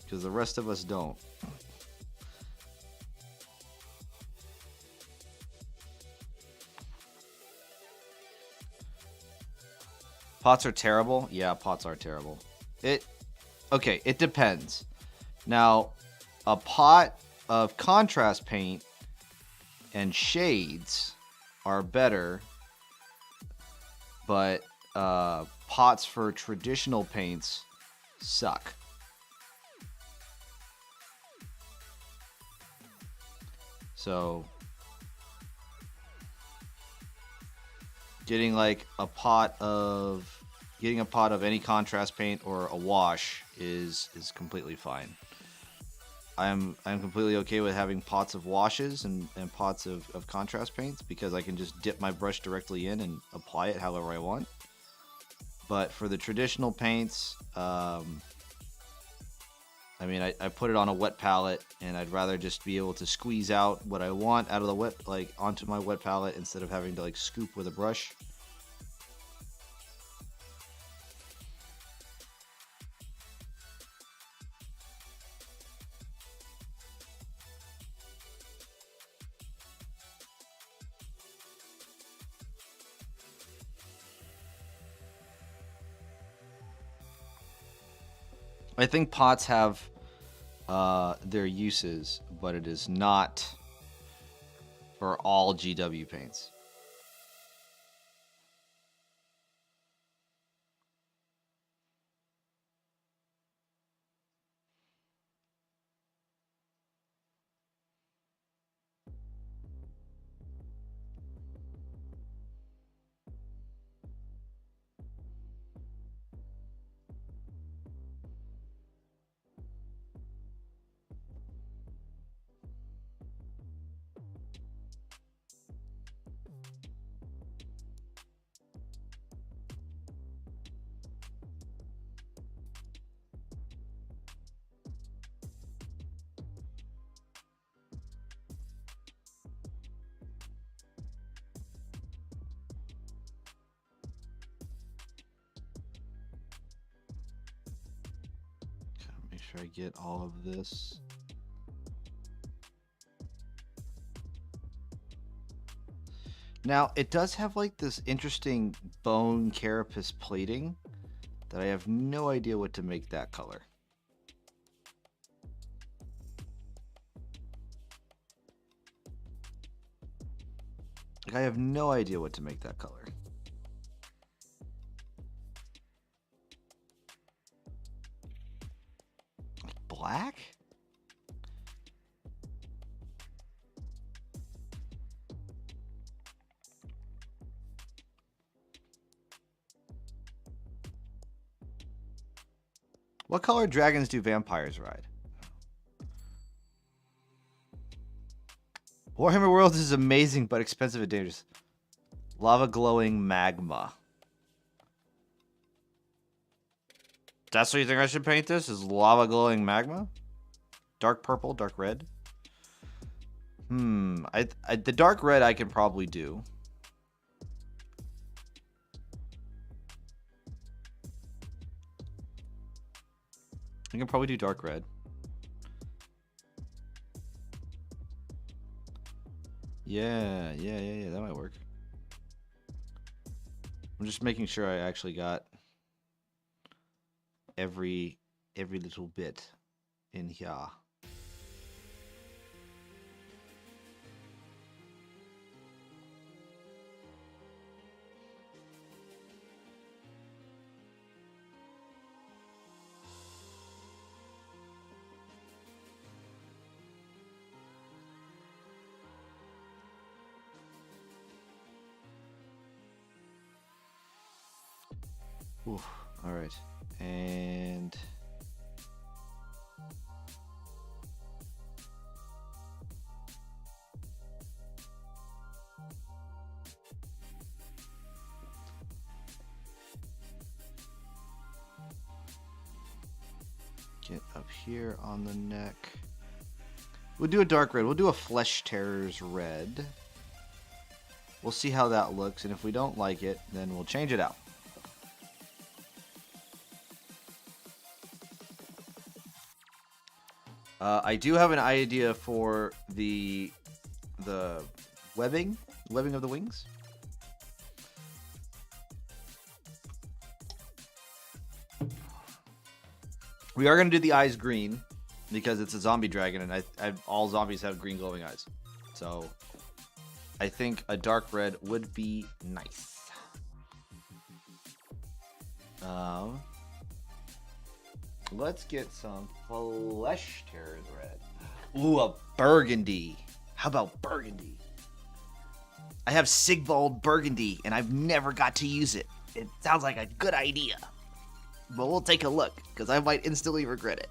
because the rest of us don't. Pots are terrible? Yeah, pots are terrible. Okay, it depends. Now, a pot of contrast paint and shades are better, but pots for traditional paints suck. So getting a pot of any contrast paint or a wash is completely fine. I'm completely okay with having pots of washes and pots of contrast paints because I can just dip my brush directly in and apply it however I want. But for the traditional paints, I mean, I put it on a wet palette, and I'd rather just be able to squeeze out what I want out of the wet, onto my wet palette instead of having to scoop with a brush. I think pots have their uses, but it is not for all GW paints. Make sure I get all of this. Now, it does have this interesting bone carapace plating that I have no idea what to make that color. I have no idea what to make that color. Black? What color dragons do vampires ride? Warhammer Worlds is amazing but expensive and dangerous. Lava glowing magma. That's what you think I should paint this? Is lava glowing magma? Dark purple, dark red? The dark red I can probably do. I can probably do dark red. Yeah, that might work. I'm just making sure I actually got every little bit in here. Ooh, all right, and get up here on the neck. We'll do a dark red. We'll do a Flesh Tearers red. We'll see how that looks, and if we don't like it, then we'll change it out. I do have an idea for the webbing of the wings. We are going to do the eyes green because it's a zombie dragon, and all zombies have green glowing eyes. So I think a dark red would be nice. Let's get some Flesh Tearers red. Ooh, a burgundy. How about burgundy? I have Sigvald burgundy, and I've never got to use it. It sounds like a good idea. But we'll take a look, because I might instantly regret it.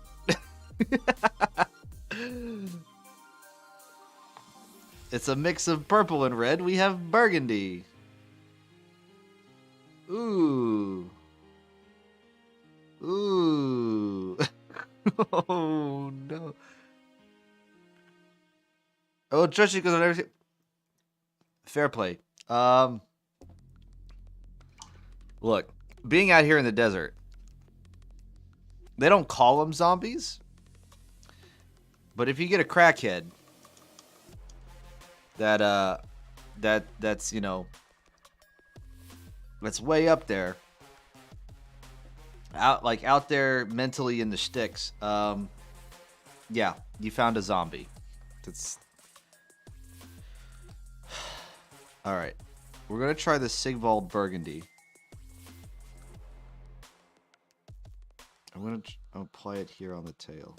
It's a mix of purple and red. We have burgundy. Ooh. Ooh. Oh, no. Oh, trust you because I've never seen... Fair play. Look, being out here in the desert, they don't call them zombies. But if you get a crackhead that's, you know, that's way up there, out there mentally in the sticks, yeah, you found a zombie. That's all right. We're gonna try the Sigvald burgundy. I'm gonna apply it here on the tail.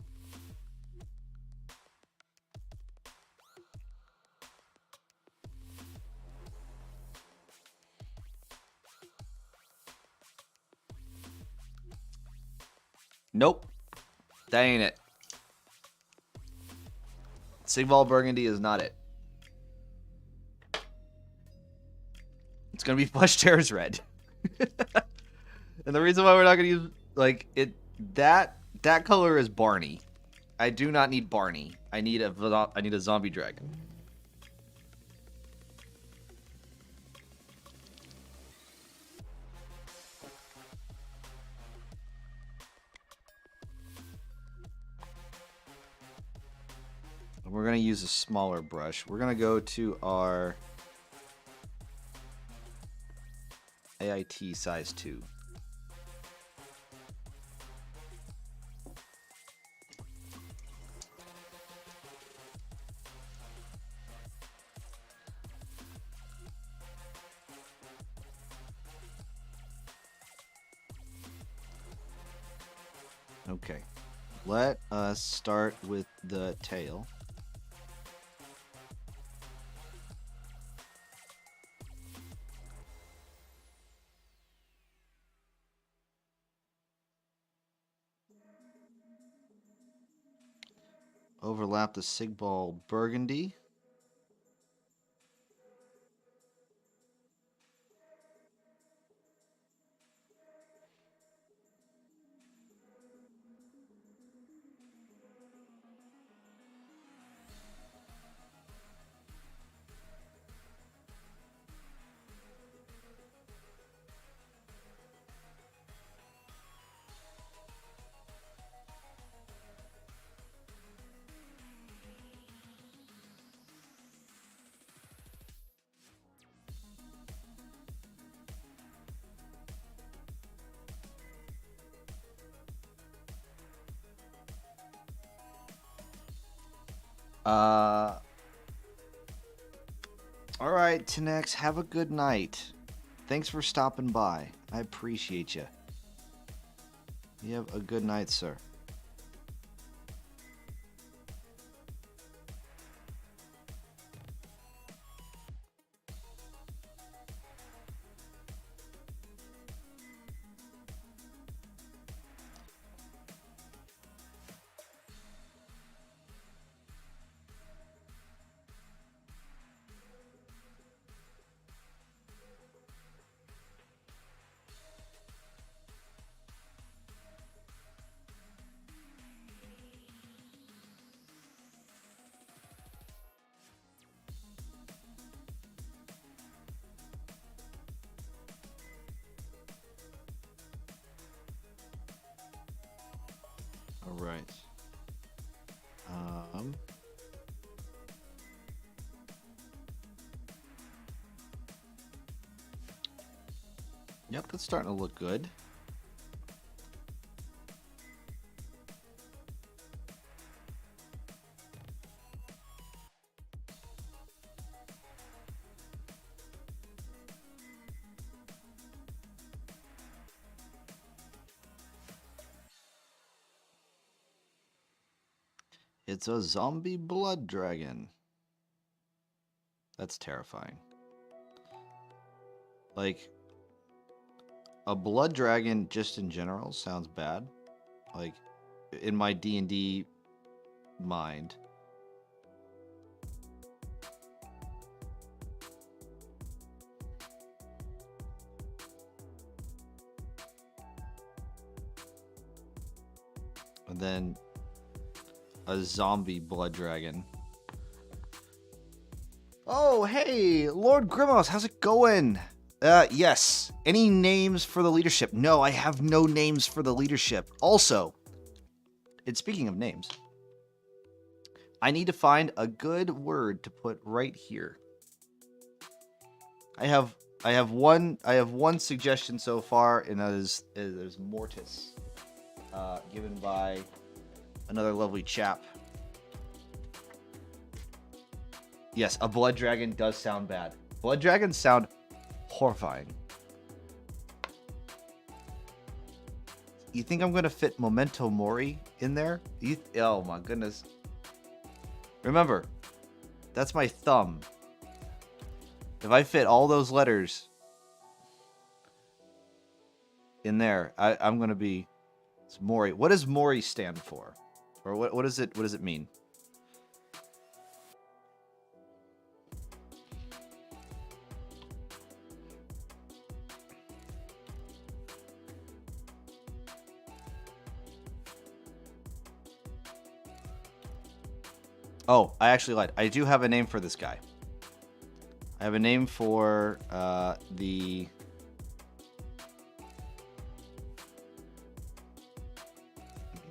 Nope. That ain't it. Sigvald burgundy is not it. It's gonna be Flesh Tearers red. And the reason why we're not gonna use that color is Barney. I do not need Barney. I need a zombie dragon. We're going to use a smaller brush. We're going to go to our AIT size 2. Okay. Let us start with the tail. Overlap the Sigvald burgundy. All right, Tinex, have a good night. Thanks for stopping by. I appreciate you. You have a good night, sir. All right. Yep, that's starting to look good. It's a zombie blood dragon. That's terrifying. Like, a blood dragon just in general sounds bad. Like, in my D&D mind. And then a zombie blood dragon. Oh, hey, Lord Grimos, how's it going? Yes. Any names for the leadership? No, I have no names for the leadership. Also, and speaking of names, I need to find a good word to put right here. I have one suggestion so far, and that is Mortis, given by another lovely chap. Yes, a blood dragon does sound bad. Blood dragons sound horrifying. You think I'm gonna fit Memento Mori in there? Oh my goodness. Remember, that's my thumb. If I fit all those letters in there, I'm gonna be. It's Mori. What does Mori stand for? Or what does it mean? Oh, I actually lied. I do have a name for this guy. I have a name for the...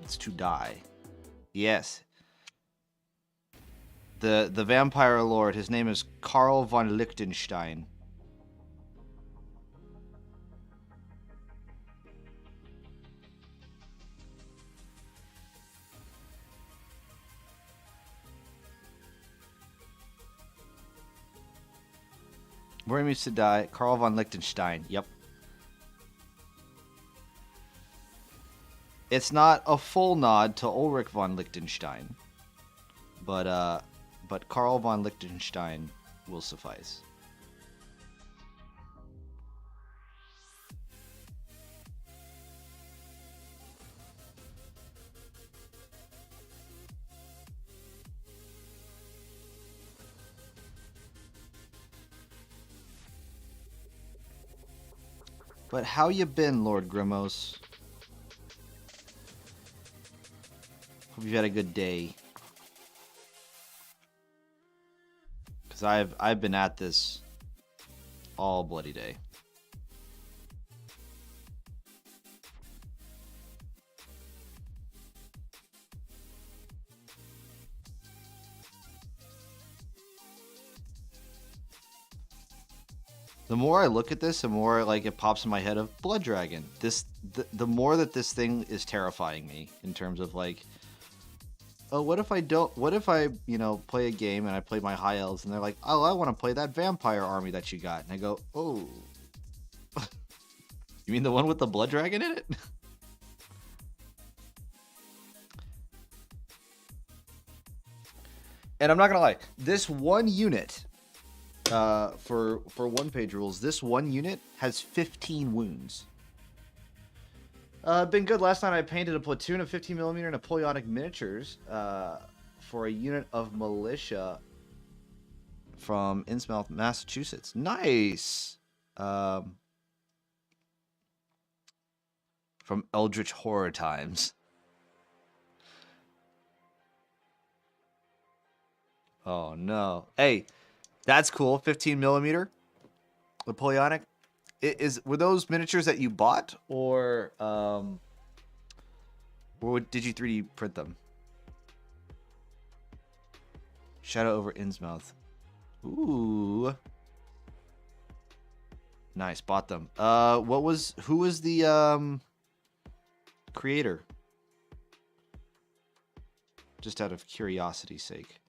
It's to die. Yes. The vampire lord, his name is Karl von Liechtenstein. Where he means to die, Karl von Liechtenstein. Yep. It's not a full nod to Ulrich von Liechtenstein, but Karl von Liechtenstein will suffice. But how you been, Lord Grimos? Hope you've had a good day. Because I've been at this all bloody day. The more I look at this, the more like it pops in my head of Blood Dragon. The more that this thing is terrifying me in terms of like oh, what if I don't? What if I, play a game and I play my high elves and they're like, oh, I want to play that vampire army that you got, and I go, oh, you mean the one with the blood dragon in it? And I'm not gonna lie, this one unit, for one page rules, this one unit has 15 wounds. Been good. Last night I painted a platoon of 15mm Napoleonic miniatures for a unit of militia from Innsmouth, Massachusetts. Nice. From Eldritch Horror Times. Oh no. Hey, that's cool. 15mm Napoleonic. Were those miniatures that you bought, or did you 3D print them? Shadow over Innsmouth. Ooh. Nice, bought them. Who was the creator? Just out of curiosity's sake.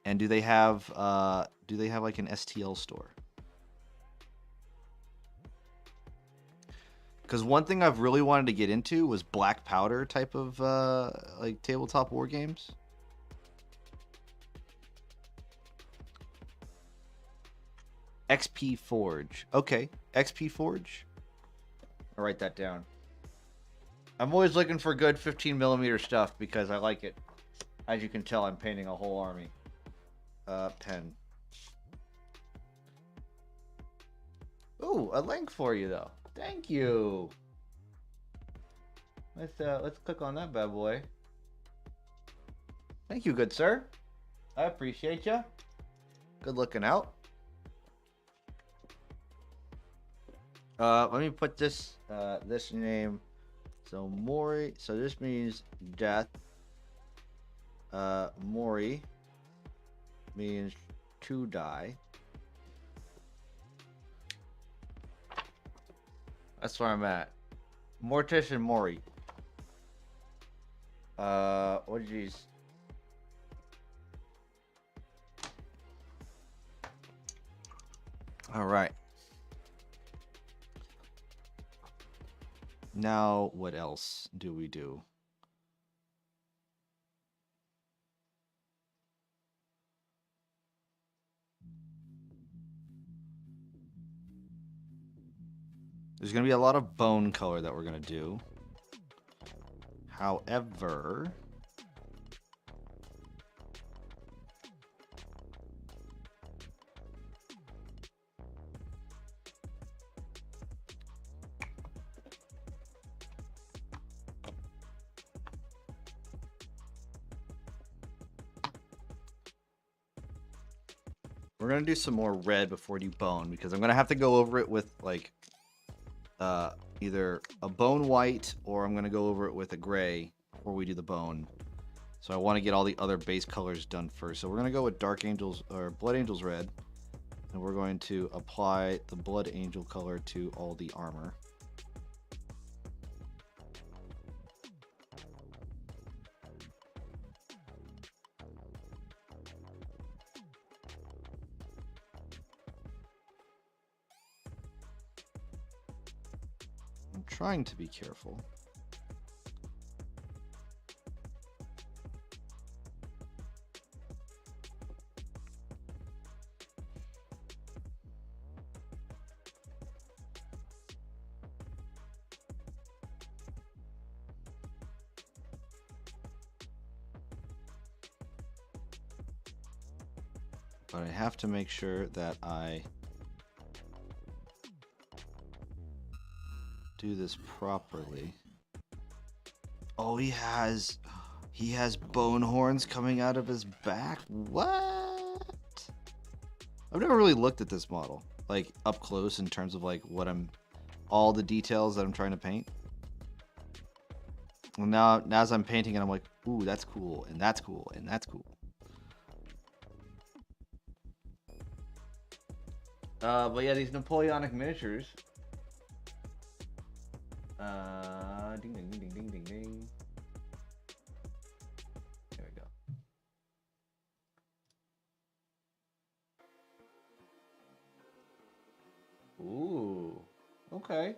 And do they have like an STL store? Because one thing I've really wanted to get into was Black Powder type of like tabletop war games. XP Forge. Okay, XP Forge. I'll write that down. I'm always looking for good 15mm stuff because I like it. As you can tell, I'm painting a whole army. Pen. Ooh, a link for you though. Thank you. Let's click on that bad boy. Thank you, good sir. I appreciate you. Good looking out. Let me put this this name. So Mori. So this means death. Mori means to die. That's where I'm at. Mortis and Mori. What geez. All right. Now, what else do we do? There's going to be a lot of bone color that we're going to do. However, we're going to do some more red before we do bone, because I'm going to have to go over it with like either a bone white, or I'm going to go over it with a gray before we do the bone. So I want to get all the other base colors done first. So we're going to go with Dark Angels or Blood Angels red, and we're going to apply the Blood Angel color to all the armor. I'm trying to be careful. But I have to make sure that I do this properly. Oh, he has bone horns coming out of his back. What? I've never really looked at this model like up close in terms of like all the details that I'm trying to paint. And now as I'm painting it, I'm like, ooh, that's cool, and that's cool, and that's cool. But yeah, these Napoleonic miniatures. Ding ding ding ding ding ding. Okay.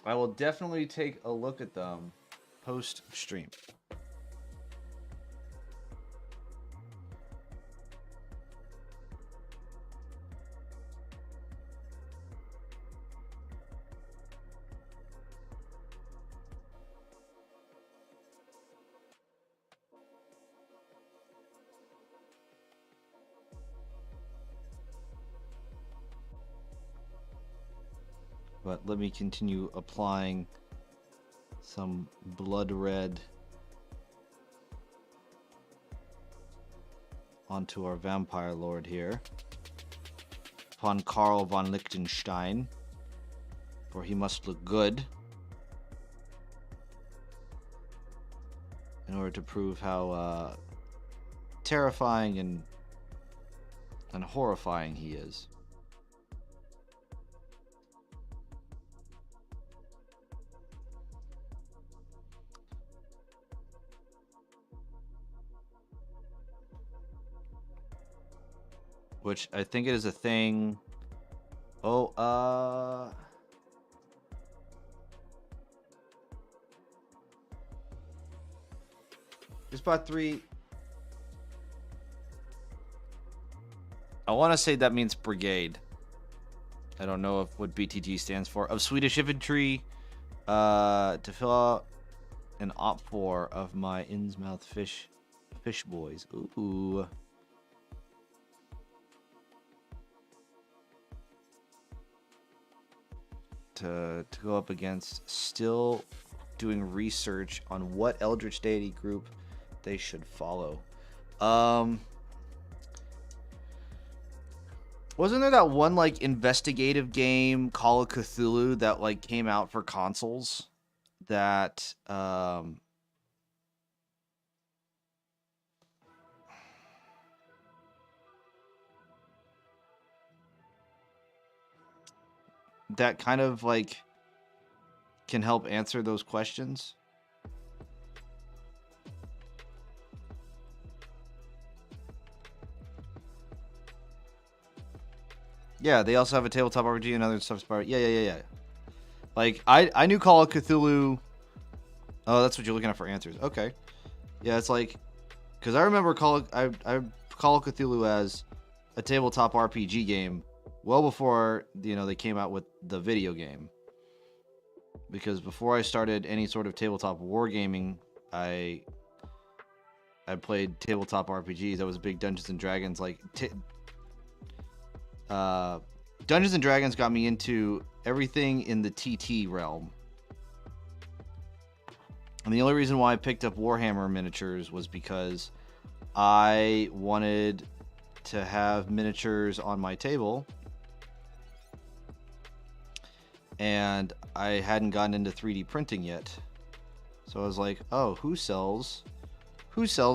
I will definitely take a look at them post stream. But let me continue applying some blood red onto our vampire lord here. Upon Karl von Liechtenstein. For he must look good. In order to prove how terrifying and horrifying he is. Which I think it is a thing. Oh, just bought 3. I want to say that means brigade. I don't know what BTG stands for. Of Swedish infantry, to fill out an op 4 of my Innsmouth fish boys. Ooh. To go up against, still doing research on what Eldritch Deity group they should follow. Wasn't there that one like investigative game, Call of Cthulhu, that like came out for consoles that that kind of like can help answer those questions? Yeah, they also have a tabletop RPG and other stuff. Yeah. Like I knew Call of Cthulhu. Oh, that's what you're looking at for answers. Okay. Yeah, it's like, because I remember Call of Cthulhu as a tabletop RPG game well before they came out with the video game. Because before I started any sort of tabletop wargaming, I played tabletop RPGs. I was a big Dungeons and Dragons Dungeons and Dragons got me into everything in the TT realm. And the only reason why I picked up Warhammer miniatures was because I wanted to have miniatures on my table. And I hadn't gotten into 3D printing yet. So I was like, oh, who sells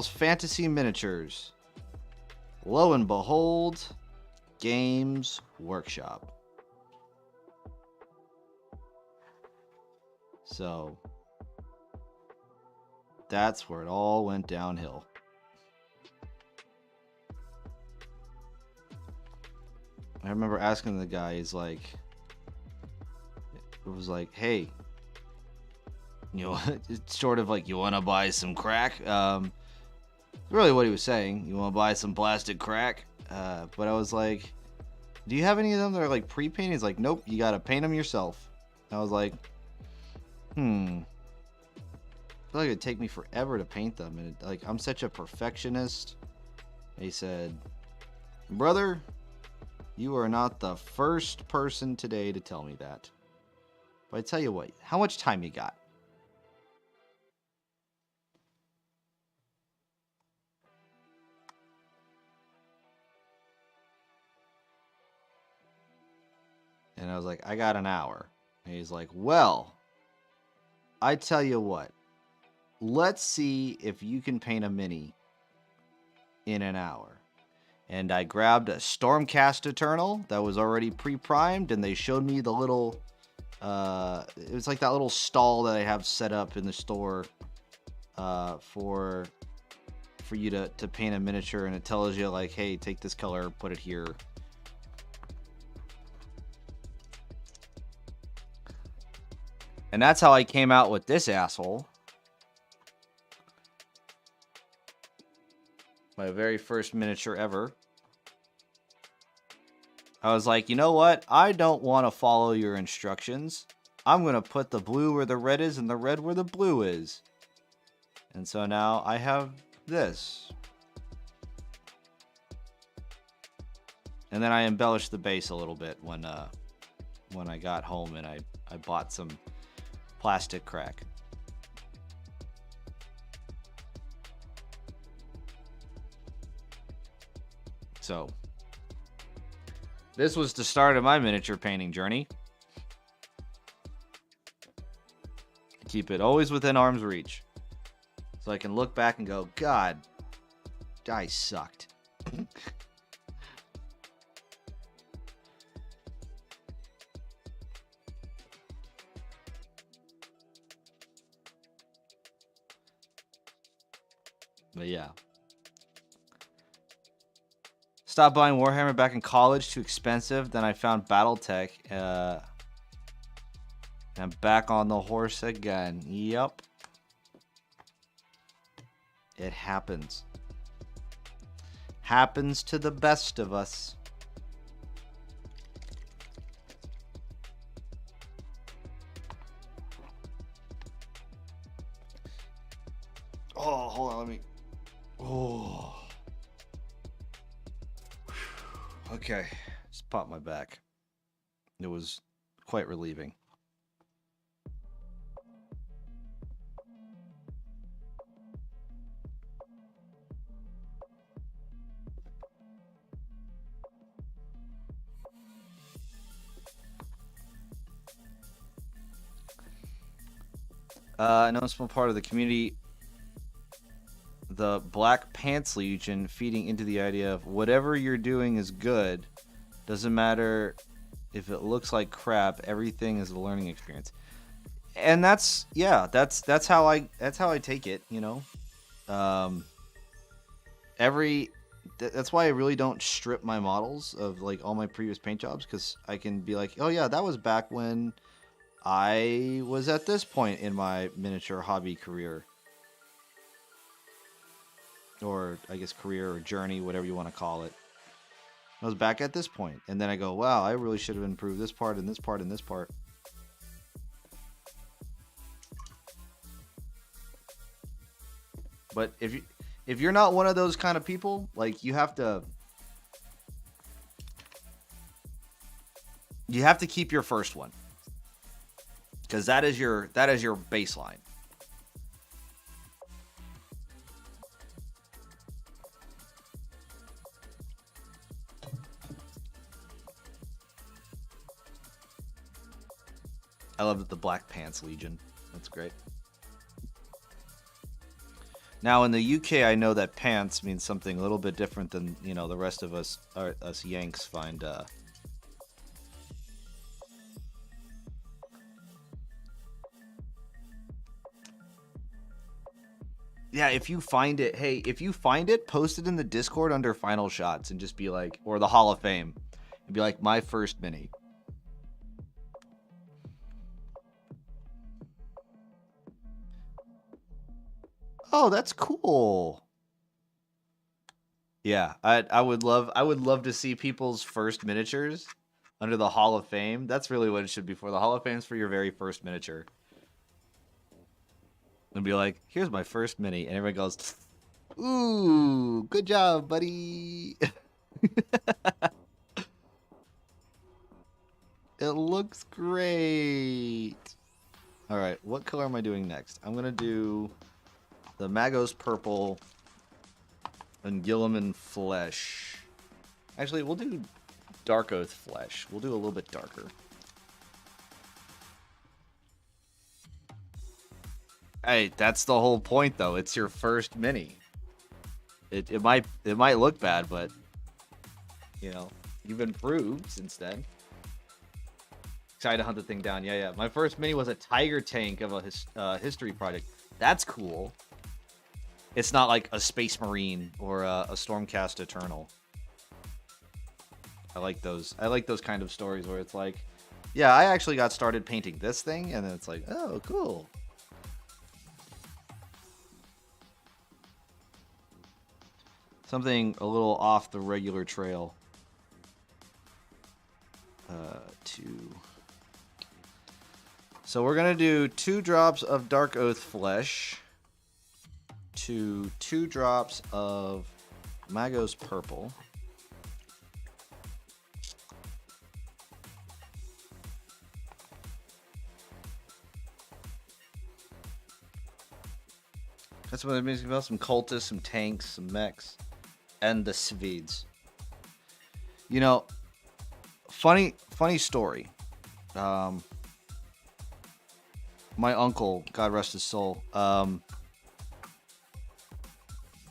fantasy miniatures? Lo and behold, Games Workshop. So that's where it all went downhill. I remember asking the guy, it was like, hey, it's sort of like, you want to buy some crack? Really what he was saying. You want to buy some plastic crack? But I was like, do you have any of them that are like pre-painted? He's like, nope, you got to paint them yourself. I was like, I feel like it'd take me forever to paint them. And I'm such a perfectionist. He said, brother, you are not the first person today to tell me that. But I tell you what, how much time you got? And I was like, I got an hour. And he's like, well, I tell you what, let's see if you can paint a mini in an hour. And I grabbed a Stormcast Eternal that was already pre-primed, and they showed me the little, it was like that little stall that I have set up in the store for you to paint a miniature, and it tells you like, hey, take this color, put it here. And that's how I came out with this asshole. My very first miniature ever. I was like, you know what? I don't want to follow your instructions. I'm going to put the blue where the red is and the red where the blue is. And so now I have this. And then I embellished the base a little bit when I got home and I bought some plastic crack. So, this was the start of my miniature painting journey. Keep it always within arm's reach. So I can look back and go, God, I sucked. But yeah. Stopped buying Warhammer back in college, too expensive. Then I found Battletech. I'm back on the horse again. Yep. It happens. Happens to the best of us. Oh, hold on, let me... Oh. Okay, just popped my back. It was quite relieving. I know a small part of the community, the Black Pants Legion, feeding into the idea of whatever you're doing is good. Doesn't matter if it looks like crap. Everything is a learning experience, and that's how I take it. You know, that's why I really don't strip my models of like all my previous paint jobs, because I can be like, oh yeah, that was back when I was at this point in my miniature hobby career. Or I guess career or journey, whatever you want to call it. I was back at this point. And then I go, wow, I really should have improved this part and this part and this part. But if you're not one of those kind of people, like you have to keep your first one. Because that is your baseline. I love the Black Pants Legion. That's great. Now in the UK, I know that pants means something a little bit different than, you know, the rest of us Yanks find. Yeah, if you find it, hey, if you find it, post it in the Discord under Final Shots and just be like, or the Hall of Fame, and be like, my first mini. Oh, that's cool. Yeah, I would love to see people's first miniatures under the Hall of Fame. That's really what it should be for. The Hall of Fame's for your very first miniature. And be like, here's my first mini. And everybody goes, ooh, good job, buddy. It looks great. All right, what color am I doing next? I'm going to do the Magos Purple and Gilliman Flesh. Actually, we'll do Dark Oath Flesh. We'll do a little bit darker. Hey, that's the whole point, though. It's your first mini. It might look bad, but you know, you've improved since then. Excited to hunt the thing down. Yeah. My first mini was a Tiger tank of a history project. That's cool. It's not like a Space Marine or a Stormcast Eternal. I like those. I like those kind of stories where it's like, Yeah, I actually got started painting this thing, and then it's like, oh, cool. Something a little off the regular trail. So we're gonna do 2 drops of Dark Oath Flesh to 2 drops of Magos Purple. That's what it means about some cultists, some tanks, some mechs, and the Swedes. You know, funny story. My uncle, God rest his soul,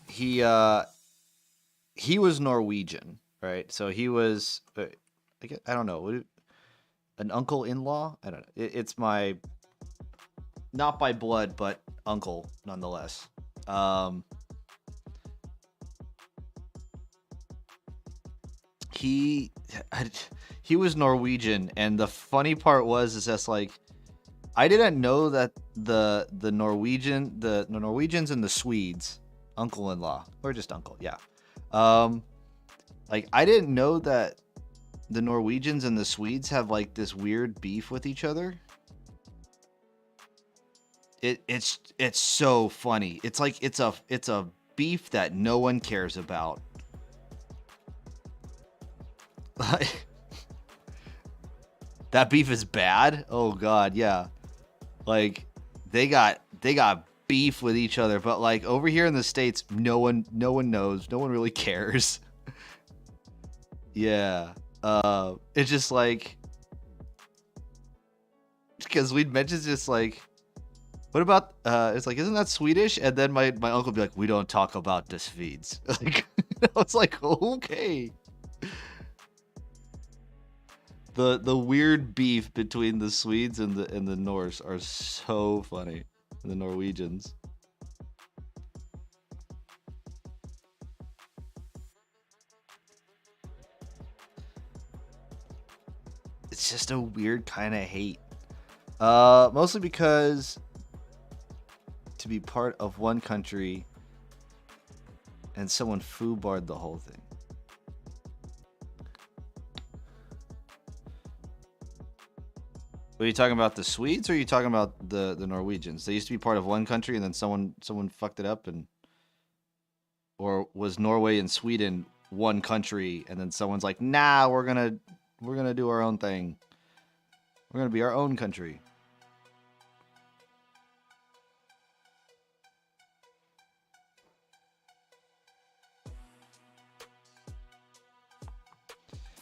he was Norwegian, right? So he was, I don't know, an uncle-in-law? I don't know. It's my, not by blood, but uncle, nonetheless. He was Norwegian, and the funny part is just like, I didn't know that the Norwegians and the Swedes, uncle-in-law, or just uncle, yeah. Like, I didn't know that the Norwegians and the Swedes have like this weird beef with each other. It's so funny. It's like it's a beef that no one cares about. Like, that beef is bad. Oh God, yeah. Like they got beef with each other, but like over here in the States, no one knows. No one really cares. Yeah. It's just like, because we'd mention just like, what about it's like, isn't that Swedish? And then my uncle would be like, we don't talk about the Swedes. Like, I was like, okay. The weird beef between the Swedes and the Norse are so funny. And the Norwegians. It's just a weird kind of hate. Mostly because to be part of one country and someone foobarred the whole thing. Are you talking about the Swedes, or are you talking about the Norwegians? They used to be part of one country, and then someone fucked it up, or was Norway and Sweden one country, and then someone's like, nah, we're gonna do our own thing. We're gonna be our own country.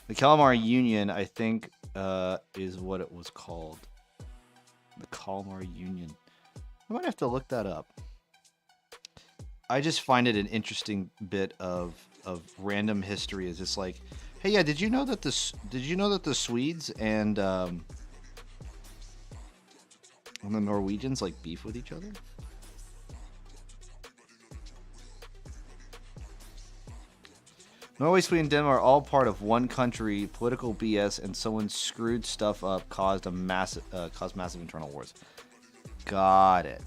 The Kalmar Union, I think, is what it was called. The Kalmar Union. I might have to look that up. I just find it an interesting bit of random history. Is just like, hey, yeah, did you know that the Swedes and the Norwegians like beef with each other? Norway, Sweden, and Denmark are all part of one country. Political BS, and someone screwed stuff up, caused massive internal wars. Got it.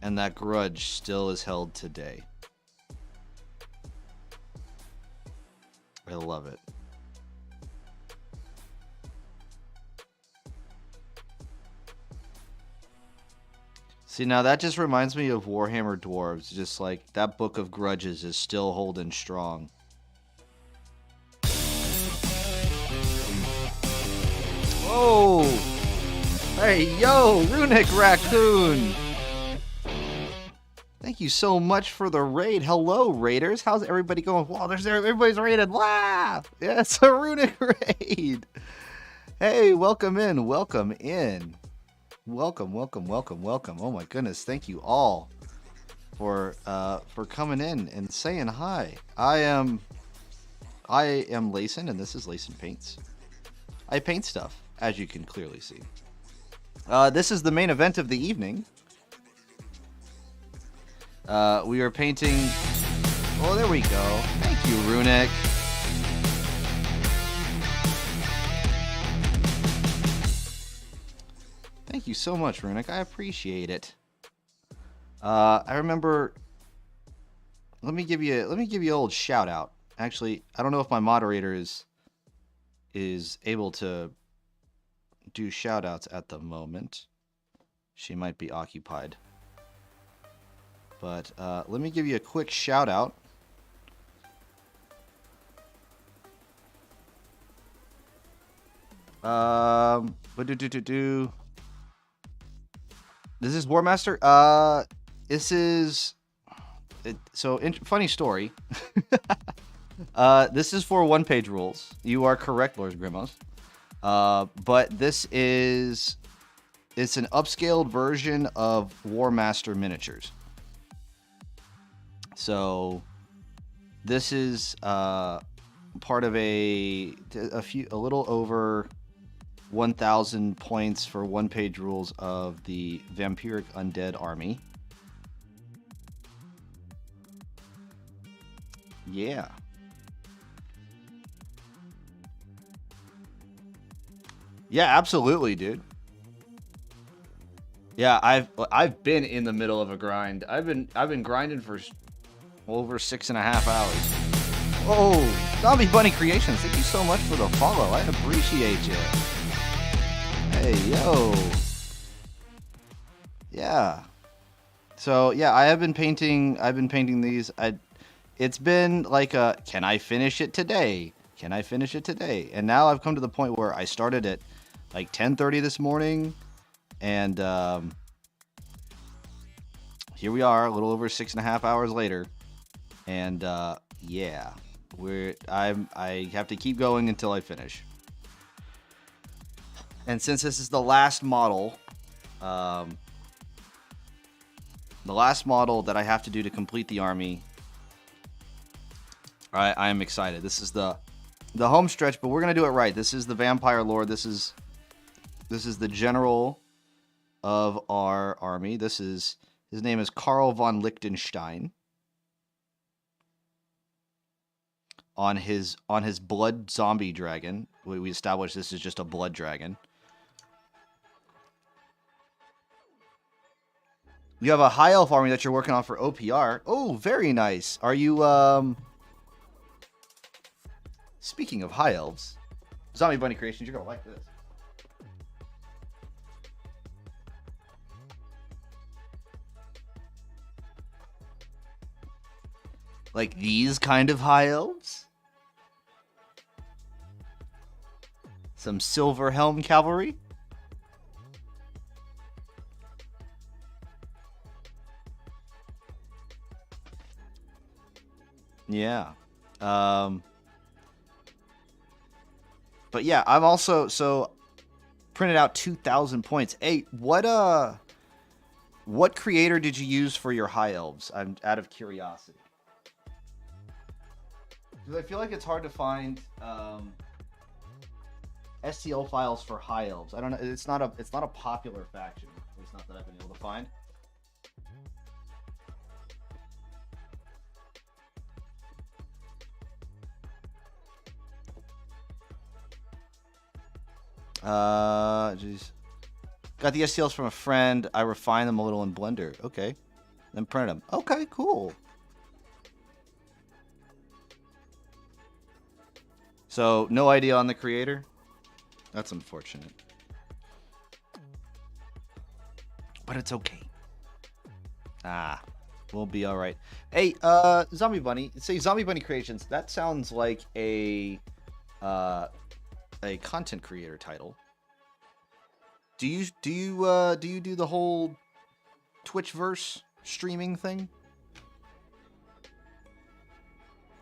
And that grudge still is held today. I love it. See, now that just reminds me of Warhammer Dwarves. Just like, that Book of Grudges is still holding strong. Oh! Hey, yo, Runic Raccoon! Thank you so much for the raid. Hello, raiders. How's everybody going? Wow, everybody's raided. Wow! Yeah, it's a Runic raid. Hey, welcome in. Welcome in. Welcome. Oh my goodness, thank you all for coming in and saying hi. I am Layson, and this is Layson Paints. I paint stuff, as you can clearly see. This is the main event of the evening. We are painting. Oh, there we go. Thank you, Runic. Thank you so much, Runic. I appreciate it. I remember. Let me give you an old shout out. Actually, I don't know if my moderator is able to do shout outs at the moment. She might be occupied. But let me give you a quick shout out. This is War Master. This is funny story. This is for one-page rules. You are correct, Lord Grimos. But it's an upscaled version of War Master miniatures. So this is part of a little over 1,000 points for one-page rules of the Vampiric Undead Army. Yeah. Yeah, absolutely, dude. Yeah, I've been in the middle of a grind. I've been grinding for over 6.5 hours. Oh, Zombie Bunny Creations, thank you so much for the follow. I appreciate you. Hey, yo. Yeah. So, yeah, I've been painting these. It's been like can I finish it today? Can I finish it today? And now I've come to the point where I started at like 10:30 this morning, and here we are, a little over 6.5 hours later, and yeah, I have to keep going until I finish. And since this is the last model that I have to do to complete the army, I am excited. This is the home stretch, but we're gonna do it right. This is the Vampire Lord. This is the general of our army. His name is Karl von Liechtenstein. On his blood zombie dragon, we established this is just a blood dragon. You have a high elf army that you're working on for OPR. Oh, very nice. Are you Speaking of high elves, Zombie Bunny Creations, you're gonna like this. Like these kind of high elves? Some Silver Helm Cavalry? Yeah. But yeah, I'm also printed out 2,000 points. Hey, what creator did you use for your high elves? I'm out of curiosity. Because I feel like it's hard to find STL files for high elves. I don't know. It's not a popular faction. It's not that I've been able to find. Jeez. Got the STLs from a friend. I refined them a little in Blender. Okay. Then print them. Okay, cool. So, no idea on the creator? That's unfortunate. But it's okay. We'll be alright. Hey, Zombie Bunny. Say Zombie Bunny Creations. That sounds like a content creator title. Do you do the whole Twitchverse streaming thing?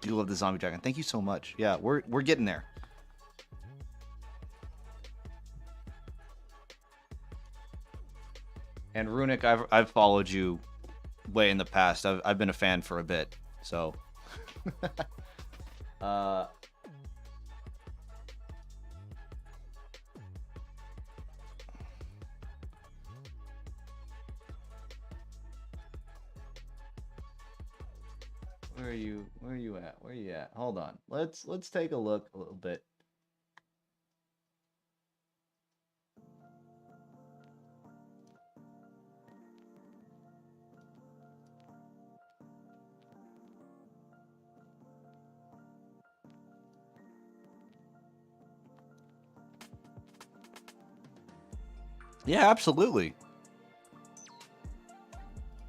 You love the Zombie Dragon. Thank you so much. Yeah, we're getting there. And Runic, I've followed you way in the past. I've been a fan for a bit. So Where are you? Where are you at? Where are you at? Hold on. Let's take a look a little bit. Yeah, absolutely.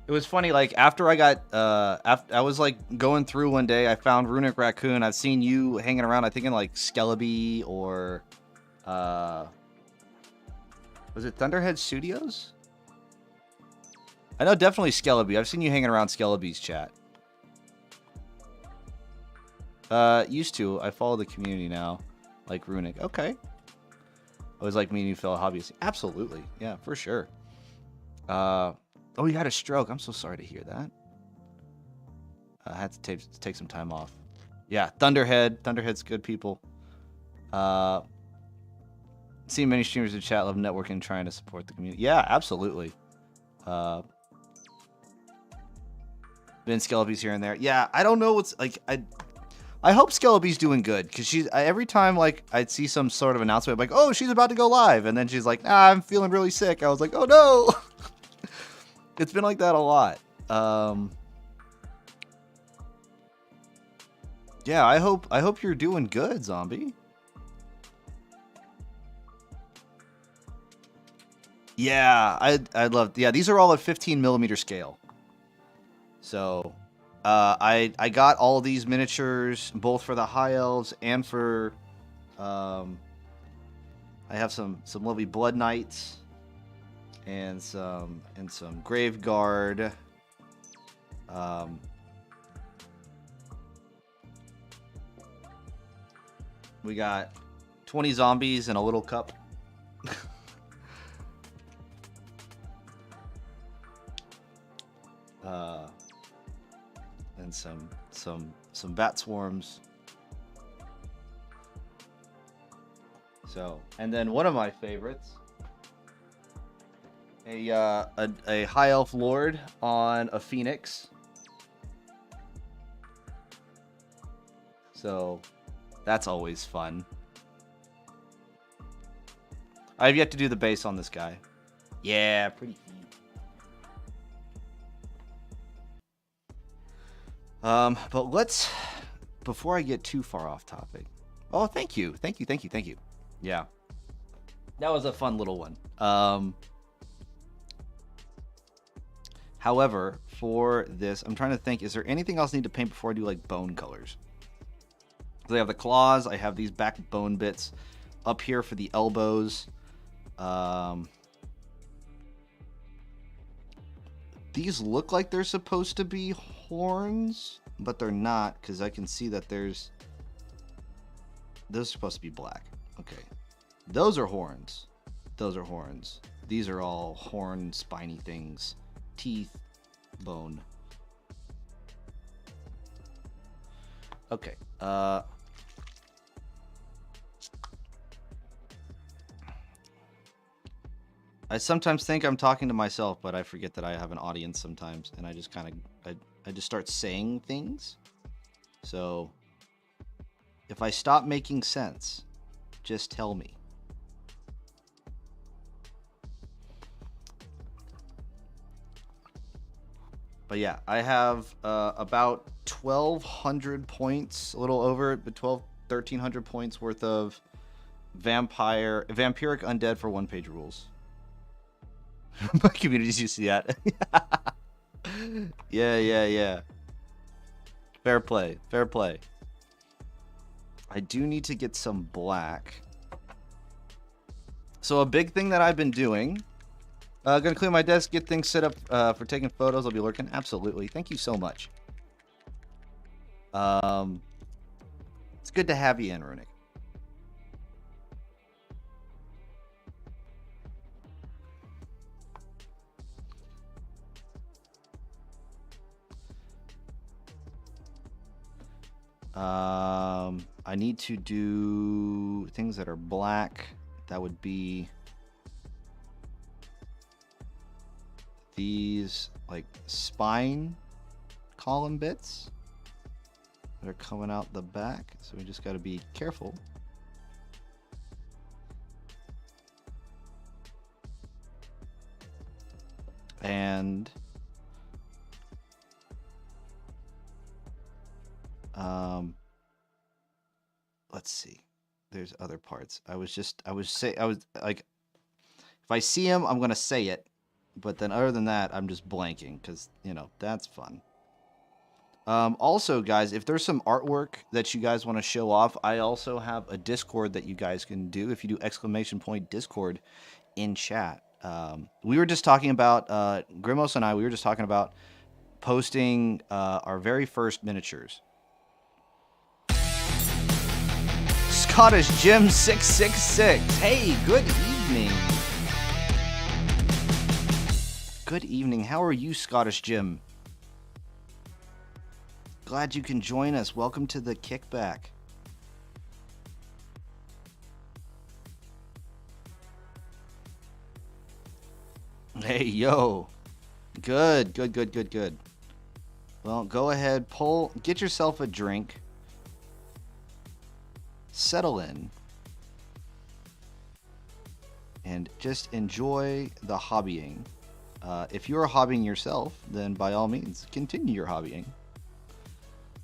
It was funny, like after I got after I was like going through one day, I found Runic Raccoon. I've seen you hanging around, I think in like Skelebi or uh was it Thunderhead Studios? I know definitely Skelebi. I've seen you hanging around Skelebi's chat. Used to. I follow the community now, like Runic. Okay. I was like meeting new fellow hobbyists. Absolutely. Yeah, for sure. Oh, you had a stroke. I'm so sorry to hear that. I had to take some time off. Yeah, Thunderhead. Thunderhead's good people. Seen many streamers in chat love networking, trying to support the community. Yeah, absolutely. Been Skelebi's here and there. Yeah, I don't know what's like. I hope Skelebi's doing good because every time like I'd see some sort of announcement, I'm like, oh, she's about to go live, and then she's like, I'm feeling really sick. I was like, oh no. It's been like that a lot. Yeah, I hope you're doing good, Zombie. Yeah, I'd love. Yeah, these are all at 15mm scale. So, I got all these miniatures both for the High Elves and for, I have some lovely Blood Knights. And some Graveguard. We got 20 zombies and a little cup. And some bat swarms. So, and then one of my favorites. A high elf lord on a phoenix. So that's always fun. I have yet to do the base on this guy. Yeah, pretty neat. But let's, before I get too far off topic. Oh, thank you. Yeah. That was a fun little one. However, for this, I'm trying to think, is there anything else I need to paint before I do like bone colors? So I have the claws, I have these backbone bits up here for the elbows. These look like they're supposed to be horns, but they're not because I can see that those are supposed to be black. Okay. Those are horns. These are all horn, spiny things. Teeth, bone. Okay. I sometimes think I'm talking to myself, but I forget that I have an audience sometimes, and I just kind of I just start saying things. So if I stop making sense, just tell me. But yeah, I have about 1,200 points, a little over, but 1,300 points worth of vampiric undead for one-page rules. My communities used to see that. Yeah. Fair play. I do need to get some black. So a big thing that I've been doing. Gonna clear my desk, get things set up for taking photos. I'll be lurking. Absolutely. Thank you so much. It's good to have you in, Runic. I need to do things that are black. That would be these like spine column bits. that are coming out the back, so we just got to be careful. And let's see. There's other parts. I was like, if I see him, I'm gonna say it, but then other than that, I'm just blanking because that's fun. Also, guys, if there's some artwork that you guys want to show off, I also have a Discord that you guys can do. If you do !Discord in chat. We were just talking about, Grimos and I, we were just talking about posting our very first miniatures. Scottish Jim 666. Hey, good evening. Good evening. How are you, Scottish Jim? Glad you can join us. Welcome to the kickback. Hey, yo. Good. Well, go ahead, get yourself a drink. Settle in. And just enjoy the hobbying. If you're hobbying yourself, then by all means, continue your hobbying.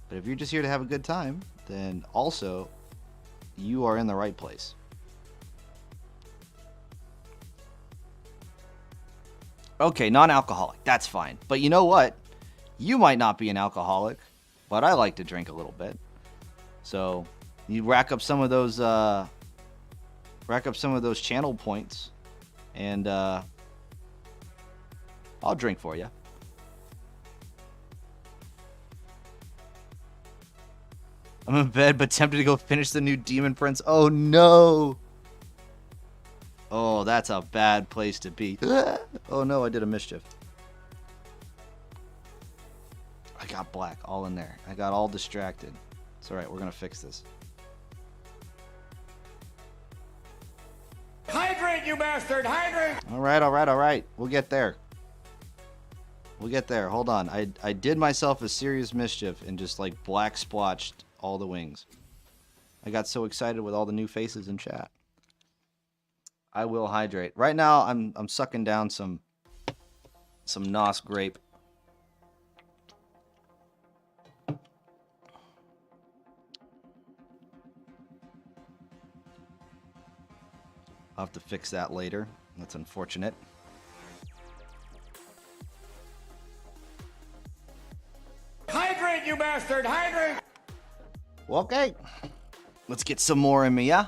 But if you're just here to have a good time, then also, you are in the right place. Okay, non-alcoholic. That's fine. But you know what? You might not be an alcoholic, but I like to drink a little bit. So you rack up some of those channel points, and I'll drink for you. I'm in bed, but tempted to go finish the new Demon Prince. Oh no! Oh, that's a bad place to be. Oh no, I did a mischief. I got black all in there. I got all distracted. It's alright, we're gonna fix this. Hydrate, you bastard! Hydrate! Alright. We'll get there. Hold on. I did myself a serious mischief and just like black splotched all the wings. I got so excited with all the new faces in chat. I will hydrate. Right now, I'm sucking down some Nos grape. I'll have to fix that later. That's unfortunate. Hydrate, you bastard! Hydrate! Well, okay. Let's get some more in me, yeah?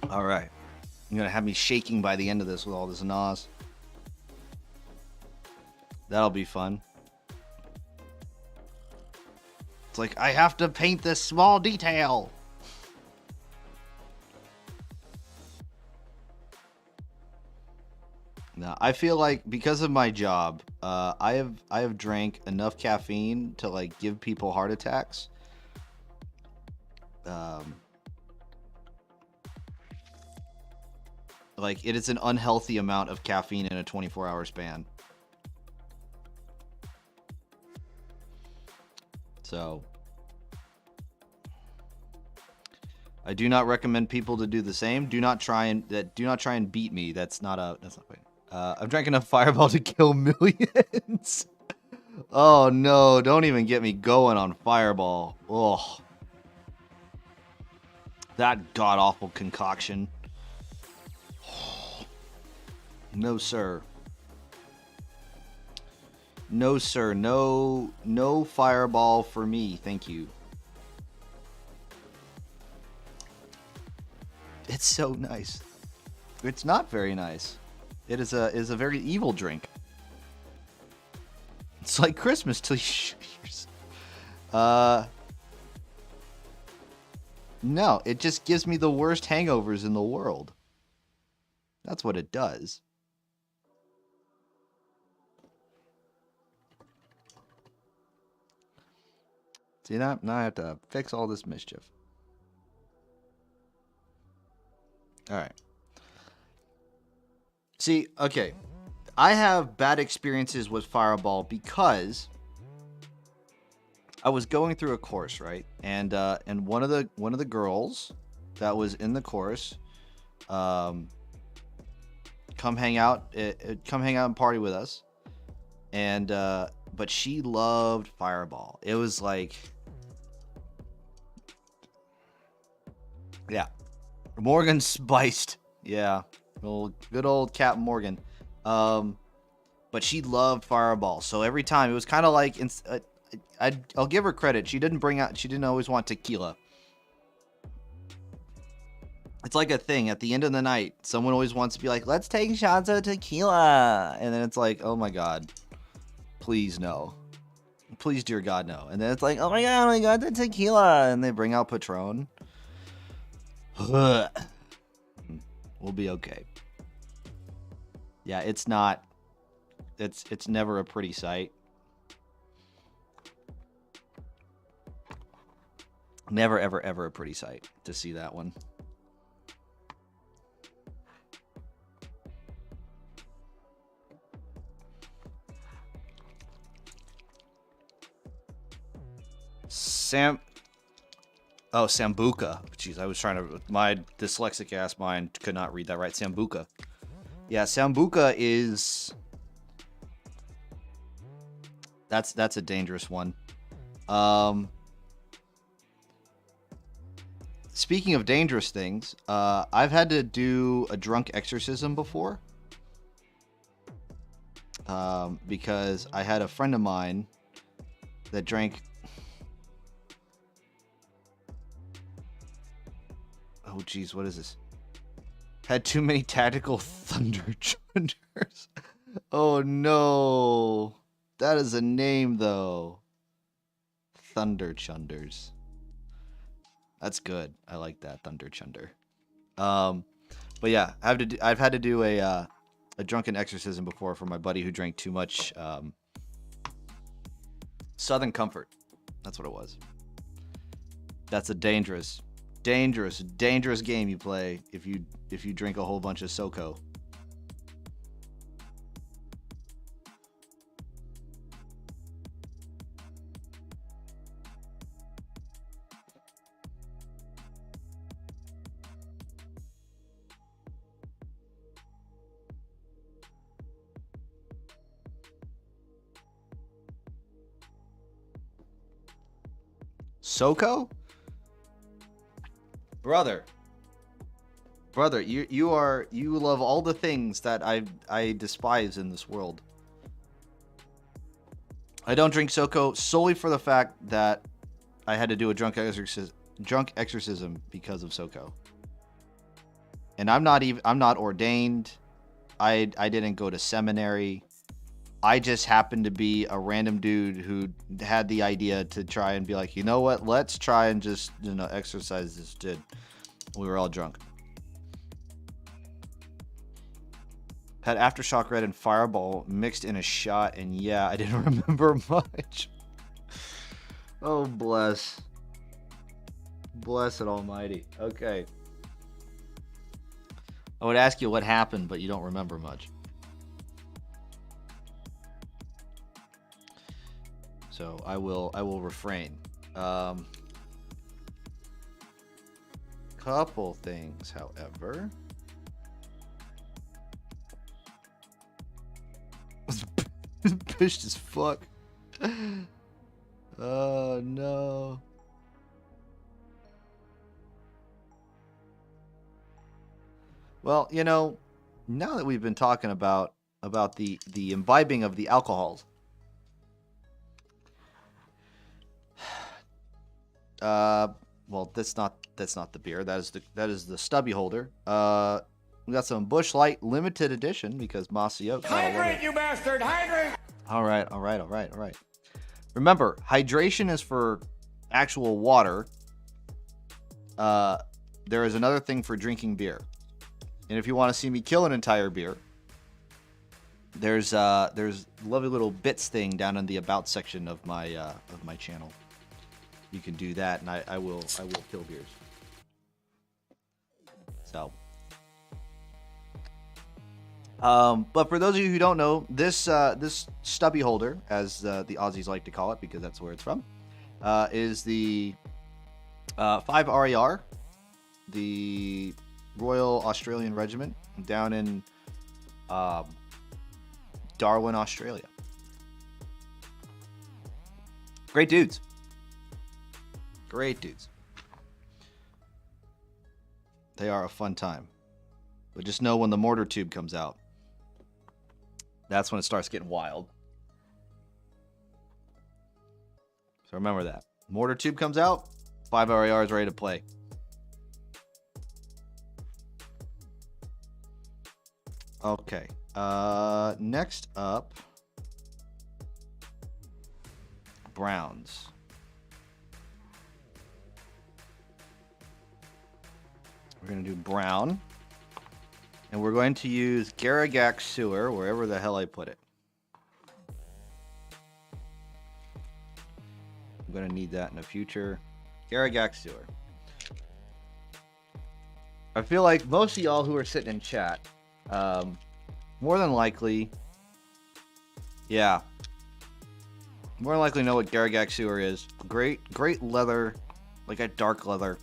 All right. You're going to have me shaking by the end of this with all this Nos. That'll be fun. It's like, I have to paint this small detail. No, I feel like because of my job, I have drank enough caffeine to like give people heart attacks. Like it is an unhealthy amount of caffeine in a 24-hour span. So I do not recommend people to do the same. Do not try and beat me. That's not right. I've drank enough Fireball to kill millions. Oh no, don't even get me going on Fireball. Ugh. That god-awful concoction. No, sir. No, sir. No Fireball for me. Thank you. It's so nice. It's not very nice. It is a very evil drink. It's like Christmas till you shoot yourself. No, it just gives me the worst hangovers in the world. That's what it does. See that? Now I have to fix all this mischief. Alright. See, okay. I have bad experiences with Fireball because I was going through a course, right? And one of the girls that was in the course, come hang out and party with us. And but she loved Fireball. It was like, yeah, Morgan spiced. Yeah, good old Captain Morgan. But she loved Fireball. So every time it was kind of like, I'll give her credit. She didn't always want tequila. It's like a thing at the end of the night. Someone always wants to be like, let's take shots of tequila. And then it's like, oh my God, please no. Please, dear God, no. And then it's like, oh my God, the tequila. And they bring out Patron. We'll be okay. Yeah, it's not. It's never a pretty sight. Never, ever, ever a pretty sight to see that one. Sambuca. Jeez, I was trying to. My dyslexic ass mind could not read that right. Sambuca. Yeah, Sambuca is. That's a dangerous one. Speaking of dangerous things, I've had to do a drunk exorcism before. Because I had a friend of mine that drank. Oh, geez, what is this? Had too many tactical thunder chunders. Oh, no. That is a name, though. Thunder chunders. That's good. I like that, Thunder Chunder. But yeah, I've had to do a drunken exorcism before for my buddy who drank too much Southern Comfort. That's what it was. That's a dangerous game you play if you drink a whole bunch of SoCo. SoCo? Brother, you love all the things that I despise in this world. I don't drink SoCo solely for the fact that I had to do a drunk exorcism because of SoCo. And I'm not ordained. I didn't go to seminary. I just happened to be a random dude who had the idea to try and be like, you know what? Let's try and just, exercise this dude. We were all drunk. Had Aftershock Red and Fireball mixed in a shot, and yeah, I didn't remember much. Oh, bless. Blessed almighty. Okay. I would ask you what happened, but you don't remember much. So I will refrain. Couple things, however. Pissed as fuck. Oh no. Well, now that we've been talking about the imbibing of the alcohols. Well, that's not the beer. That is the stubby holder. We got some Busch Light limited edition because Mossy Oak. Hydrate, you bastard! Hydrate! All right. Remember, hydration is for actual water. There is another thing for drinking beer. And if you want to see me kill an entire beer, there's lovely little bits thing down in the about section of my channel. You can do that, and I will kill beers. So, but for those of you who don't know, this stubby holder, as the Aussies like to call it, because that's where it's from, is the 5 RER, the Royal Australian Regiment, down in Darwin, Australia. Great dudes. Great dudes. They are a fun time. But just know when the mortar tube comes out, that's when it starts getting wild. So remember that. Mortar tube comes out, 5 RER is ready to play. Okay. Next up, Browns. We're going to do Brown. And we're going to use Garrigach Sewer, wherever the hell I put it. I'm going to need that in the future. Garrigach Sewer. I feel like most of y'all who are sitting in chat, more than likely, yeah, more than likely know what Garrigach Sewer is. Great leather, like a dark leather.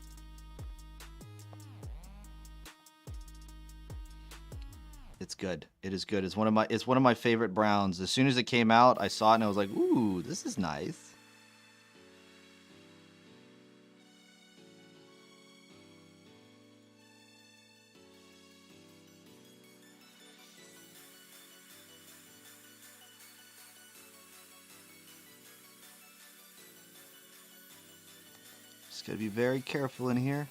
It's good. It is good. It's one of my favorite browns. As soon as it came out, I saw it and I was like, "Ooh, this is nice." Just gotta be very careful in here.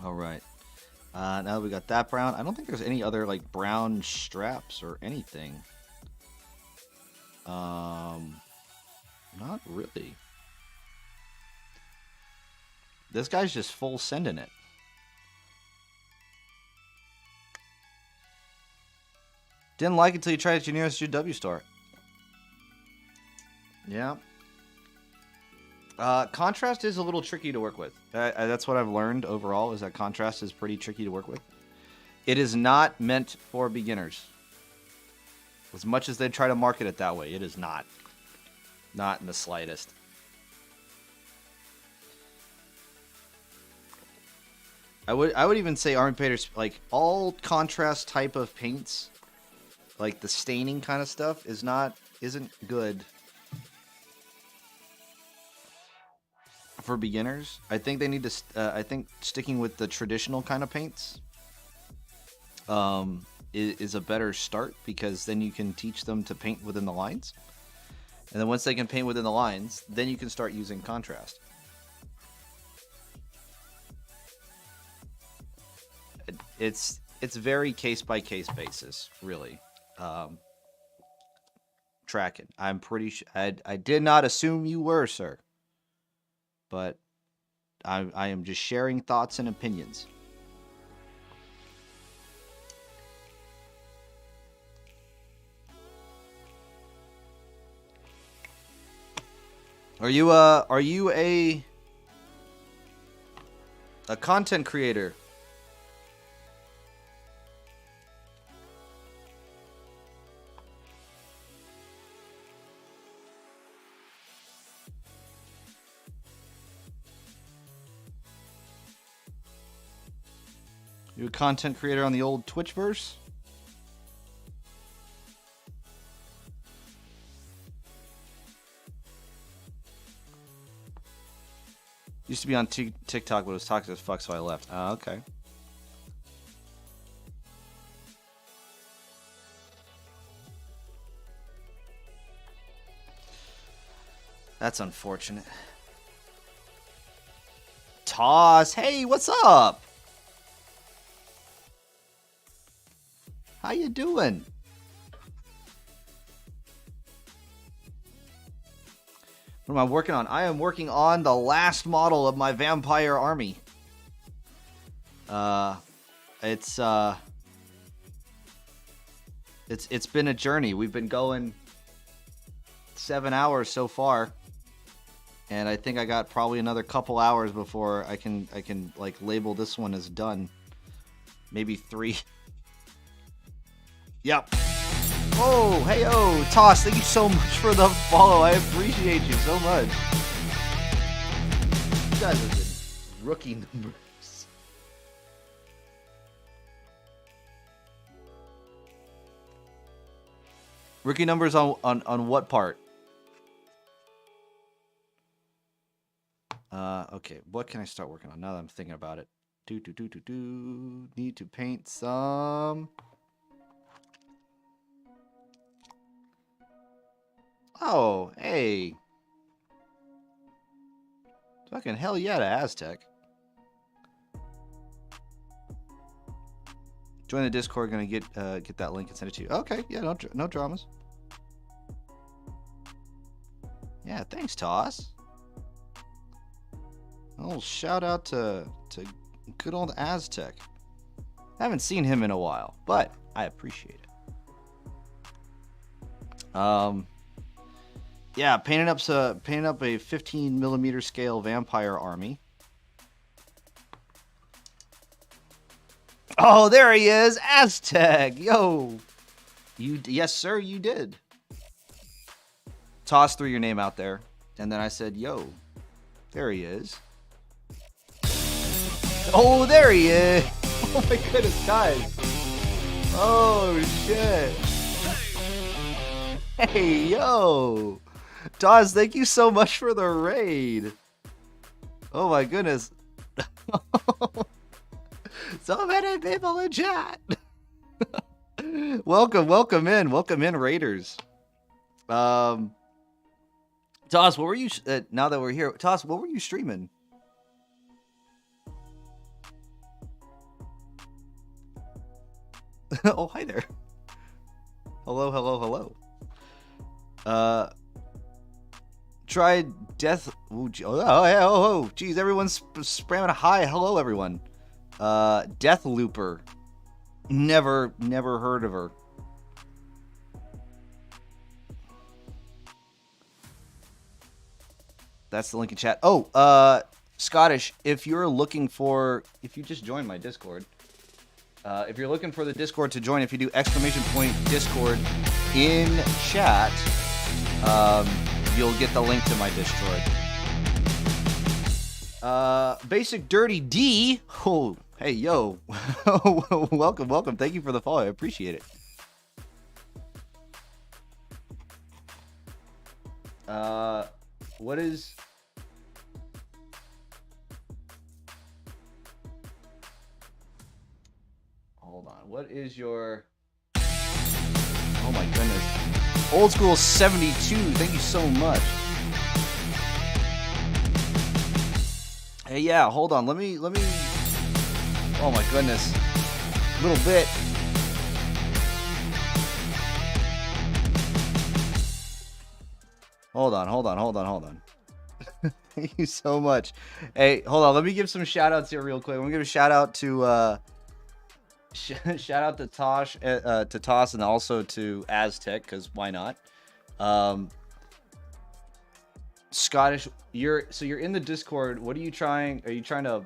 All right. Now that we got that brown, I don't think there's any other like brown straps or anything. Not really. This guy's just full sending it. Didn't like it until you tried it at your nearest GW store. Yeah. Contrast is a little tricky to work with. That's what I've learned overall, is that contrast is pretty tricky to work with. It is not meant for beginners. As much as they try to market it that way, it is not. Not in the slightest. I would even say Army Painters, like all contrast type of paints, like the staining kind of stuff, isn't good for beginners. I think they need to. I think sticking with the traditional kind of paints is a better start, because then you can teach them to paint within the lines, and then once they can paint within the lines, then you can start using contrast. It's very case by case basis, really. Tracking. I'm pretty sure. I did not assume you were, sir. But I am just sharing thoughts and opinions. Are you a content creator? You a content creator on the old Twitchverse? Used to be on TikTok, but it was toxic as fuck, so I left. Okay. That's unfortunate. Toss, hey, what's up? How you doing? What am I working on? I am working on the last model of my vampire army. It's been a journey. We've been going 7 hours so far. And I think I got probably another couple hours before I can like label this one as done. Maybe 3. Yep. Oh, hey, oh, Toss, thank you so much for the follow. I appreciate you so much. You guys have been rookie numbers. Rookie numbers on what part? Okay, what can I start working on now that I'm thinking about it? Need to paint some. Oh, hey. Fucking hell yeah to Aztec. Join the Discord. Gonna get that link and send it to you. Okay, yeah, no dramas. Yeah, thanks, Toss. Oh, shout out to good old Aztec. I haven't seen him in a while, but I appreciate it. Yeah, painting up a 15mm scale vampire army. Oh, there he is, Aztec. Yo, yes sir, you did. Toss threw your name out there, and then I said, yo, there he is. Oh, there he is. Oh my goodness, guys. Oh shit. Hey, yo. Dawes, thank you so much for the raid. Oh my goodness. So many people in chat. Welcome in, raiders. Toss, what were you? Now that we're here, Toss, what were you streaming? Oh, hi there. Hello. Tried death. Oh, geez, everyone's spamming a hi. Hello, everyone. Death Looper. Never heard of her. That's the link in chat. Oh, Scottish, if you just joined my Discord, if you're looking for the Discord to join, if you do !Discord in chat, you'll get the link to my Discord. Basic Dirty D. Oh, hey, yo. Welcome. Thank you for the follow. I appreciate it. What is... Hold on. What is your... Oh my goodness. Old School 72. Thank you so much. Hey, yeah, hold on. Let me... Oh my goodness. A little bit. Hold on. Thank you so much. Hey, hold on. Let me give some shout outs here real quick. I'm gonna give a shout out to shout out to Toss and also to Aztec, because why not? Scottish, you're in the Discord. What are you trying? Are you trying to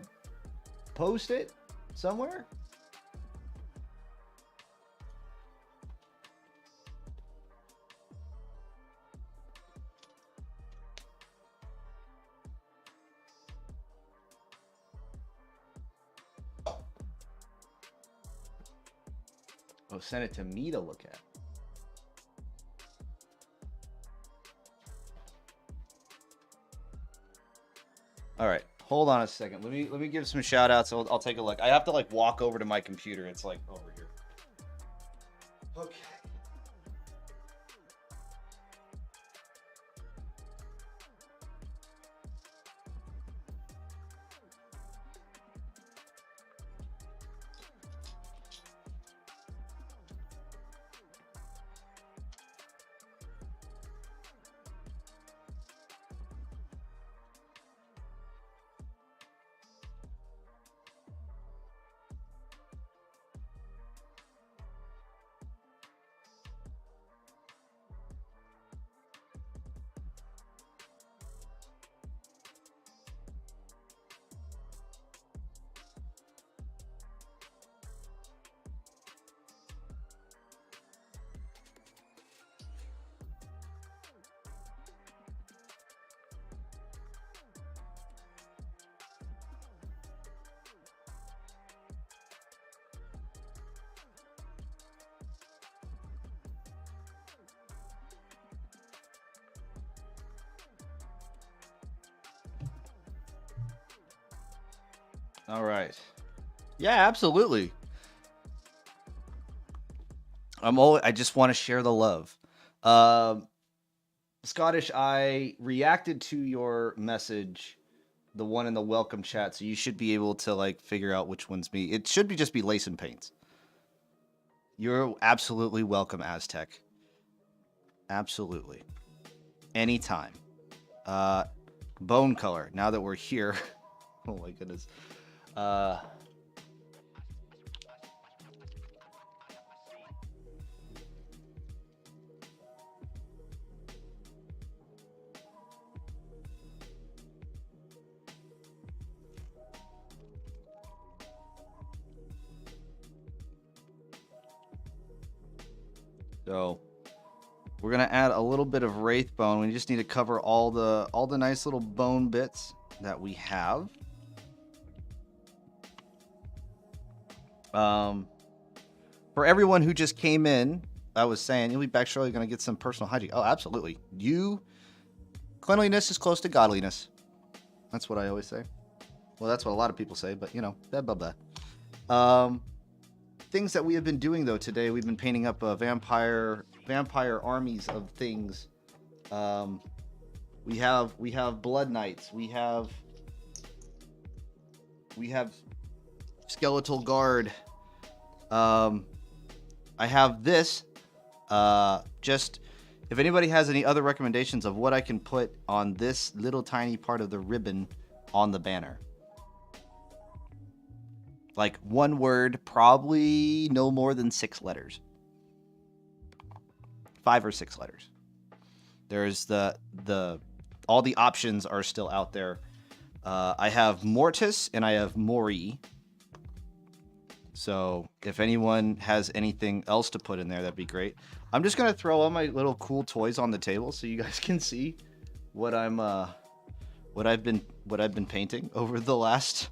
post it somewhere? Oh, send it to me to look at. All right, hold on a second. Let me give some shout outs. I'll take a look. I have to like walk over to my computer. It's like over here. Okay. All right. Yeah, absolutely. I just want to share the love. Scottish, I reacted to your message, the one in the welcome chat, so you should be able to like figure out which one's me. It should be just be Lace and Paints. You're absolutely welcome, Aztec. Absolutely. Anytime. Bone color. Now that we're here. Oh my goodness. So we're gonna add a little bit of wraith bone. We just need to cover all the nice little bone bits that we have. For everyone who just came in, I was saying you'll be back shortly. Gonna get some personal hygiene. Oh, absolutely. Cleanliness is close to godliness. That's what I always say. Well, that's what a lot of people say, but you know, blah blah blah. Things that we have been doing though today, we've been painting up vampire armies of things. We have blood knights. We have skeletal guard. I have this. Just if anybody has any other recommendations of what I can put on this little tiny part of the ribbon on the banner. Like one word, probably no more than 6 letters. 5 or 6 letters. There's all the options are still out there. I have Mortis and I have Mori. So if anyone has anything else to put in there, that'd be great. I'm just gonna throw all my little cool toys on the table so you guys can see what I've been painting over the last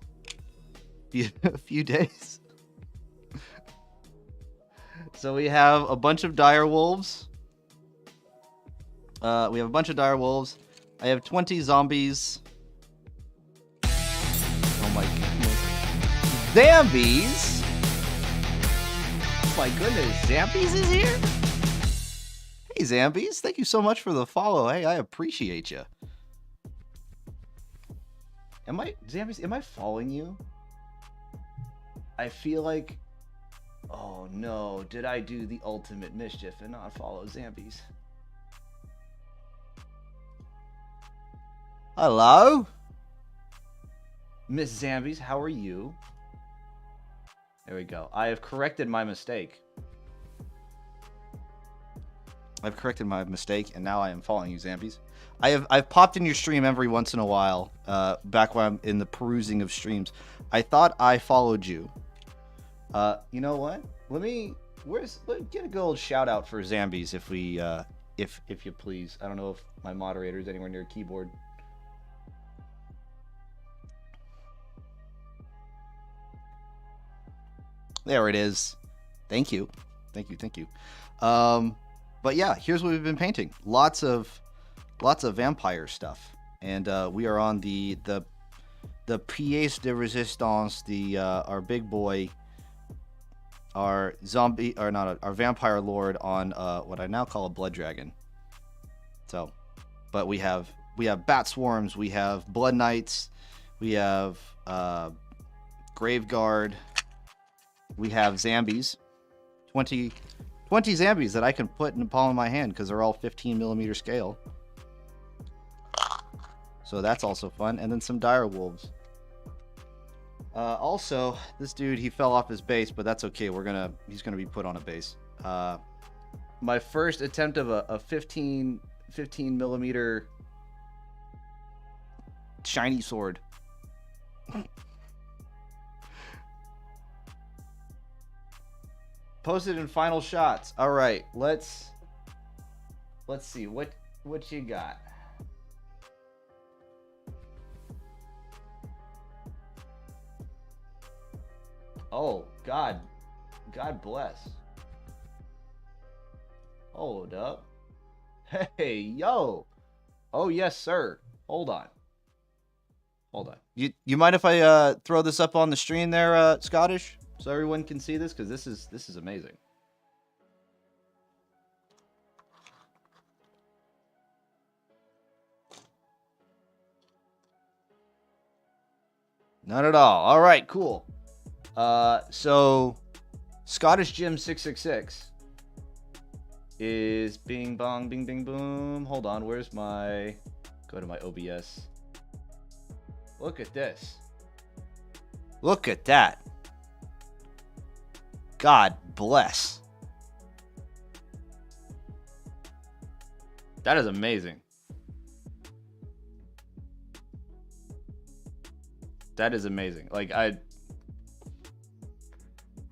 few days. So we have a bunch of dire wolves. I have 20 zombies. Oh my goodness. Zambies? Oh my goodness, Zambies is here? Hey Zambies, thank you so much for the follow. Hey, I appreciate you. Zambies, am I following you? I feel like, oh no, did I do the ultimate mischief and not follow Zambies? Hello? Miss Zambies, how are you? There we go. I have corrected my mistake. And now I am following you, Zambies. I've popped in your stream every once in a while, back when I'm in the perusing of streams. I thought I followed you. You know what? Let's get a good old shout out for Zambies if you please. I don't know if my moderator is anywhere near a keyboard. There it is. Thank you. But yeah, here's what we've been painting. Lots of vampire stuff, and we are on the pièce de résistance, our big boy, our vampire lord on what I now call a blood dragon. So, but we have bat swarms, we have blood knights, we have grave guard, we have Zambies, 20 Zambies that I can put in the palm of my hand because they're all 15mm scale. So that's also fun. And then some dire wolves. Also, this dude, he fell off his base, but that's okay. He's gonna be put on a base. My first attempt of a 15mm shiny sword. Posted in final shots. All right, let's see what you got. Oh, God bless. Hold up. Hey, yo. Oh, yes, sir. Hold on. Hold on. You mind if I throw this up on the stream there, Scottish, so everyone can see this, because this is amazing. Not at all. All right, cool. So Scottish Jim 666 is bing bong bing bing boom. Hold on, where's my go to my OBS. Look at this. Look at that. God bless. That is amazing. That is amazing. Like,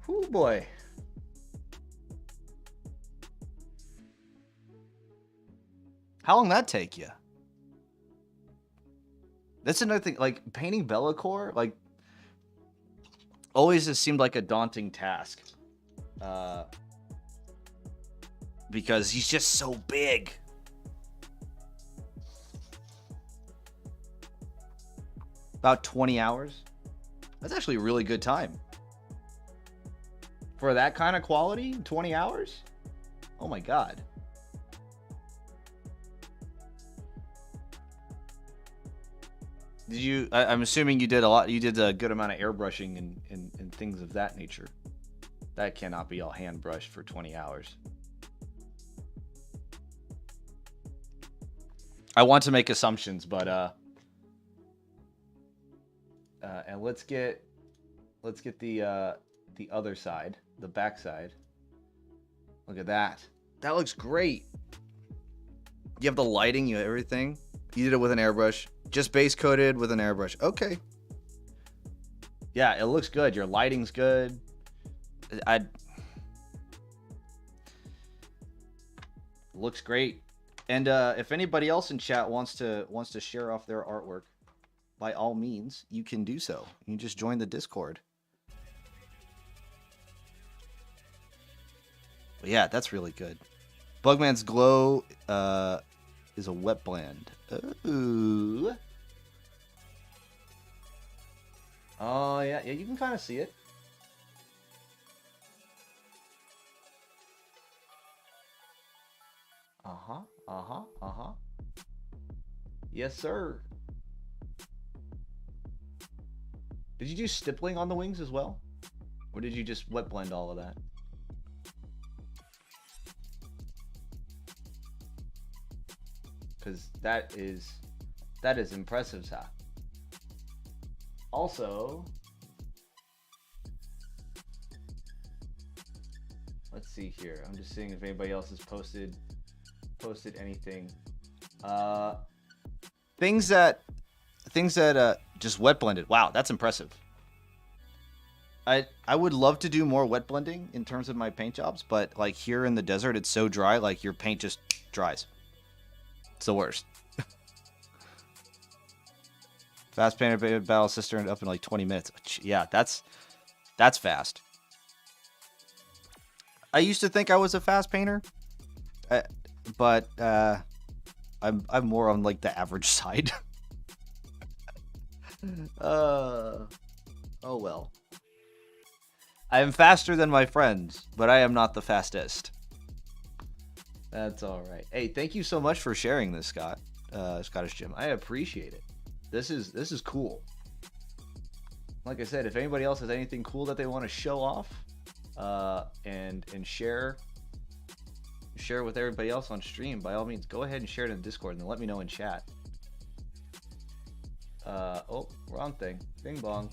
oh boy. How long that take you? That's another thing. Like, painting Be'lakor, like, always has seemed like a daunting task. Because he's just so big. About 20 hours. That's actually a really good time. For that kind of quality, 20 hours? Oh my god. Did you, I'm assuming you did a good amount of airbrushing and things of that nature. That cannot be all hand brushed for 20 hours. I want to make assumptions, but and let's get the other side, the back side. Look at that. That looks great. You have the lighting, you have everything. You did it with an airbrush. Just base coated with an airbrush. Okay. Yeah, it looks good. Your lighting's good. Looks great. And if anybody else in chat wants to share off their artwork, by all means, you can do so. You can just join the Discord. But yeah, that's really good. Bugman's Glow is a wet blend. Ooh. Oh, yeah, you can kind of see it. Uh-huh. Yes, sir. Did you do stippling on the wings as well? Or did you just wet blend all of that? Because that is impressive, sir. Also, let's see here. I'm just seeing if anybody else has posted anything. Things that just wet blended. Wow, that's impressive. I would love to do more wet blending in terms of my paint jobs, but like here in the desert, it's so dry, like your paint just dries. It's the worst. Fast painted battle cistern up in like 20 minutes. Yeah, that's fast. I used to think I was a fast painter, but I'm more on like the average side. Oh well. I am faster than my friends, but I am not the fastest. That's all right. Hey, thank you so much for sharing this, Scottish Jim. I appreciate it. This is cool. Like I said, if anybody else has anything cool that they want to show off, and share with everybody else on stream, by all means, go ahead and share it in Discord and then let me know in chat. Oh, wrong thing. Bing bong.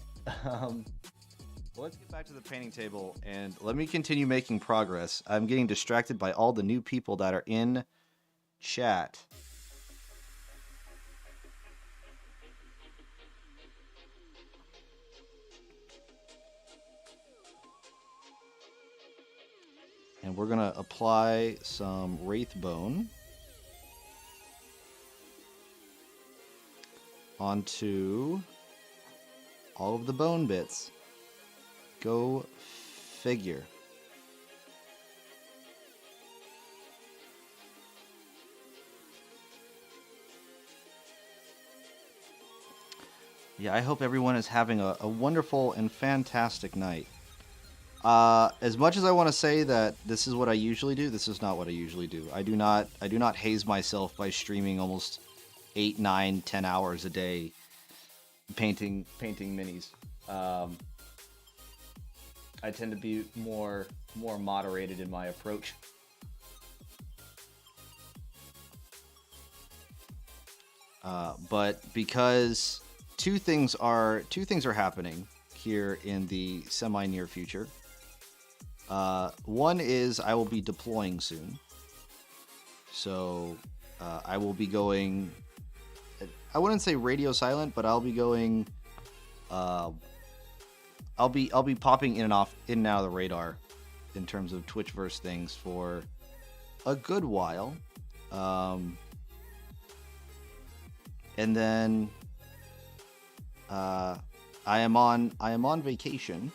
Let's get back to the painting table and let me continue making progress. I'm getting distracted by all the new people that are in chat. And we're going to apply some Wraithbone onto all of the bone bits. Go figure. Yeah, I hope everyone is having a wonderful and fantastic night. As much as I want to say that this is what I usually do, this is not what I usually do. I do not haze myself by streaming almost 8, 9, 10 hours a day painting minis. I tend to be more moderated in my approach. But because two things are happening here in the semi near future. One is I will be deploying soon, so I will be going. I wouldn't say radio silent, but I'll be going. I'll be popping in and out of the radar in terms of Twitchverse things for a good while. And then I am on vacation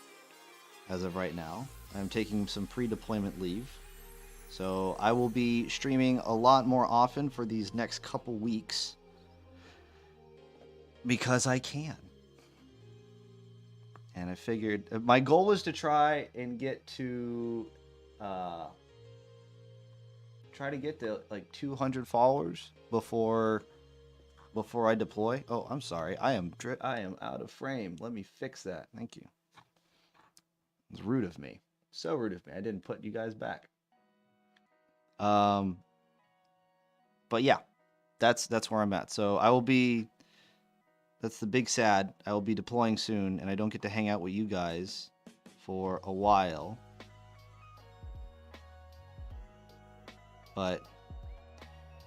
as of right now. I'm taking some pre-deployment leave. So I will be streaming a lot more often for these next couple weeks because I can. And I figured my goal was to try and get to like 200 followers before I deploy. Oh, I'm sorry. I am out of frame. Let me fix that. Thank you. It's rude of me. So rude of me. I didn't put you guys back. But yeah, that's where I'm at. So I will be. That's the big sad. I will be deploying soon, and I don't get to hang out with you guys for a while. But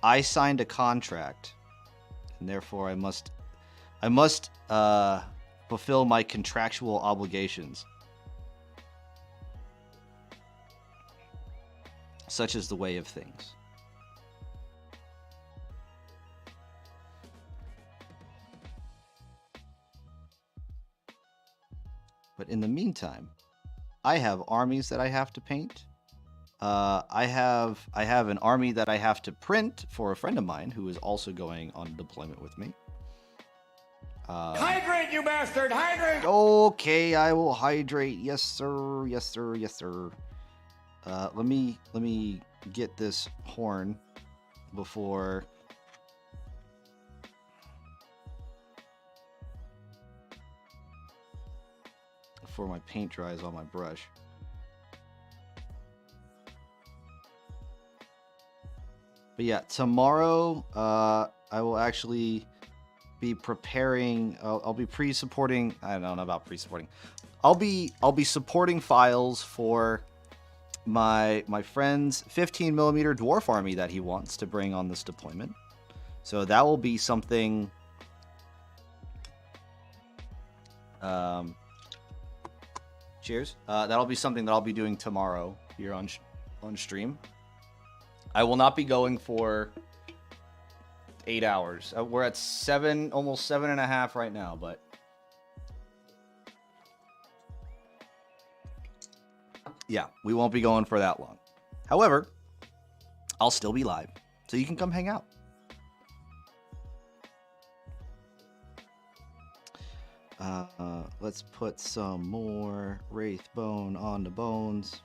I signed a contract, and therefore I must fulfill my contractual obligations. Such is the way of things. But in the meantime, I have armies that I have to paint. I have an army that I have to print for a friend of mine who is also going on deployment with me. Hydrate, you bastard! Hydrate! Okay, I will hydrate. Yes, sir. Yes, sir. Yes, sir. Let me get this horn before my paint dries on my brush. But yeah, tomorrow I will actually be preparing. I'll be pre-supporting. I don't know about pre-supporting. I'll be supporting files for my friend's 15mm dwarf army that he wants to bring on this deployment. So that will be something. Cheers. That'll be something that I'll be doing tomorrow here on stream. I will not be going for 8 hours. We're at 7, almost 7.5 right now, but yeah, we won't be going for that long. However, I'll still be live, so you can come hang out. Let's put some more Wraithbone on the bones.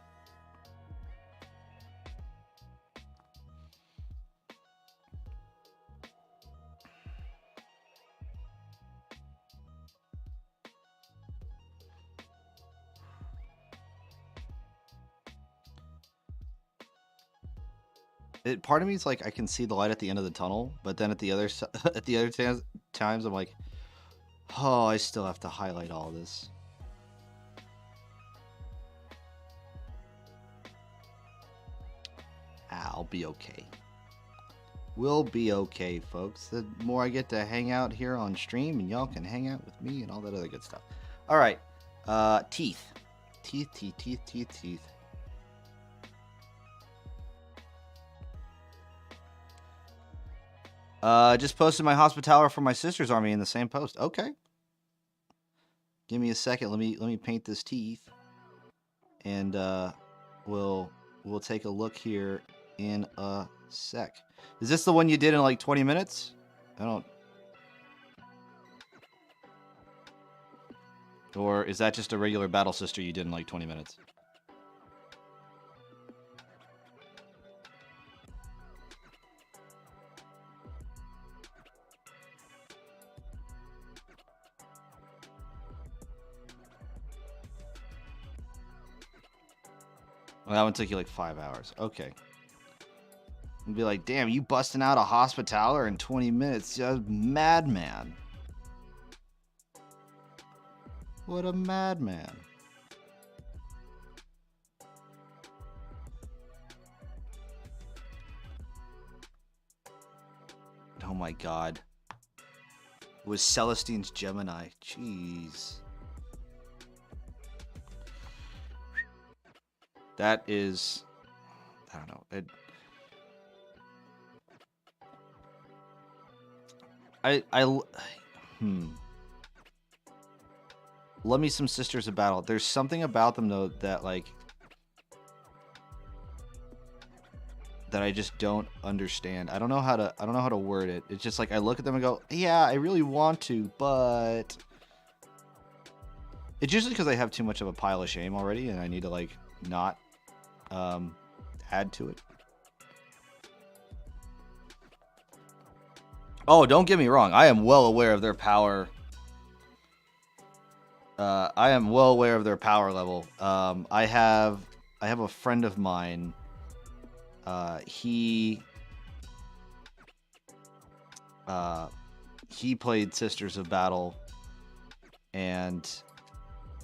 Part of me is like, I can see the light at the end of the tunnel, but then at the other times I'm like, oh, I still have to highlight all this. I'll be okay. We'll be okay, folks. The more I get to hang out here on stream, and y'all can hang out with me and all that other good stuff. All right. Teeth. Teeth. Just posted my hospitaller for my sister's army in the same post. Okay. Give me a second. Let me paint this teeth, and we'll take a look here in a sec. Is this the one you did in like 20 minutes? I don't. Or is that just a regular Battle Sister you did in like 20 minutes? Well, that one took you like 5 hours. Okay. And be like, damn, you busting out a Hospitaller in 20 minutes. You're a madman. What a madman. Oh my god. It was Celestine's Gemini. Jeez. That is... I don't know. Love me some Sisters of Battle. There's something about them though that like that I just don't understand. I don't know how to word it. It's just like I look at them and go, yeah, I really want to, but it's usually because I have too much of a pile of shame already and I need to like not add to it. Oh, don't get me wrong. I am well aware of their power. I am well aware of their power level. I have a friend of mine. He played Sisters of Battle, and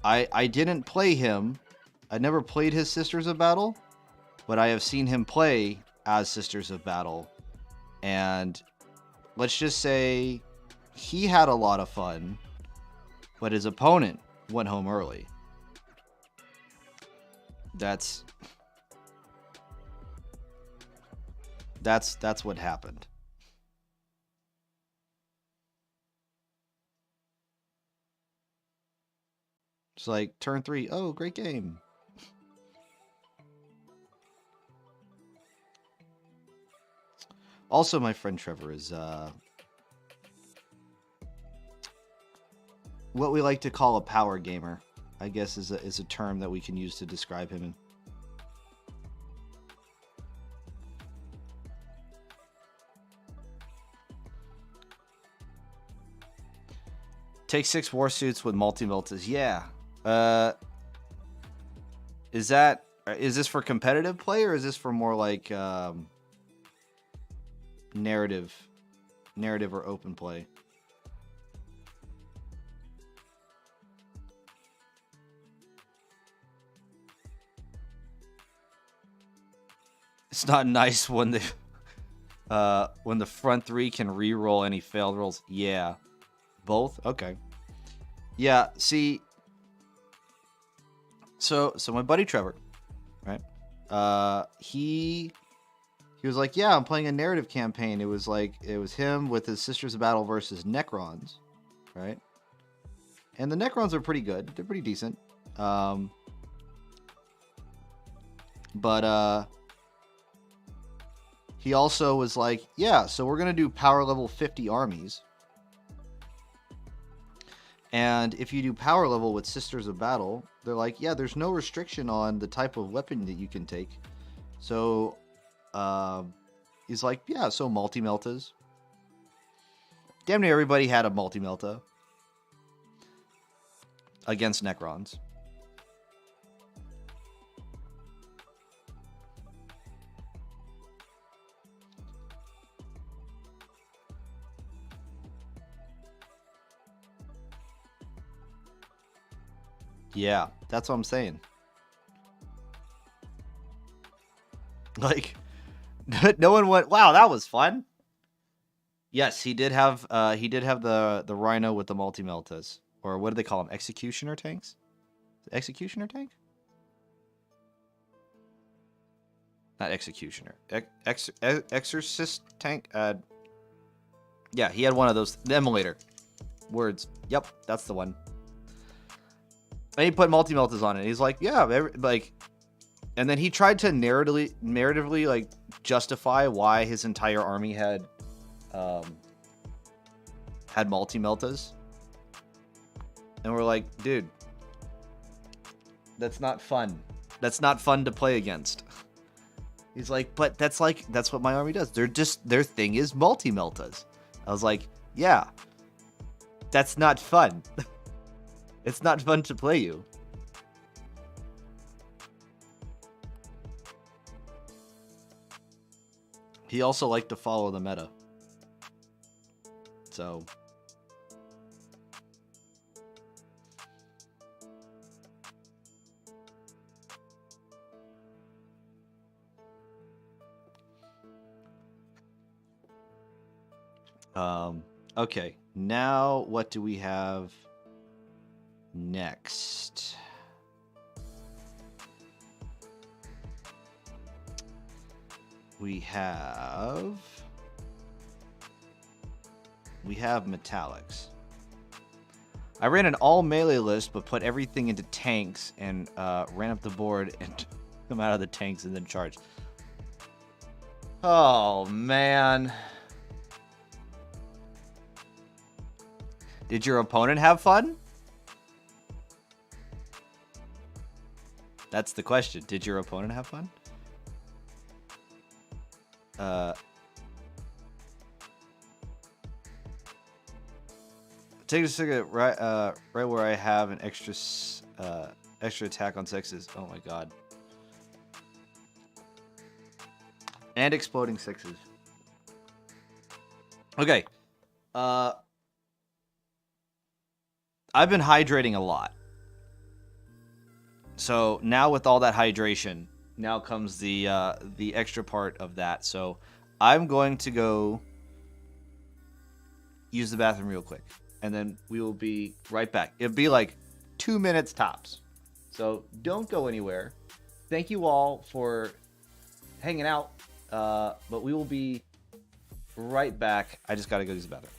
I didn't play him. I never played his Sisters of Battle, but I have seen him play as Sisters of Battle, and let's just say he had a lot of fun, but his opponent went home early. That's what happened. It's like turn 3. Oh, great game. Also, my friend Trevor is what we like to call a power gamer, I guess is a term that we can use to describe him in. Take 6 war suits with multi-meltas. Yeah. Is this for competitive play or is this for more like narrative or open play? It's not nice when the front 3 can re-roll any failed rolls. Yeah. Both? Okay. Yeah, see, so my buddy Trevor, right? He was like, yeah, I'm playing a narrative campaign. It was him with his Sisters of Battle versus Necrons, right? And the Necrons are pretty good. They're pretty decent. But he also was like, yeah, so we're going to do power level 50 armies. And if you do power level with Sisters of Battle, they're like, yeah, there's no restriction on the type of weapon that you can take. So he's like, yeah, so multi-meltas. Damn near everybody had a multi-melta against Necrons. Yeah, that's what I'm saying. Like, no one went, wow, that was fun. Yes, he did have the Rhino with the multi-meltas. Or what do they call them? Executioner tanks? Executioner tank? Not Executioner. Exorcist tank? Yeah, he had one of those. The Emulator. Words. Yep, that's the one. And he put multi-meltas on it. He's like, yeah, and then he tried to narratively like justify why his entire army had multi-meltas. And we're like, dude, that's not fun. That's not fun to play against. He's like, but that's what my army does. Their thing is multi-meltas. I was like, yeah, that's not fun. It's not fun to play you. He also liked to follow the meta. So okay, now what do we have next? We have metallics. I ran an all melee list, but put everything into tanks and ran up the board and took them out of the tanks and then charged. Oh man. Did your opponent have fun? That's the question. Did your opponent have fun? Take a cigarette right where I have an extra attack on sixes. Oh my god. And exploding sixes. Okay. I've been hydrating a lot. So now with all that hydration, now comes the extra part of that. So I'm going to go use the bathroom real quick, and then we will be right back. It'll be like 2 minutes tops. So don't go anywhere. Thank you all for hanging out. But we will be right back. I just got to go use the bathroom.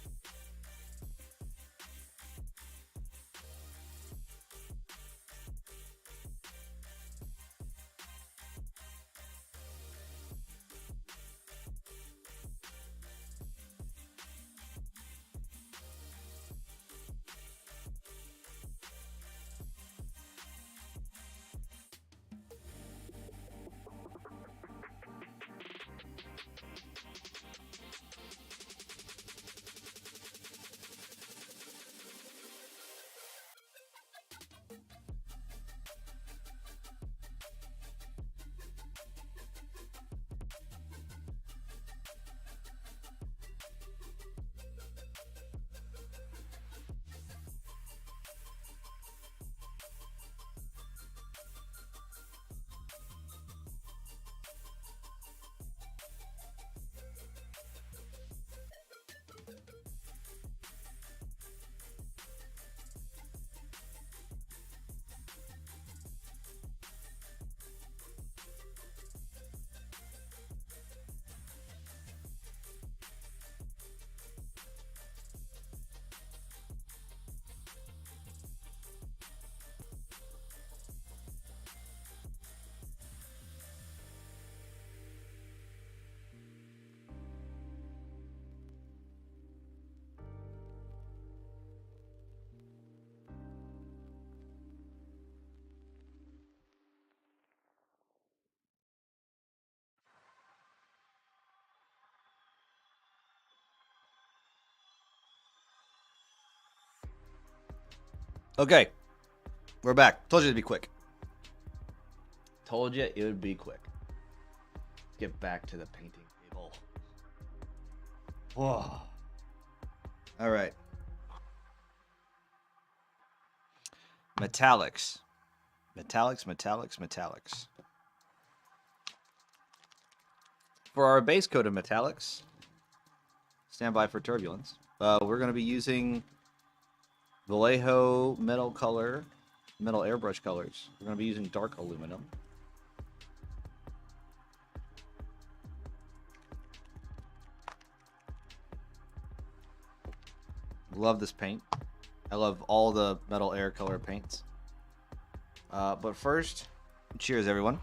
Okay, we're back. Told you it'd be quick. Told you it would be quick. Let's get back to the painting table. Whoa. All right. Metallics. Metallics. For our base coat of metallics, stand by for turbulence. We're going to be using Vallejo metal airbrush colors. We're going to be using dark aluminum. Love this paint. I love all the metal air color paints. But first, cheers everyone.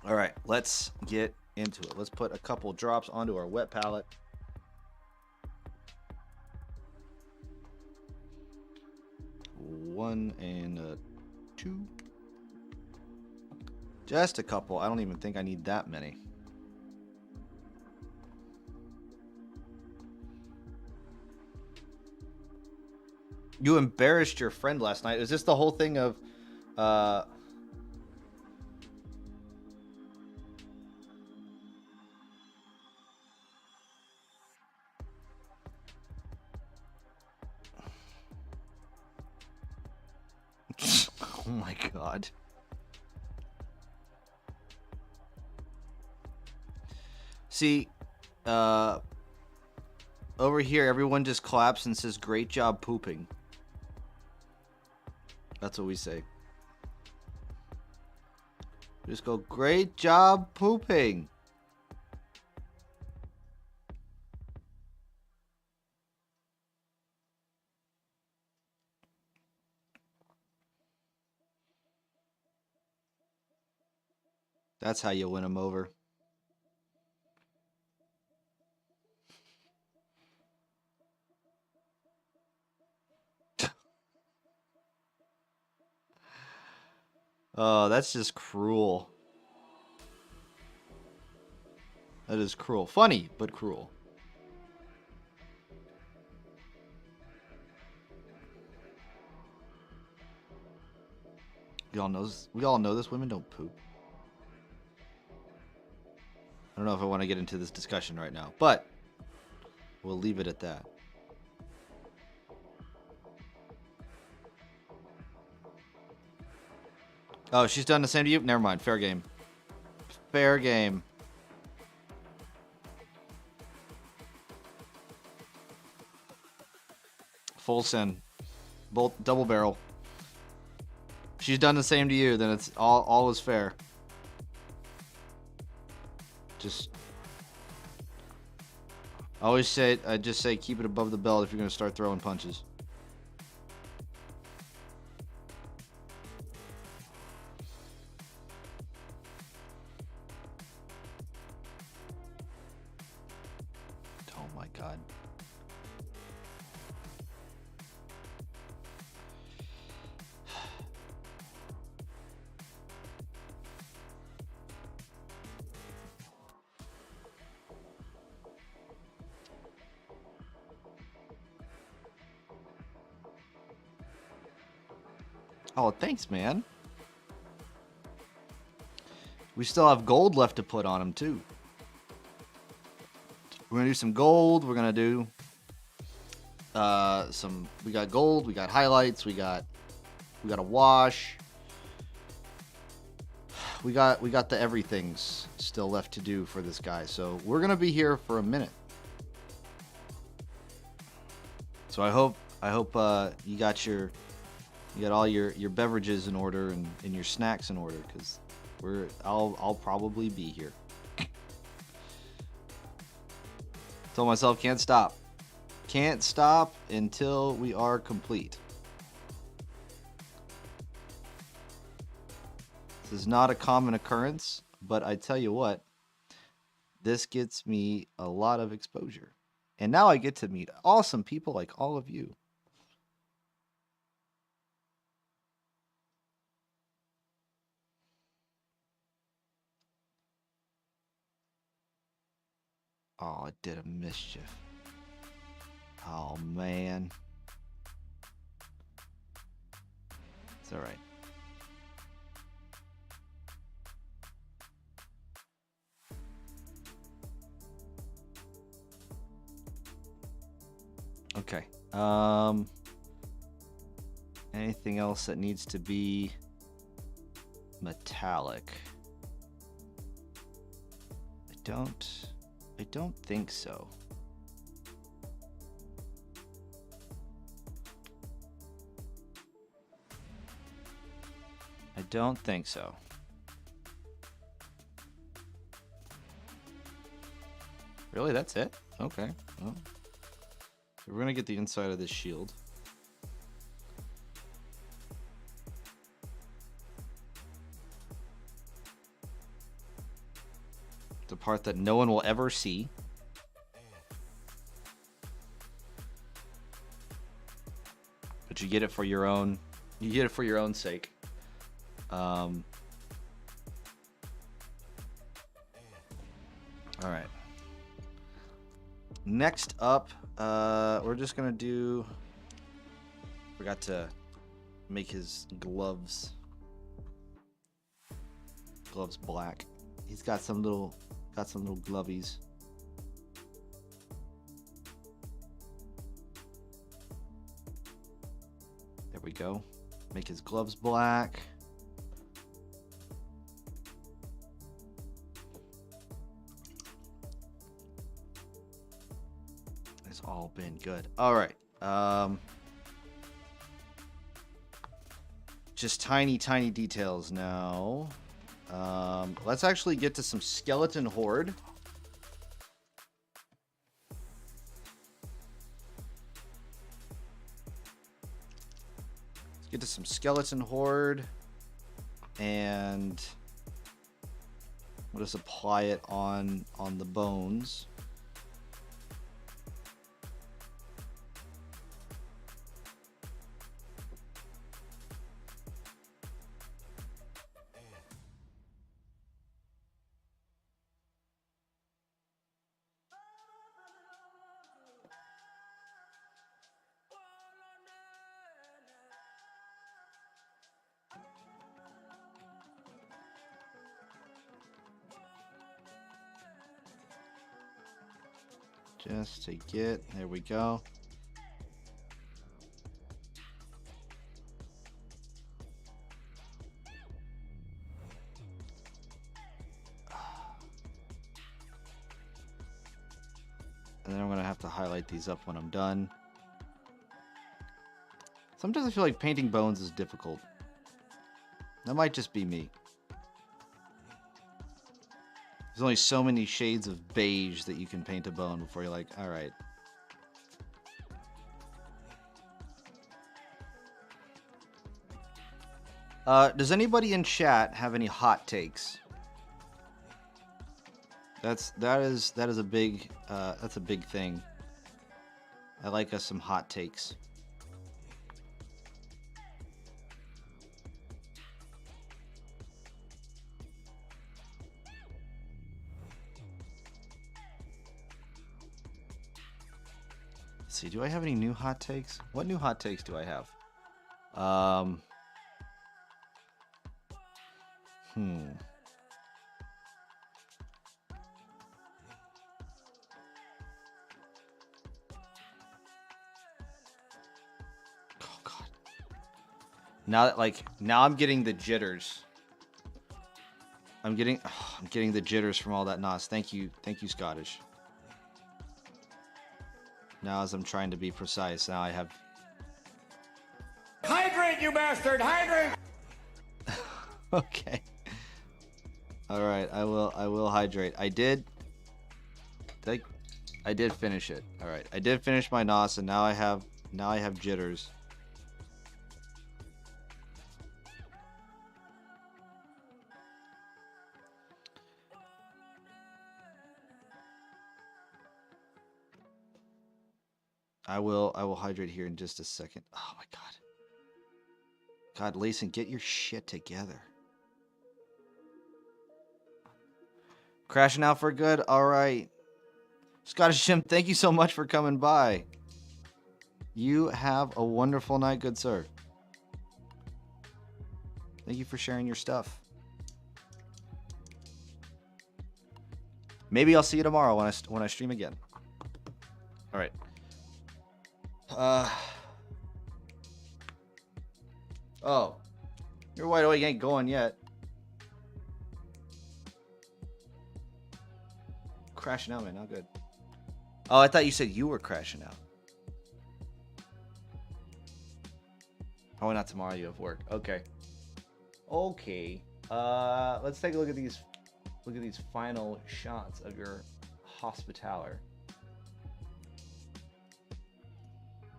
All right, let's get into it. Let's put a couple drops onto our wet palette. 1 and a 2. Just a couple. I don't even think I need that many. You embarrassed your friend last night. Is this the whole thing of oh my god. See, over here everyone just claps and says great job pooping. That's what we say. Just go, great job pooping. That's how you win them over. Oh, that's just cruel. That is cruel. Funny, but cruel. We all know this. Women don't poop. I don't know if I want to get into this discussion right now, but we'll leave it at that. Oh, she's done the same to you? Never mind. Fair game. Fair game. Full send. Both double barrel. If she's done the same to you, then it's all is fair. Just I just say keep it above the belt if you're gonna start throwing punches. Oh my god. Oh, thanks, man. We still have gold left to put on him, too. We're going to do some gold. We're going to do we got gold, we got highlights, we got a wash. We got the everythings still left to do for this guy. So, we're going to be here for a minute. So, I hope you got all your beverages in order and your snacks in order, because I'll probably be here. Told myself can't stop until we are complete. This is not a common occurrence, but I tell you what, this gets me a lot of exposure, and now I get to meet awesome people like all of you. Oh, it did a mischief. Oh, man. It's all right. Okay. Anything else that needs to be metallic? I don't think so. I don't think so. Really? That's it? Okay. Well, we're going to get the inside of this shield. The part that no one will ever see. But you get it for your own You get it for your own sake. All right. Next up, we're just gonna do. Forgot to make his gloves black. He's got some little glovies. There we go. Make his gloves black. It's all been good. All right. Just tiny details now. Let's actually get to some skeleton horde. Let's get to some skeleton horde, and we'll just apply it on the bones. Just to get, there we go. And then I'm gonna have to highlight these up when I'm done. Sometimes I feel like painting bones is difficult. That might just be me. There's only so many shades of beige that you can paint a bone before you're like, all right. Does anybody in chat have any hot takes? That is a big that's a big thing. I like us some hot takes. Let's see, do I have any new hot takes? What new hot takes do I have? Oh god. Now I'm getting the jitters. I'm getting the jitters from all that NOS. Thank you, Scottish. Now as I'm trying to be precise, now I have... Hydrate, you bastard! Hydrate! Okay. Alright, I will hydrate. I did finish it. Alright, I did finish my NOS, and now I have jitters. I will hydrate here in just a second. Oh my god. God, Layson, get your shit together. Crashing out for good? Alright. Scottish Jim, thank you so much for coming by. You have a wonderful night, good sir. Thank you for sharing your stuff. Maybe I'll see you tomorrow when I stream again. Alright. Oh, your wide awake ain't going yet. Crashing out, man. Not good. Oh, I thought you said you were crashing out. Probably not tomorrow. You have work. Okay. Okay. Let's take a look at these. Look at these final shots of your Hospitaller.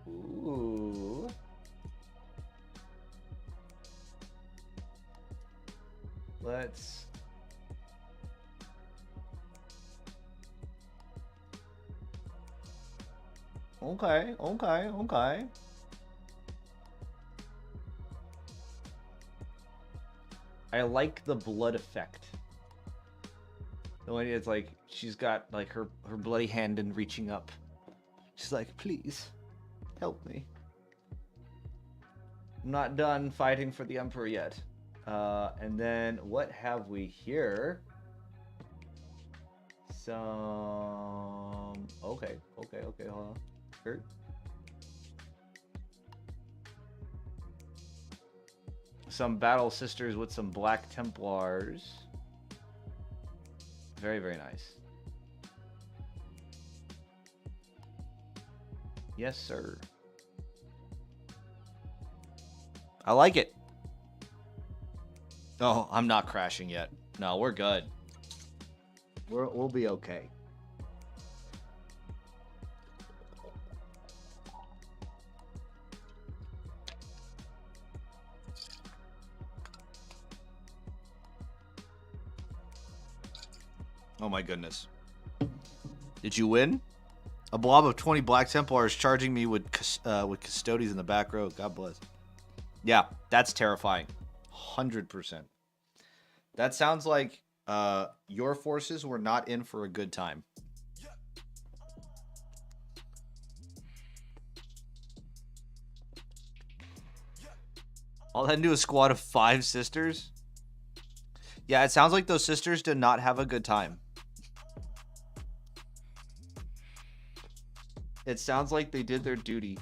Ooh. Let's... Okay. I like the blood effect. The way it's like she's got like her bloody hand and reaching up. She's like, please, help me. I'm not done fighting for the Emperor yet. And then what have we here? Some... Okay, hold on. Kurt? Some Battle Sisters with some Black Templars. Very, very nice. Yes, sir. I like it. Oh, I'm not crashing yet. No, we're good. We'll be okay. Oh my goodness. Did you win? A blob of 20 Black Templars charging me with custodians in the back row. God bless. Yeah, that's terrifying. 100%. That sounds like your forces were not in for a good time. All that into a squad of 5 sisters? Yeah, it sounds like those sisters did not have a good time. It sounds like they did their duty.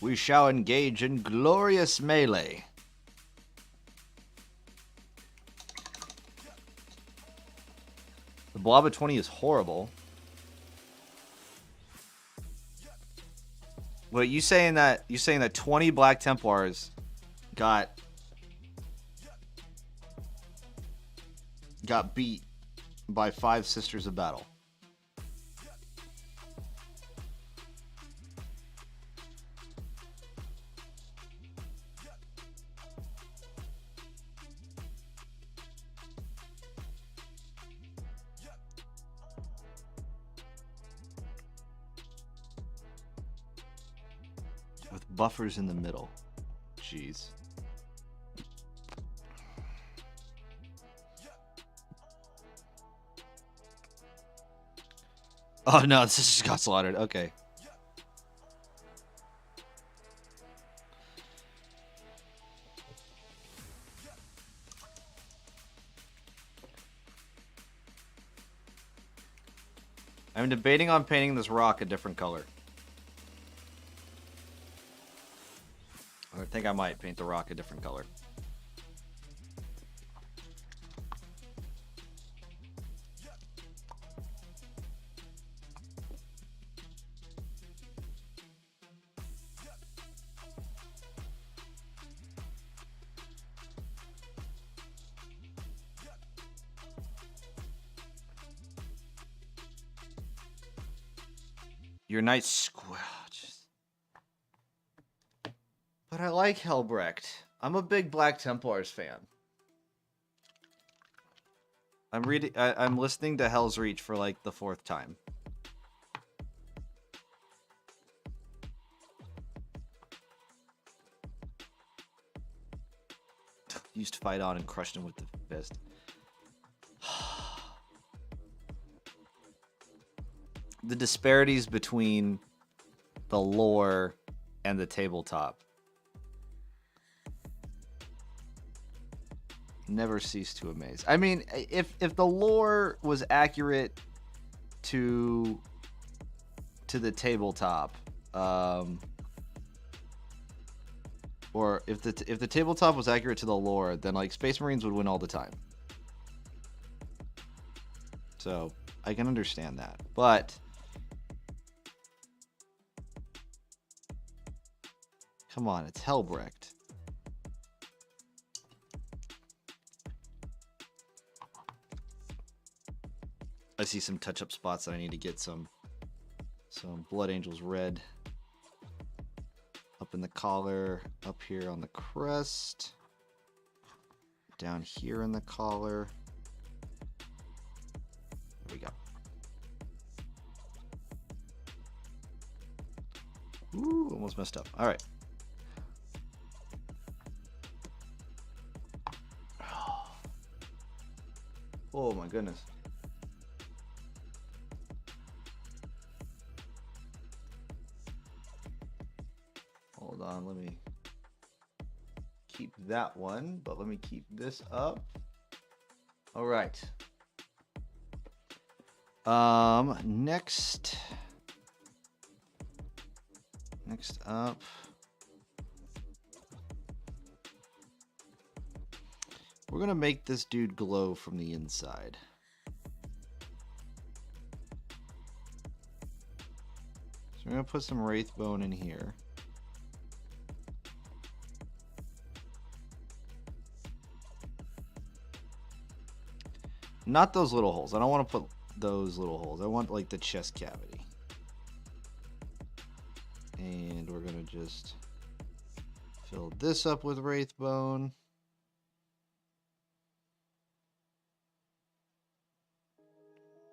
We shall engage in glorious melee. The blob of 20 is horrible. Wait, you saying that 20 Black Templars got beat by 5 Sisters of Battle? With buffers in the middle. Jeez. Oh no, this just got slaughtered. Okay. I'm debating on painting this rock a different color. I think I might paint the rock a different color. Your knight's squelch. But I like Helbrecht. I'm a big Black Templars fan. I'm listening to Hell's Reach for like the 4th time. Used to fight on and crushed him with the fist. The disparities between the lore and the tabletop never cease to amaze. I mean, if the lore was accurate to the tabletop, or if the tabletop was accurate to the lore, then like Space Marines would win all the time. So I can understand that, but come on, it's Helbrecht. I see some touch-up spots that I need to get some Blood Angels red up in the collar, up here on the crest, down here in the collar. There we go. Ooh, almost messed up. All right. Oh my goodness. Hold on, let me keep that one, but let me keep this up. All right. Next up, we're gonna make this dude glow from the inside. So we're gonna put some Wraithbone in here. Not those little holes. I don't want to put those little holes. I want like the chest cavity. And we're gonna just fill this up with Wraithbone.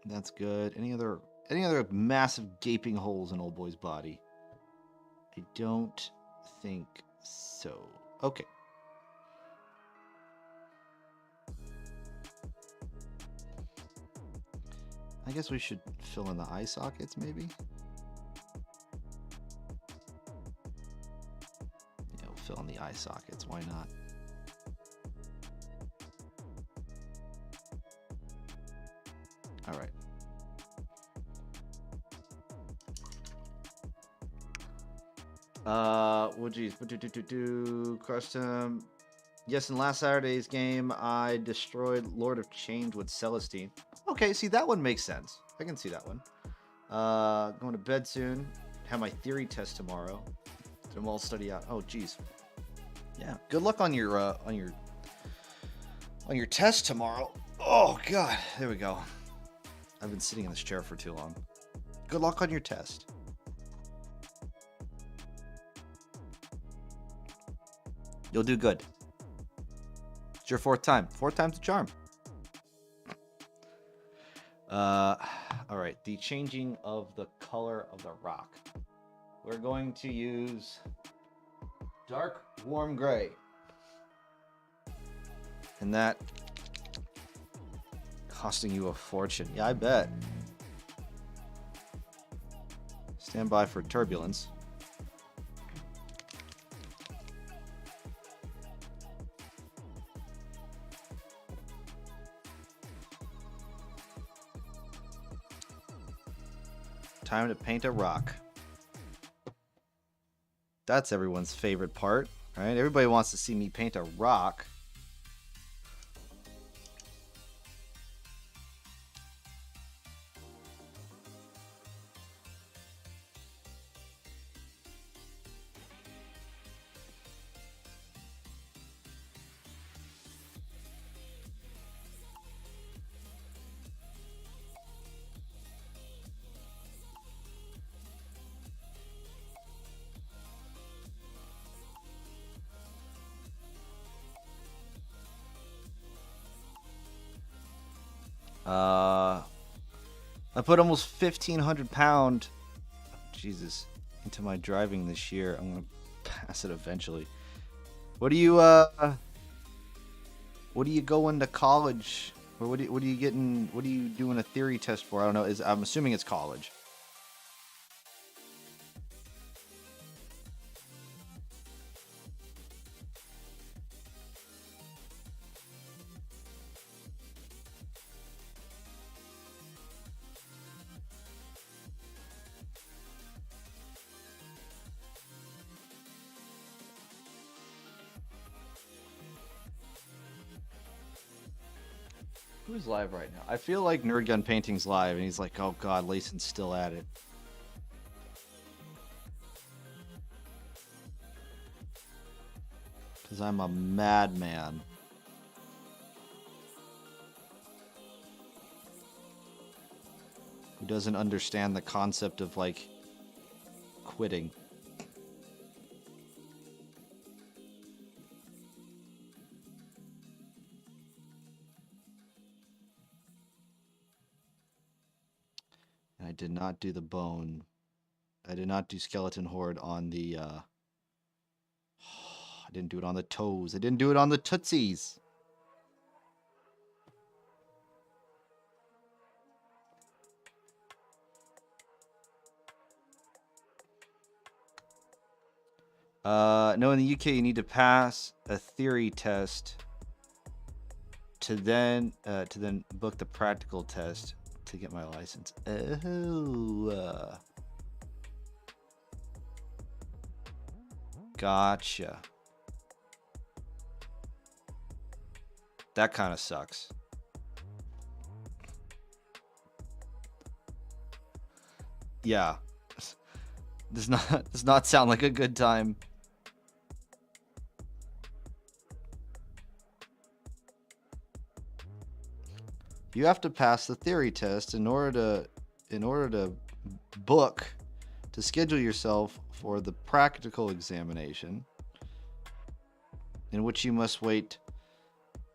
That's good. Any other massive gaping holes in old boy's body? I don't think so. Okay. I guess we should fill in the eye sockets, maybe? Yeah, we'll fill in the eye sockets. Why not? All right. Well, geez. Custom. Yes, in last Saturday's game, I destroyed Lord of Change with Celestine. Okay, see, that one makes sense. I can see that one. Going to bed soon. Have my theory test tomorrow. So I'm all study out. Oh, geez. Yeah. Good luck on your test tomorrow. Oh God. There we go. I've been sitting in this chair for too long. Good luck on your test. You'll do good. It's your fourth time. Fourth time's a charm. All right. The changing of the color of the rock. We're going to use dark warm gray. And that costing you a fortune. Yeah, I bet. Stand by for turbulence. Time to paint a rock. That's everyone's favorite part, right? Everybody wants to see me paint a rock. I put almost 1,500 pound, Jesus, into my driving this year. I'm gonna pass it eventually. What do you going to college, or what are you getting? What are you doing a theory test for? I don't know. I'm assuming it's college. Who's live right now? I feel like Nerdgun Painting's live, and he's like, oh God, Layson's still at it. Because I'm a madman. Who doesn't understand the concept of, like, quitting. I did not do the bone. I did not do Skeleton Horde on the. I didn't do it on the toes. I didn't do it on the tootsies. No, in the UK you need to pass a theory test to then book the practical test to get my license. Oh, gotcha. That kind of sucks. Yeah, does not sound like a good time. You have to pass the theory test in order to book to schedule yourself for the practical examination, in which you must wait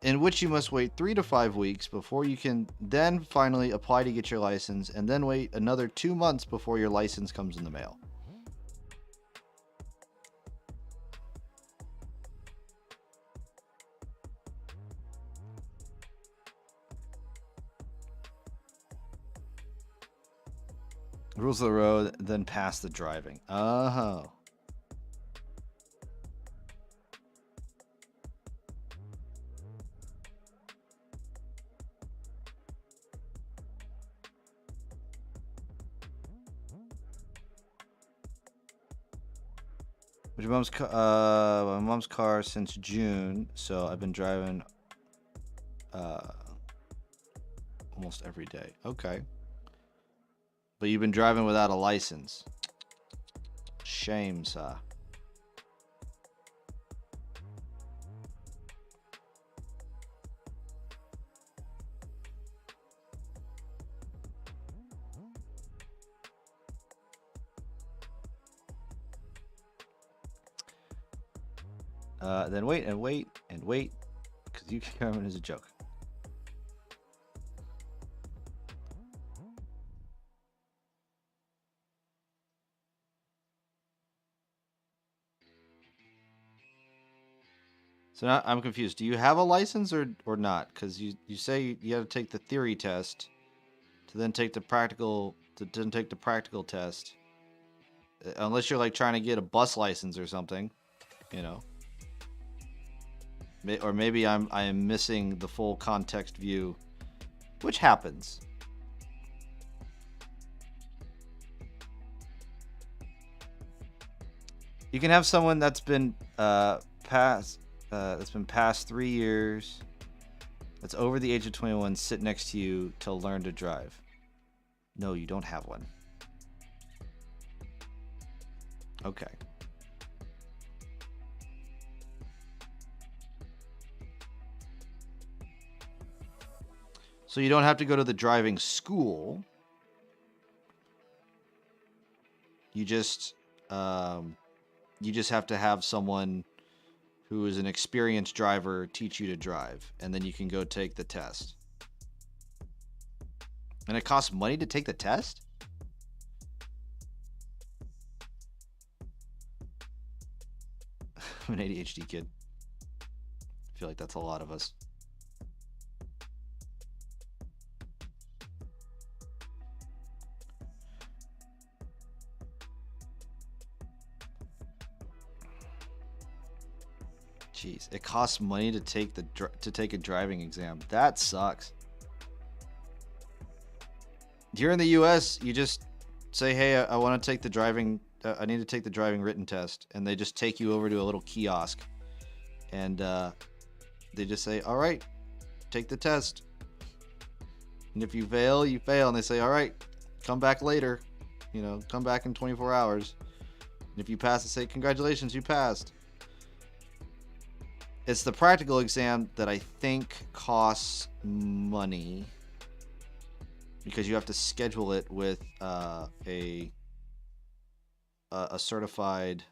3 to 5 weeks before you can then finally apply to get your license, and then wait another 2 months before your license comes in the mail. Rules of the road, then pass the driving. Oh. My mom's car since June, so I've been driving almost every day. Okay. But you've been driving without a license. Shame, sir. Then wait and wait and wait, because UK government is a joke. So now I'm confused. Do you have a license or not? Because you say you have to take the theory test to then take the practical test. Unless you're like trying to get a bus license or something, you know. Or maybe I am missing the full context view, which happens. You can have someone that's been past 3 years, that's over the age of 21, sit next to you to learn to drive. No, you don't have one. Okay. So you don't have to go to the driving school. You just have to have someone who is an experienced driver teach you to drive, and then you can go take the test. And it costs money to take the test? I'm an ADHD kid. I feel like that's a lot of us. Jeez, it costs money to take a driving exam. That sucks. Here in the U.S., you just say, "Hey, I want to take the driving. I need to take the driving written test," and they just take you over to a little kiosk, and they just say, "All right, take the test." And if you fail, you fail, and they say, "All right, come back later. You know, come back in 24 hours." And if you pass, they say, "Congratulations, you passed." It's the practical exam that I think costs money because you have to schedule it with a certified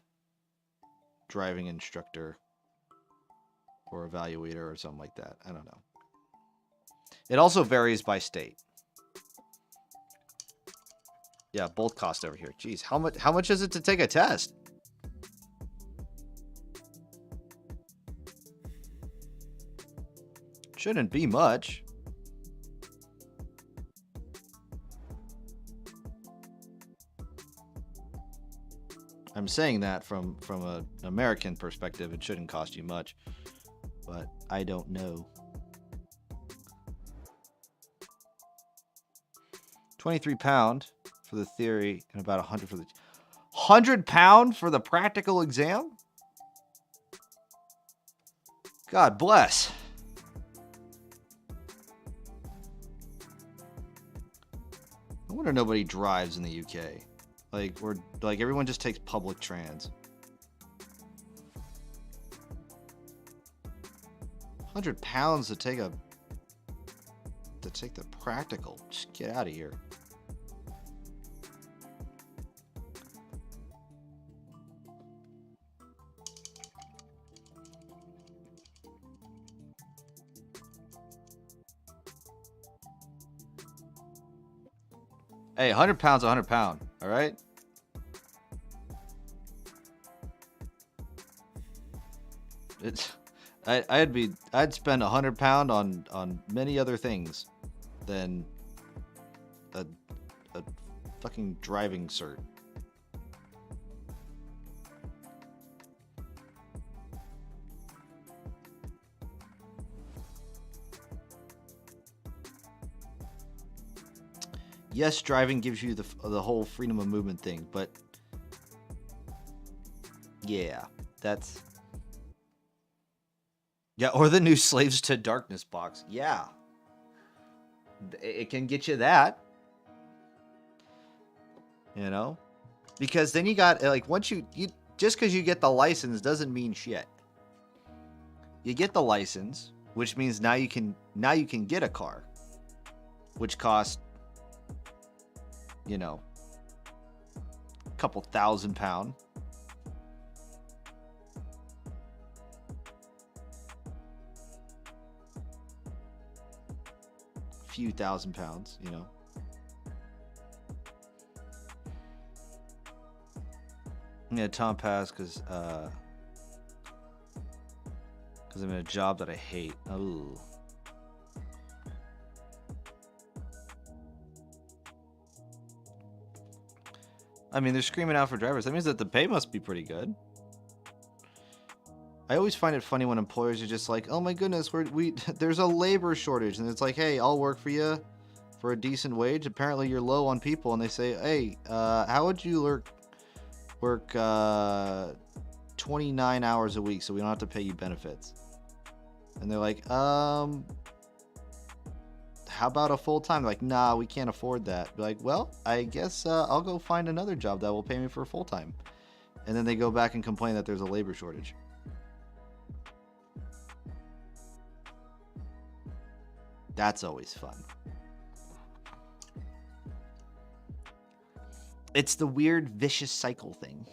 driving instructor or evaluator or something like that. I don't know. It also varies by state. Yeah, both cost over here. Jeez, how much is it to take a test? Shouldn't be much. I'm saying that from an American perspective, it shouldn't cost you much, but I don't know. 23 pound for the theory and about 100 for the 100 pound for the practical exam. God bless. No wonder nobody drives in the UK. Like everyone just takes public trans. 100 pounds to take the practical. Just get out of here. Hey, 100 pounds, 100 pound. All right. I'd spend 100 pound on many other things than a fucking driving cert. Yes, driving gives you the whole freedom of movement thing, but yeah, that's yeah, or the new Slaves to Darkness box. Yeah, it can get you that, you know, because then you got like once you just because you get the license doesn't mean shit. You get the license, which means now you can get a car, which costs, you know, a couple £1,000. A few £1,000, you know. Yeah, Tom passed because I'm in a job that I hate. Oh. I mean, they're screaming out for drivers. That means that the pay must be pretty good. I always find it funny when employers are just like, "Oh my goodness, there's a labor shortage," and it's like, "Hey, I'll work for you for a decent wage. Apparently, you're low on people," and they say, "Hey, how would you work 29 hours a week so we don't have to pay you benefits?" And they're like, "How about a full-time?" Like, "Nah, we can't afford that." Be like, "Well, I guess I'll go find another job that will pay me for full-time." And then they go back and complain that there's a labor shortage. That's always fun. It's the weird vicious cycle thing.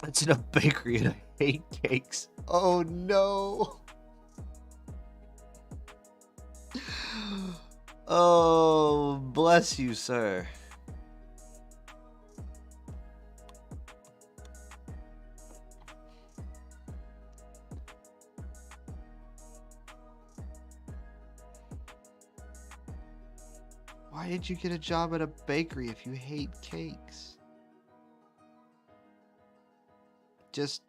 It's in a bakery and I hate cakes. Oh no. Oh, bless you, sir. Why did you get a job at a bakery if you hate cakes? Just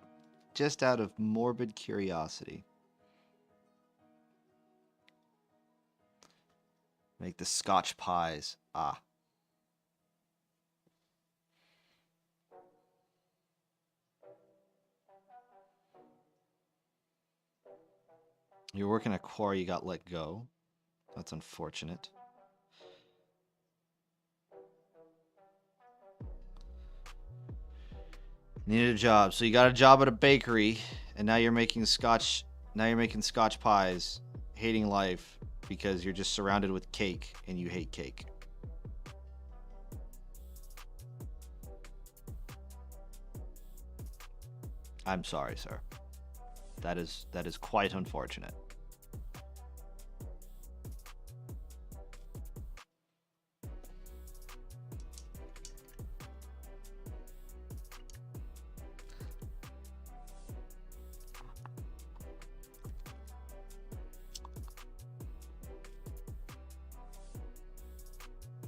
out of morbid curiosity. Make the Scotch pies. Ah. You're working at Quarry, you got let go. That's unfortunate. Needed a job. So you got a job at a bakery and now you're making Scotch pies, hating life. because you're just surrounded with cake and you hate cake. I'm sorry, sir. That is quite unfortunate.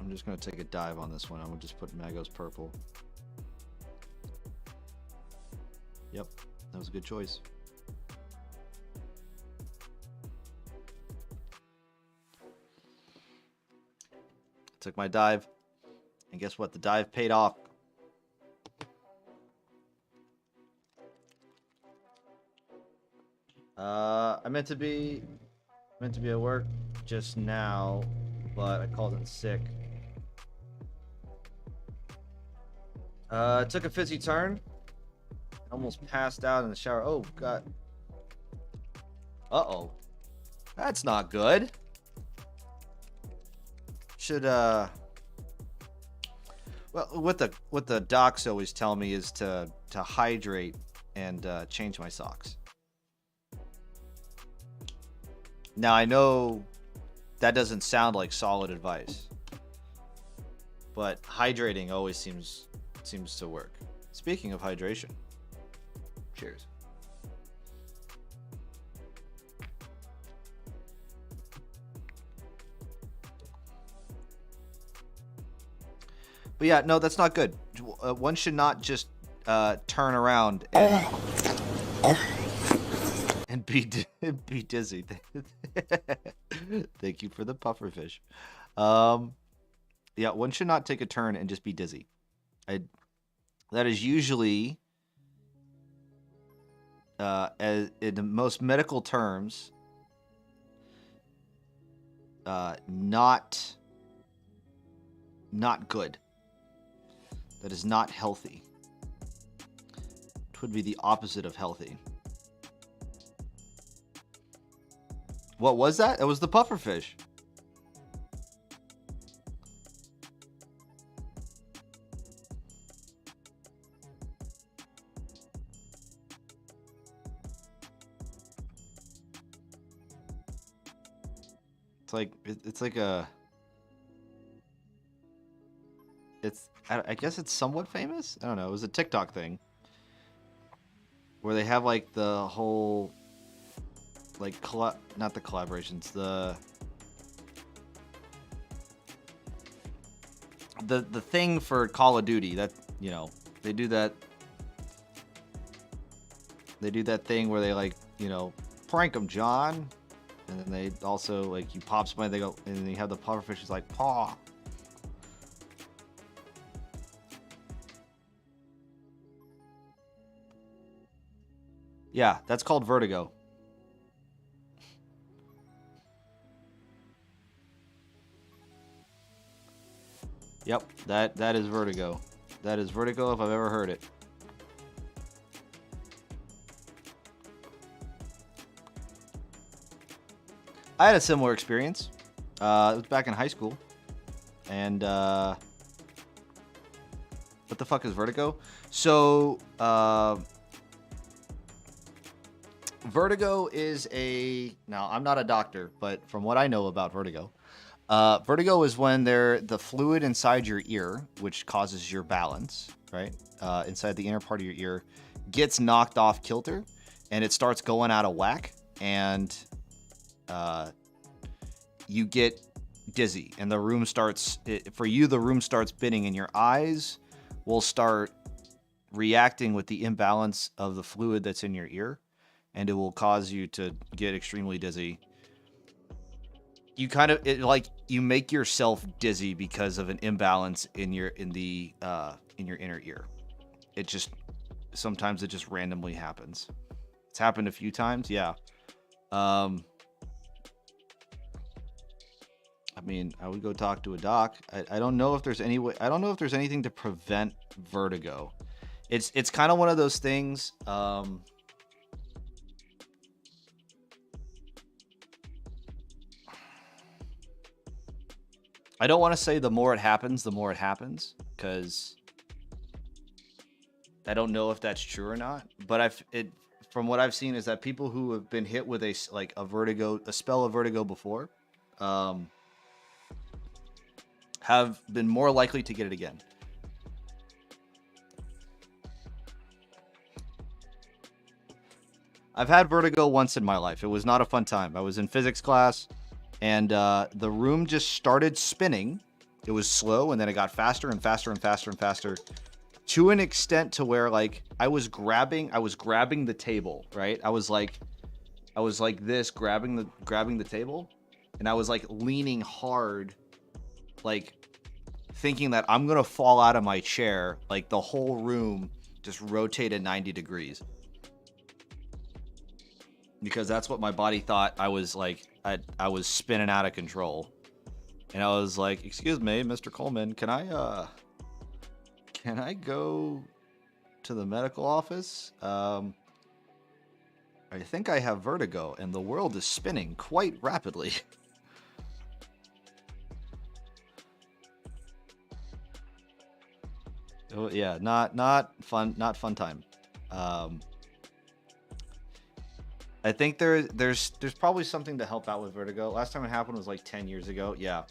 I'm just gonna take a dive on this one. I'm gonna just put Magos purple. Yep, that was a good choice. Took my dive, and guess what? The dive paid off. I meant to be at work just now, but I called in sick. Took a fizzy turn. Almost passed out in the shower. Oh, God. Uh-oh. That's not good. Should, well, what the docs always tell me is to hydrate and change my socks. Now, I know that doesn't sound like solid advice, but hydrating always seems to work. Speaking of hydration, cheers. But yeah, no, that's not good. One should not just turn around and be dizzy. Thank you for the pufferfish. Yeah, one should not take a turn and just be dizzy. That is usually, as in the most medical terms, not good. That is not healthy. It would be the opposite of healthy. What was that? It was the pufferfish. It's like a. I guess it's somewhat famous. I don't know. It was a TikTok thing where they have like the whole, like not the collaborations, the thing for Call of Duty that, you know, they do that thing where they, like, you know, prank them, John, and then they also, like, you pop somebody, they go, and then you have the pufferfish is like paw. Yeah, that's called vertigo. Yep, that is vertigo. That is vertigo if I've ever heard it. I had a similar experience. It was back in high school. And what the fuck is vertigo? So, vertigo is now I'm not a doctor, but from what I know about vertigo, vertigo is when the fluid inside your ear, which causes your balance, right? Inside the inner part of your ear, gets knocked off kilter, and it starts going out of whack, and you get dizzy, and the room starts spinning, and your eyes will start reacting with the imbalance of the fluid that's in your ear, and it will cause you to get extremely dizzy. You you make yourself dizzy because of an imbalance in your inner ear. Sometimes it just randomly happens. It's happened a few times, yeah. I mean, I would go talk to a doc. I don't know if there's any way. I don't know if there's anything to prevent vertigo. It's kind of one of those things. I don't want to say the more it happens, because I don't know if that's true or not. But from what I've seen is that people who have been hit with a spell of vertigo before, have been more likely to get it again. I've had vertigo once in my life. It was not a fun time. I was in physics class, and the room just started spinning. It was slow, and then it got faster and faster and faster and faster, to an extent to where, like, I was grabbing the table, right? I was like this, grabbing the table, and I was like leaning hard, like thinking that I'm gonna fall out of my chair. Like the whole room just rotated 90 degrees. Because that's what my body thought. I was like, I was spinning out of control. And I was like, excuse me, Mr. Coleman, can I go to the medical office? I think I have vertigo and the world is spinning quite rapidly. Oh, yeah, not fun time. I think there's probably something to help out with vertigo. Last time it happened was like 10 years ago. Yeah.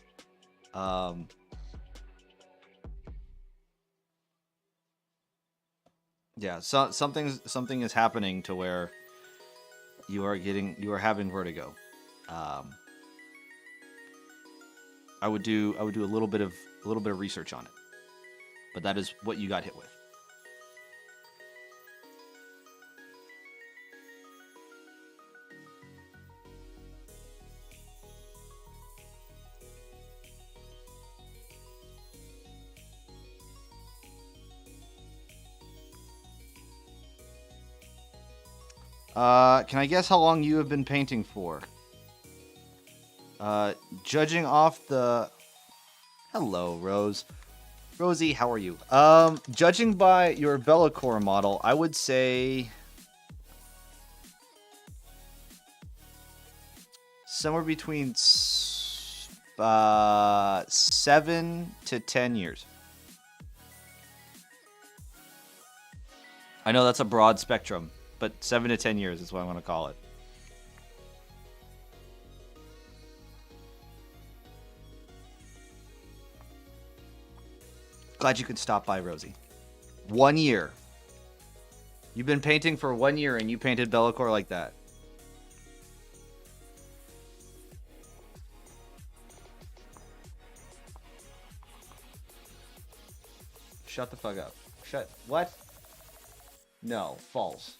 Yeah, so something is happening to where you are having vertigo. I would do a little bit of research on it. But that is what you got hit with. Can I guess how long you have been painting for? Judging off the... Hello, Rose. Rosie, how are you? Judging by your Be'lakor model, I would say... somewhere between 7 to 10 years. I know that's a broad spectrum, but 7 to 10 years is what I'm going to call it. Glad you could stop by, Rosie. 1 year. You've been painting for 1 year and you painted Be'lakor like that. Shut the fuck up. What? No, false.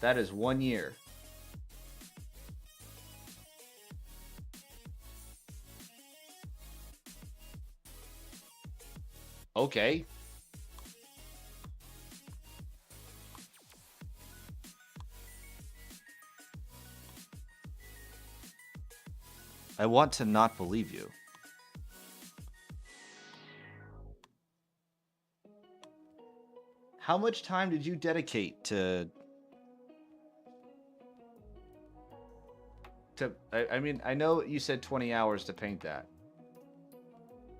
That is 1 year. Okay. I want to not believe you. How much time did you dedicate to I mean, I know you said 20 hours to paint that.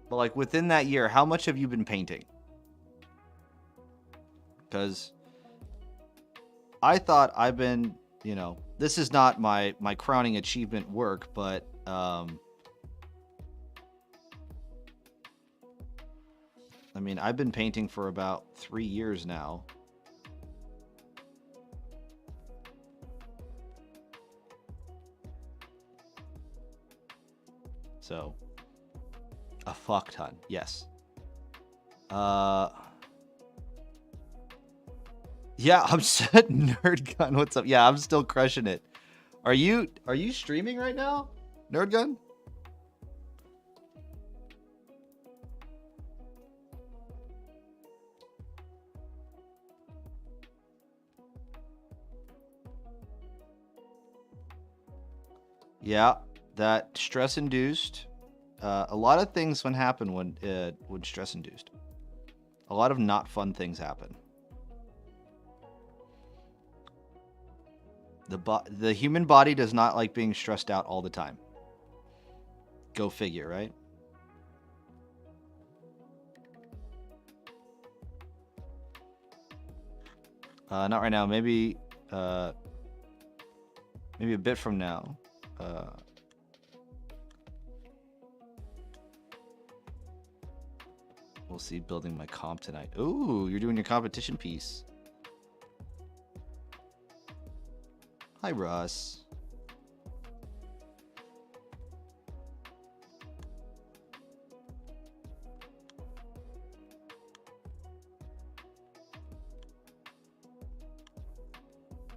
But like within that year, how much have you been painting? Because I thought I've been, you know, this is not my crowning achievement work, but I mean, I've been painting for about 3 years now. So, a fuck ton, yes. Yeah, I'm set. Nerd Gun, what's up? Yeah, I'm still crushing it. Are you streaming right now, Nerd Gun? Yeah, that stress induced. A lot of things happen when stress induced. A lot of not fun things happen. The human body does not like being stressed out all the time. Go figure, right? Not right now. Maybe a bit from now. We'll see. Building my comp tonight. Ooh, you're doing your competition piece. Hi, Russ.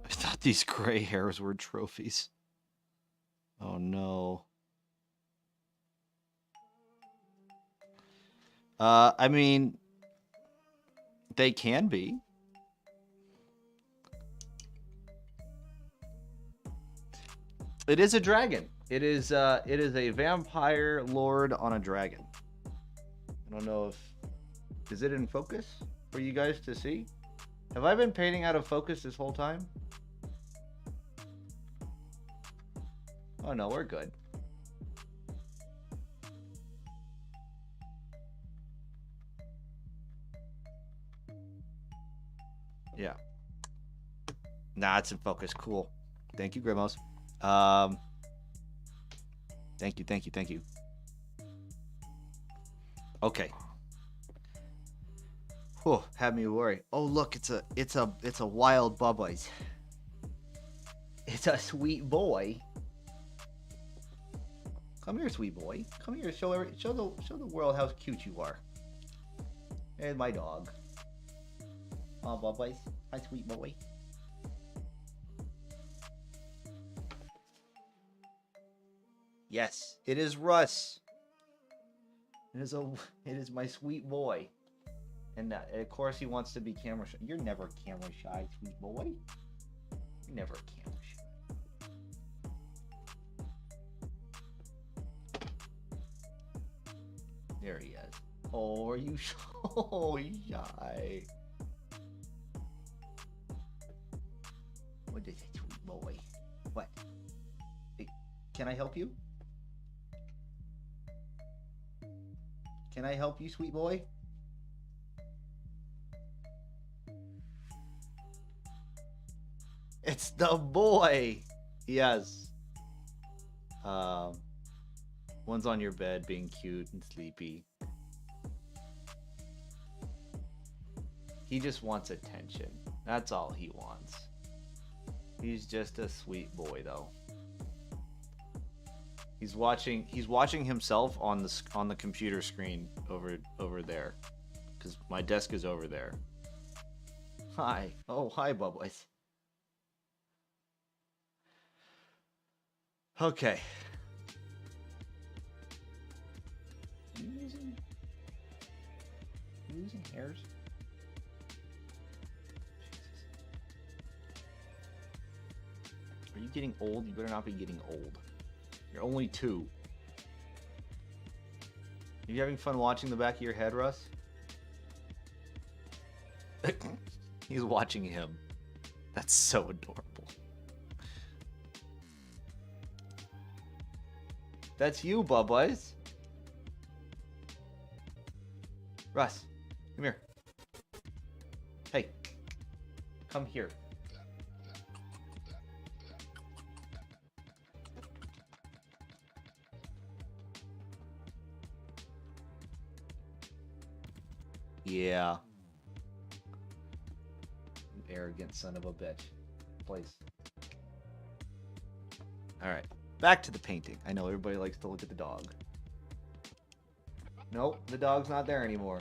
I thought these gray hairs were trophies. Oh no. I mean, they can be. It is a dragon. It is a vampire lord on a dragon. I don't know if is it in focus for you guys to see? Have I been painting out of focus this whole time? Oh no, we're good. Yeah. Nah, it's in focus. Cool. Thank you, Grimos. Thank you. Okay. Whew, had me worry. Oh look, it's a wild Bubbles. It's a sweet boy. Come here, sweet boy. Come here. Show the world how cute you are. And my dog. Oh, Bubbles, my sweet boy. Yes, it is Russ. It is my sweet boy. And of course he wants to be camera shy. You're never camera shy, sweet boy. You're never camera shy. There he is. Oh, are you so shy? What is it, sweet boy? What? Hey, can I help you? Can I help you, sweet boy? It's the boy. Yes. One's on your bed being cute and sleepy. He just wants attention. That's all he wants. He's just a sweet boy though. He's watching himself on the computer screen over there. Cuz my desk is over there. Hi. Oh, hi, Bubbles. Okay. Are you using hairs? Jesus. Are you getting old? You better not be getting old. You're only 2. Are you having fun watching the back of your head, Russ? He's watching him. That's so adorable. That's you, Bubbles. Russ, come here. Hey, come here. Yeah. You arrogant son of a bitch. Please. Alright. Back to the painting. I know everybody likes to look at the dog. Nope, the dog's not there anymore.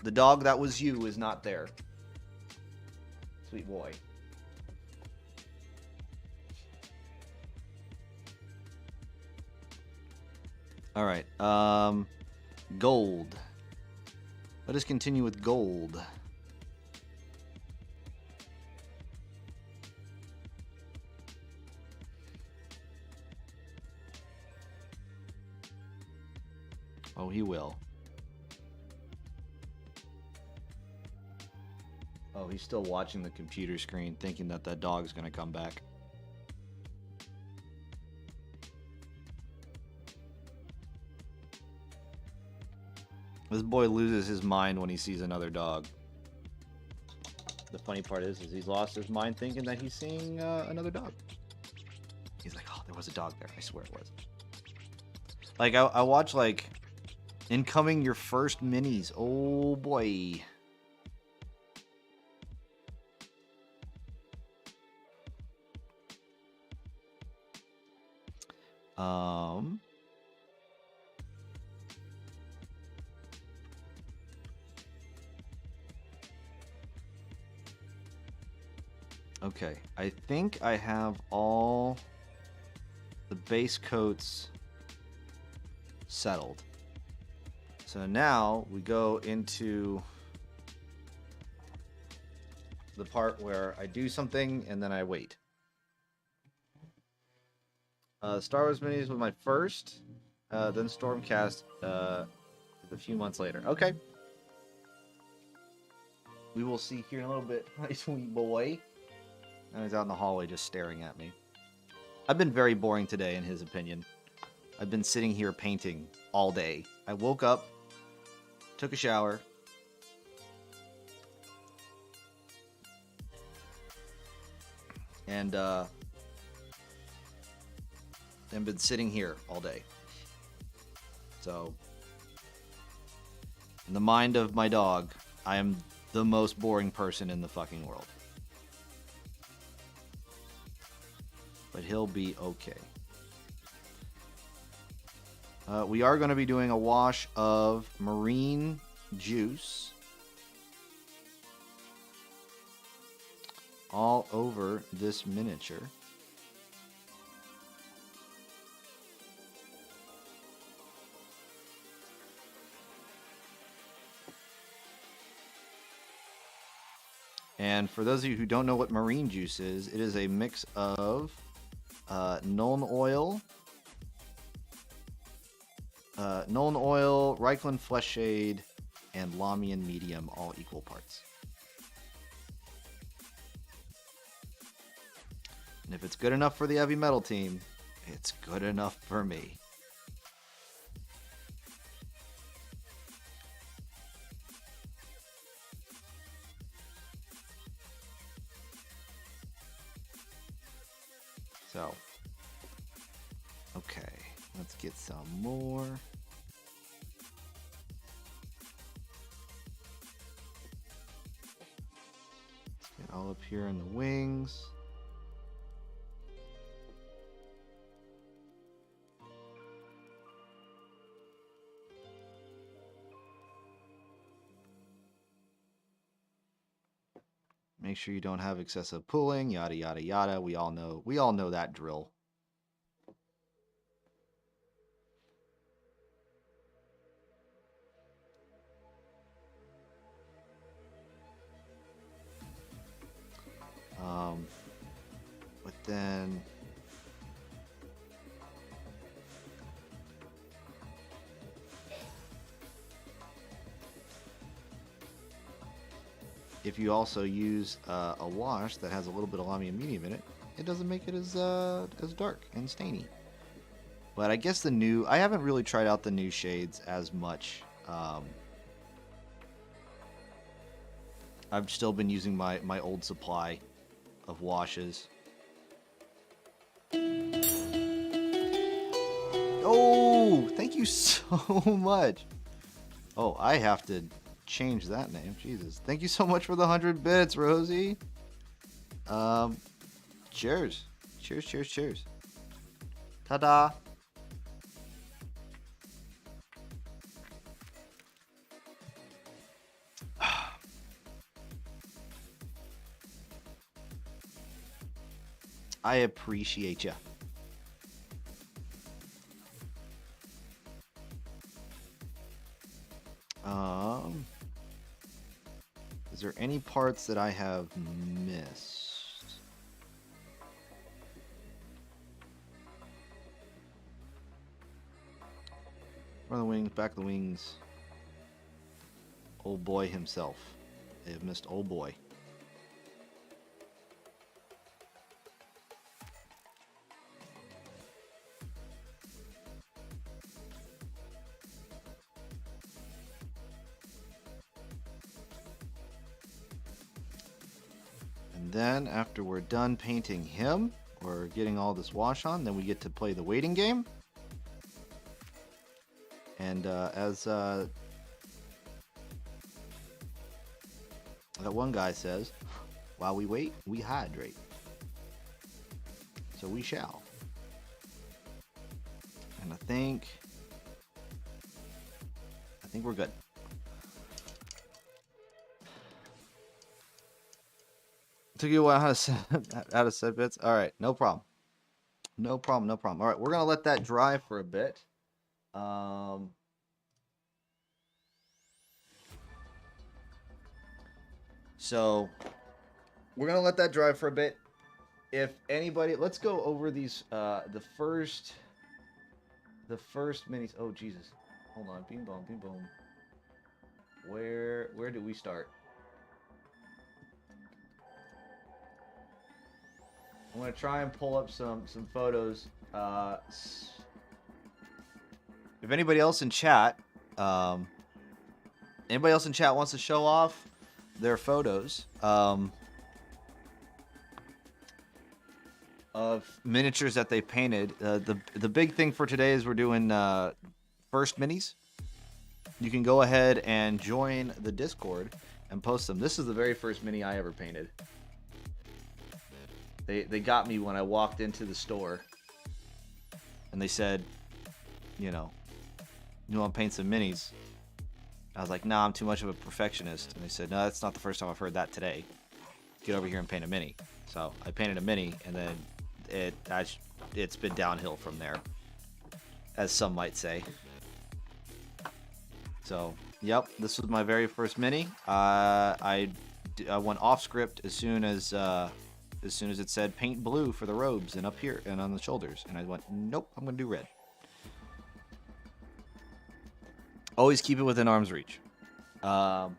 The dog that was you is not there. Sweet boy. Alright, gold. Let us continue with gold. Oh, he will. Oh, he's still watching the computer screen, thinking that that dog's gonna come back. This boy loses his mind when he sees another dog. The funny part is he's lost his mind thinking that he's seeing another dog. He's like, oh, there was a dog there. I swear it was. Like, I watch, like, Incoming Your First Minis. Oh, boy. Okay, I think I have all the base coats settled. So now we go into the part where I do something and then I wait. Star Wars Minis was my first, then Stormcast a few months later. Okay. We will see here in a little bit. My sweet boy. And he's out in the hallway just staring at me. I've been very boring today, in his opinion. I've been sitting here painting all day. I woke up, took a shower, and been sitting here all day. So, in the mind of my dog, I am the most boring person in the fucking world. But he'll be okay. We are going to be doing a wash of marine juice all over this miniature. And for those of you who don't know what marine juice is, it is a mix of Nuln oil, Reichland Flesh Shade, and Lamian Medium, all equal parts. And if it's good enough for the heavy metal team, it's good enough for me. So, okay, let's get some more. Let's get all up here in the wings. Make sure you don't have excessive pulling, yada yada yada. We all know that drill. But then if you also use a wash that has a little bit of Lamian Medium in it, it doesn't make it as dark and stainy. But I guess I haven't really tried out the new shades as much. I've still been using my old supply of washes. Oh, thank you so much. Oh, I have to change that name. Jesus. Thank you so much for the 100 bits, Rosie. Cheers. Cheers, cheers, cheers. Ta-da. I appreciate you. Is there any parts that I have missed? Front of the wings, back of the wings. Old boy himself. I have missed old boy. And then after we're done painting him, or getting all this wash on, then we get to play the waiting game. And as that one guy says, while we wait, we hydrate. So we shall. And I think we're good. Took you a while how to set bits. All right, no problem. No problem. All right, we're gonna let that dry for a bit. So we're gonna let that dry for a bit. If anybody, let's go over these. The first minis. Oh Jesus, hold on. Beam boom. Where do we start? I'm gonna try and pull up some photos. If anybody else in chat, wants to show off their photos of miniatures that they painted. The big thing for today is we're doing first minis. You can go ahead and join the Discord and post them. This is the very first mini I ever painted. They got me when I walked into the store, and they said, you want to paint some minis? I was like, nah, I'm too much of a perfectionist. And they said, no, that's not the first time I've heard that today. Get over here and paint a mini. So I painted a mini, and then it's been downhill from there, as some might say. So, yep, this was my very first mini. I went off script as soon as it said paint blue for the robes and up here and on the shoulders, and I went, nope, I'm gonna do red. Always keep it within arm's reach. But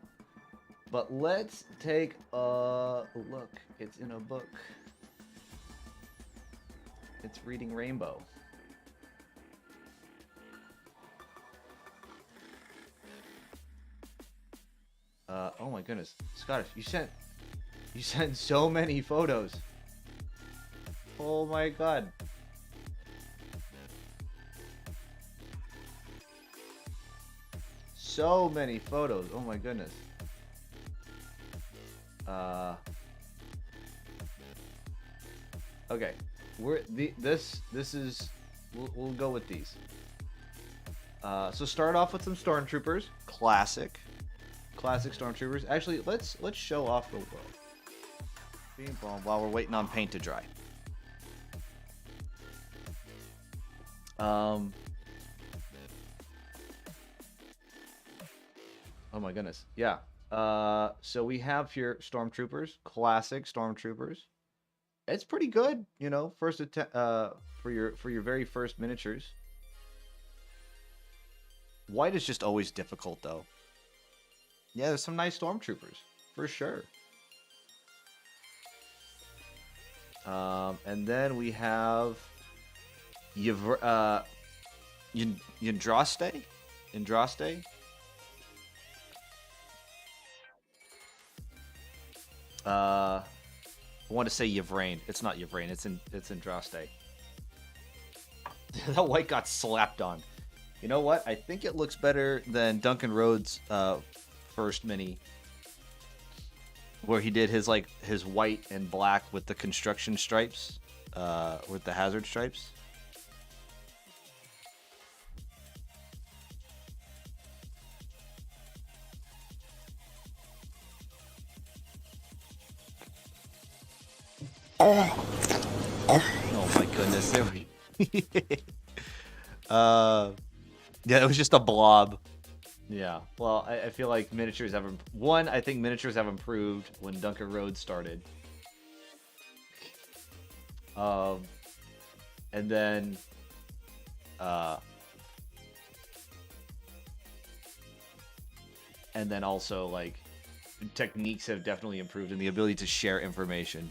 let's take a look. It's in a book. It's Reading Rainbow. Oh my goodness, Scottish, you sent so many photos. Oh my god. So many photos. Oh my goodness. Okay. This is we'll go with these. So start off with some stormtroopers. Classic stormtroopers. Actually, let's show off the world. Beam bomb while we're waiting on paint to dry. Oh my goodness. Yeah. So we have here stormtroopers, classic stormtroopers. It's pretty good, first for your very first miniatures. White is just always difficult though. Yeah, there's some nice stormtroopers for sure. And then we have Yndraste. I want to say Yvraine. It's not Yvraine. It's Yndraste. That white got slapped on. You know what? I think it looks better than Duncan Rhodes' first mini, where he did his white and black with the construction stripes, with the hazard stripes. Oh my goodness, there we yeah, it was just a blob. Yeah, well, I feel like miniatures have I think miniatures have improved when Duncan Rhodes started. And then also techniques have definitely improved and the ability to share information.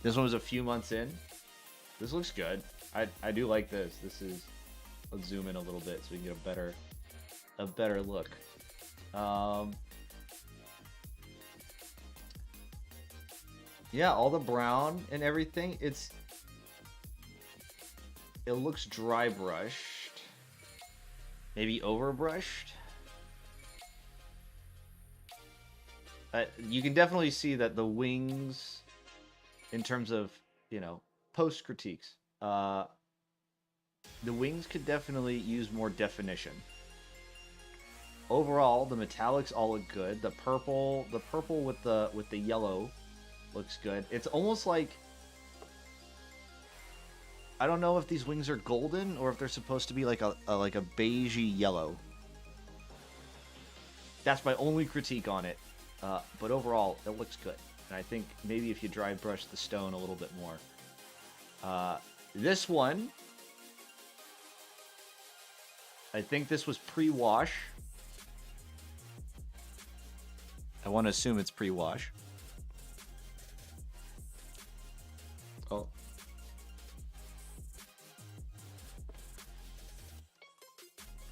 This one was a few months in. This looks good. I do like this. Let's zoom in a little bit so we can get a better look. Yeah, all the brown and everything. It looks dry brushed. Maybe over brushed. You can definitely see that the wings, in terms of, post critiques, the wings could definitely use more definition. Overall, the metallics all look good. The purple with the yellow looks good. It's almost like, I don't know if these wings are golden or if they're supposed to be like a beigey yellow. That's my only critique on it. But overall, it looks good. And I think maybe if you dry brush the stone a little bit more. This one, I think this was pre-wash. I want to assume it's pre-wash. Oh.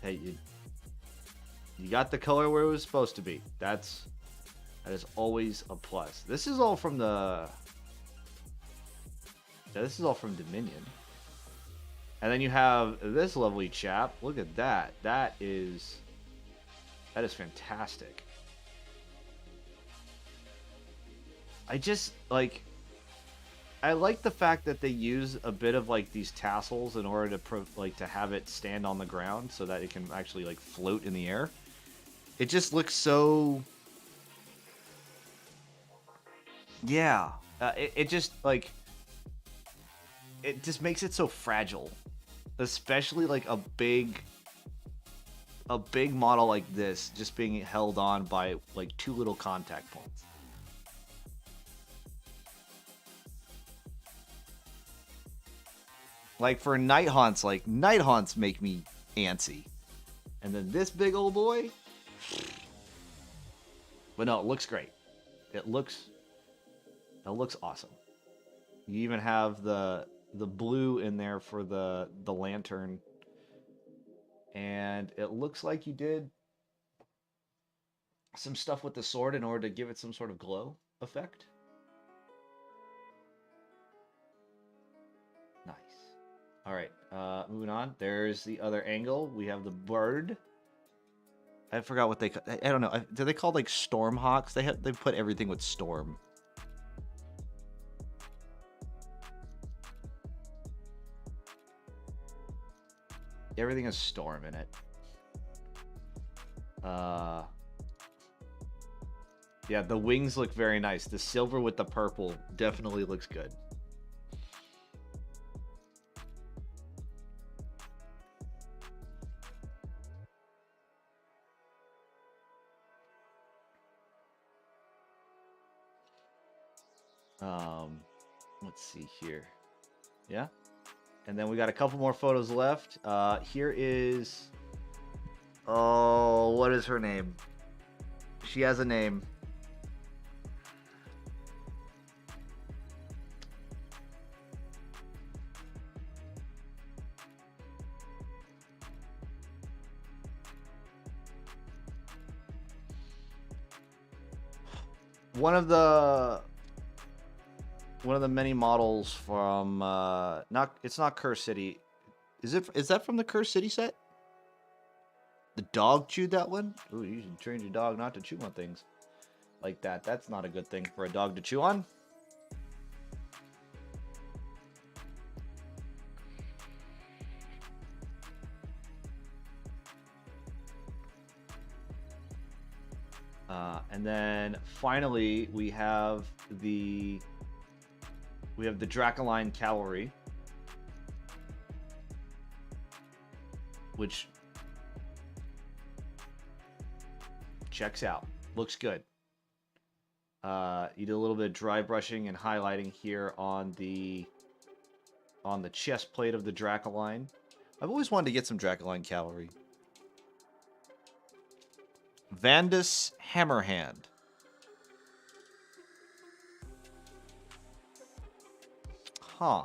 Hey, you got the color where it was supposed to be. That is always a plus. This is all from this is all from Dominion. And then you have this lovely chap. Look at that. That is fantastic. I like the fact that they use a bit of like these tassels in order to have it stand on the ground so that it can actually like float in the air. It just looks so, yeah. It just makes it so fragile, especially like a big model like this just being held on by like two little contact points. Like for night haunts, night haunts make me antsy. And then this big old boy. But no, it looks great. It looks awesome. You even have the blue in there for the lantern. And it looks like you did some stuff with the sword in order to give it some sort of glow effect. Nice. All right, moving on. There's the other angle. We have the bird. I forgot what they. I don't know. Do they call like storm hawks? They put everything with storm. Everything has storm in it. Yeah, the wings look very nice. The silver with the purple definitely looks good. Let's see here. Yeah. And then we got a couple more photos left. Here is... Oh, what is her name? She has a name. One of the many models from it's not Curse City. Is that from the Curse City set? The dog chewed that one? Ooh, you should train your dog not to chew on things like that. That's not a good thing for a dog to chew on. And then finally we have the Dracoline Cavalry, which checks out. Looks good. You did a little bit of dry brushing and highlighting here on the chest plate of the Dracoline. I've always wanted to get some Dracoline Cavalry. Vandus Hammerhand. Huh.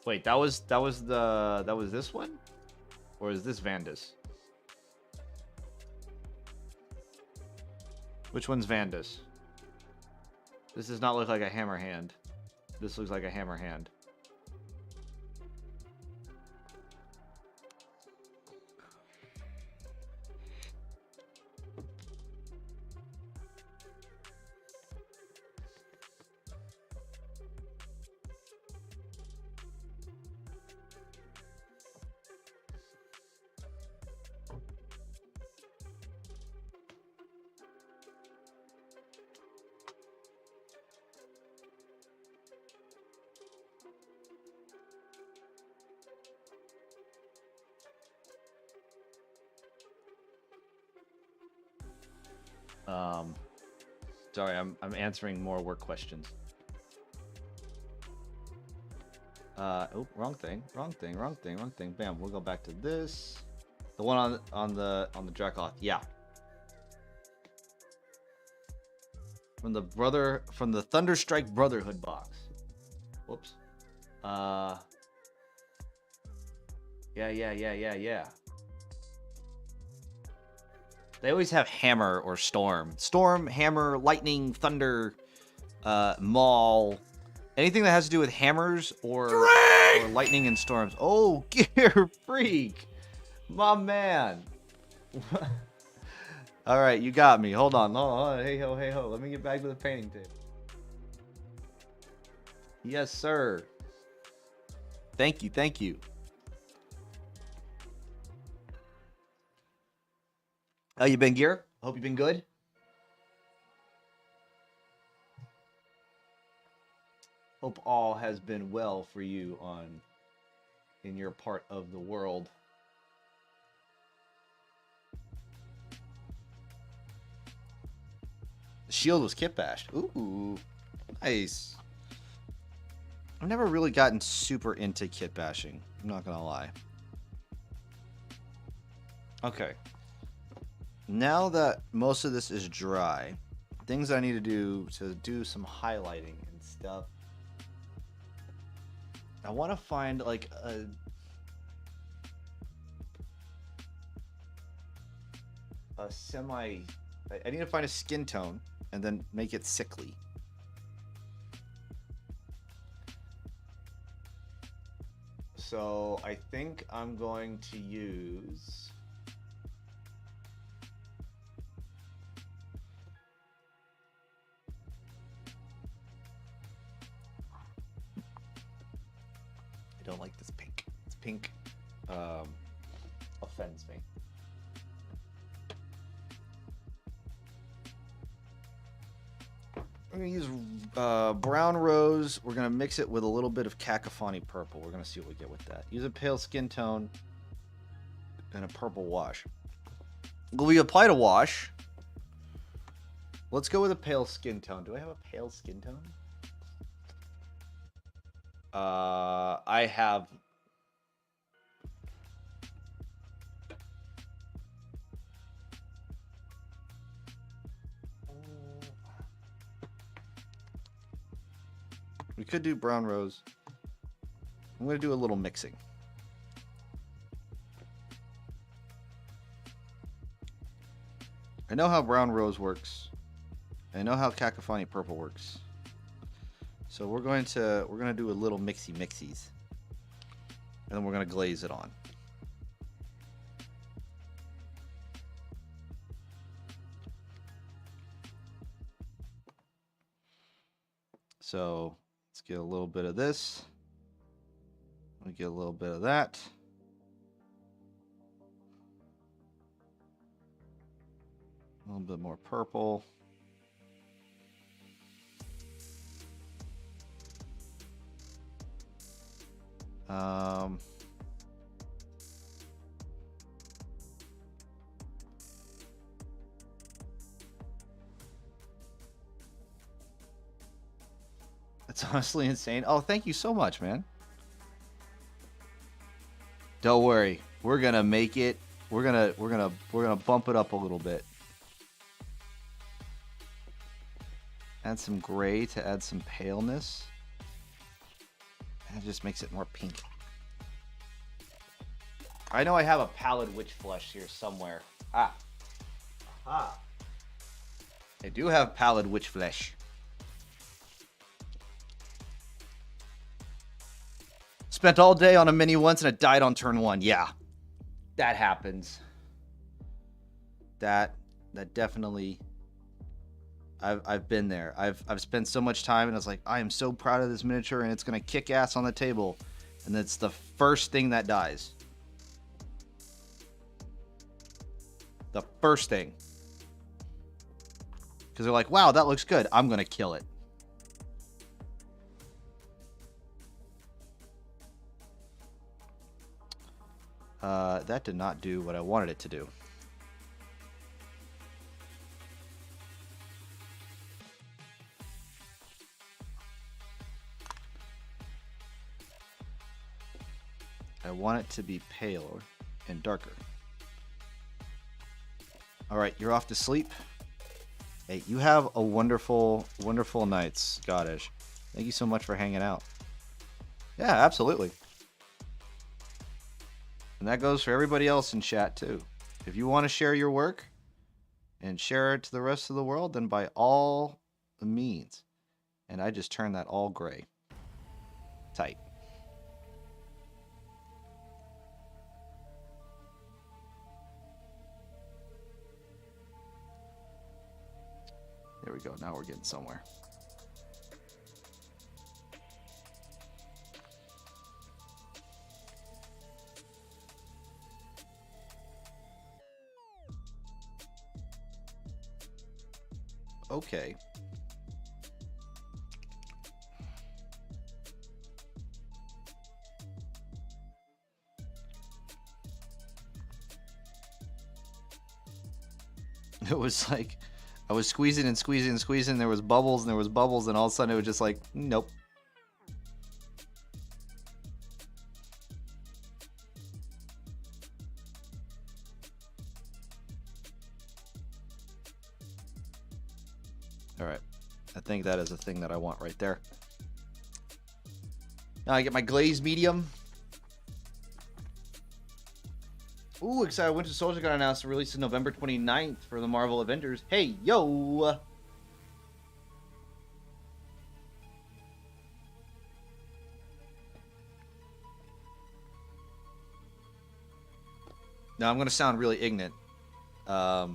Wait, that was this one? Or is this Vandus? Which one's Vandus? This does not look like a hammer hand. This looks like a hammer hand. Sorry, I'm answering more work questions. Oh, wrong thing. Bam, we'll go back to this. The one on the Dracoth. Yeah. From the Thunderstrike Brotherhood box. Whoops. Yeah. They always have hammer or storm. Storm, hammer, lightning, thunder, maul. Anything that has to do with hammers or lightning and storms. Oh, Gear Freak. My man. All right, you got me. Hold on. Hey ho. Let me get back to the painting table. Yes, sir. Thank you. How you been, Gear? Hope you've been good. Hope all has been well for you in your part of the world. The shield was kit bashed. Ooh, nice. I've never really gotten super into kit bashing. I'm not gonna lie. Okay. Now that most of this is dry, things I need to do some highlighting and stuff. I want to find like a semi. I need to find a skin tone and then make it sickly. So I think I'm going to use. I don't like this pink. This pink offends me. I'm going to use brown rose. We're going to mix it with a little bit of cacophony purple. We're going to see what we get with that. Use a pale skin tone and a purple wash. We applied a wash. Let's go with a pale skin tone. Do I have a pale skin tone? I have. We could do brown rose. I'm going to do a little mixing. I know how brown rose works. I know how cacophony purple works. So we're going to do a little mixies. And then we're going to glaze it on. So let's get a little bit of this. We get a little bit of that. A little bit more purple. It's honestly insane. Oh, thank you so much, man. Don't worry. We're going to make it. We're going to bump it up a little bit. Add some gray to add some paleness. And it just makes it more pink. I know I have a pallid witch flesh here somewhere. I do have pallid witch flesh. Spent all day on a mini once and it died on turn 1. Yeah. That happens. That definitely... I've been there. I've spent so much time and I was like, I am so proud of this miniature and it's gonna kick ass on the table. And it's the first thing that dies. The first thing. Because they're like, wow, that looks good. I'm gonna kill it. That did not do what I wanted it to do. I want it to be paler and darker. All right, you're off to sleep. Hey, you have a wonderful, wonderful night, Scottish. Thank you so much for hanging out. Yeah, absolutely. And that goes for everybody else in chat, too. If you want to share your work and share it to the rest of the world, then by all means. And I just turned that all gray. Tight. There we go. Now we're getting somewhere. Okay. It was like I was squeezing and squeezing and squeezing. There was bubbles and there was bubbles, and all of a sudden it was just like, nope. All right. I think that is a thing that I want right there. Now I get my glazed medium. Ooh, excited. Winter Soldier got announced to release on November 29th for the Marvel Avengers. Hey, yo! Now I'm going to sound really ignorant. For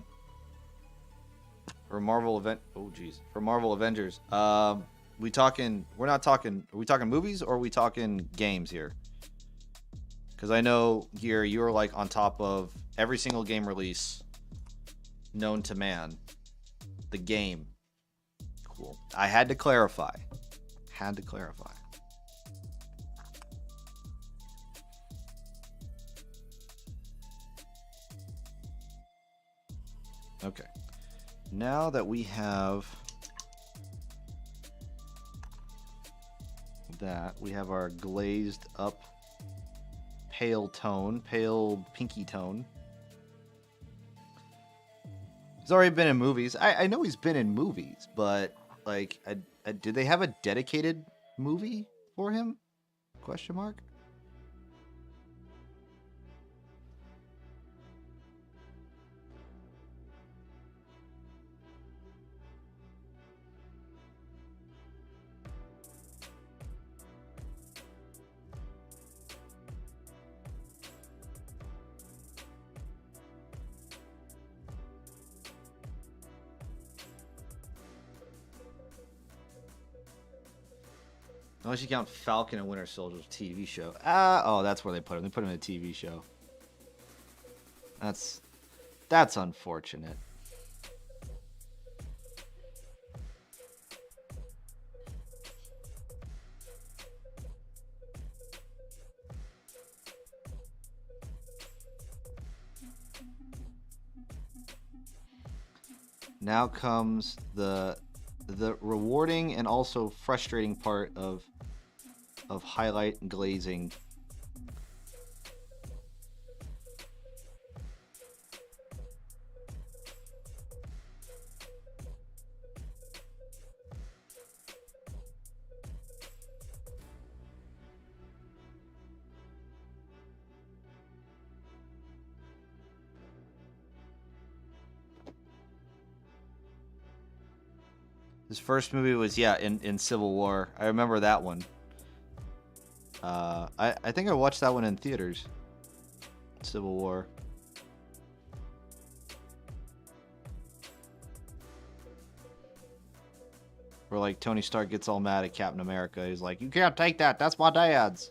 Marvel event, oh geez, for Marvel Avengers, we're not talking, are we talking movies or are we talking games here? Because I know here you're like on top of every single game release known to man. The game. Cool. I had to clarify. Had to clarify. Okay. Now that we have that, we have our glazed up pale tone, pale pinky tone. He's already been in movies. I know he's been in movies, but like, did they have a dedicated movie for him? Question mark. Unless you count Falcon and Winter Soldier's TV show. Oh, that's where they put him. They put him in a TV show. That's unfortunate. Now comes the rewarding and also frustrating part of highlight and glazing. His first movie was, yeah, in Civil War. I remember that one. I think I watched that one in theaters. Civil War. Where like Tony Stark gets all mad at Captain America. He's like, "You can't take that. That's my dad's."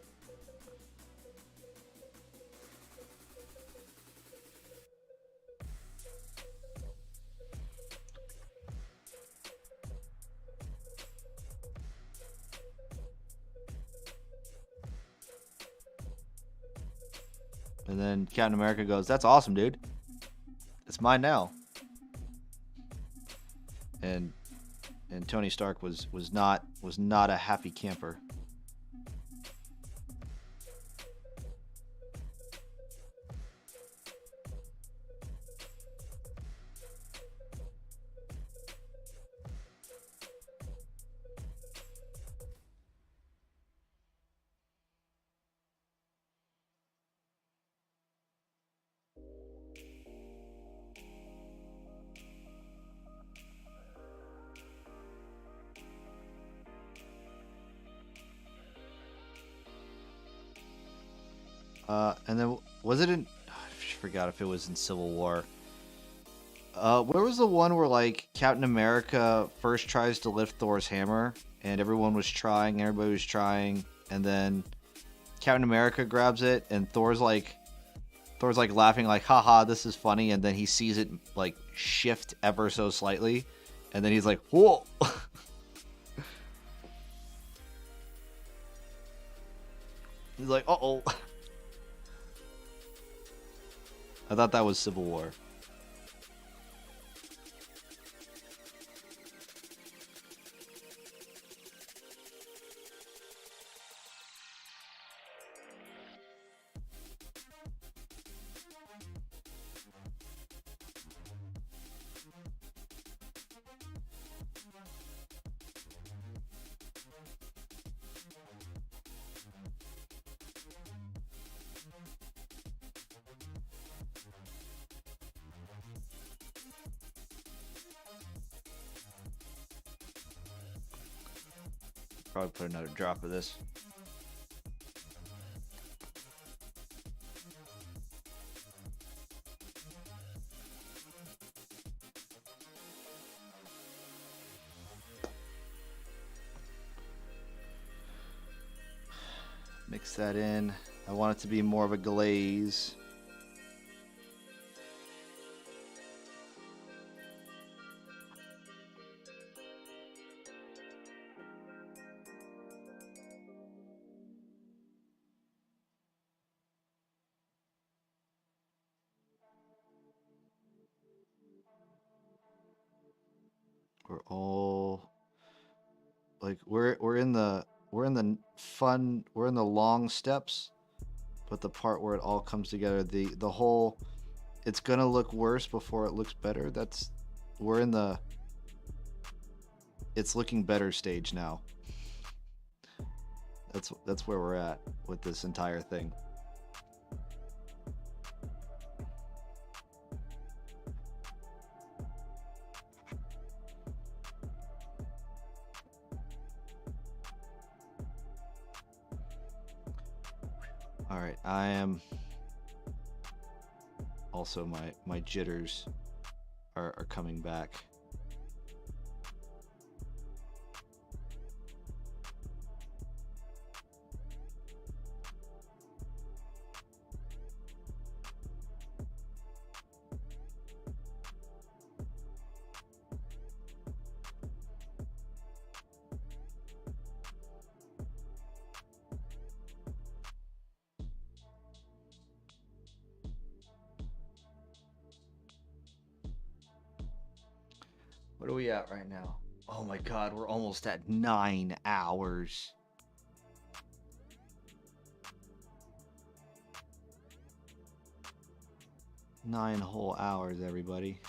And then Captain America goes, "That's awesome, dude. It's mine now." And Tony Stark was not a happy camper. And then was it in? I forgot if it was in Civil War. Where was the one where like Captain America first tries to lift Thor's hammer, and everybody was trying, and then Captain America grabs it, and Thor's like laughing, like, "Haha, this is funny," and then he sees it like shift ever so slightly, and then he's like, "Whoa!" He's like, "Uh-oh." I thought that was Civil War. Probably put another drop of this. Mix that in. I want it to be more of a glaze. We're all like we're in the long steps, but the part where it all comes together, the whole, it's gonna look worse before it looks better. We're in the it's looking better stage now. That's where we're at with this entire thing. All right, I am also my jitters are coming back. What are we at right now? Oh my god, we're almost at 9 hours. Nine whole hours, everybody.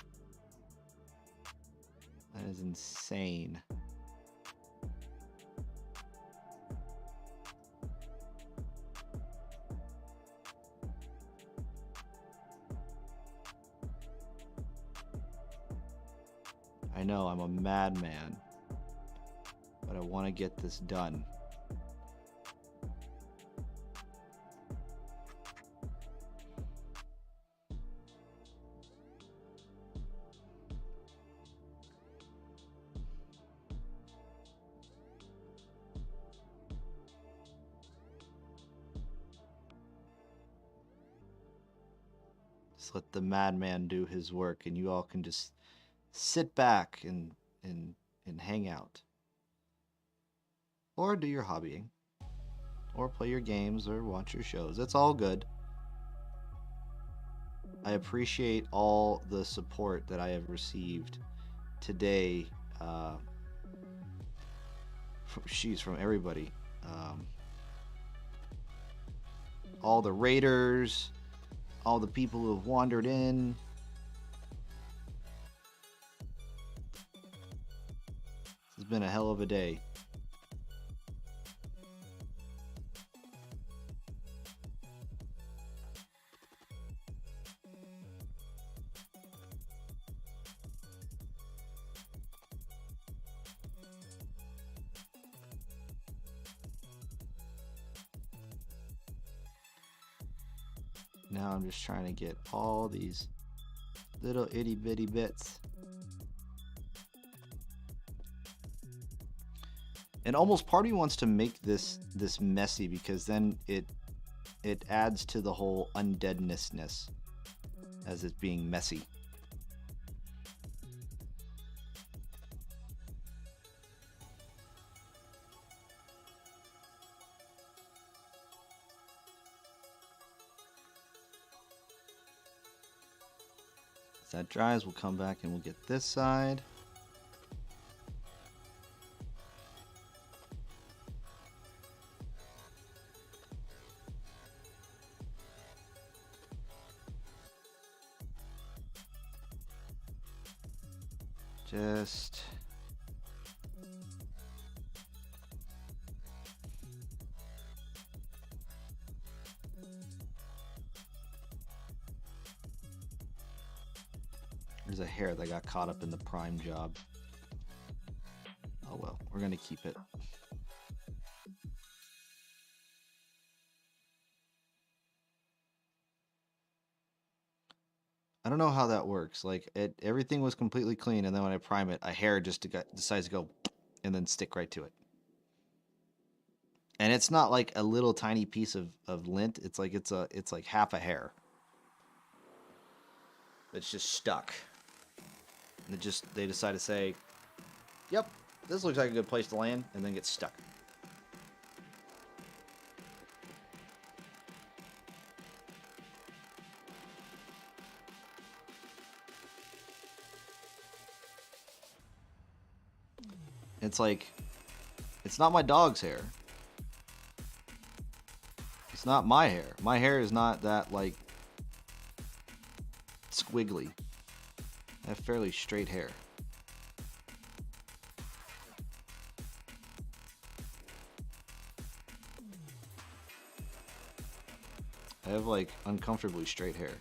That is insane. I know I'm a madman, but I want to get this done. Just let the madman do his work, and you all can just sit back and hang out. Or do your hobbying. Or play your games or watch your shows. It's all good. I appreciate all the support that I have received today. From everybody. All the raiders, all the people who have wandered in. This has been a hell of a day. Now I'm just trying to get all these little itty bitty bits. And almost part of me wants to make this messy, because then it adds to the whole undeadness as it's being messy. As that dries, we'll come back and we'll get this side. Just there's a hair that got caught up in the prime job. Oh well, we're gonna keep it. I don't know how that works. Like, everything was completely clean, and then when I prime it, a hair just decides to go and then stick right to it. And it's not like a little tiny piece of lint. It's like half a hair. It's just stuck. And they decide to say, "Yep, this looks like a good place to land," and then get stuck. It's like, it's not my dog's hair. It's not my hair. My hair is not that, like, squiggly. I have fairly straight hair. I have, like, uncomfortably straight hair.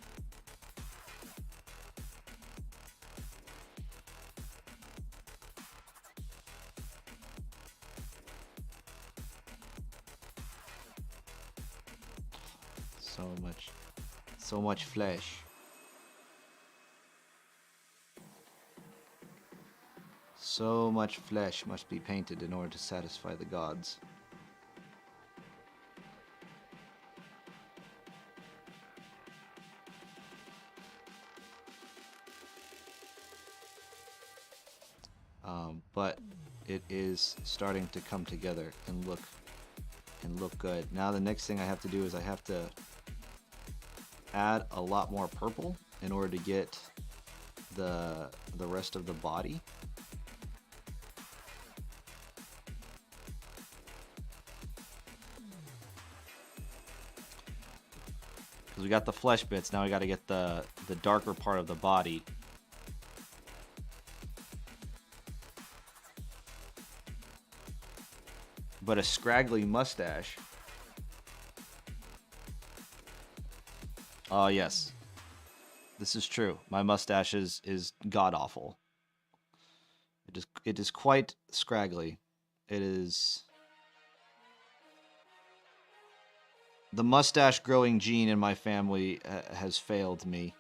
So much flesh. So much flesh must be painted in order to satisfy the gods. But it is starting to come together and look good. Now the next thing I have to do is I have to add a lot more purple in order to get the rest of the body. Because we got the flesh bits, now we got to get the darker part of the body. But a scraggly mustache. Oh, yes. This is true. My mustache is god-awful. It is quite scraggly. It is... The mustache-growing gene in my family has failed me.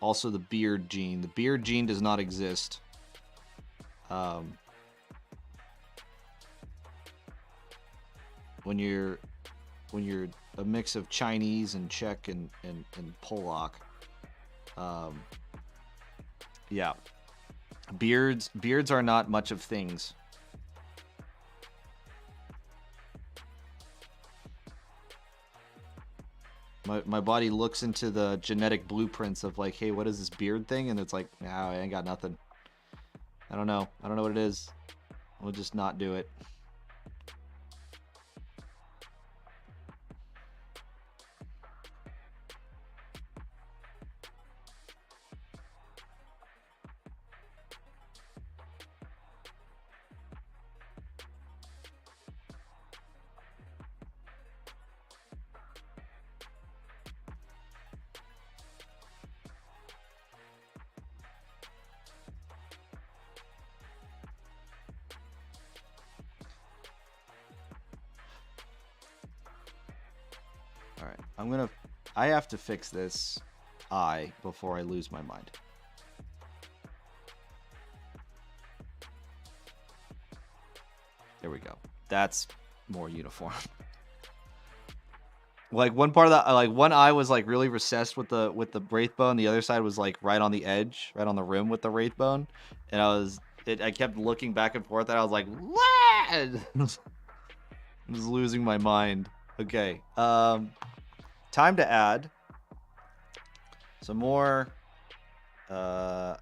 Also the beard gene. The beard gene does not exist. When you're when you're a mix of Chinese and Czech and Polak. Yeah. Beards are not much of things. My body looks into the genetic blueprints of like, hey, what is this beard thing? And it's like, nah, I ain't got nothing. I don't know. I don't know what it is. We'll just not do it. All right, I have to fix this eye before I lose my mind. There we go. That's more uniform. Like one part of that, like one eye was like really recessed with the wraith bone. The other side was like right on the edge, right on the rim with the wraith bone. And I kept looking back and forth, and I was like, what? I was losing my mind. Okay. Time to add some more. We'll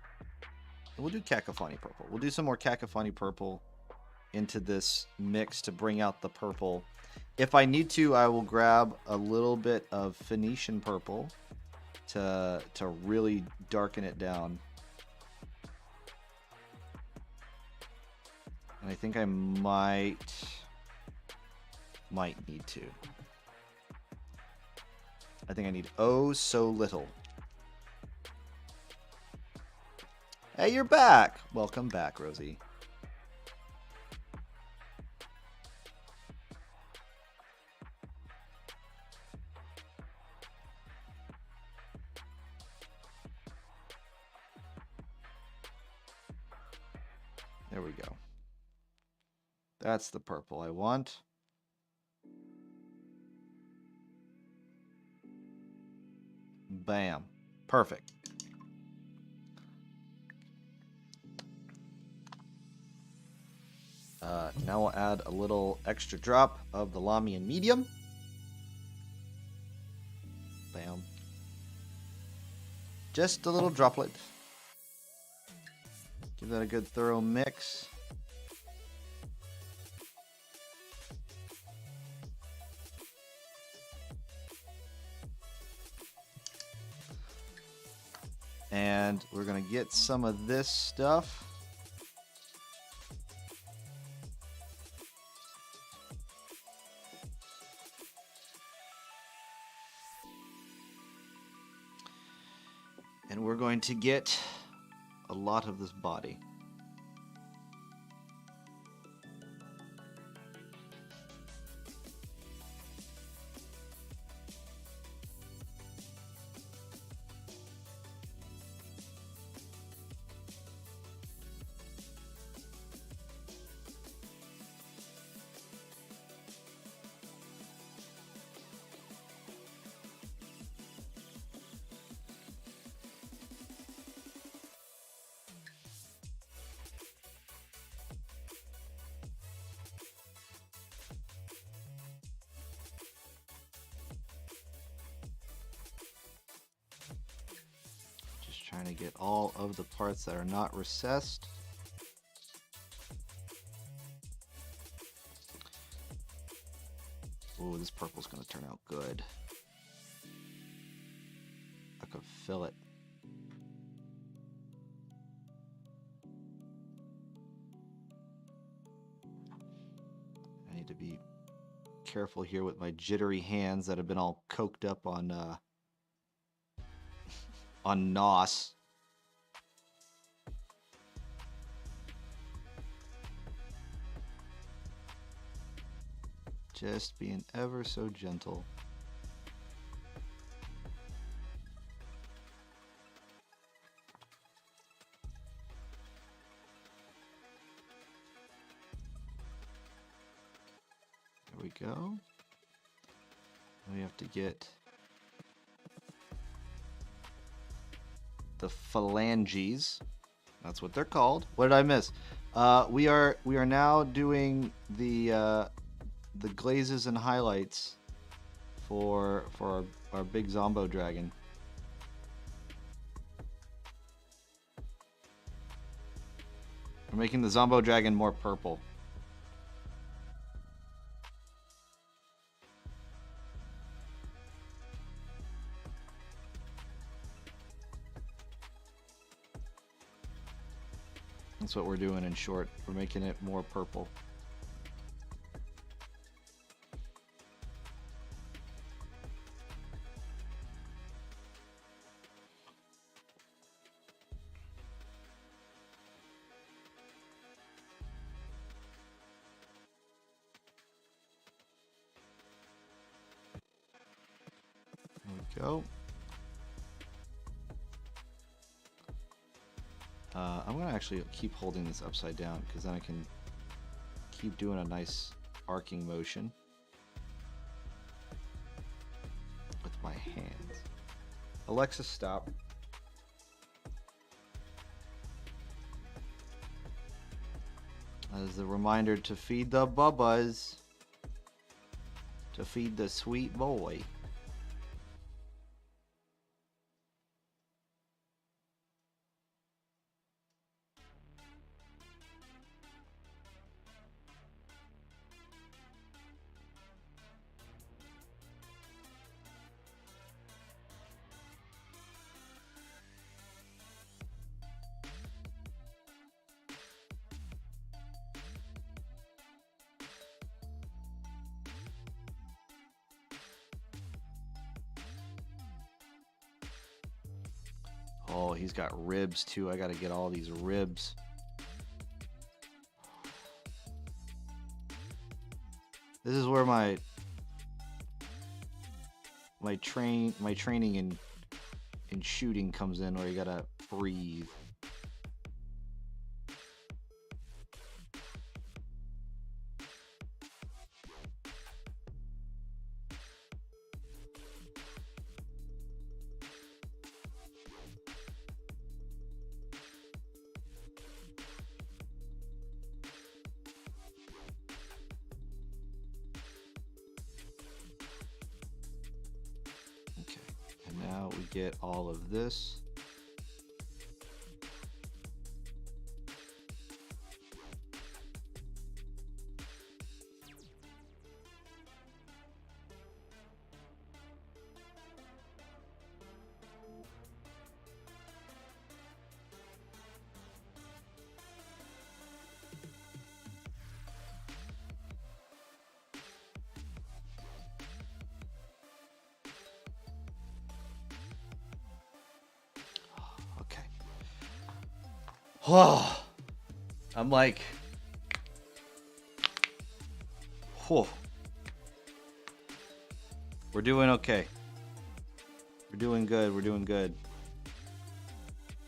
do Cacophony Purple. We'll do some more Cacophony Purple into this mix to bring out the purple. If I need to, I will grab a little bit of Phoenician Purple to really darken it down. And I think I might need to. I think I need oh so little. Hey, you're back. Welcome back, Rosie. There we go. That's the purple I want. Bam. Perfect. Now we'll add a little extra drop of the Lamian Medium. Bam. Just a little droplet. Give that a good thorough mix. And we're going to get some of this stuff. And we're going to get a lot of this body. Trying to get all of the parts that are not recessed. Ooh, this purple's going to turn out good. I could fill it. I need to be careful here with my jittery hands that have been all coked up on NOS. Just being ever so gentle. There we go. We have to get the phalanges. That's what they're called. What did I miss? We are now doing the glazes and highlights for our big Zombo dragon. We're making the Zombo dragon more purple. That's what we're doing in short. We're making it more purple. There we go. I'm gonna actually keep holding this upside down because then I can keep doing a nice arcing motion with my hands. Alexa, stop. As a reminder to feed the bubbas, to feed the sweet boy. Oh, he's got ribs too. I gotta get all these ribs. This is where my training in shooting comes in, where you gotta breathe. Now we get all of this. Oh, I'm like, whew. We're doing okay. We're doing good. We're doing good.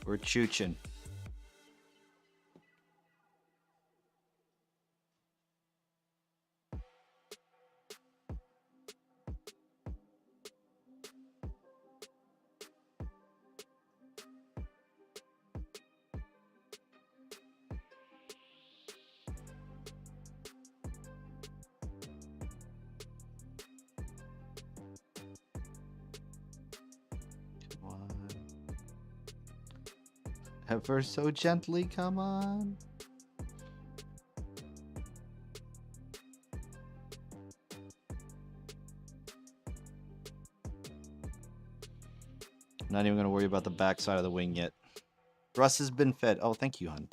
We're chooching. Ever so gently, come on. I'm not even going to worry about the back side of the wing yet. Russ has been fed. Oh, thank you, hon.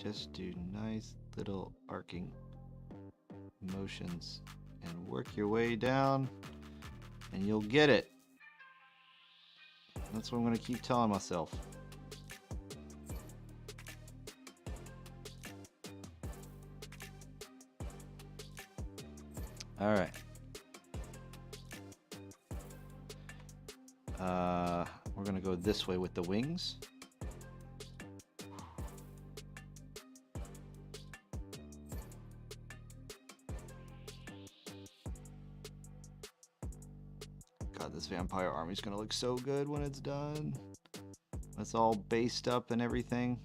Just do nice little arcing motions and work your way down, and you'll get it. That's what I'm going to keep telling myself. All right. We're going to go this way with the wings. God, this vampire army's gonna look so good when it's done. It's all based up and everything.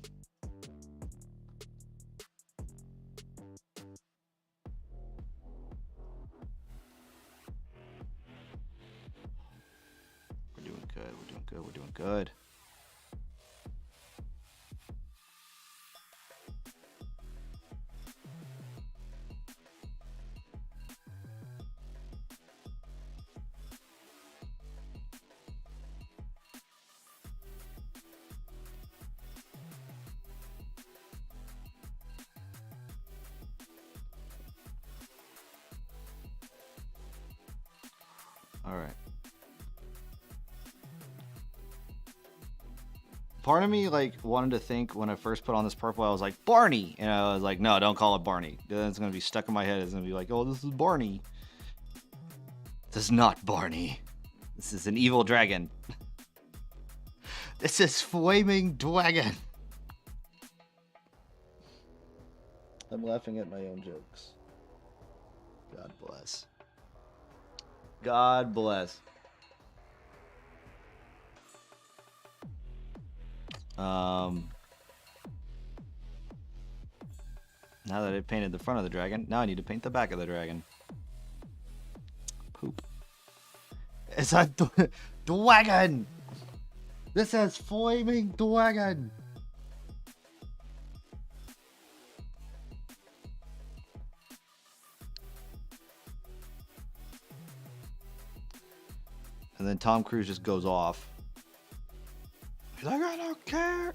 We're doing good, we're doing good, we're doing good. All right. Part of me like wanted to think when I first put on this purple, I was like Barney, and I was like, no, don't call it Barney. Then it's gonna be stuck in my head. It's gonna be like, oh, this is Barney. This is not Barney. This is an evil dragon. This is Flaming Dragon. I'm laughing at my own jokes. God bless. God bless. Now that I painted the front of the dragon, now I need to paint the back of the dragon. Poop. It's a dragon! This is Flaming Dragon! And then Tom Cruise just goes off. He's like, I don't care.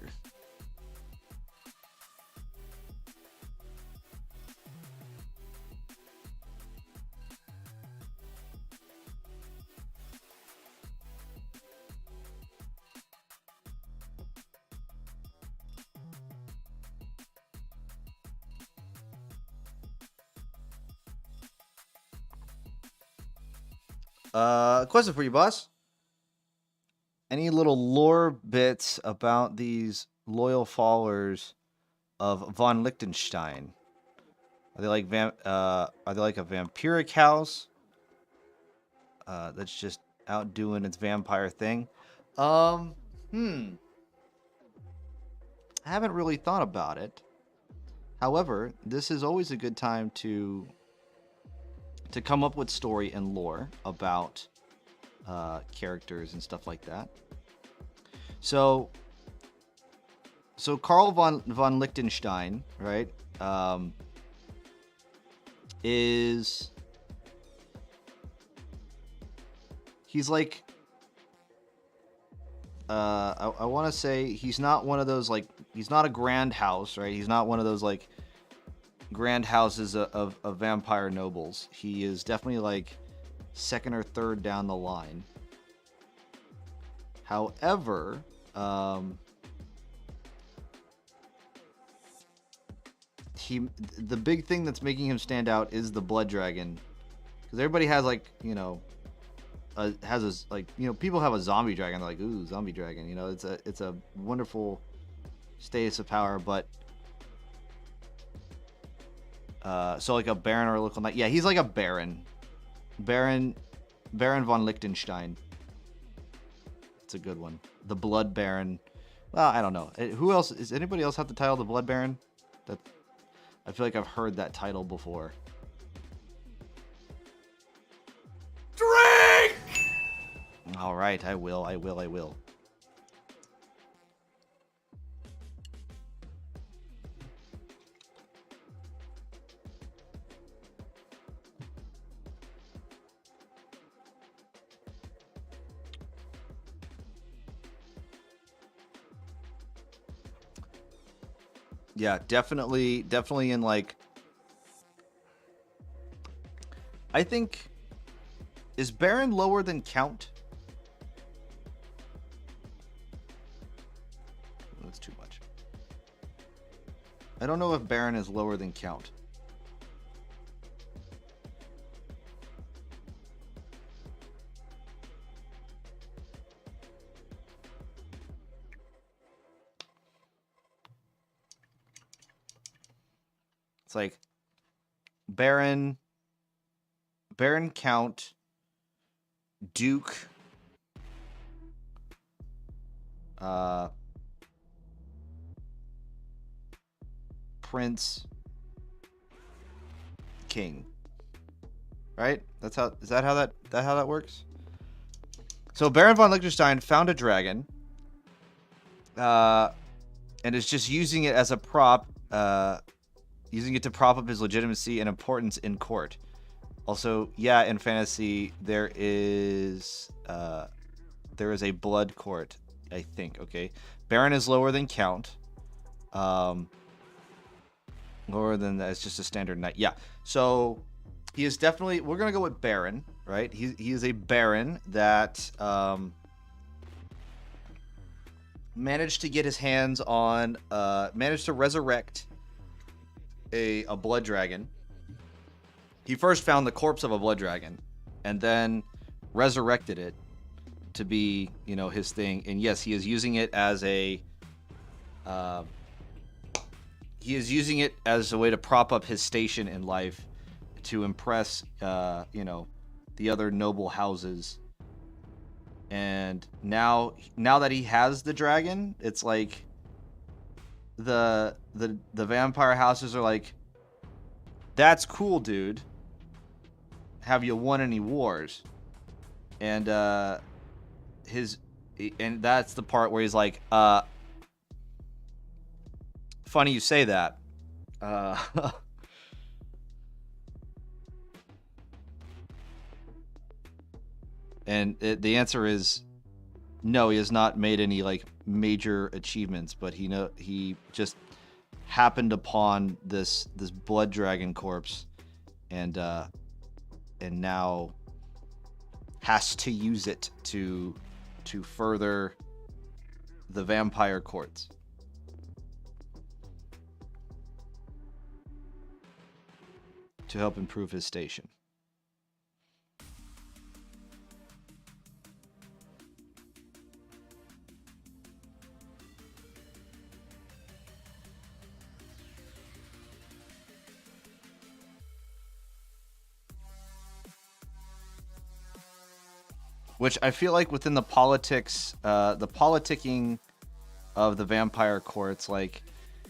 Question for you, boss. Any little lore bits about these loyal followers of von Liechtenstein? Are they like are they like a vampiric house that's just out doing its vampire thing? I haven't really thought about it. However, this is always a good time to come up with story and lore about characters and stuff like that. So Karl von Liechtenstein, right? He's like I want to say he's not one of those like he's not a grand house, right? He's not one of those like grand houses of vampire nobles. He is definitely like second or third down the line. However, the big thing that's making him stand out is the blood dragon, because everybody has like people have a zombie dragon. They're like, ooh, zombie dragon. It's a wonderful status of power, but so like a baron or a local knight. Yeah, he's like a baron. Baron von Liechtenstein. It's a good one. The Blood Baron. Well, I don't know. Who else? Is anybody else have the title the Blood Baron? I feel like I've heard that title before. Drink! All right, I will. Yeah, definitely in like, I think, is Baron lower than Count? That's too much. I don't know if Baron is lower than Count. It's like Baron, Count, Duke, Prince, King. Right? Is that how that works? So Baron von Liechtenstein found a dragon, and is just using it as a prop, using it to prop up his legitimacy and importance in court. Also, yeah, in fantasy there is a blood court, I think. Okay, Baron is lower than Count. Lower than that, it's just a standard knight. Yeah, so he is definitely. We're gonna go with Baron, right? He is a Baron that managed to get his hands on, managed to resurrect a blood dragon. He first found the corpse of a blood dragon, and then resurrected it to be, his thing. And yes, he is using it as a. He is using it as a way to prop up his station in life, to impress, the other noble houses. And now that he has the dragon, it's like the vampire houses are like, that's cool, dude. Have you won any wars? And and that's the part where he's like, funny you say that. And the answer is no. He has not made any like major achievements, but he just happened upon this blood dragon corpse, and now has to use it to further the vampire courts. To help improve his station. Which I feel like within the politics, the politicking of the vampire courts, like,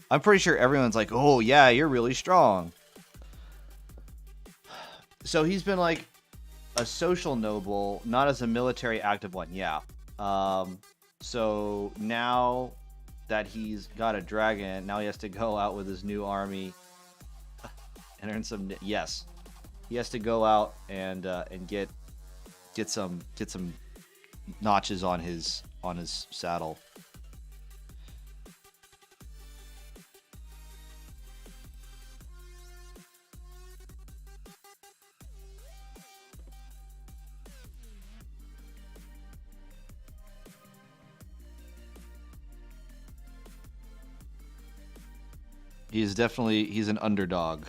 I'm pretty sure everyone's like, oh yeah, you're really strong. So he's been like a social noble, not as a military active one. Yeah. So now that he's got a dragon, now he has to go out with his new army and earn some. Yes, he has to go out and get some notches on his saddle. He's an underdog.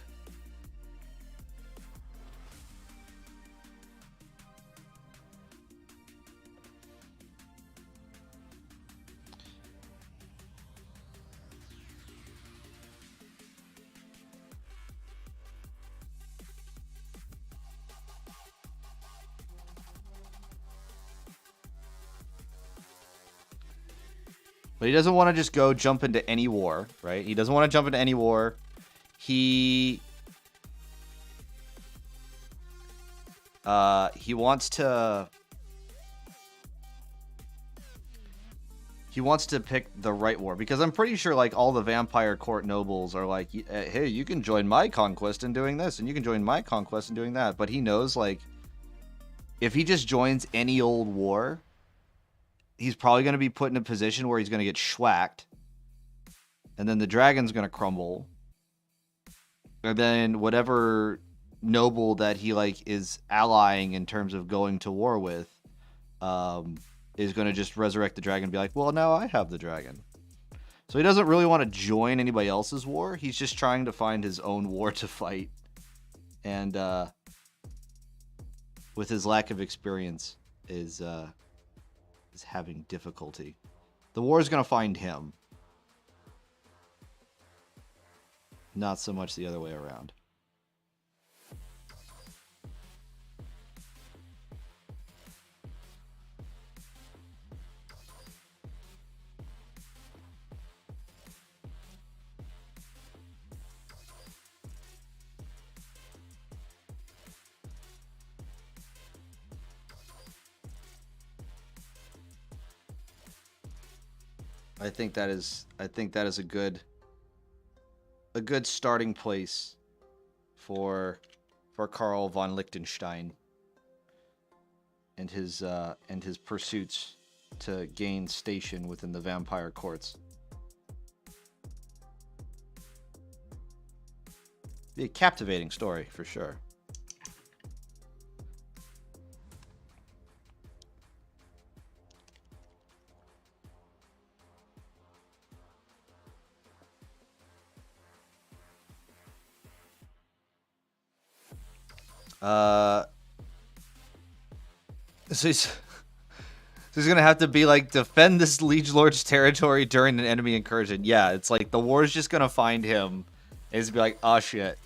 But he doesn't want to just go jump into any war, right? He doesn't want to jump into any war. He wants to pick the right war, because I'm pretty sure like all the vampire court nobles are like, hey, you can join my conquest in doing this, and you can join my conquest in doing that. But he knows, like, if he just joins any old war, he's probably going to be put in a position where he's going to get schwacked. and then the dragon's gonna crumble, and then whatever noble that he like is allying in terms of going to war with, is gonna just resurrect the dragon and be like, well, now I have the dragon. So he doesn't really want to join anybody else's war. He's just trying to find his own war to fight, and with his lack of experience, is having difficulty. The war is gonna find him. Not so much the other way around. I think that is a good starting place for Karl von Liechtenstein and his pursuits to gain station within the vampire courts. Be a captivating story for sure. So he's gonna have to be like, defend this liege lord's territory during an enemy incursion. Yeah, it's like the war's just gonna find him and he's gonna be like, oh shit.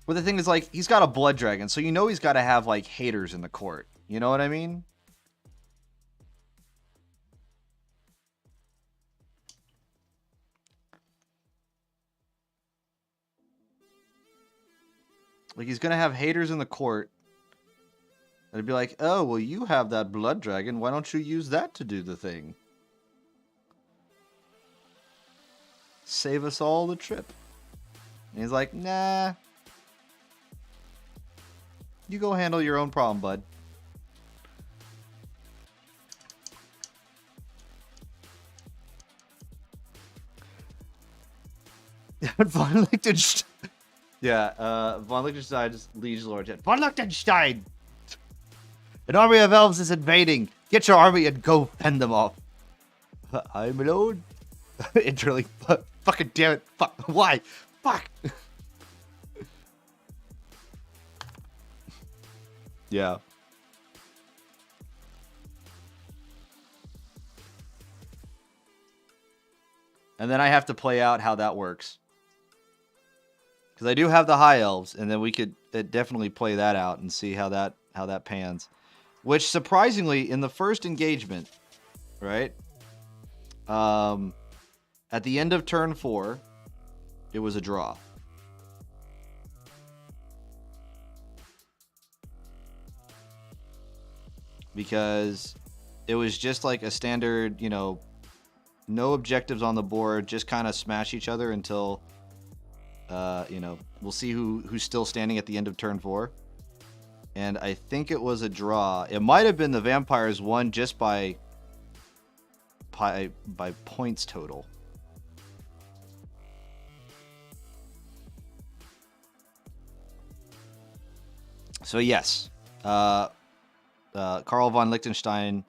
But the thing is, like, he's got a blood dragon, so you know he's got to have like haters in the court. You know what I mean? Like, he's going to have haters in the court. It'd be like, oh, well, you have that blood dragon. Why don't you use that to do the thing? Save us all the trip. And he's like, nah. You go handle your own problem, bud. Von Liechtenstein. Yeah, Von Liechtenstein's liege lord. Von Liechtenstein! An army of elves is invading. Get your army and go fend them off. I'm alone. Interlink. Fucking damn it. Fuck. Why? Fuck. Yeah. And then I have to play out how that works. Because I do have the high elves, and then we could definitely play that out and see how that pans. Which, surprisingly, in the first engagement, right? At the end of turn 4, it was a draw. Because it was just like a standard, you know, no objectives on the board, just kind of smash each other until, you know, we'll see who's still standing at the end of turn 4. And I think it was a draw. It might have been the vampires won just by points total. So yes, Karl von Liechtenstein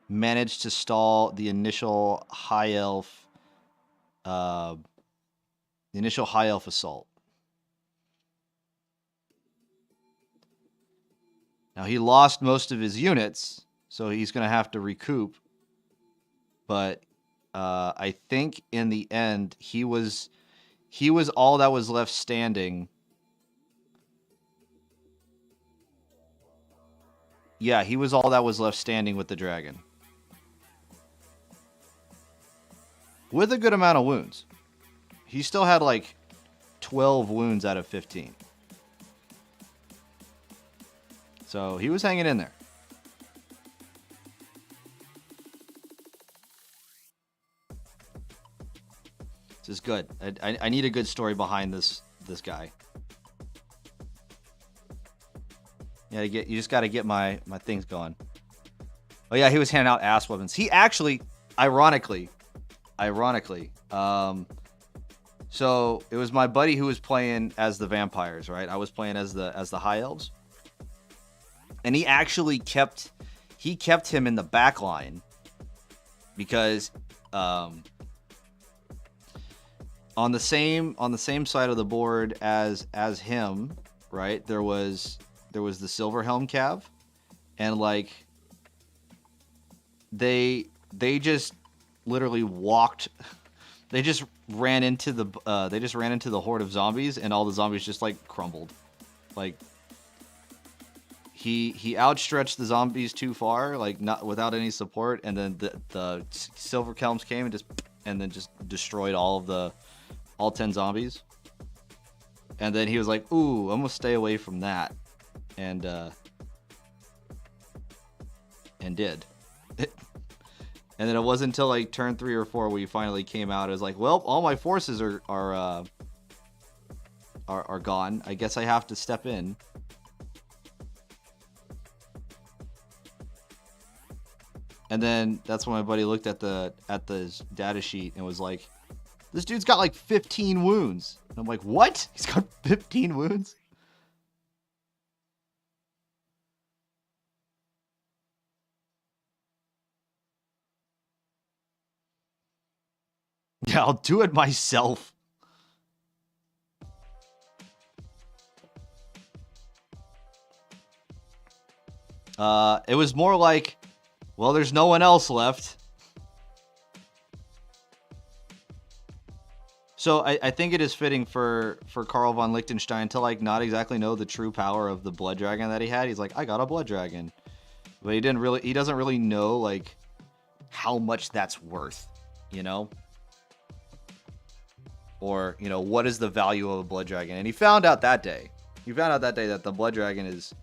managed to stall the initial high elf assault. Now he lost most of his units, so he's going to have to recoup. But I think in the end he was all that was left standing. Yeah, he was all that was left standing with the dragon. With a good amount of wounds. He still had like 12 wounds out of 15. So he was hanging in there. This is good. I need a good story behind this guy. Yeah, you just got to get my things going. Oh yeah, he was handing out ass weapons. He actually, ironically, so it was my buddy who was playing as the vampires, right? I was playing as the high elves, and he actually kept him in the back line because on the same side of the board as him, right? There was the Silverhelm Cav, and like they just literally walked. They just ran into the horde of zombies, and all the zombies just like crumbled. Like he outstretched the zombies too far, like not without any support, and then the Silverhelms came and then just destroyed all 10 zombies. And then he was like, "Ooh, I'm gonna stay away from that," and did. And then it wasn't until like turn 3 or 4 where you finally came out. It was like, well, all my forces are gone. I guess I have to step in. And then that's when my buddy looked at the data sheet and was like, "This dude's got like 15 wounds." And I'm like, "What? He's got 15 wounds?" Yeah, I'll do it myself. It was more like, well, there's no one else left. So I think it is fitting for Karl von Liechtenstein to like not exactly know the true power of the blood dragon that he had. He's like, I got a blood dragon, but he doesn't really know like how much that's worth, you know? Or, you know, what is the value of a blood dragon? And he found out that day. That the blood dragon is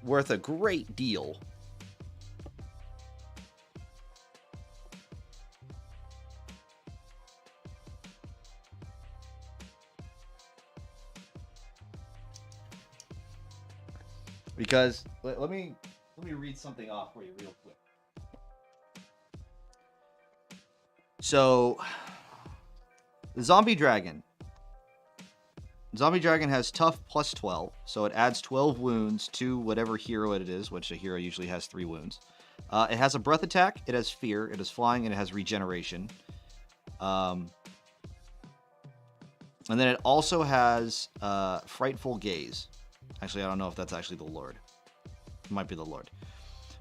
worth a great deal. Because let me read something off for you real quick. So the Zombie Dragon has tough plus 12, so it adds 12 wounds to whatever hero it is, which a hero usually has 3 wounds. It has a breath attack, it has fear, it has flying, and it has regeneration. And then it also has frightful gaze. Actually, I don't know if that's actually the Lord. It might be the Lord.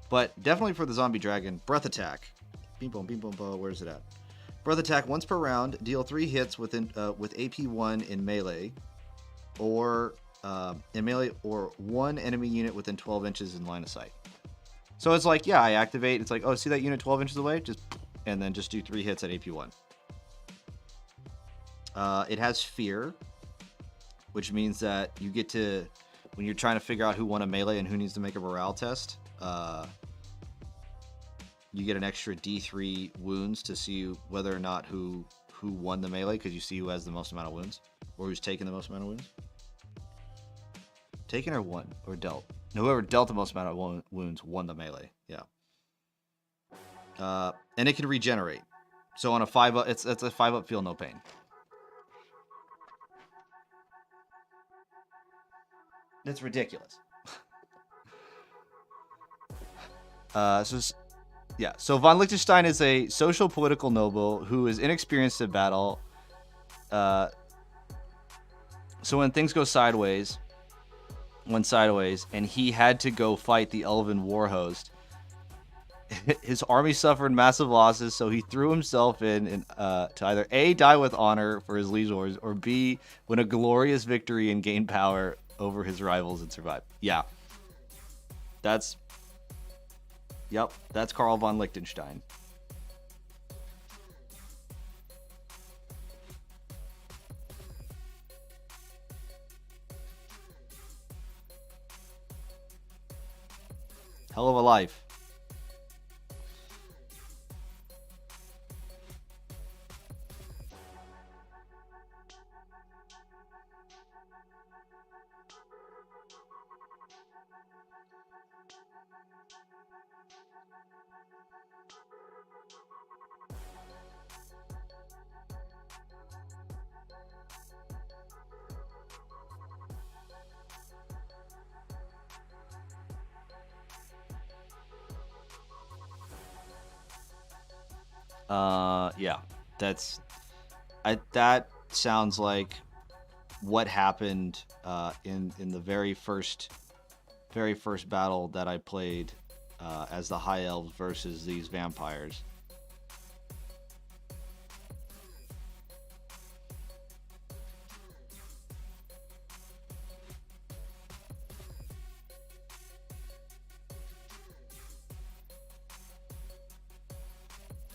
But definitely for the Zombie Dragon, breath attack. Beam boom, where's it at? Breath attack once per round, deal 3 hits with AP 1 in melee, or or 1 enemy unit within 12 inches in line of sight. So it's like, yeah, I activate. It's like, oh, see that unit 12 inches away? And then just do 3 hits at AP 1. It has fear, which means that you get to, when you're trying to figure out who won a melee and who needs to make a morale test, you get an extra D3 wounds to see whether or not who won the melee, because you see who has the most amount of wounds, or who's taken the most amount of wounds. Taken or won or dealt? No, whoever dealt the most amount of wounds won the melee. Yeah. And it can regenerate. So on a 5-up, it's a 5-up, feel no pain. That's ridiculous. So von Liechtenstein is a social political noble who is inexperienced in battle. So when things go sideways, and he had to go fight the Elven war host, his army suffered massive losses, so he threw himself in to either A, die with honor for his liege lords, or B, win a glorious victory and gain power over his rivals and survive. Yeah. That's Karl von Liechtenstein. Hell of a life. Yeah, that's that sounds like what happened in the very first battle that I played as the High Elves versus these vampires.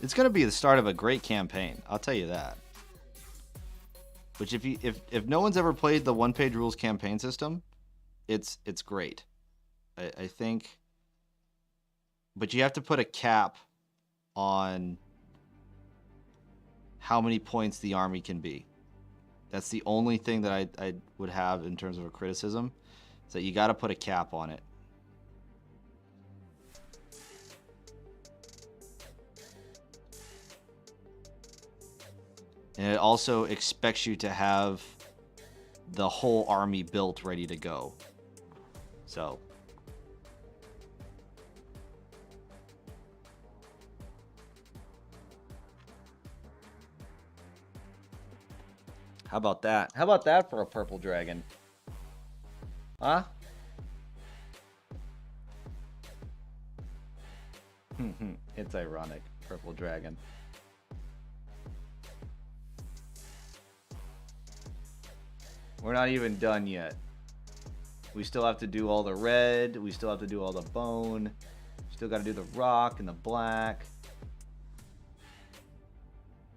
It's gonna be the start of a great campaign. I'll tell you that. Which if no one's ever played the one page rules campaign system, it's great. I think, but you have to put a cap on how many points the army can be. That's the only thing that I would have in terms of a criticism. So you got to put a cap on it. And it also expects you to have the whole army built ready to go. So how about that? How about that for a purple dragon? Huh? It's ironic. Purple dragon. We're not even done yet. We still have to do all the red. We still have to do all the bone. Still got to do the rock and the black.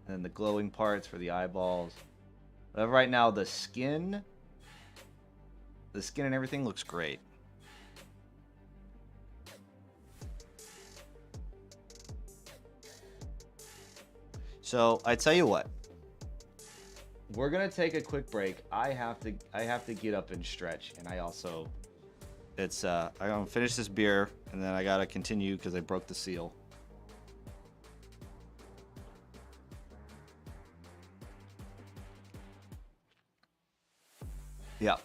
And then the glowing parts for the eyeballs. But right now, the skin and everything looks great. So I tell you what. We're gonna take a quick break. I have to get up and stretch, and I also, I'm gonna finish this beer, and then I gotta continue because I broke the seal. Yeah.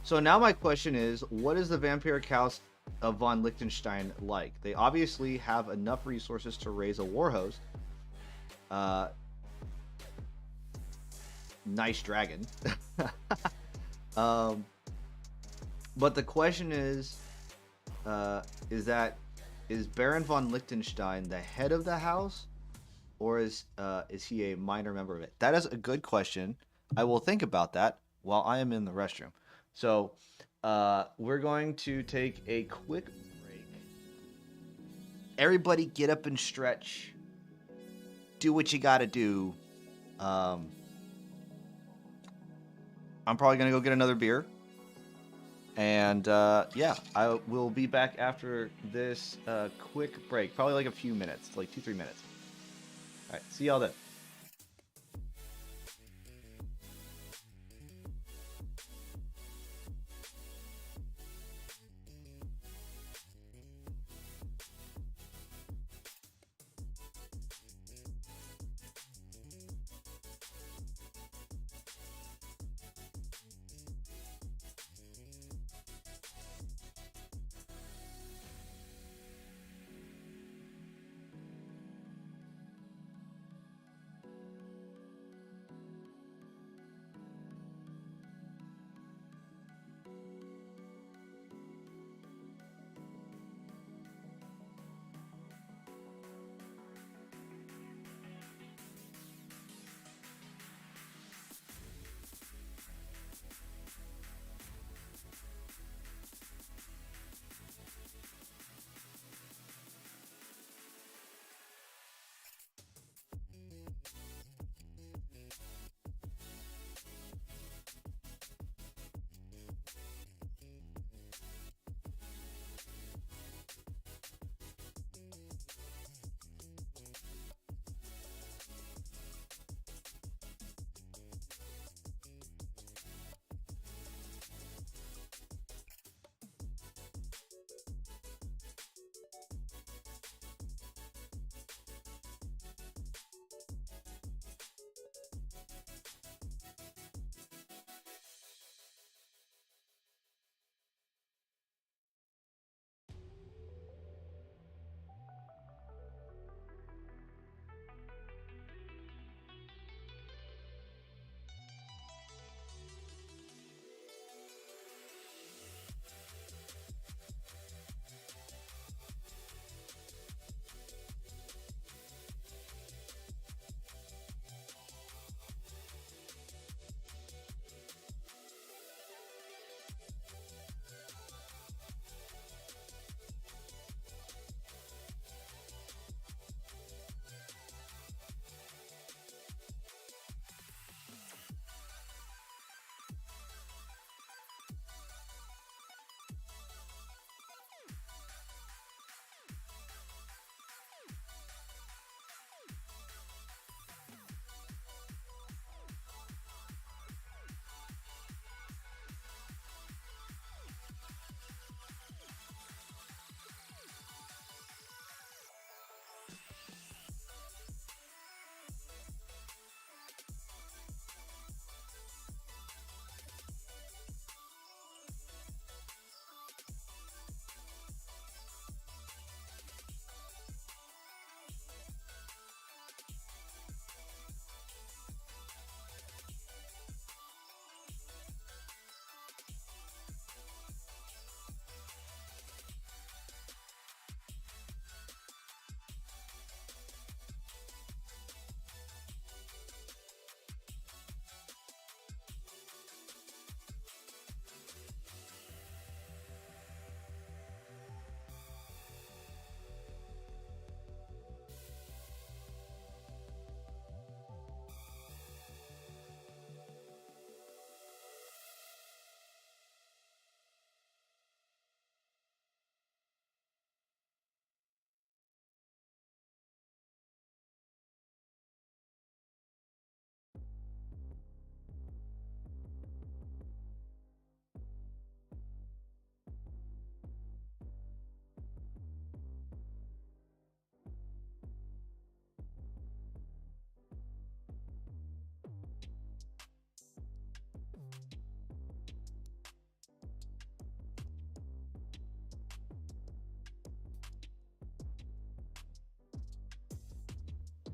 So now my question is, what is the Vampiric House of von Liechtenstein like? They obviously have enough resources to raise a war host. Nice dragon. But the question is Baron von Liechtenstein the head of the house, or is he a minor member of it? That is a good question. I will think about that while I am in the restroom. So we're going to take a quick break. Everybody get up and stretch. Do what you gotta do. I'm probably going to go get another beer. And yeah, I will be back after this quick break. Probably like a few minutes, like 2-3 minutes. All right, see y'all then.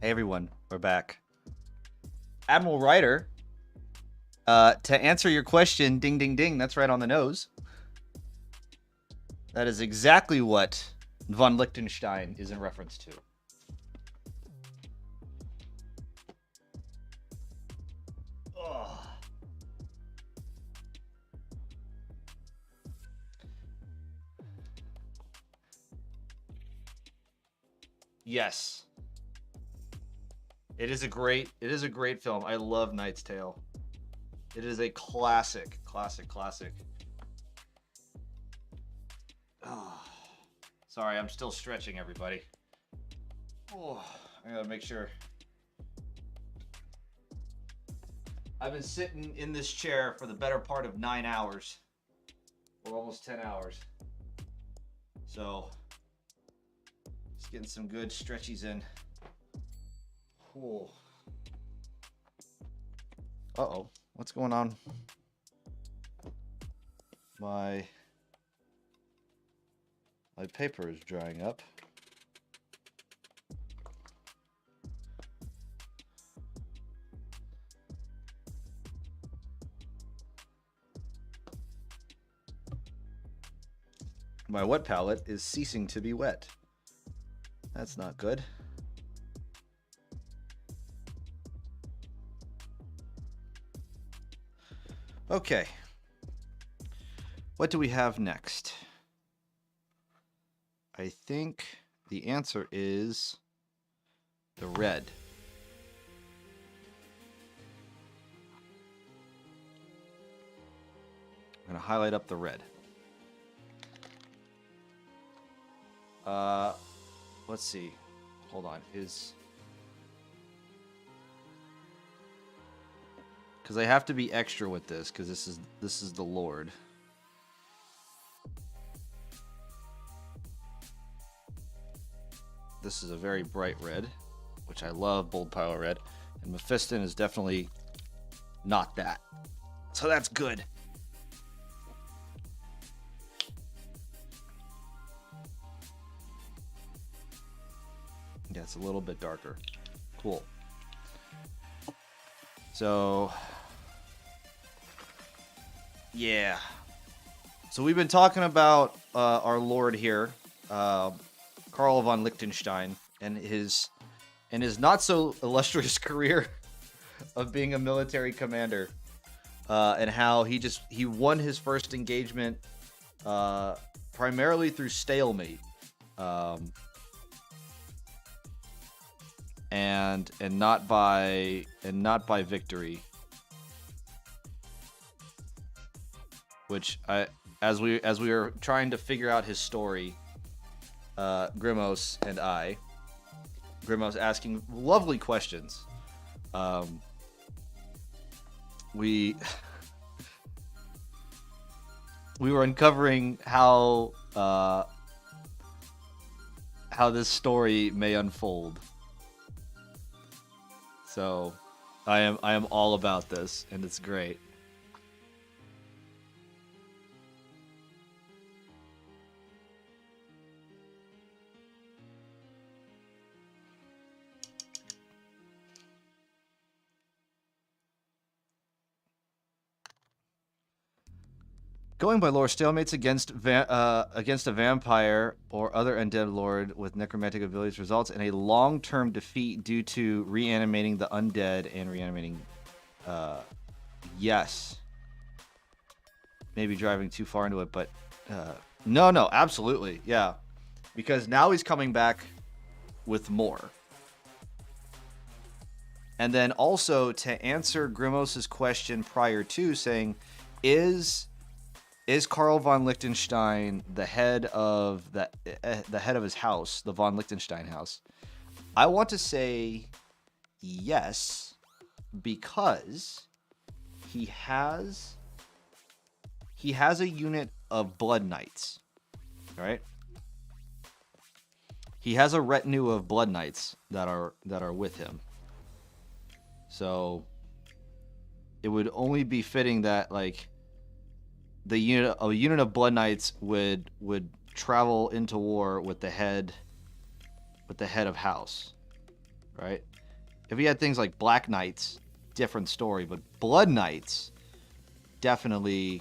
Hey everyone, we're back. Admiral Ryder, to answer your question, ding ding ding, that's right on the nose. That is exactly what von Liechtenstein is in reference to. Ugh. Yes. It is a great film. I love Knight's Tale. It is a classic. Oh. Sorry, I'm still stretching, everybody. Oh, I gotta make sure. I've been sitting in this chair for the better part of 9 hours. Or almost 10 hours. So, just getting some good stretchies in. Cool. Uh-oh. What's going on? My paper is drying up. My wet palette is ceasing to be wet. That's not good. Okay. What do we have next? I think the answer is the red. I'm going to highlight up the red. Let's see. Hold on. Because I have to be extra with this, because this is the Lord. This is a very bright red, which I love, bold pile red. And Mephiston is definitely not that. So that's good. Yeah, it's a little bit darker. Cool. So, yeah. So we've been talking about our Lord here, Karl von Liechtenstein, and his not so illustrious career of being a military commander, and how he won his first engagement primarily through stalemate, and not by victory. Which as we were trying to figure out his story, Grimos and Grimos asking lovely questions. We were uncovering how this story may unfold. So, I am all about this, and it's great. Going by lore, stalemates against a vampire or other undead lord with necromantic abilities results in a long-term defeat due to reanimating the undead and reanimating. Yes. Maybe driving too far into it, but no, absolutely, yeah. Because now he's coming back with more. And then also to answer Grimos's question prior to, saying, is Karl von Liechtenstein the head of his house, the von Liechtenstein house? I want to say yes, because he has a unit of Blood Knights, right? He has a retinue of Blood Knights that are with him. So it would only be fitting that, like, a unit of Blood Knights would travel into war with the head of house, right? If he had things like Black Knights, different story. But Blood Knights, definitely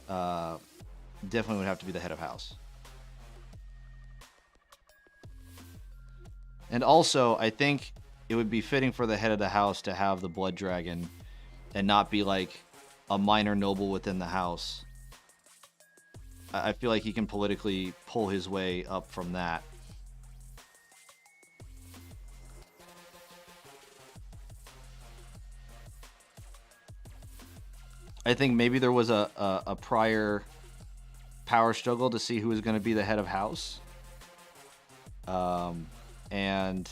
would have to be the head of house. And also, I think it would be fitting for the head of the house to have the blood dragon and not be like a minor noble within the house. I feel like he can politically pull his way up from that. I think maybe there was a prior power struggle to see who was going to be the head of house. And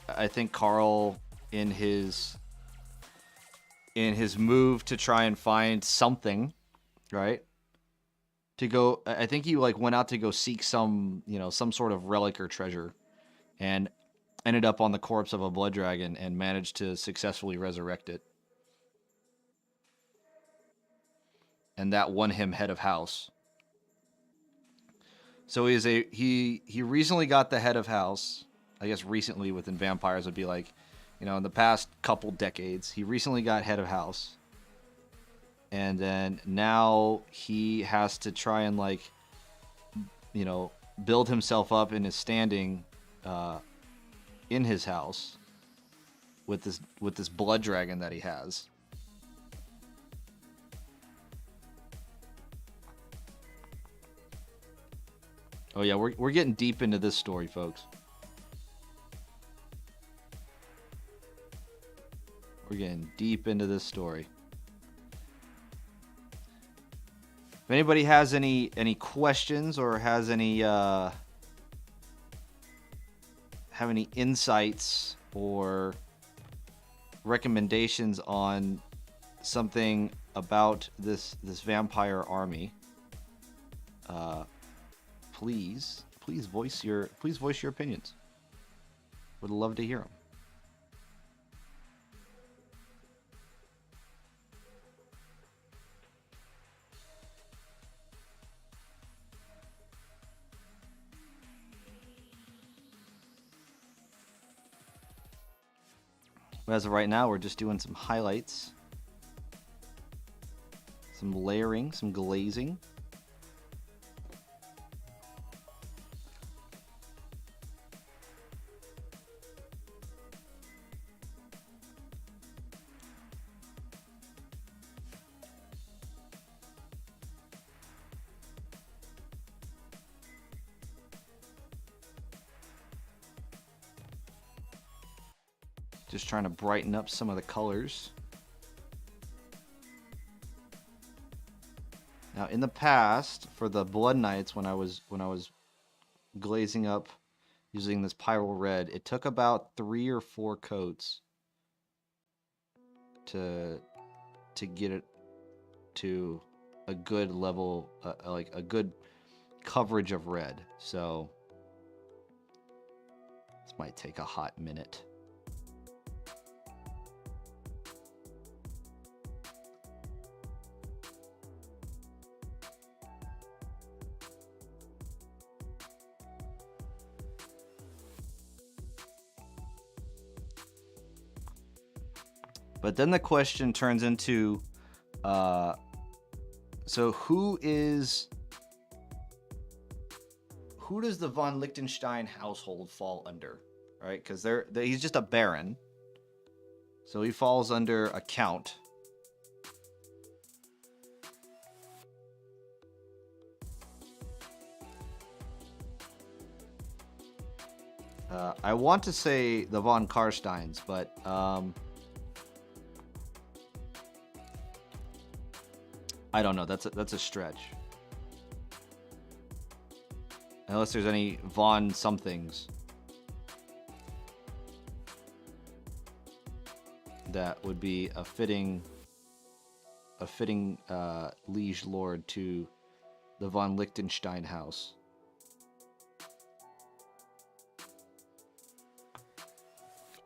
I think Carl, in his move to try and find something, right? To go, I think he like went out to go seek some sort of relic or treasure, and ended up on the corpse of a blood dragon and managed to successfully resurrect it. And that won him head of house. So he recently got the head of house. I guess recently within vampires would be like, in the past couple decades, he recently got head of house. And then now he has to try and build himself up in his standing in his house with this blood dragon that he has. Oh yeah, we're getting deep into this story, folks. We're getting deep into this story. If anybody has any questions or has any have any insights or recommendations on something about this vampire army, please voice your opinions. Would love to hear them. But as of right now, we're just doing some highlights, some layering, some glazing. Just trying to brighten up some of the colors. Now, in the past, for the Blood Knights, when I was glazing up using this Pyro Red, it took about 3 or 4 coats to get it to a good level, like a good coverage of red. So this might take a hot minute. But then the question turns into, so who does the von Liechtenstein household fall under, right? Because he's just a baron, so he falls under a count. I want to say the von Karsteins, but I don't know. That's a stretch. Unless there's any Von somethings that would be a fitting liege lord to the von Liechtenstein house.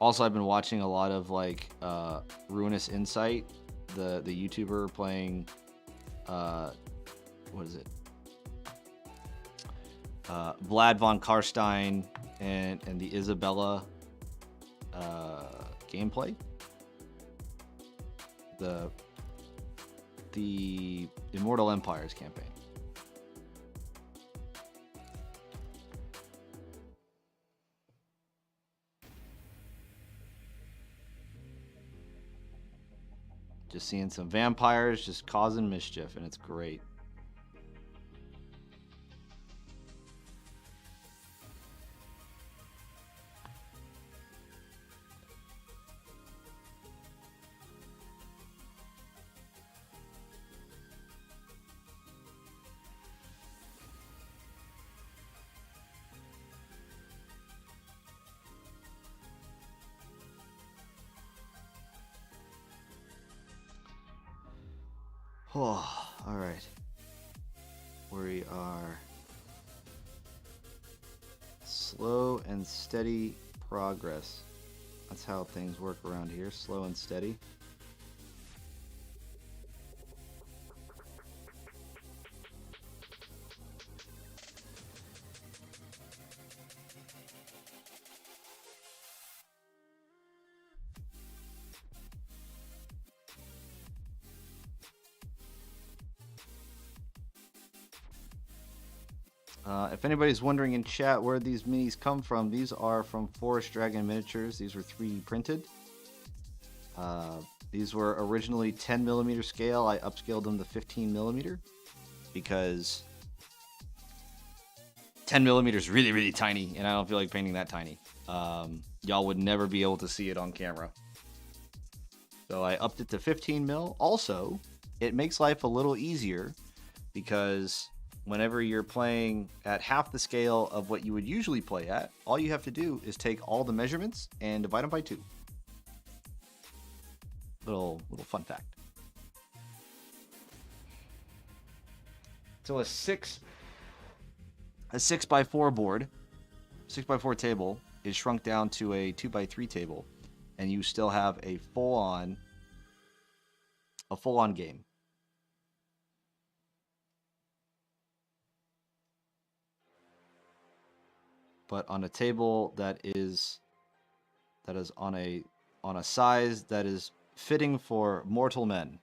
Also, I've been watching a lot of Ruinous Insight, the YouTuber playing. What is it? Vlad von Karstein and the Isabella gameplay. The Immortal Empires campaign. Just seeing some vampires just causing mischief, and it's great. Oh, all right. We are slow and steady progress. That's how things work around here. Slow and steady. If anybody's wondering in chat where these minis come from, these are from Forest Dragon Miniatures. These were 3D printed. These were originally 10 millimeter scale. I upscaled them to 15 millimeter because 10 millimeters is really, really tiny, and I don't feel like painting that tiny. Y'all would never be able to see it on camera. So I upped it to 15 mil. Also, it makes life a little easier because whenever you're playing at half the scale of what you would usually play at, all you have to do is take all the measurements and divide them by 2. Little fun fact. So a 6x4 board, 6x4 table is shrunk down to a 2x3 table, and you still have a full-on game. But on a table that is on a size that is fitting for mortal men.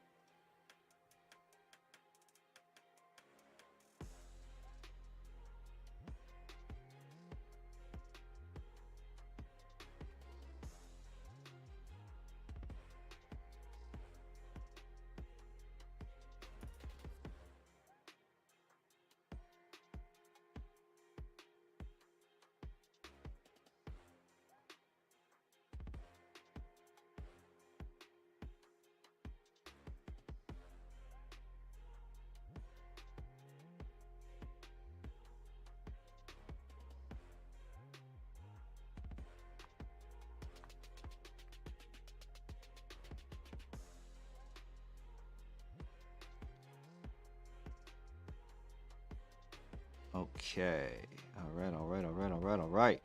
Okay. All right.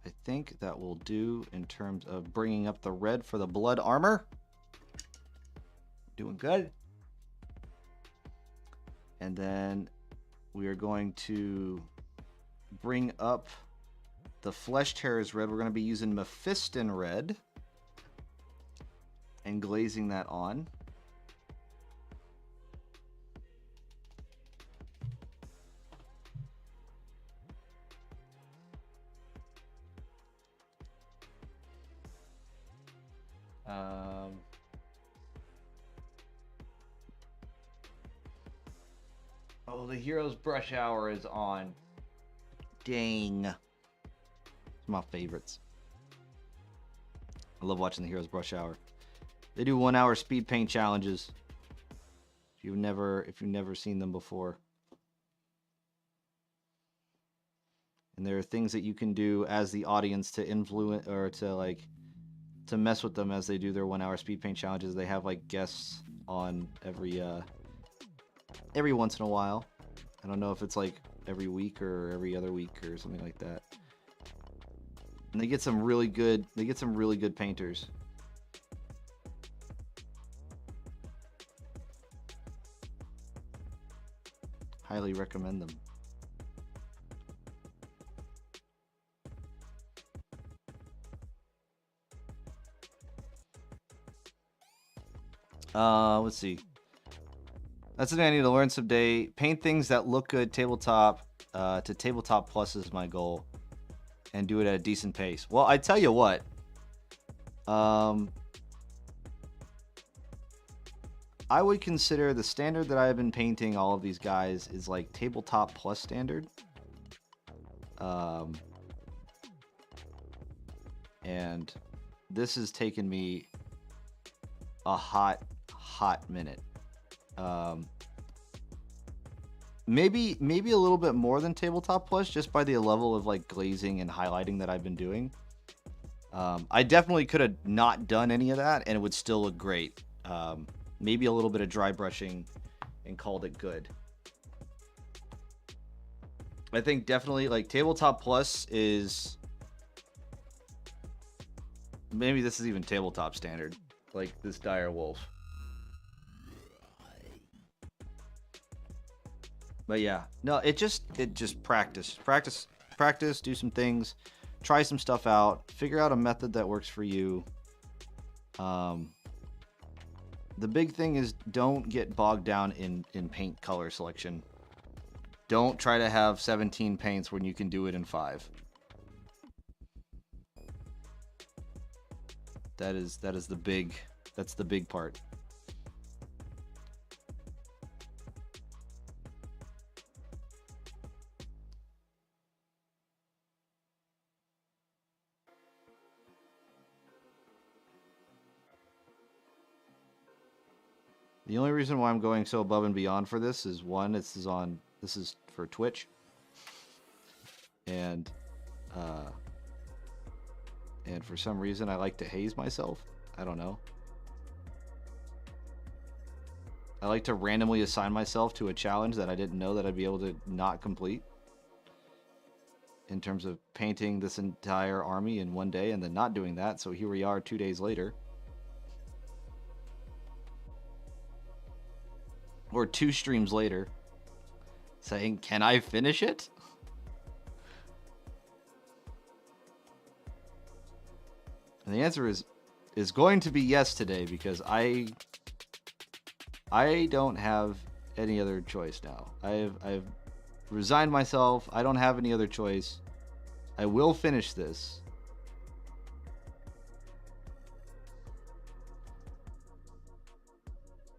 I think that will do in terms of bringing up the red for the blood armor. Doing good. And then we are going to bring up the Flesh Tearers red. We're going to be using Mephiston red and glazing that on. Oh, the Heroes Brush Hour is on. Dang. It's my favorites. I love watching the Heroes Brush Hour. They do 1 hour speed paint challenges. If you've never seen them before. And there are things that you can do as the audience to influence or to mess with them as they do their 1 hour speed paint challenges. They have like guests on every once in a while. I don't know if it's like every week or every other week or something like that. And they get some really good painters. Highly recommend them. Let's see. That's something I need to learn someday. Paint things that look good tabletop to tabletop plus is my goal. And do it at a decent pace. Well, I tell you what. I would consider the standard that I've been painting all of these guys is like tabletop plus standard. And this has taken me a hot minute. Maybe a little bit more than tabletop plus, just by the level of like glazing and highlighting that I've been doing. I definitely could have not done any of that and it would still look great. Maybe a little bit of dry brushing and called it good. I think definitely like tabletop plus is, maybe this is even tabletop standard, like this Dire Wolf. But yeah, no, it just practice, do some things, try some stuff out, figure out a method that works for you. The big thing is don't get bogged down in paint color selection. Don't try to have 17 paints when you can do it in 5. That's the big part. The only reason why I'm going so above and beyond for this is, one, this is for Twitch. And for some reason I like to haze myself. I don't know. I like to randomly assign myself to a challenge that I didn't know that I'd be able to not complete. In terms of painting this entire army in one day and then not doing that. So here we are 2 days later. Or 2 streams later, saying, can I finish it? And the answer is going to be yes today, because I don't have any other choice now. I've resigned myself. I don't have any other choice. I will finish this.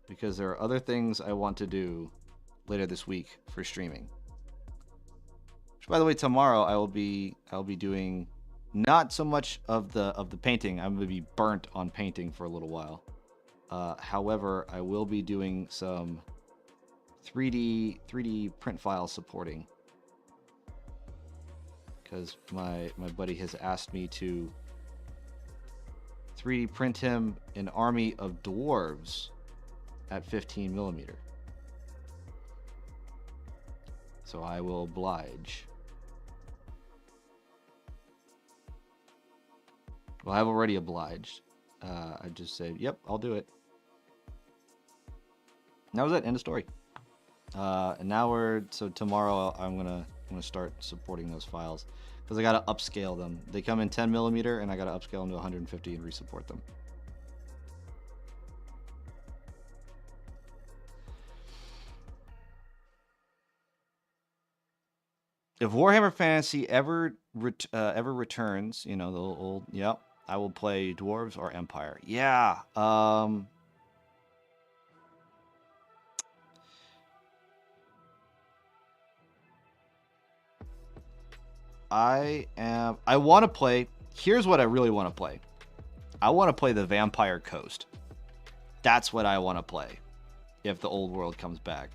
Because there are other things I want to do later this week for streaming. Which, by the way, tomorrow I'll be doing not so much of the painting. I'm going to be burnt on painting for a little while. However, I will be doing some 3D print file supporting, because my buddy has asked me to 3D print him an army of dwarves at 15 millimeter. So I will oblige. Well, I've already obliged. I just said, yep, I'll do it. And that was it. End of story. And now so tomorrow I'm gonna start supporting those files, because I gotta upscale them. They come in 10 millimeter and I gotta upscale them to 150 and resupport them. If Warhammer Fantasy ever returns, you know, the old, yep, I will play Dwarves or Empire. Yeah. I want to play. Here's what I really want to play. I want to play the Vampire Coast. That's what I want to play. If the old world comes back.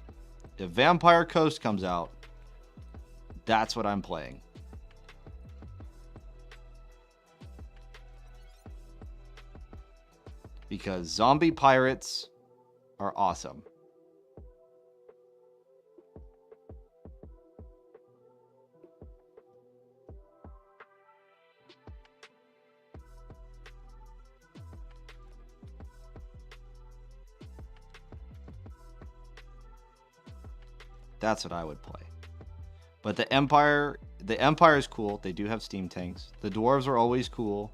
If Vampire Coast comes out, that's what I'm playing. Because zombie pirates are awesome. That's what I would play. But the Empire is cool. They do have steam tanks. The dwarves are always cool.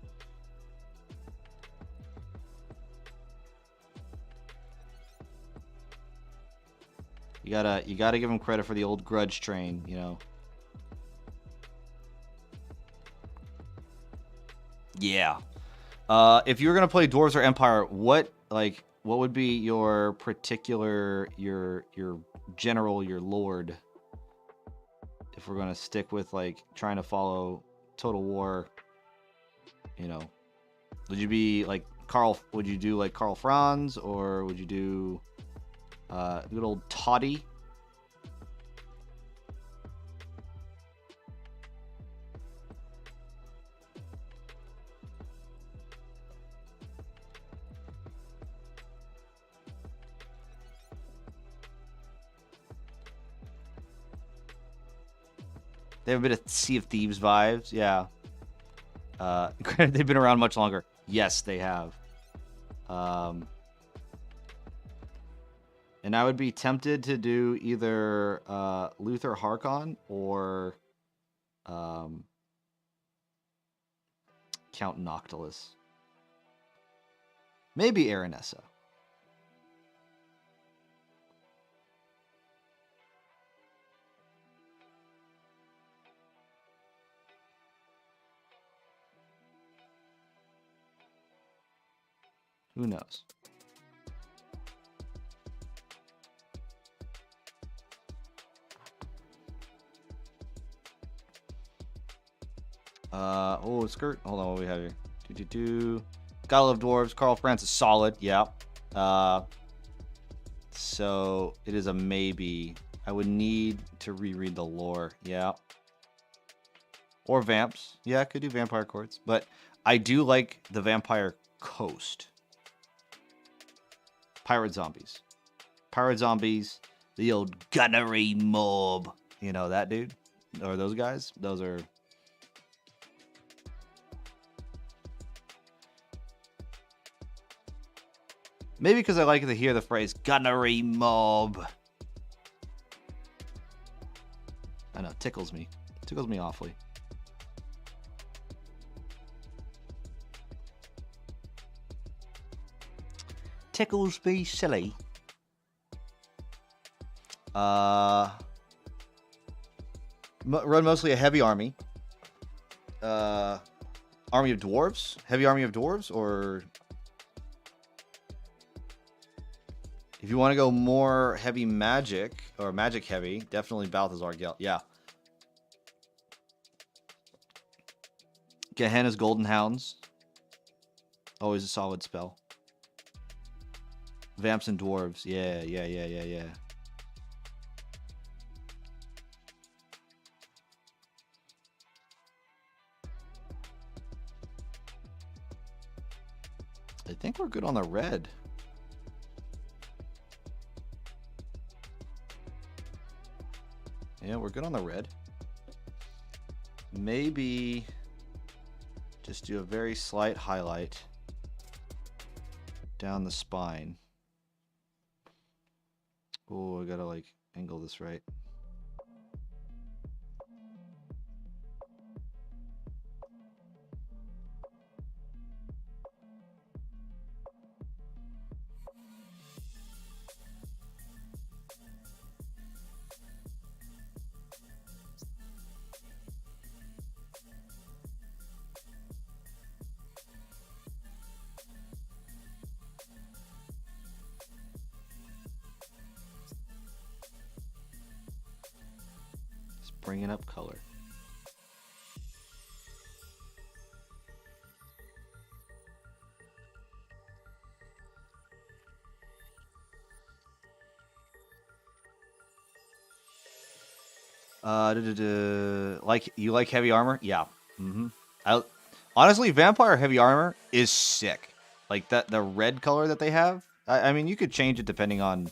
You gotta give them credit for the old grudge train, you know. Yeah. If you were gonna play Dwarves or Empire, what would be your particular your general, your lord? If we're gonna stick with like trying to follow Total War, you know, would you be like Carl? Would you do like Karl Franz, or would you do good old Toddy? They have a bit of Sea of Thieves vibes, yeah. Granted, they've been around much longer. Yes, they have. And I would be tempted to do either Luther Harkon or Count Noctilus. Maybe Aranessa. Who knows? Oh, skirt. Hold on, what do we have here? Gotta love dwarves. Karl Franz is solid. Yeah. So it is a maybe. I would need to reread the lore. Yeah. Or vamps. Yeah, I could do vampire courts, but I do like the vampire coast. Pirate zombies. Pirate zombies. The old gunnery mob. You know that dude? Or those guys? Those are... Maybe because I like to hear the phrase gunnery mob. I know, tickles me. Tickles me awfully. Tickles me silly. Run mostly a heavy army. Army of dwarves? Heavy army of dwarves? Or... If you want to go more heavy magic, or magic heavy, definitely Balthazar Gelt. Yeah. Gehenna's Golden Hounds. Always a solid spell. Vamps and Dwarves. Yeah. I think we're good on the red. Yeah, we're good on the red. Maybe just do a very slight highlight down the spine. Oh, I gotta like angle this right. Bringing up color. Like you like heavy armor? Yeah. Honestly, vampire heavy armor is sick. Like that, the red color that they have. I mean, you could change it depending on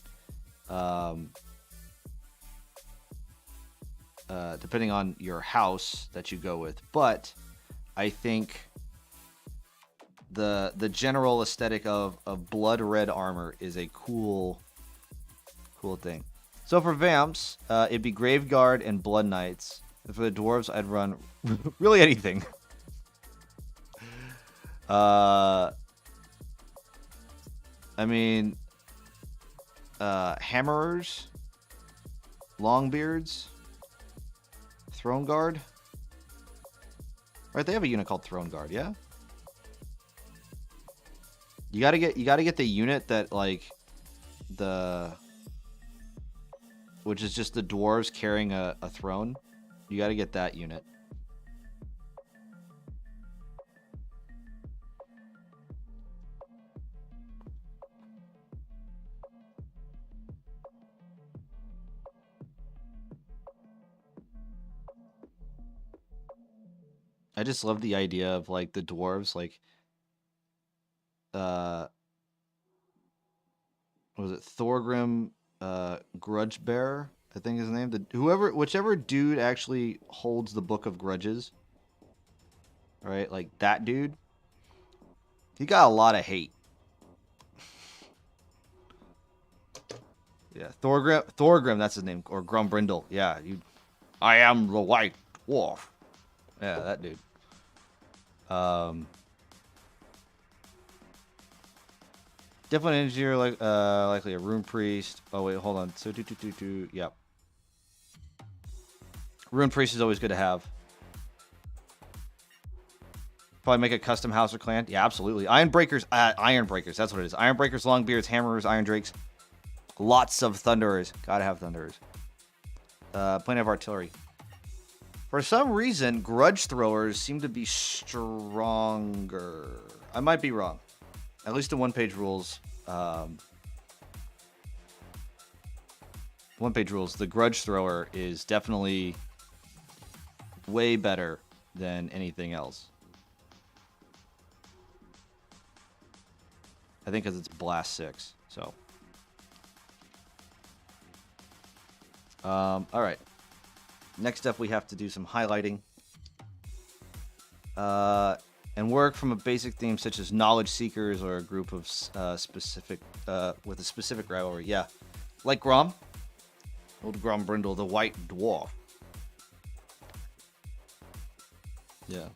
your house that you go with, but I think the general aesthetic of blood red armor is a cool thing. So for vamps, it'd be Graveguard and Blood Knights. For the dwarves, I'd run really anything. I mean, hammerers. Longbeards. Throne Guard. Right, they have a unit called Throne Guard, yeah? You gotta get the unit that like which is just the dwarves carrying a throne. You gotta get that unit. I just love the idea of like the dwarves like what was it, Thorgrim Grudge Bearer, I think his name. Whichever dude actually holds the Book of Grudges. Right? Like that dude. He got a lot of hate. Yeah, Thorgrim, that's his name, or Grumbrindle. Yeah, I am the White Dwarf. Yeah, that dude. Definitely an engineer, likely a rune priest. Oh wait, hold on. So yep. Rune priest is always good to have. Probably make a custom house or clan. Yeah, absolutely. Iron breakers, that's what it is. Iron breakers, Longbeards, hammerers, iron drakes. Lots of thunderers. Gotta have thunderers. Plenty of artillery. For some reason, grudge throwers seem to be stronger. I might be wrong. At least in one-page rules. One-page rules. The grudge thrower is definitely way better than anything else. I think because it's blast 6. So. All right. Next up, we have to do some highlighting. And work from a basic theme such as knowledge seekers or a group of specific with a specific rivalry. Yeah, like Grom, old Grumbrindle, the White Dwarf. Yeah,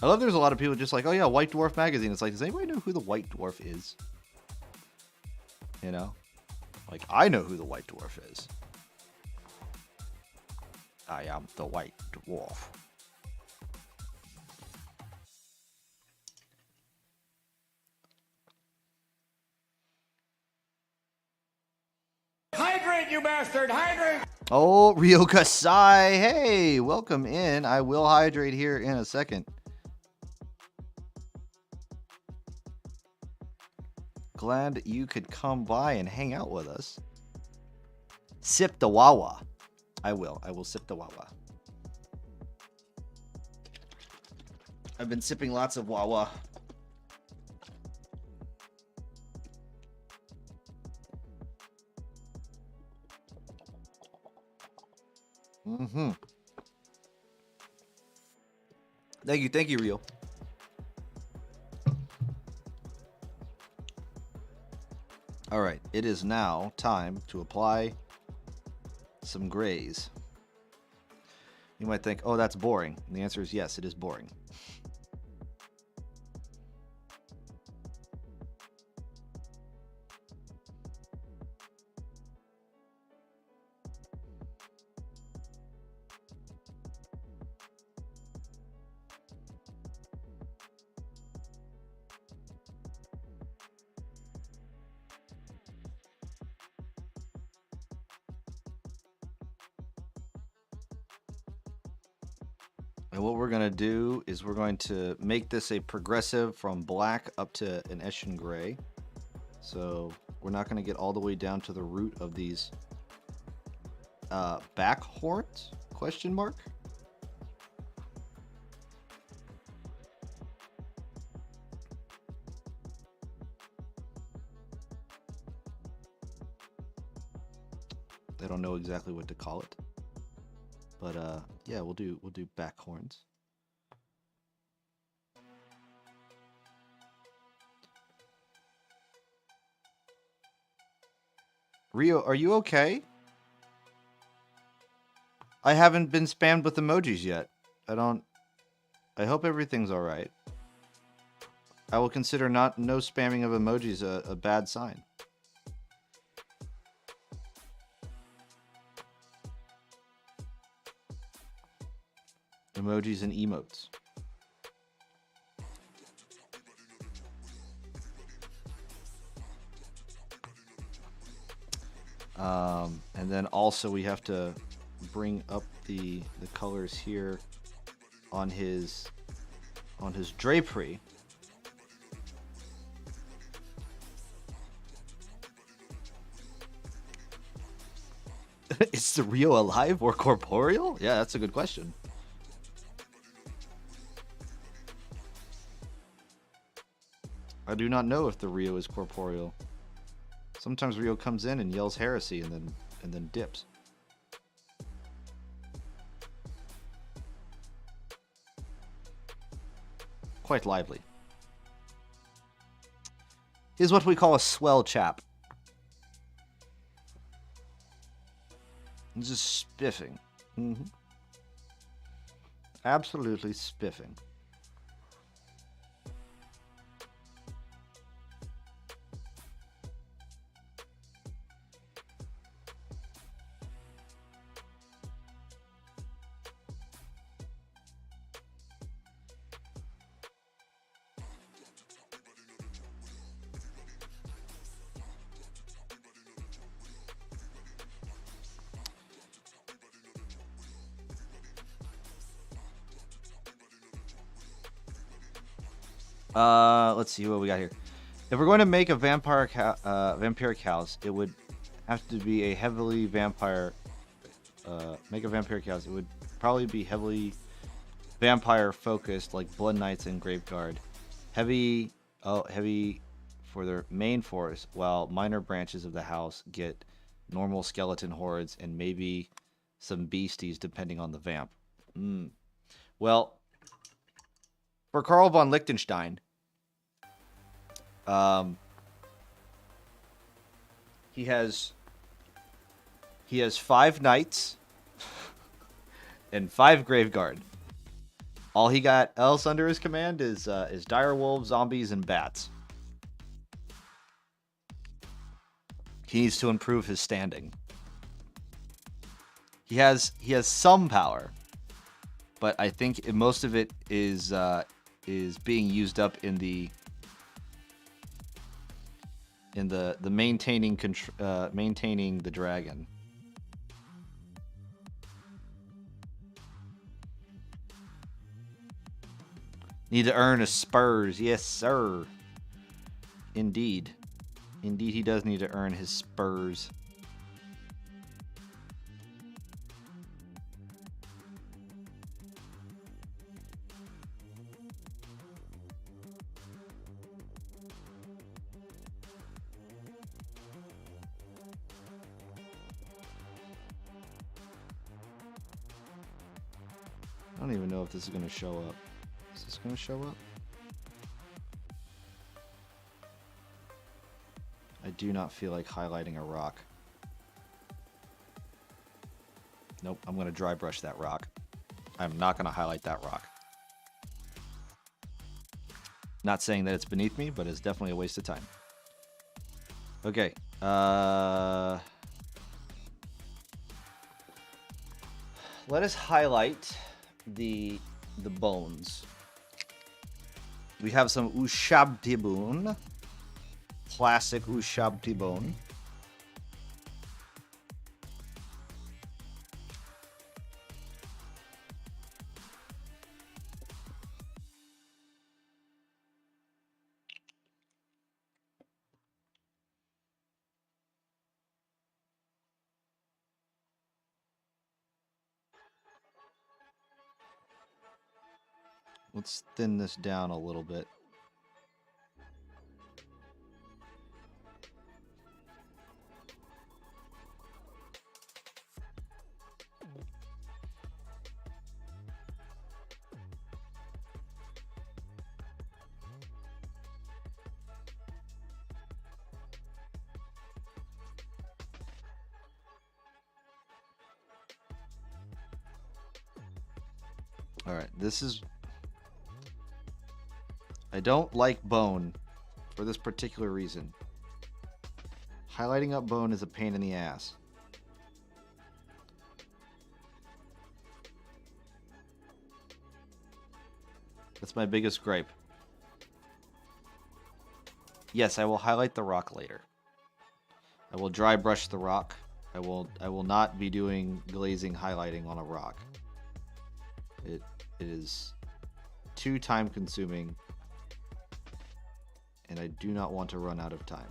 I love. There's a lot of people just like, oh yeah, White Dwarf magazine. It's like, does anybody know who the White Dwarf is? You know, like I know who the White Dwarf is. I am the White Dwarf. Hydrate, you bastard! Hydrate! Oh, Ryoka Sai. Hey, welcome in. I will hydrate here in a second. Glad you could come by and hang out with us. Sip the Wawa. I will sip the Wawa. I've been sipping lots of Wawa. Mm-hmm. Thank you, Rio. All right, it is now time to apply some grays. You might think, oh, that's boring. And the answer is yes, it is boring. And what we're going to do is we're going to make this a progressive from black up to an Eshin gray. So we're not going to get all the way down to the root of these back horns, question mark. I don't know exactly what to call it. But yeah, we'll do back horns. Rio, are you okay? I haven't been spammed with emojis yet. I hope everything's all right. I will consider no spamming of emojis a bad sign. emojis and emotes. And then also we have to bring up the colors here on his drapery. Is the Rio alive or corporeal? Yeah, that's a good question. I do not know if the Rio is corporeal. Sometimes Rio comes in and yells heresy and then dips. Quite lively. He's what we call a swell chap. He's just spiffing. Absolutely spiffing. Let's see what we got here. If we're going to make a vampiric house, it would have to be a heavily vampire. Make a vampiric house. It would probably be heavily vampire focused, like Blood Knights and Graveguard. Heavy for their main force, while minor branches of the house get normal skeleton hordes and maybe some beasties depending on the vamp. Well, for Karl von Liechtenstein, he has 5 knights and 5 graveguard. All he got else under his command is dire wolves, zombies, and bats. He needs to improve his standing. He has some power, but I think most of it is being used up in the maintaining the dragon. Need to earn his spurs. Yes, sir. Indeed. Indeed, he does need to earn his spurs. I don't even know if this is going to show up. Is this going to show up? I do not feel like highlighting a rock. Nope, I'm going to dry brush that rock. I'm not going to highlight that rock. Not saying that it's beneath me, but it's definitely a waste of time. Okay. Let us highlight the bones. We have some Ushabti bone. Classic Ushabti bone. Let's thin this down a little bit. All right, this is... I don't like bone for this particular reason. Highlighting up bone is a pain in the ass. That's my biggest gripe. Yes, I will highlight the rock later. I will dry brush the rock. I will not be doing glazing highlighting on a rock. It is too time consuming, and I do not want to run out of time.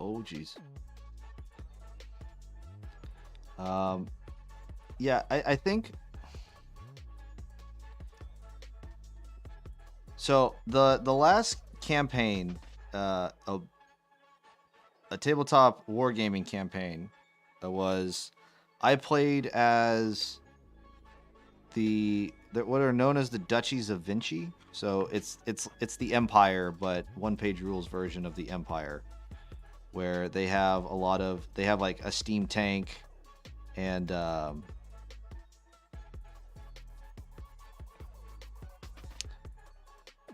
Oh, geez. Yeah, I think so. The last campaign, a tabletop wargaming campaign, was I played as the what are known as the Duchies of Vinci. So it's the Empire, but one-page rules version of the Empire, where they have like a steam tank and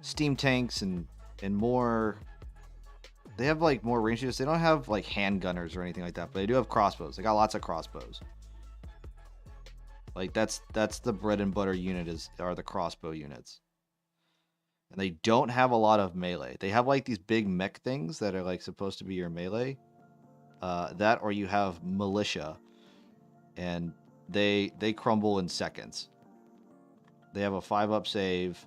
steam tanks and more. They have like more range units. They don't have like handgunners or anything like that, but they do have crossbows. They got lots of crossbows. Like that's the bread and butter unit are the crossbow units. And they don't have a lot of melee. They have like these big mech things that are like supposed to be your melee. That or you have militia, and they crumble in seconds. They have a 5-up save,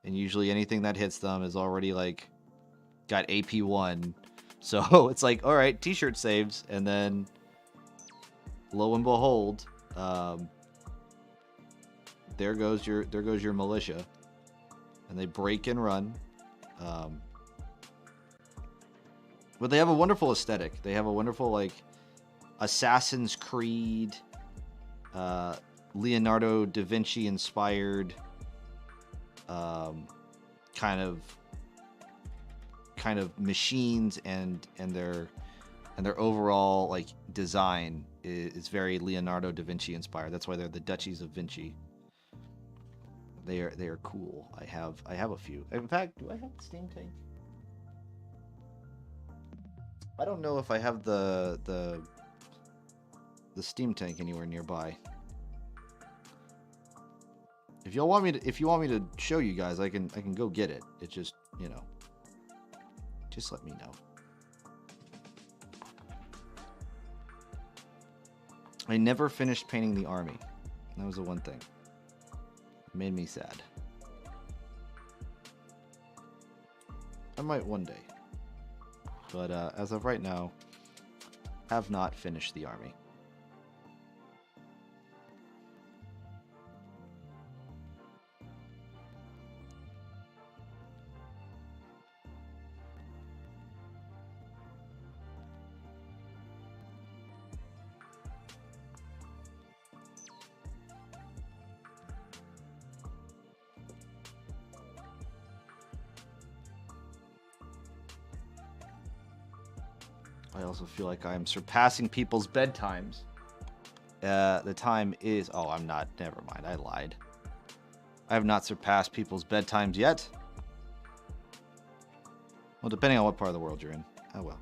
and usually anything that hits them is already like got AP1. So it's like, all right, t-shirt saves, and then lo and behold, there goes your militia, and they break and run. But they have a wonderful aesthetic. They have a wonderful like Assassin's Creed, Leonardo da Vinci inspired kind of machines, and their overall like design is very Leonardo da Vinci inspired. That's why they're the Duchies of Vinci. They are cool. I have a few. In fact, do I have the steam tank? I don't know if I have the steam tank anywhere nearby. If you want me to show you guys, I can go get it. It just, just let me know. I never finished painting the army. That was the one thing. It made me sad. I might one day. But as of right now, have not finished the army. I also feel like I am surpassing people's bedtimes. The time is... Oh, I'm not. Never mind. I lied. I have not surpassed people's bedtimes yet. Well, depending on what part of the world you're in. Oh, well.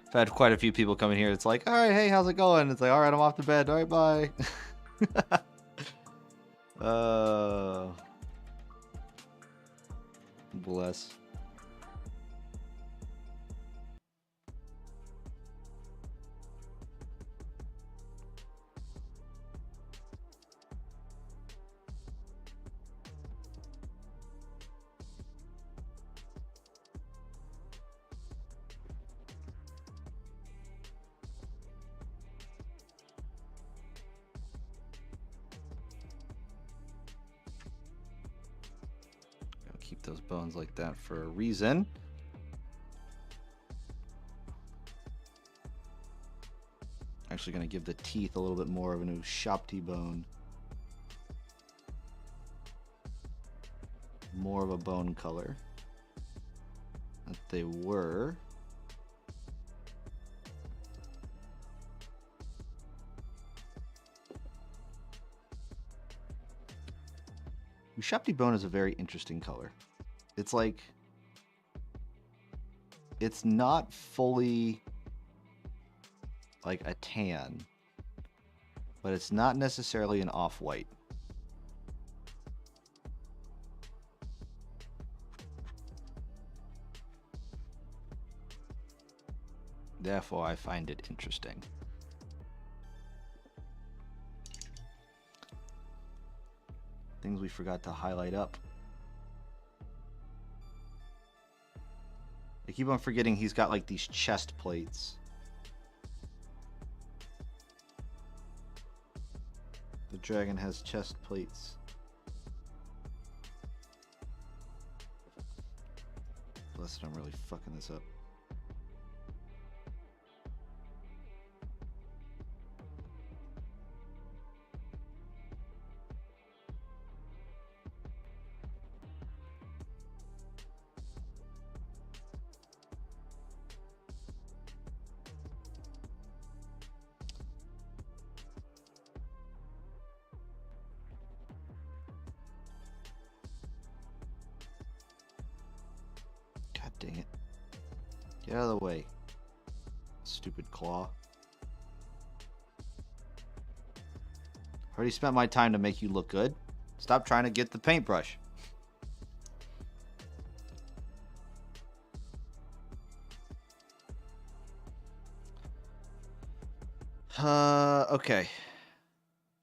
I've had quite a few people come in here. It's like, all right, hey, how's it going? It's like, all right, I'm off to bed. All right, bye. Bless. Keep those bones like that for a reason. Actually going to give the teeth a little bit more of a new Shopty bone. more of a bone color that they were. Ushabti bone is a very interesting color. It's like, it's not fully like a tan, but it's not necessarily an off-white. Therefore, I find it interesting. Things we forgot to highlight up. I keep on forgetting he's got like these chest plates. The dragon has chest plates. Blessed, I'm really fucking this up. God dang it. Get out of the way. Stupid claw. Already spent my time to make you look good. Stop trying to get the paintbrush. Okay.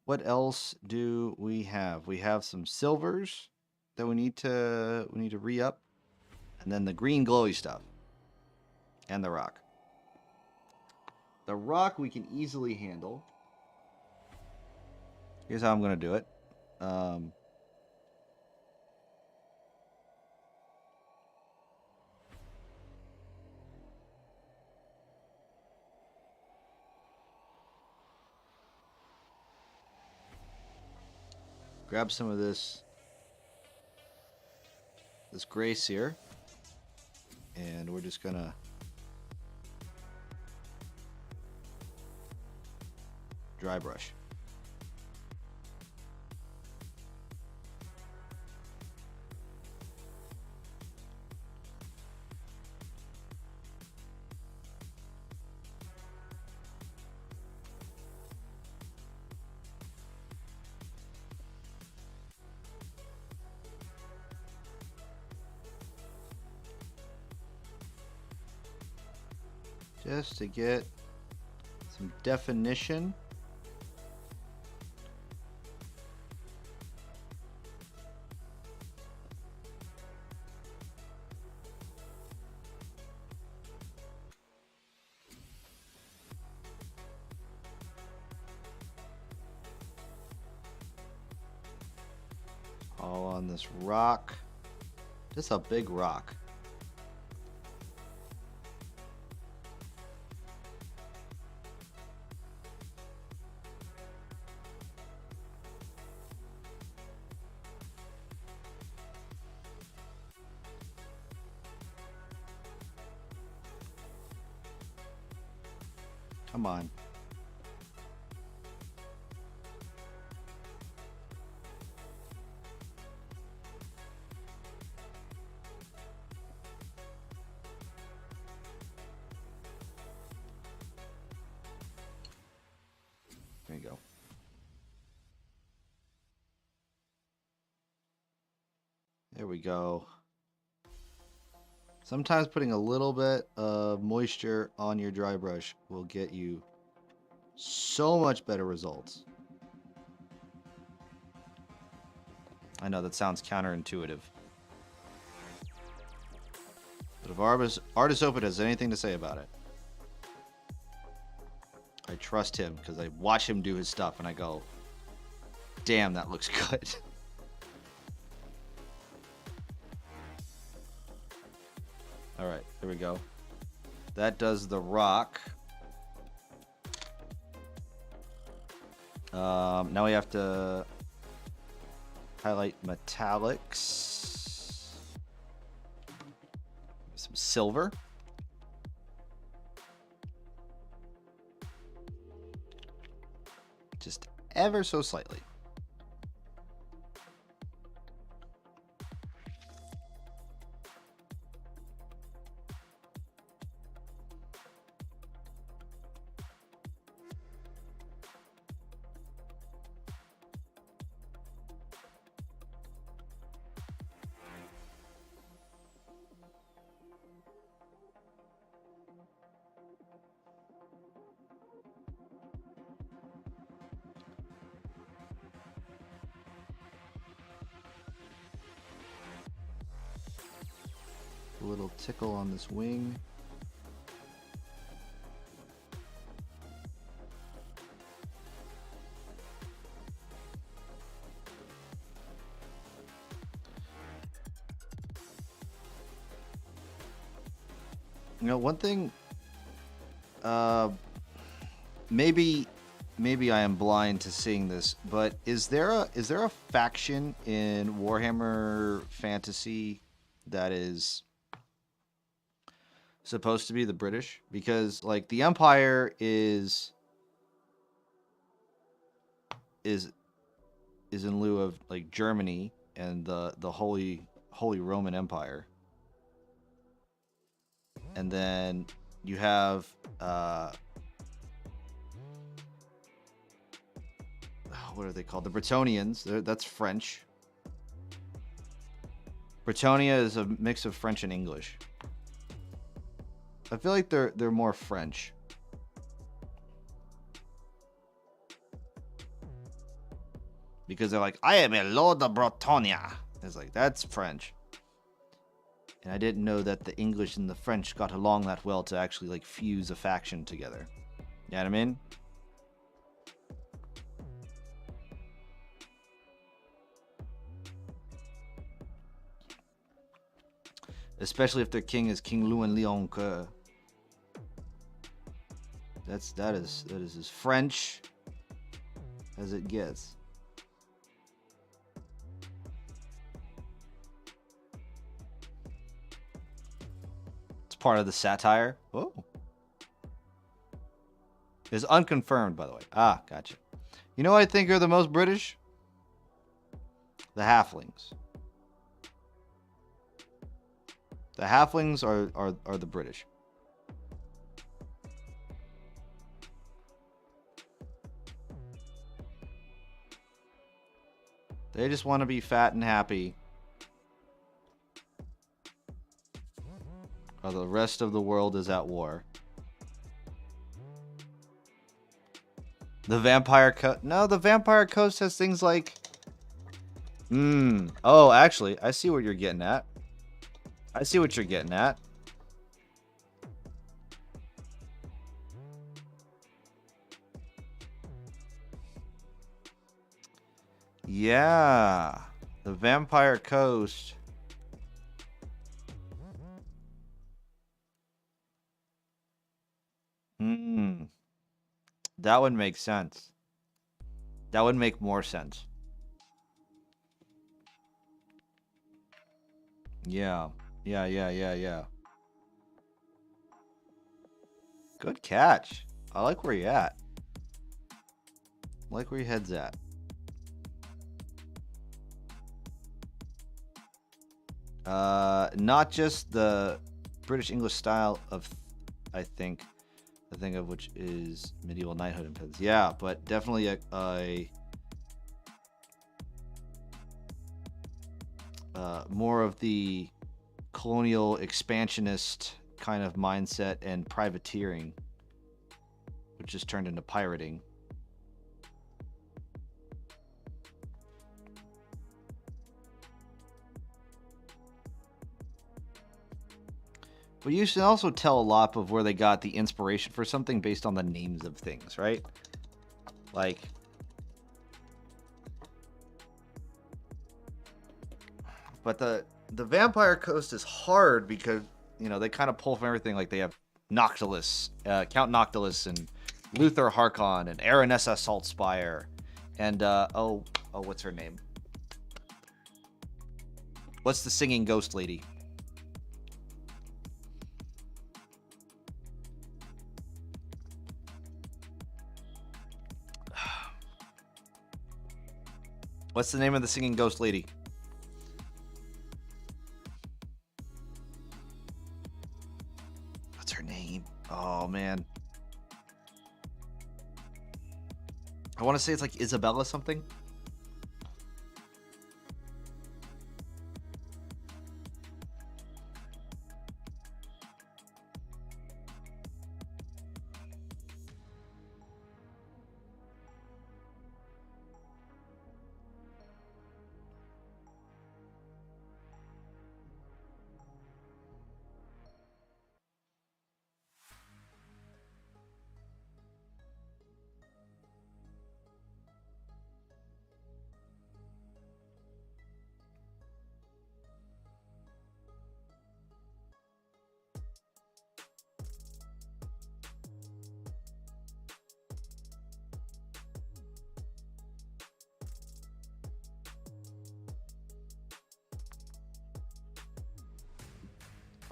What else do we have? We have some silvers that we need to re-up. And then the green glowy stuff. And the rock. The rock we can easily handle. Here's how I'm going to do it. Grab some of this gray sear. And we're just going to dry brush. Just to get some definition. All on this rock. This is a big rock. Come on. There you go. There we go. Sometimes putting a little bit of moisture on your dry brush will get you so much better results. I know that sounds counterintuitive. But if Artist Open has anything to say about it, I trust him because I watch him do his stuff and I go, damn, that looks good. All right, there we go. That does the rock. Now we have to highlight metallics. some silver. Just ever so slightly. A little tickle on this wing. You know, one thing, maybe I am blind to seeing this, but is there a faction in Warhammer Fantasy that is supposed to be the British? Because like the Empire is in lieu of like Germany and the Holy Roman Empire. And then you have what are they called? The Bretonians. That's French. Bretonia is a mix of French and English. I feel like they're more French. Because they're like, I am a Lord of Bretonia. It's like, that's French. And I didn't know that the English and the French got along that well to actually like fuse a faction together. You know what I mean? Especially if their king is King Louis Leon Coeur. That is as French as it gets. It's part of the satire. Oh. It's unconfirmed, by the way. Ah, gotcha. You know what I think are the most British? The halflings. The halflings are the British. They just want to be fat and happy. While the rest of the world is at war. The Vampire Coast. No, the Vampire Coast has things like... Oh, actually, I see what you're getting at. I see what you're getting at. Yeah. The Vampire Coast. That would make sense. That would make more sense. Yeah. Yeah. Good catch. I like where you're at. I like where your head's at. Not just the British English style of, I think of which is medieval knighthood and peasants. Yeah, but definitely a more of the colonial expansionist kind of mindset and privateering, which just turned into pirating. But you should also tell a lot of where they got the inspiration for something based on the names of things, right? Like, but the Vampire Coast is hard because, you know, they kind of pull from everything. Like they have Noctilus, Count Noctilus, and Luther Harkon, and Aranessa Saltspire, and what's her name? What's the singing ghost lady? What's the name of the singing ghost lady? What's her name? Oh, man. I want to say it's like Isabella something.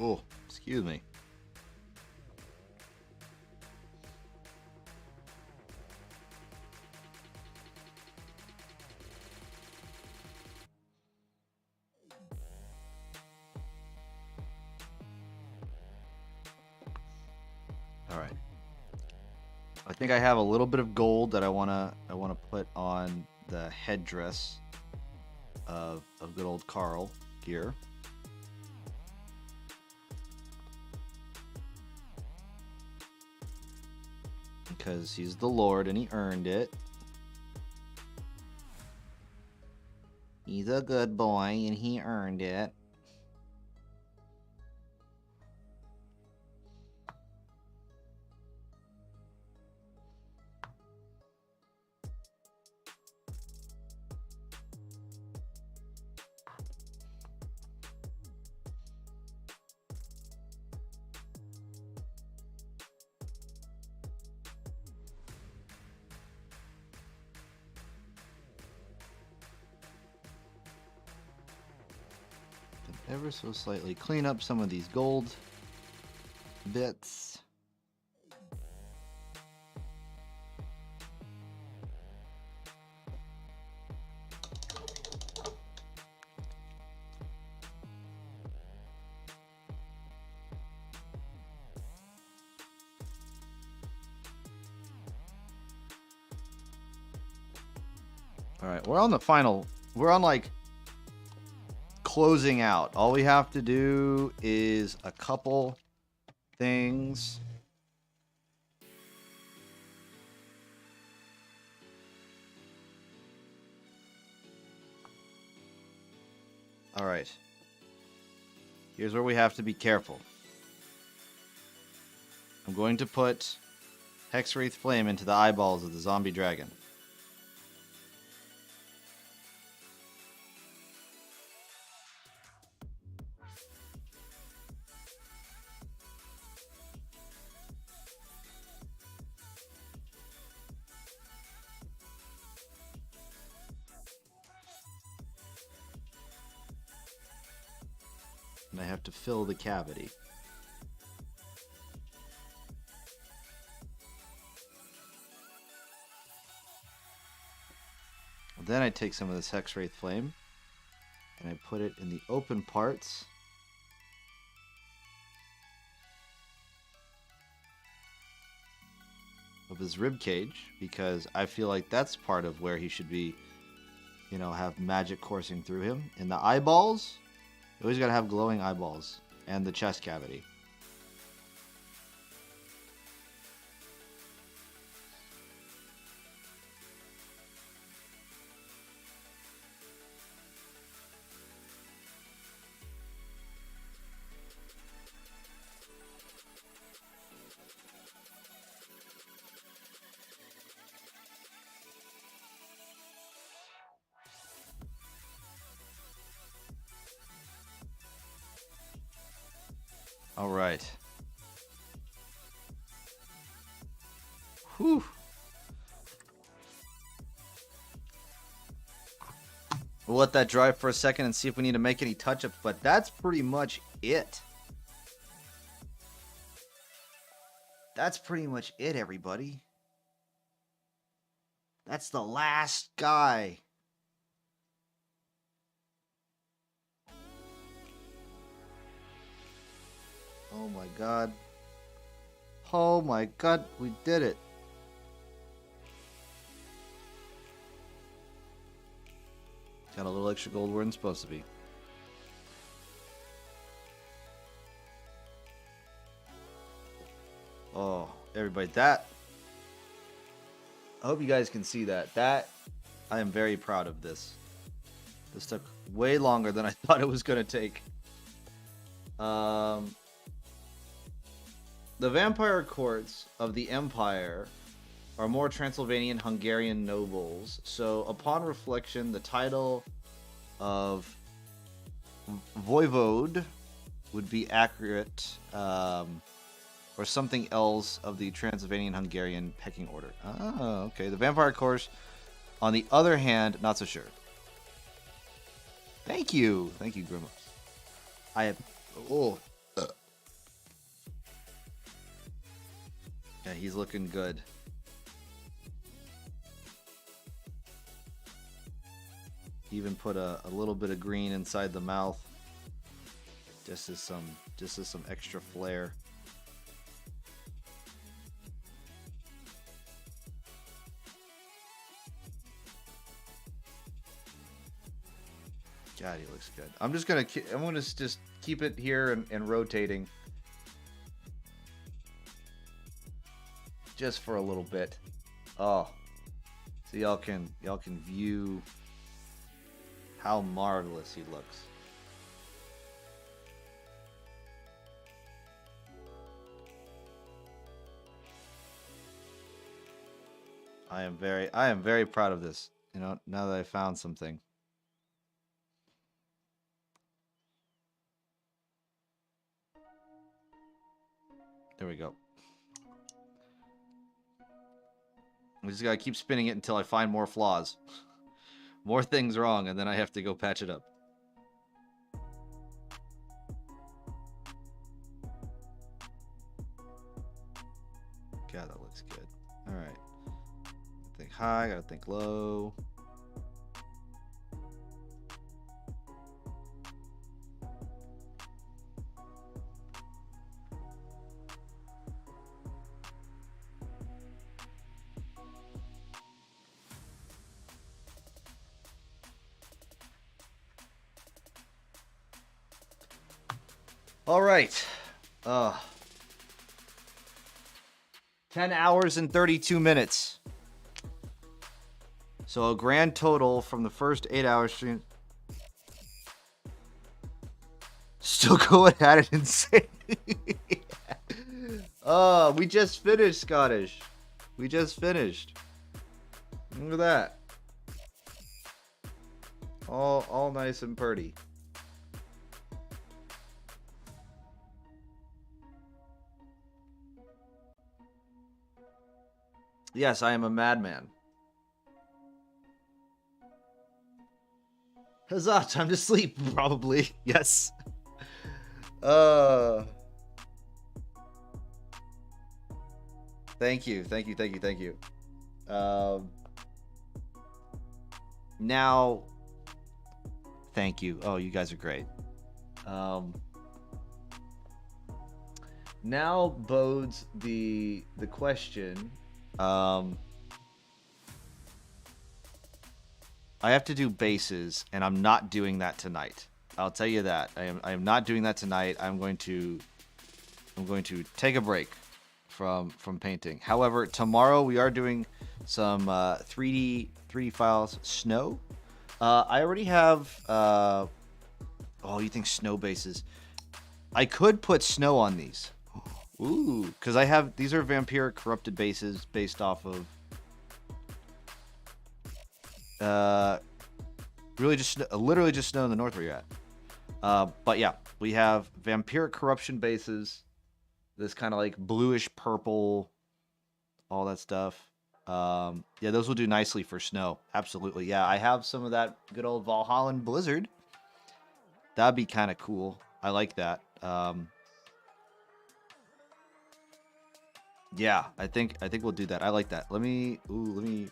Oh, excuse me. All right. I think I have a little bit of gold that I wanna put on the headdress of good old Carl here. Because he's the Lord and he earned it. He's a good boy and he earned it. Ever so slightly clean up some of these gold bits. All right, we're on the final. We're on like closing out. All we have to do is a couple things. All right. Here's where we have to be careful. I'm going to put Hexwraith Flame into the eyeballs of the zombie dragon. And I have to fill the cavity. Then I take some of this Hexwraith Flame and I put it in the open parts of his rib cage, because I feel like that's part of where he should be, you know, have magic coursing through him. In the eyeballs, you always gotta have glowing eyeballs, and the chest cavity. All right. Whew. We'll let that dry for a second and see if we need to make any touch-ups, but that's pretty much it. That's pretty much it, everybody. That's the last guy. my god. Oh my god, we did it. Got a little extra gold where it's supposed to be. Oh, everybody, that... I hope you guys can see that. I am very proud of this. This took way longer than I thought it was going to take. The vampire courts of the Empire are more Transylvanian Hungarian nobles. So, upon reflection, the title of Voivode would be accurate, or something else of the Transylvanian Hungarian pecking order. Oh, okay. The vampire courts, on the other hand, not so sure. Thank you, Grimos. I have. Oh. Yeah, he's looking good. He even put a little bit of green inside the mouth, just as some extra flair. God, he looks good. I'm gonna just keep it here and rotating, just for a little bit. Oh, so y'all can view how marvelous he looks. I am very proud of this. You know, now that I found something. There we go. We just gotta keep spinning it until I find more flaws. More things wrong, and then I have to go patch it up. God, that looks good. Alright. Think high, gotta think low. All right. 10 hours and 32 minutes. So a grand total from the first 8-hour stream. Still going at it insane. We just finished, Scottish. We just finished. Look at that. All nice and pretty. Yes, I am a madman. Huzzah, time to sleep, probably. Yes. Thank you. Now, thank you. Oh, you guys are great. Now bodes the question. I have to do bases, and I'm not doing that tonight. I'll tell you that. I am not doing that tonight. I'm going to take a break from painting. However, tomorrow we are doing some 3D files. Snow. I already have. You think snow bases? I could put snow on these. Ooh, because I have, these are vampiric corrupted bases based off of literally just snow in the north where you're at. But yeah, we have vampiric corruption bases, this kind of like bluish purple, all that stuff. Yeah, those will do nicely for snow. Absolutely. Yeah, I have some of that good old Valhallan Blizzard. That'd be kind of cool. I like that. Yeah, I think we'll do that. I like that. Let me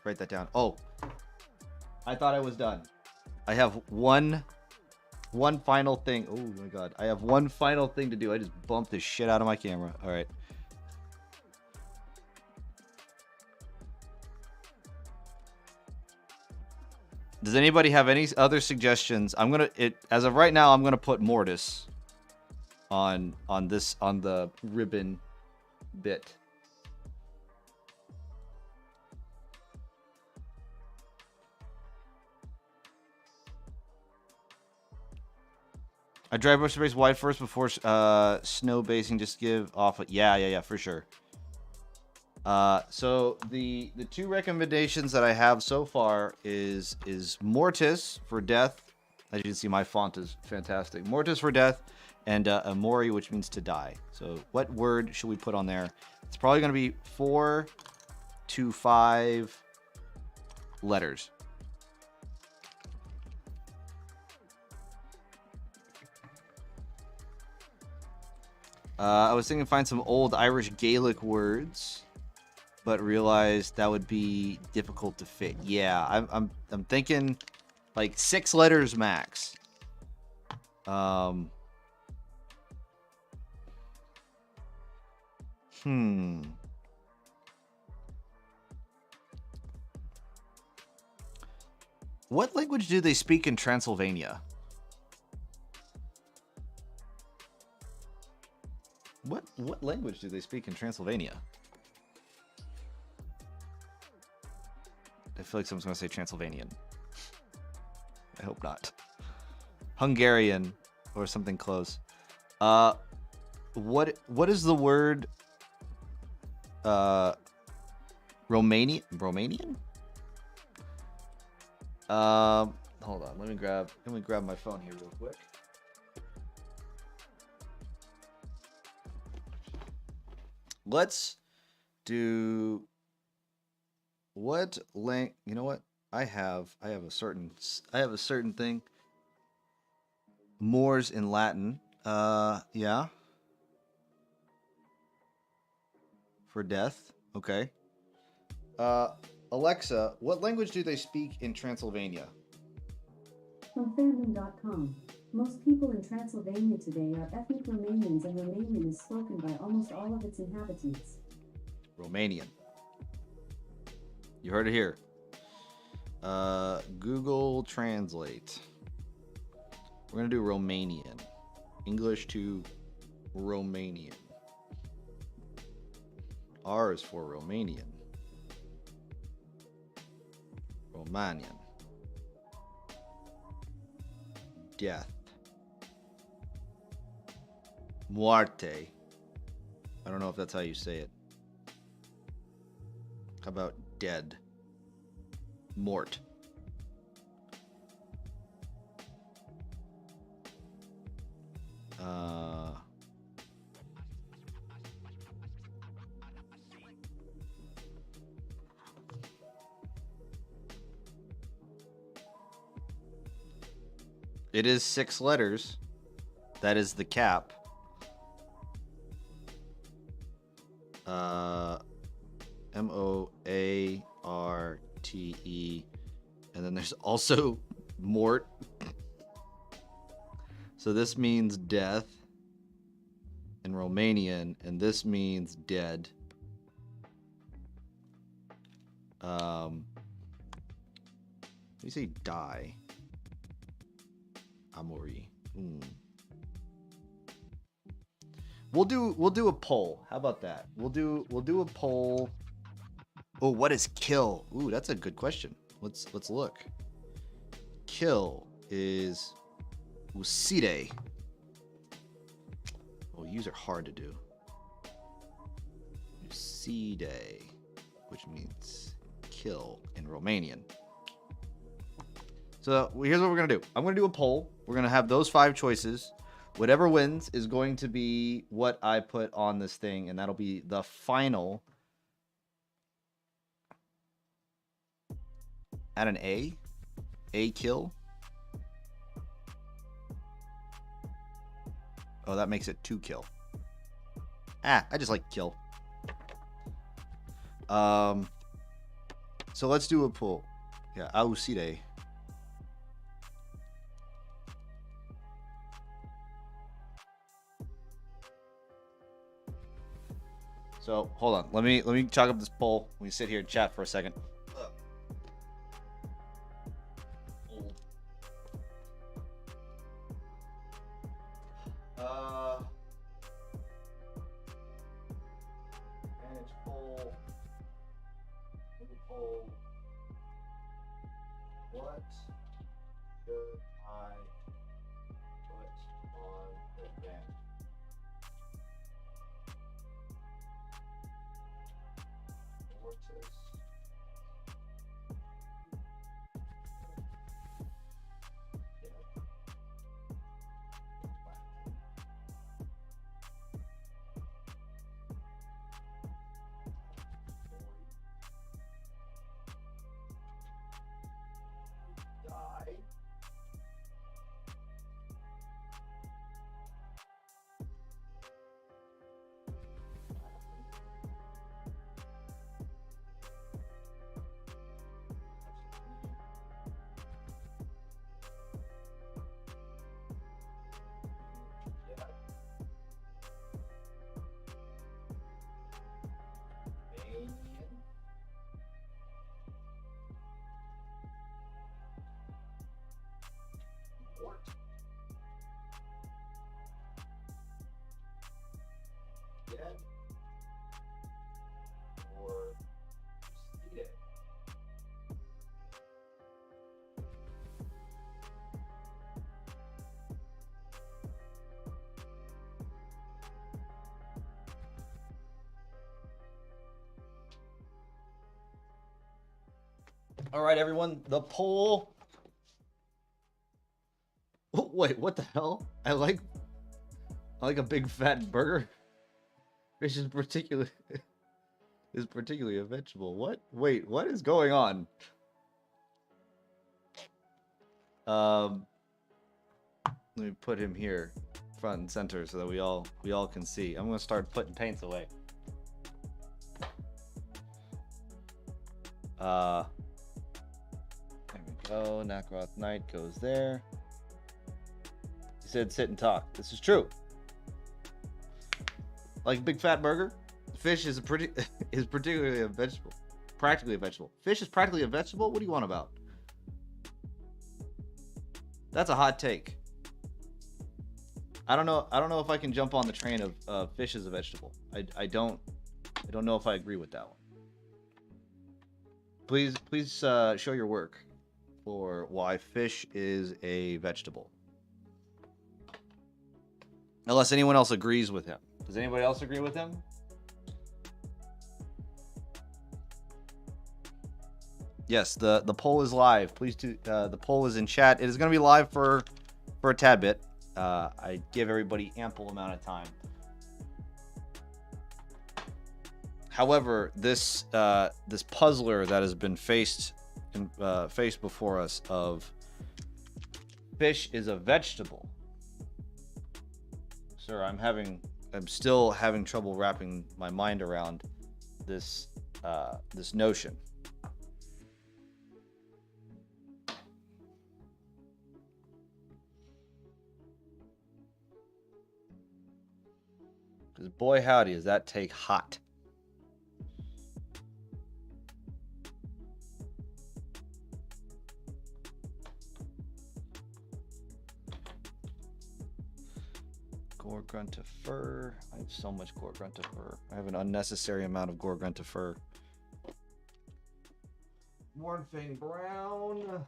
write that down. Oh, I thought I was done. I have one one final thing. Oh my god. I have one final thing to do. I just bumped the shit out of my camera. All right. Does anybody have any other suggestions? I'm gonna as of right now. I'm gonna put Mortis on the ribbon bit. I drive brush base wide first before snow basing. Just give off. Yeah, for sure. So the two recommendations that I have so far is Mortis for death. As you can see, my font is fantastic. Mortis for death, and Amori, which means to die. So what word should we put on there? It's probably going to be 4 to 5 letters. I was thinking find some old Irish Gaelic words, but realized that would be difficult to fit. Yeah, I'm thinking like 6 letters max. What language do they speak in Transylvania? What language do they speak in Transylvania? I feel like someone's going to say Transylvanian. I hope not. Hungarian or something close. What is the word Romanian? Hold on, let me grab my phone here real quick. Let's do what length? You know what? I have a certain thing. Mors in Latin. Yeah. For death. Okay. Alexa, what language do they speak in Transylvania? From fandom.com. Most people in Transylvania today are ethnic Romanians, and Romanian is spoken by almost all of its inhabitants. Romanian. You heard it here. Google Translate. We're going to do Romanian. English to Romanian. R is for Romanian. Romanian. Death. Muerte. I don't know if that's how you say it. How about dead? Mort. It is 6 letters. That is the cap. M-O-A-R-T-E. And then there's also Mort. So this means death in Romanian, and this means dead. We say die. Amori. We'll do a poll. How about that? We'll do a poll. Oh, what is kill? Ooh, that's a good question. Let's look. Kill is usire. Oh, these are hard to do. Usire, which means kill in Romanian. So here's what we're gonna do. I'm gonna do a poll. We're gonna have those 5 choices. Whatever wins is going to be what I put on this thing, and that'll be the final. At an A kill. Oh, that makes it 2 kill. I just like kill. So let's do a poll. Yeah, Ausire. So hold on. Let me chalk up this poll. Let me sit here and chat for a second. Manage poll. Poll. What should I put on the bench? Mortis. Die. Dead or seated. All right, everyone. The poll. Oh, wait, what the hell? I like a big fat burger. Fish is particularly a vegetable. What? Wait, what is going on? Let me put him here, front and center, so that we all can see. I'm gonna start putting paints away. There we go. Nakaroth Knight goes there. He said sit and talk. This is true. Like big fat burger, fish is particularly a vegetable. Practically a vegetable. Fish is practically a vegetable? What do you want about? That's a hot take. I don't know if I can jump on the train of fish as a vegetable. I don't know if I agree with that one. Please show your work for why fish is a vegetable. Unless anyone else agrees with him. Does anybody else agree with him? Yes, the poll is live. Please do. The poll is in chat. It is going to be live for a tad bit. I give everybody ample amount of time. However, this puzzler that has been faced before us of fish is a vegetable. Sir, I'm still having trouble wrapping my mind around this notion. Because boy howdy, does that take hot. Gore-Grunta-Fur. I have so much Gore-Grunta-Fur. I have an unnecessary amount of Gore-Grunta-Fur. Mornfang Brown.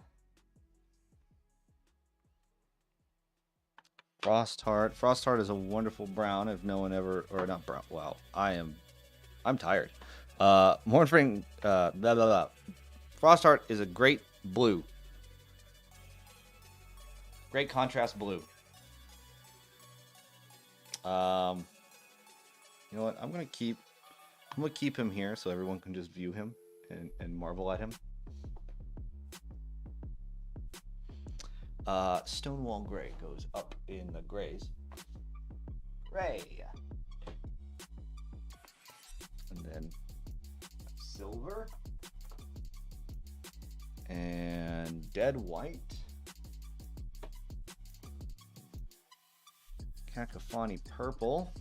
Frostheart. Frostheart is a wonderful brown if no one ever, or not brown. Wow, I'm tired. Mornfang, blah, blah, blah. Frostheart is a great blue. Great contrast blue. You know what? I'm gonna keep him here so everyone can just view him and marvel at him. Stonewall Gray goes up in the grays. Gray. And then silver. And dead white. Cacophony purple.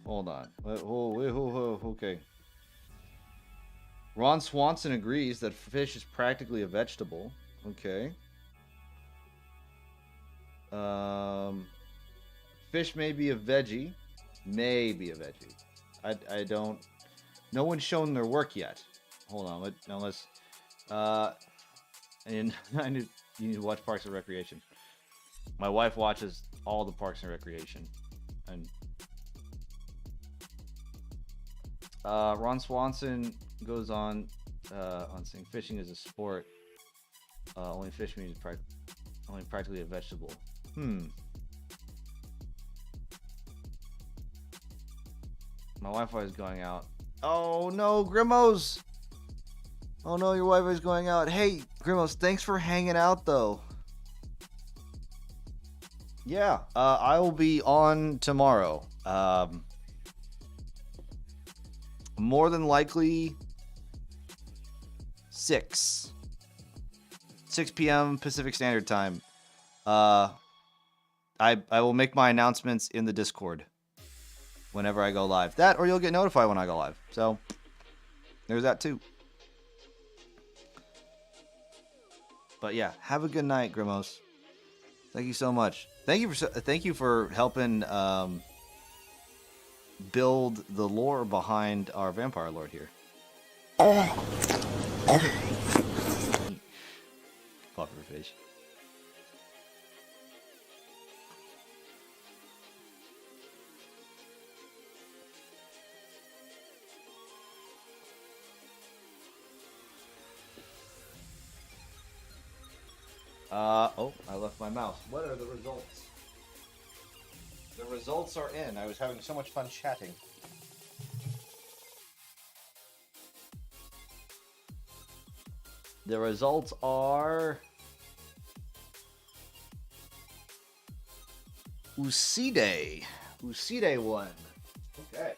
Hold on. Okay. Ron Swanson agrees that fish is practically a vegetable. Okay. Fish may be a veggie. May be a veggie. I don't. No one's shown their work yet. Hold on. Let's. And you need to watch Parks and Recreation. My wife watches all the Parks and Recreation, and Ron Swanson goes on saying fishing is a sport. Only fish means only practically a vegetable. My Wi-Fi is going out. Oh no, Grimos! Oh no, your Wi-Fi is going out. Hey, Grimos, thanks for hanging out though. Yeah, I will be on tomorrow. More than likely 6 p.m. Pacific Standard Time. I will make my announcements in the Discord whenever I go live. That, or you'll get notified when I go live. So there's that too. But yeah, have a good night, Grimos. Thank you so much. Thank you for helping build the lore behind our vampire lord here. Pufferfish. Oh, I left my mouse. What are the results? The results are in. I was having so much fun chatting. The results are... Uside. Uside won. Okay.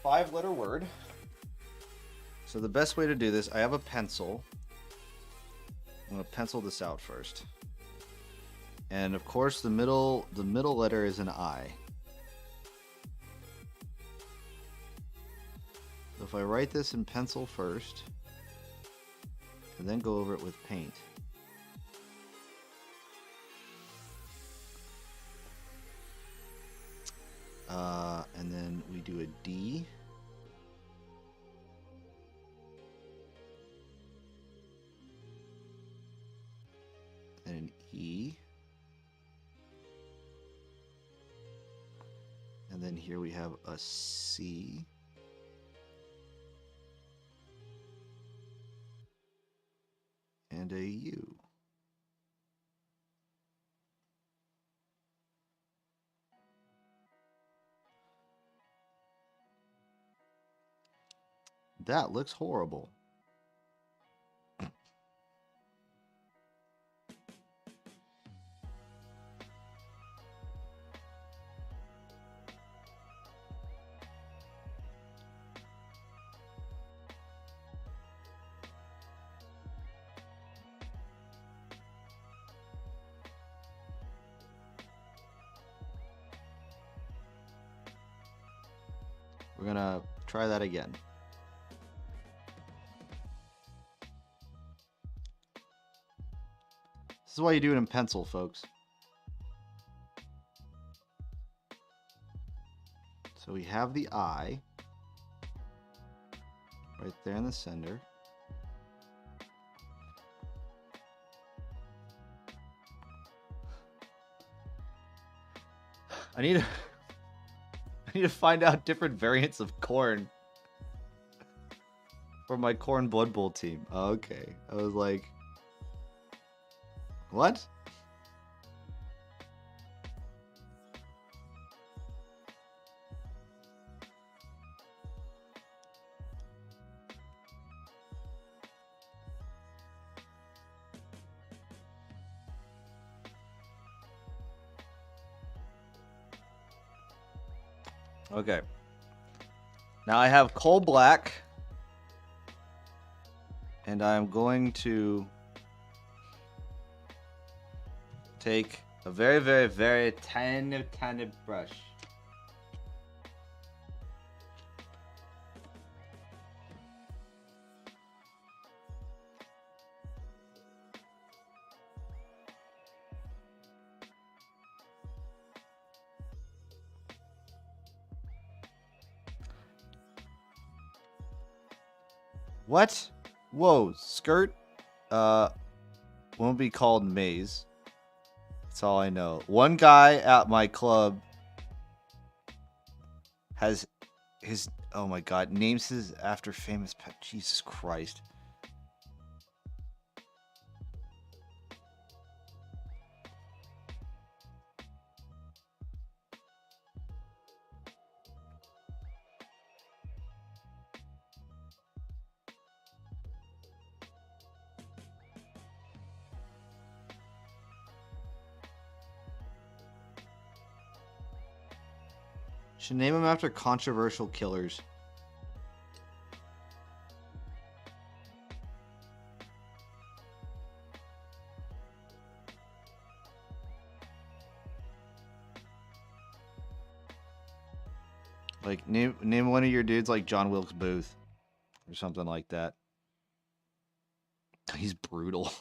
Five-letter word. So the best way to do this, I have a pencil. I'm going to pencil this out first. And of course the middle letter is an I. So if I write this in pencil first, and then go over it with paint. And then we do a D. And an E. And then here we have a C. And a U. That looks horrible. We're gonna try that again. This is why you do it in pencil, folks. So we have the I right there in the center. I need to find out different variants of corn for my corn Blood Bowl team. Okay. I was like, what? Okay. Now I have coal black. And I'm going to take a very, very, very tiny, tiny brush. What? Whoa, skirt won't be called maze. That's all I know. One guy at my club has his, oh my god, names his after famous pet. Jesus Christ. Should name him after controversial killers. Like name one of your dudes like John Wilkes Booth or something like that. He's brutal.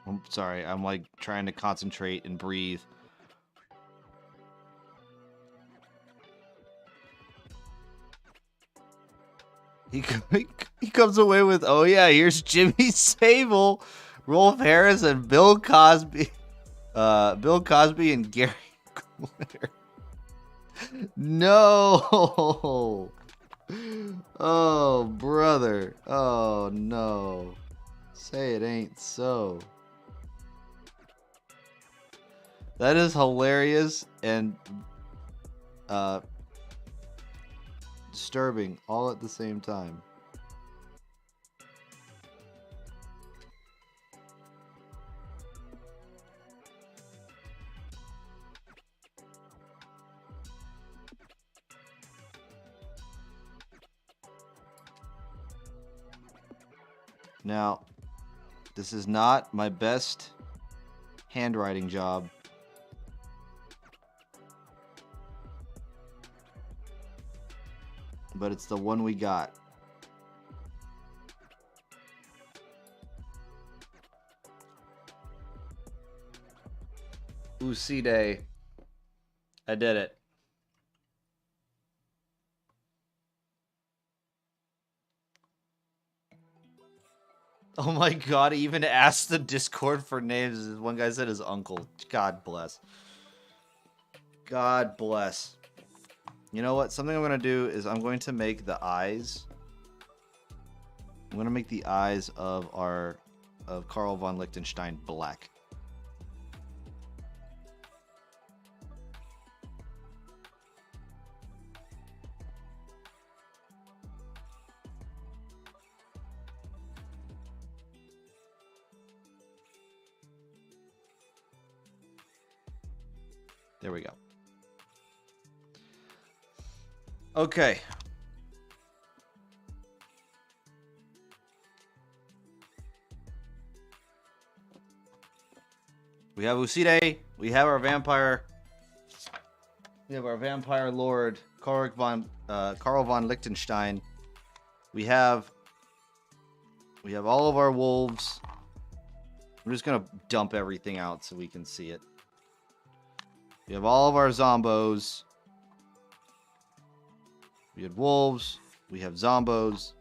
I'm sorry, I'm like trying to concentrate and breathe. He comes away with, oh yeah, here's Jimmy Sable, Rolf Harris, and Bill Cosby. Bill Cosby and Gary Glitter. No. Oh, brother. Oh, no. Say it ain't so. That is hilarious and disturbing all at the same time. Now, this is not my best handwriting job. But it's the one we got. Uside. I did it. Oh my god, he even asked the Discord for names. One guy said his uncle. God bless. God bless. You know what? Something I'm going to do is I'm going to make the eyes. I'm going to make the eyes of Carl von Liechtenstein black. There we go. Okay. We have Uside. We have our vampire. We have our vampire lord, Karl von Liechtenstein. We have all of our wolves. I'm just gonna dump everything out so we can see it. We have all of our zombos. We had wolves. We have zombos.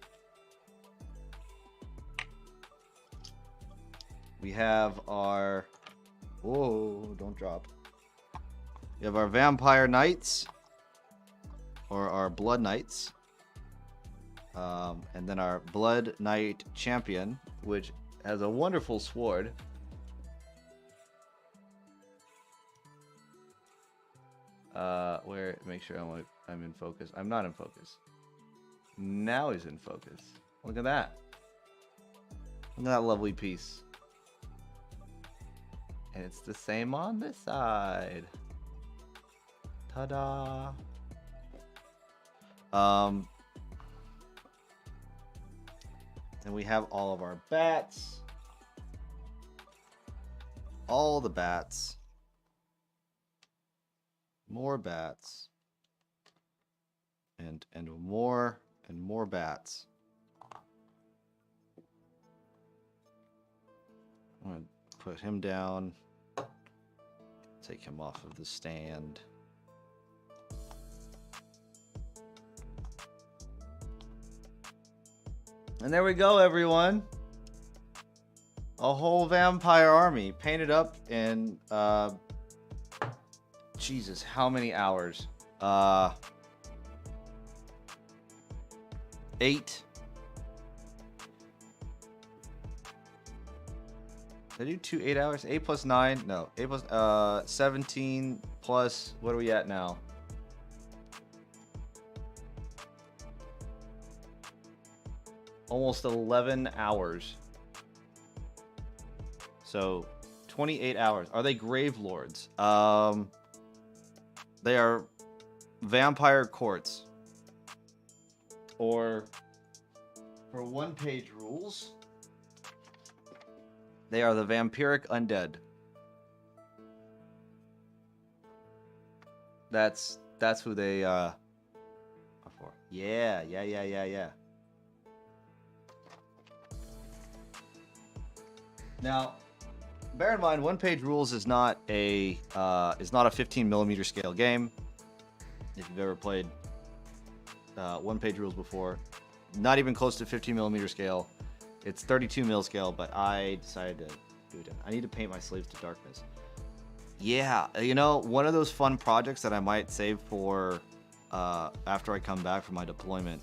We have our... Whoa, don't drop. We have our vampire knights. Or our blood knights. And then our blood knight champion, which has a wonderful sword. Where, make sure I'm in focus. I'm not in focus. Now he's in focus. Look at that. Look at that lovely piece. And it's the same on this side. Ta-da. And we have all of our bats. All the bats. More bats. And more and more bats. I'm going to put him down. Take him off of the stand. And there we go, everyone. A whole vampire army painted up in Jesus, how many hours? 8. Did I do 2 8 hours? 8 plus 9? No. 8 plus 17 plus, what are we at now? Almost 11 hours. So 28 hours. Are they grave lords? They are vampire courts. Or for one-page rules, they are the vampiric undead. That's who they are for. Yeah. Now, bear in mind, one-page rules is not a 15mm scale game. If you've ever played one-page rules before, not even close to 15mm scale. It's 32mm scale, but I decided to do it. I need to paint my slaves to darkness. Yeah, you know, one of those fun projects that I might save for after I come back from my deployment.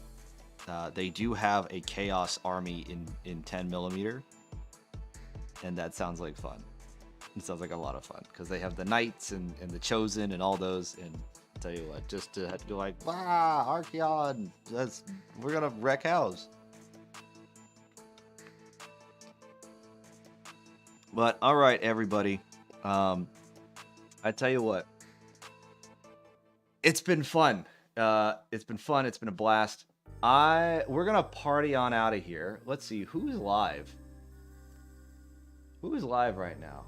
They do have a chaos army in 10mm. And that sounds like fun. It sounds like a lot of fun because they have the knights and the chosen and all those. And I'll tell you what, just to have to go like, Archeon, we're gonna wreck house. But all right, everybody. I tell you what, it's been fun. It's been a blast. We're gonna party on out of here. Let's see who's live. Who is live right now?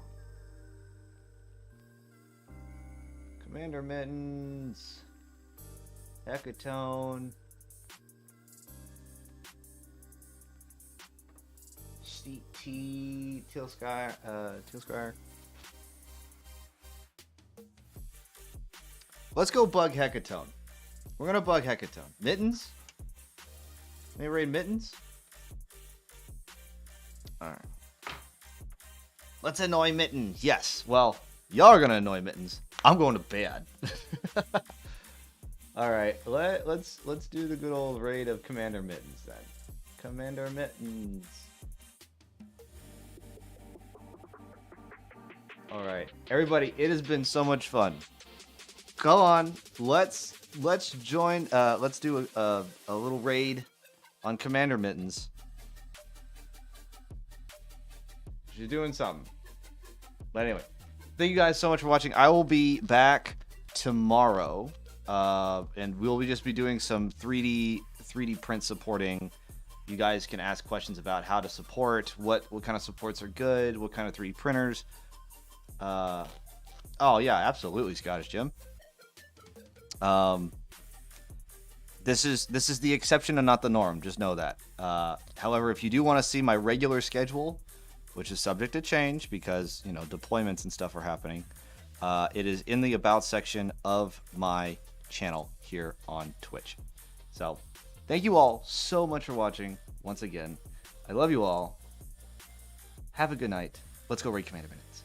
Commander Mittens, Hecatone, Tealskyre. Let's go bug Hecatone. We're gonna bug Hecatone. Mittens? Any raid Mittens? Alright. Let's annoy Mittens. Yes. Well, y'all are gonna annoy Mittens. I'm going to bed. All right. Let's do the good old raid of Commander Mittens then. Commander Mittens. All right, everybody. It has been so much fun. Come on. Let's join. Let's do a little raid on Commander Mittens. She's doing something. But anyway, thank you guys so much for watching. I will be back tomorrow, and we'll just be doing some 3D print supporting. You guys can ask questions about how to support, what kind of supports are good, what kind of 3D printers. Oh yeah, absolutely, Scottish Jim. This is the exception and not the norm. Just know that. However, if you do want to see my regular schedule, which is subject to change because deployments and stuff are happening, it is in the about section of my channel here on Twitch. So, thank you all so much for watching. Once again, I love you all. Have a good night. Let's go raid Commander Minutes.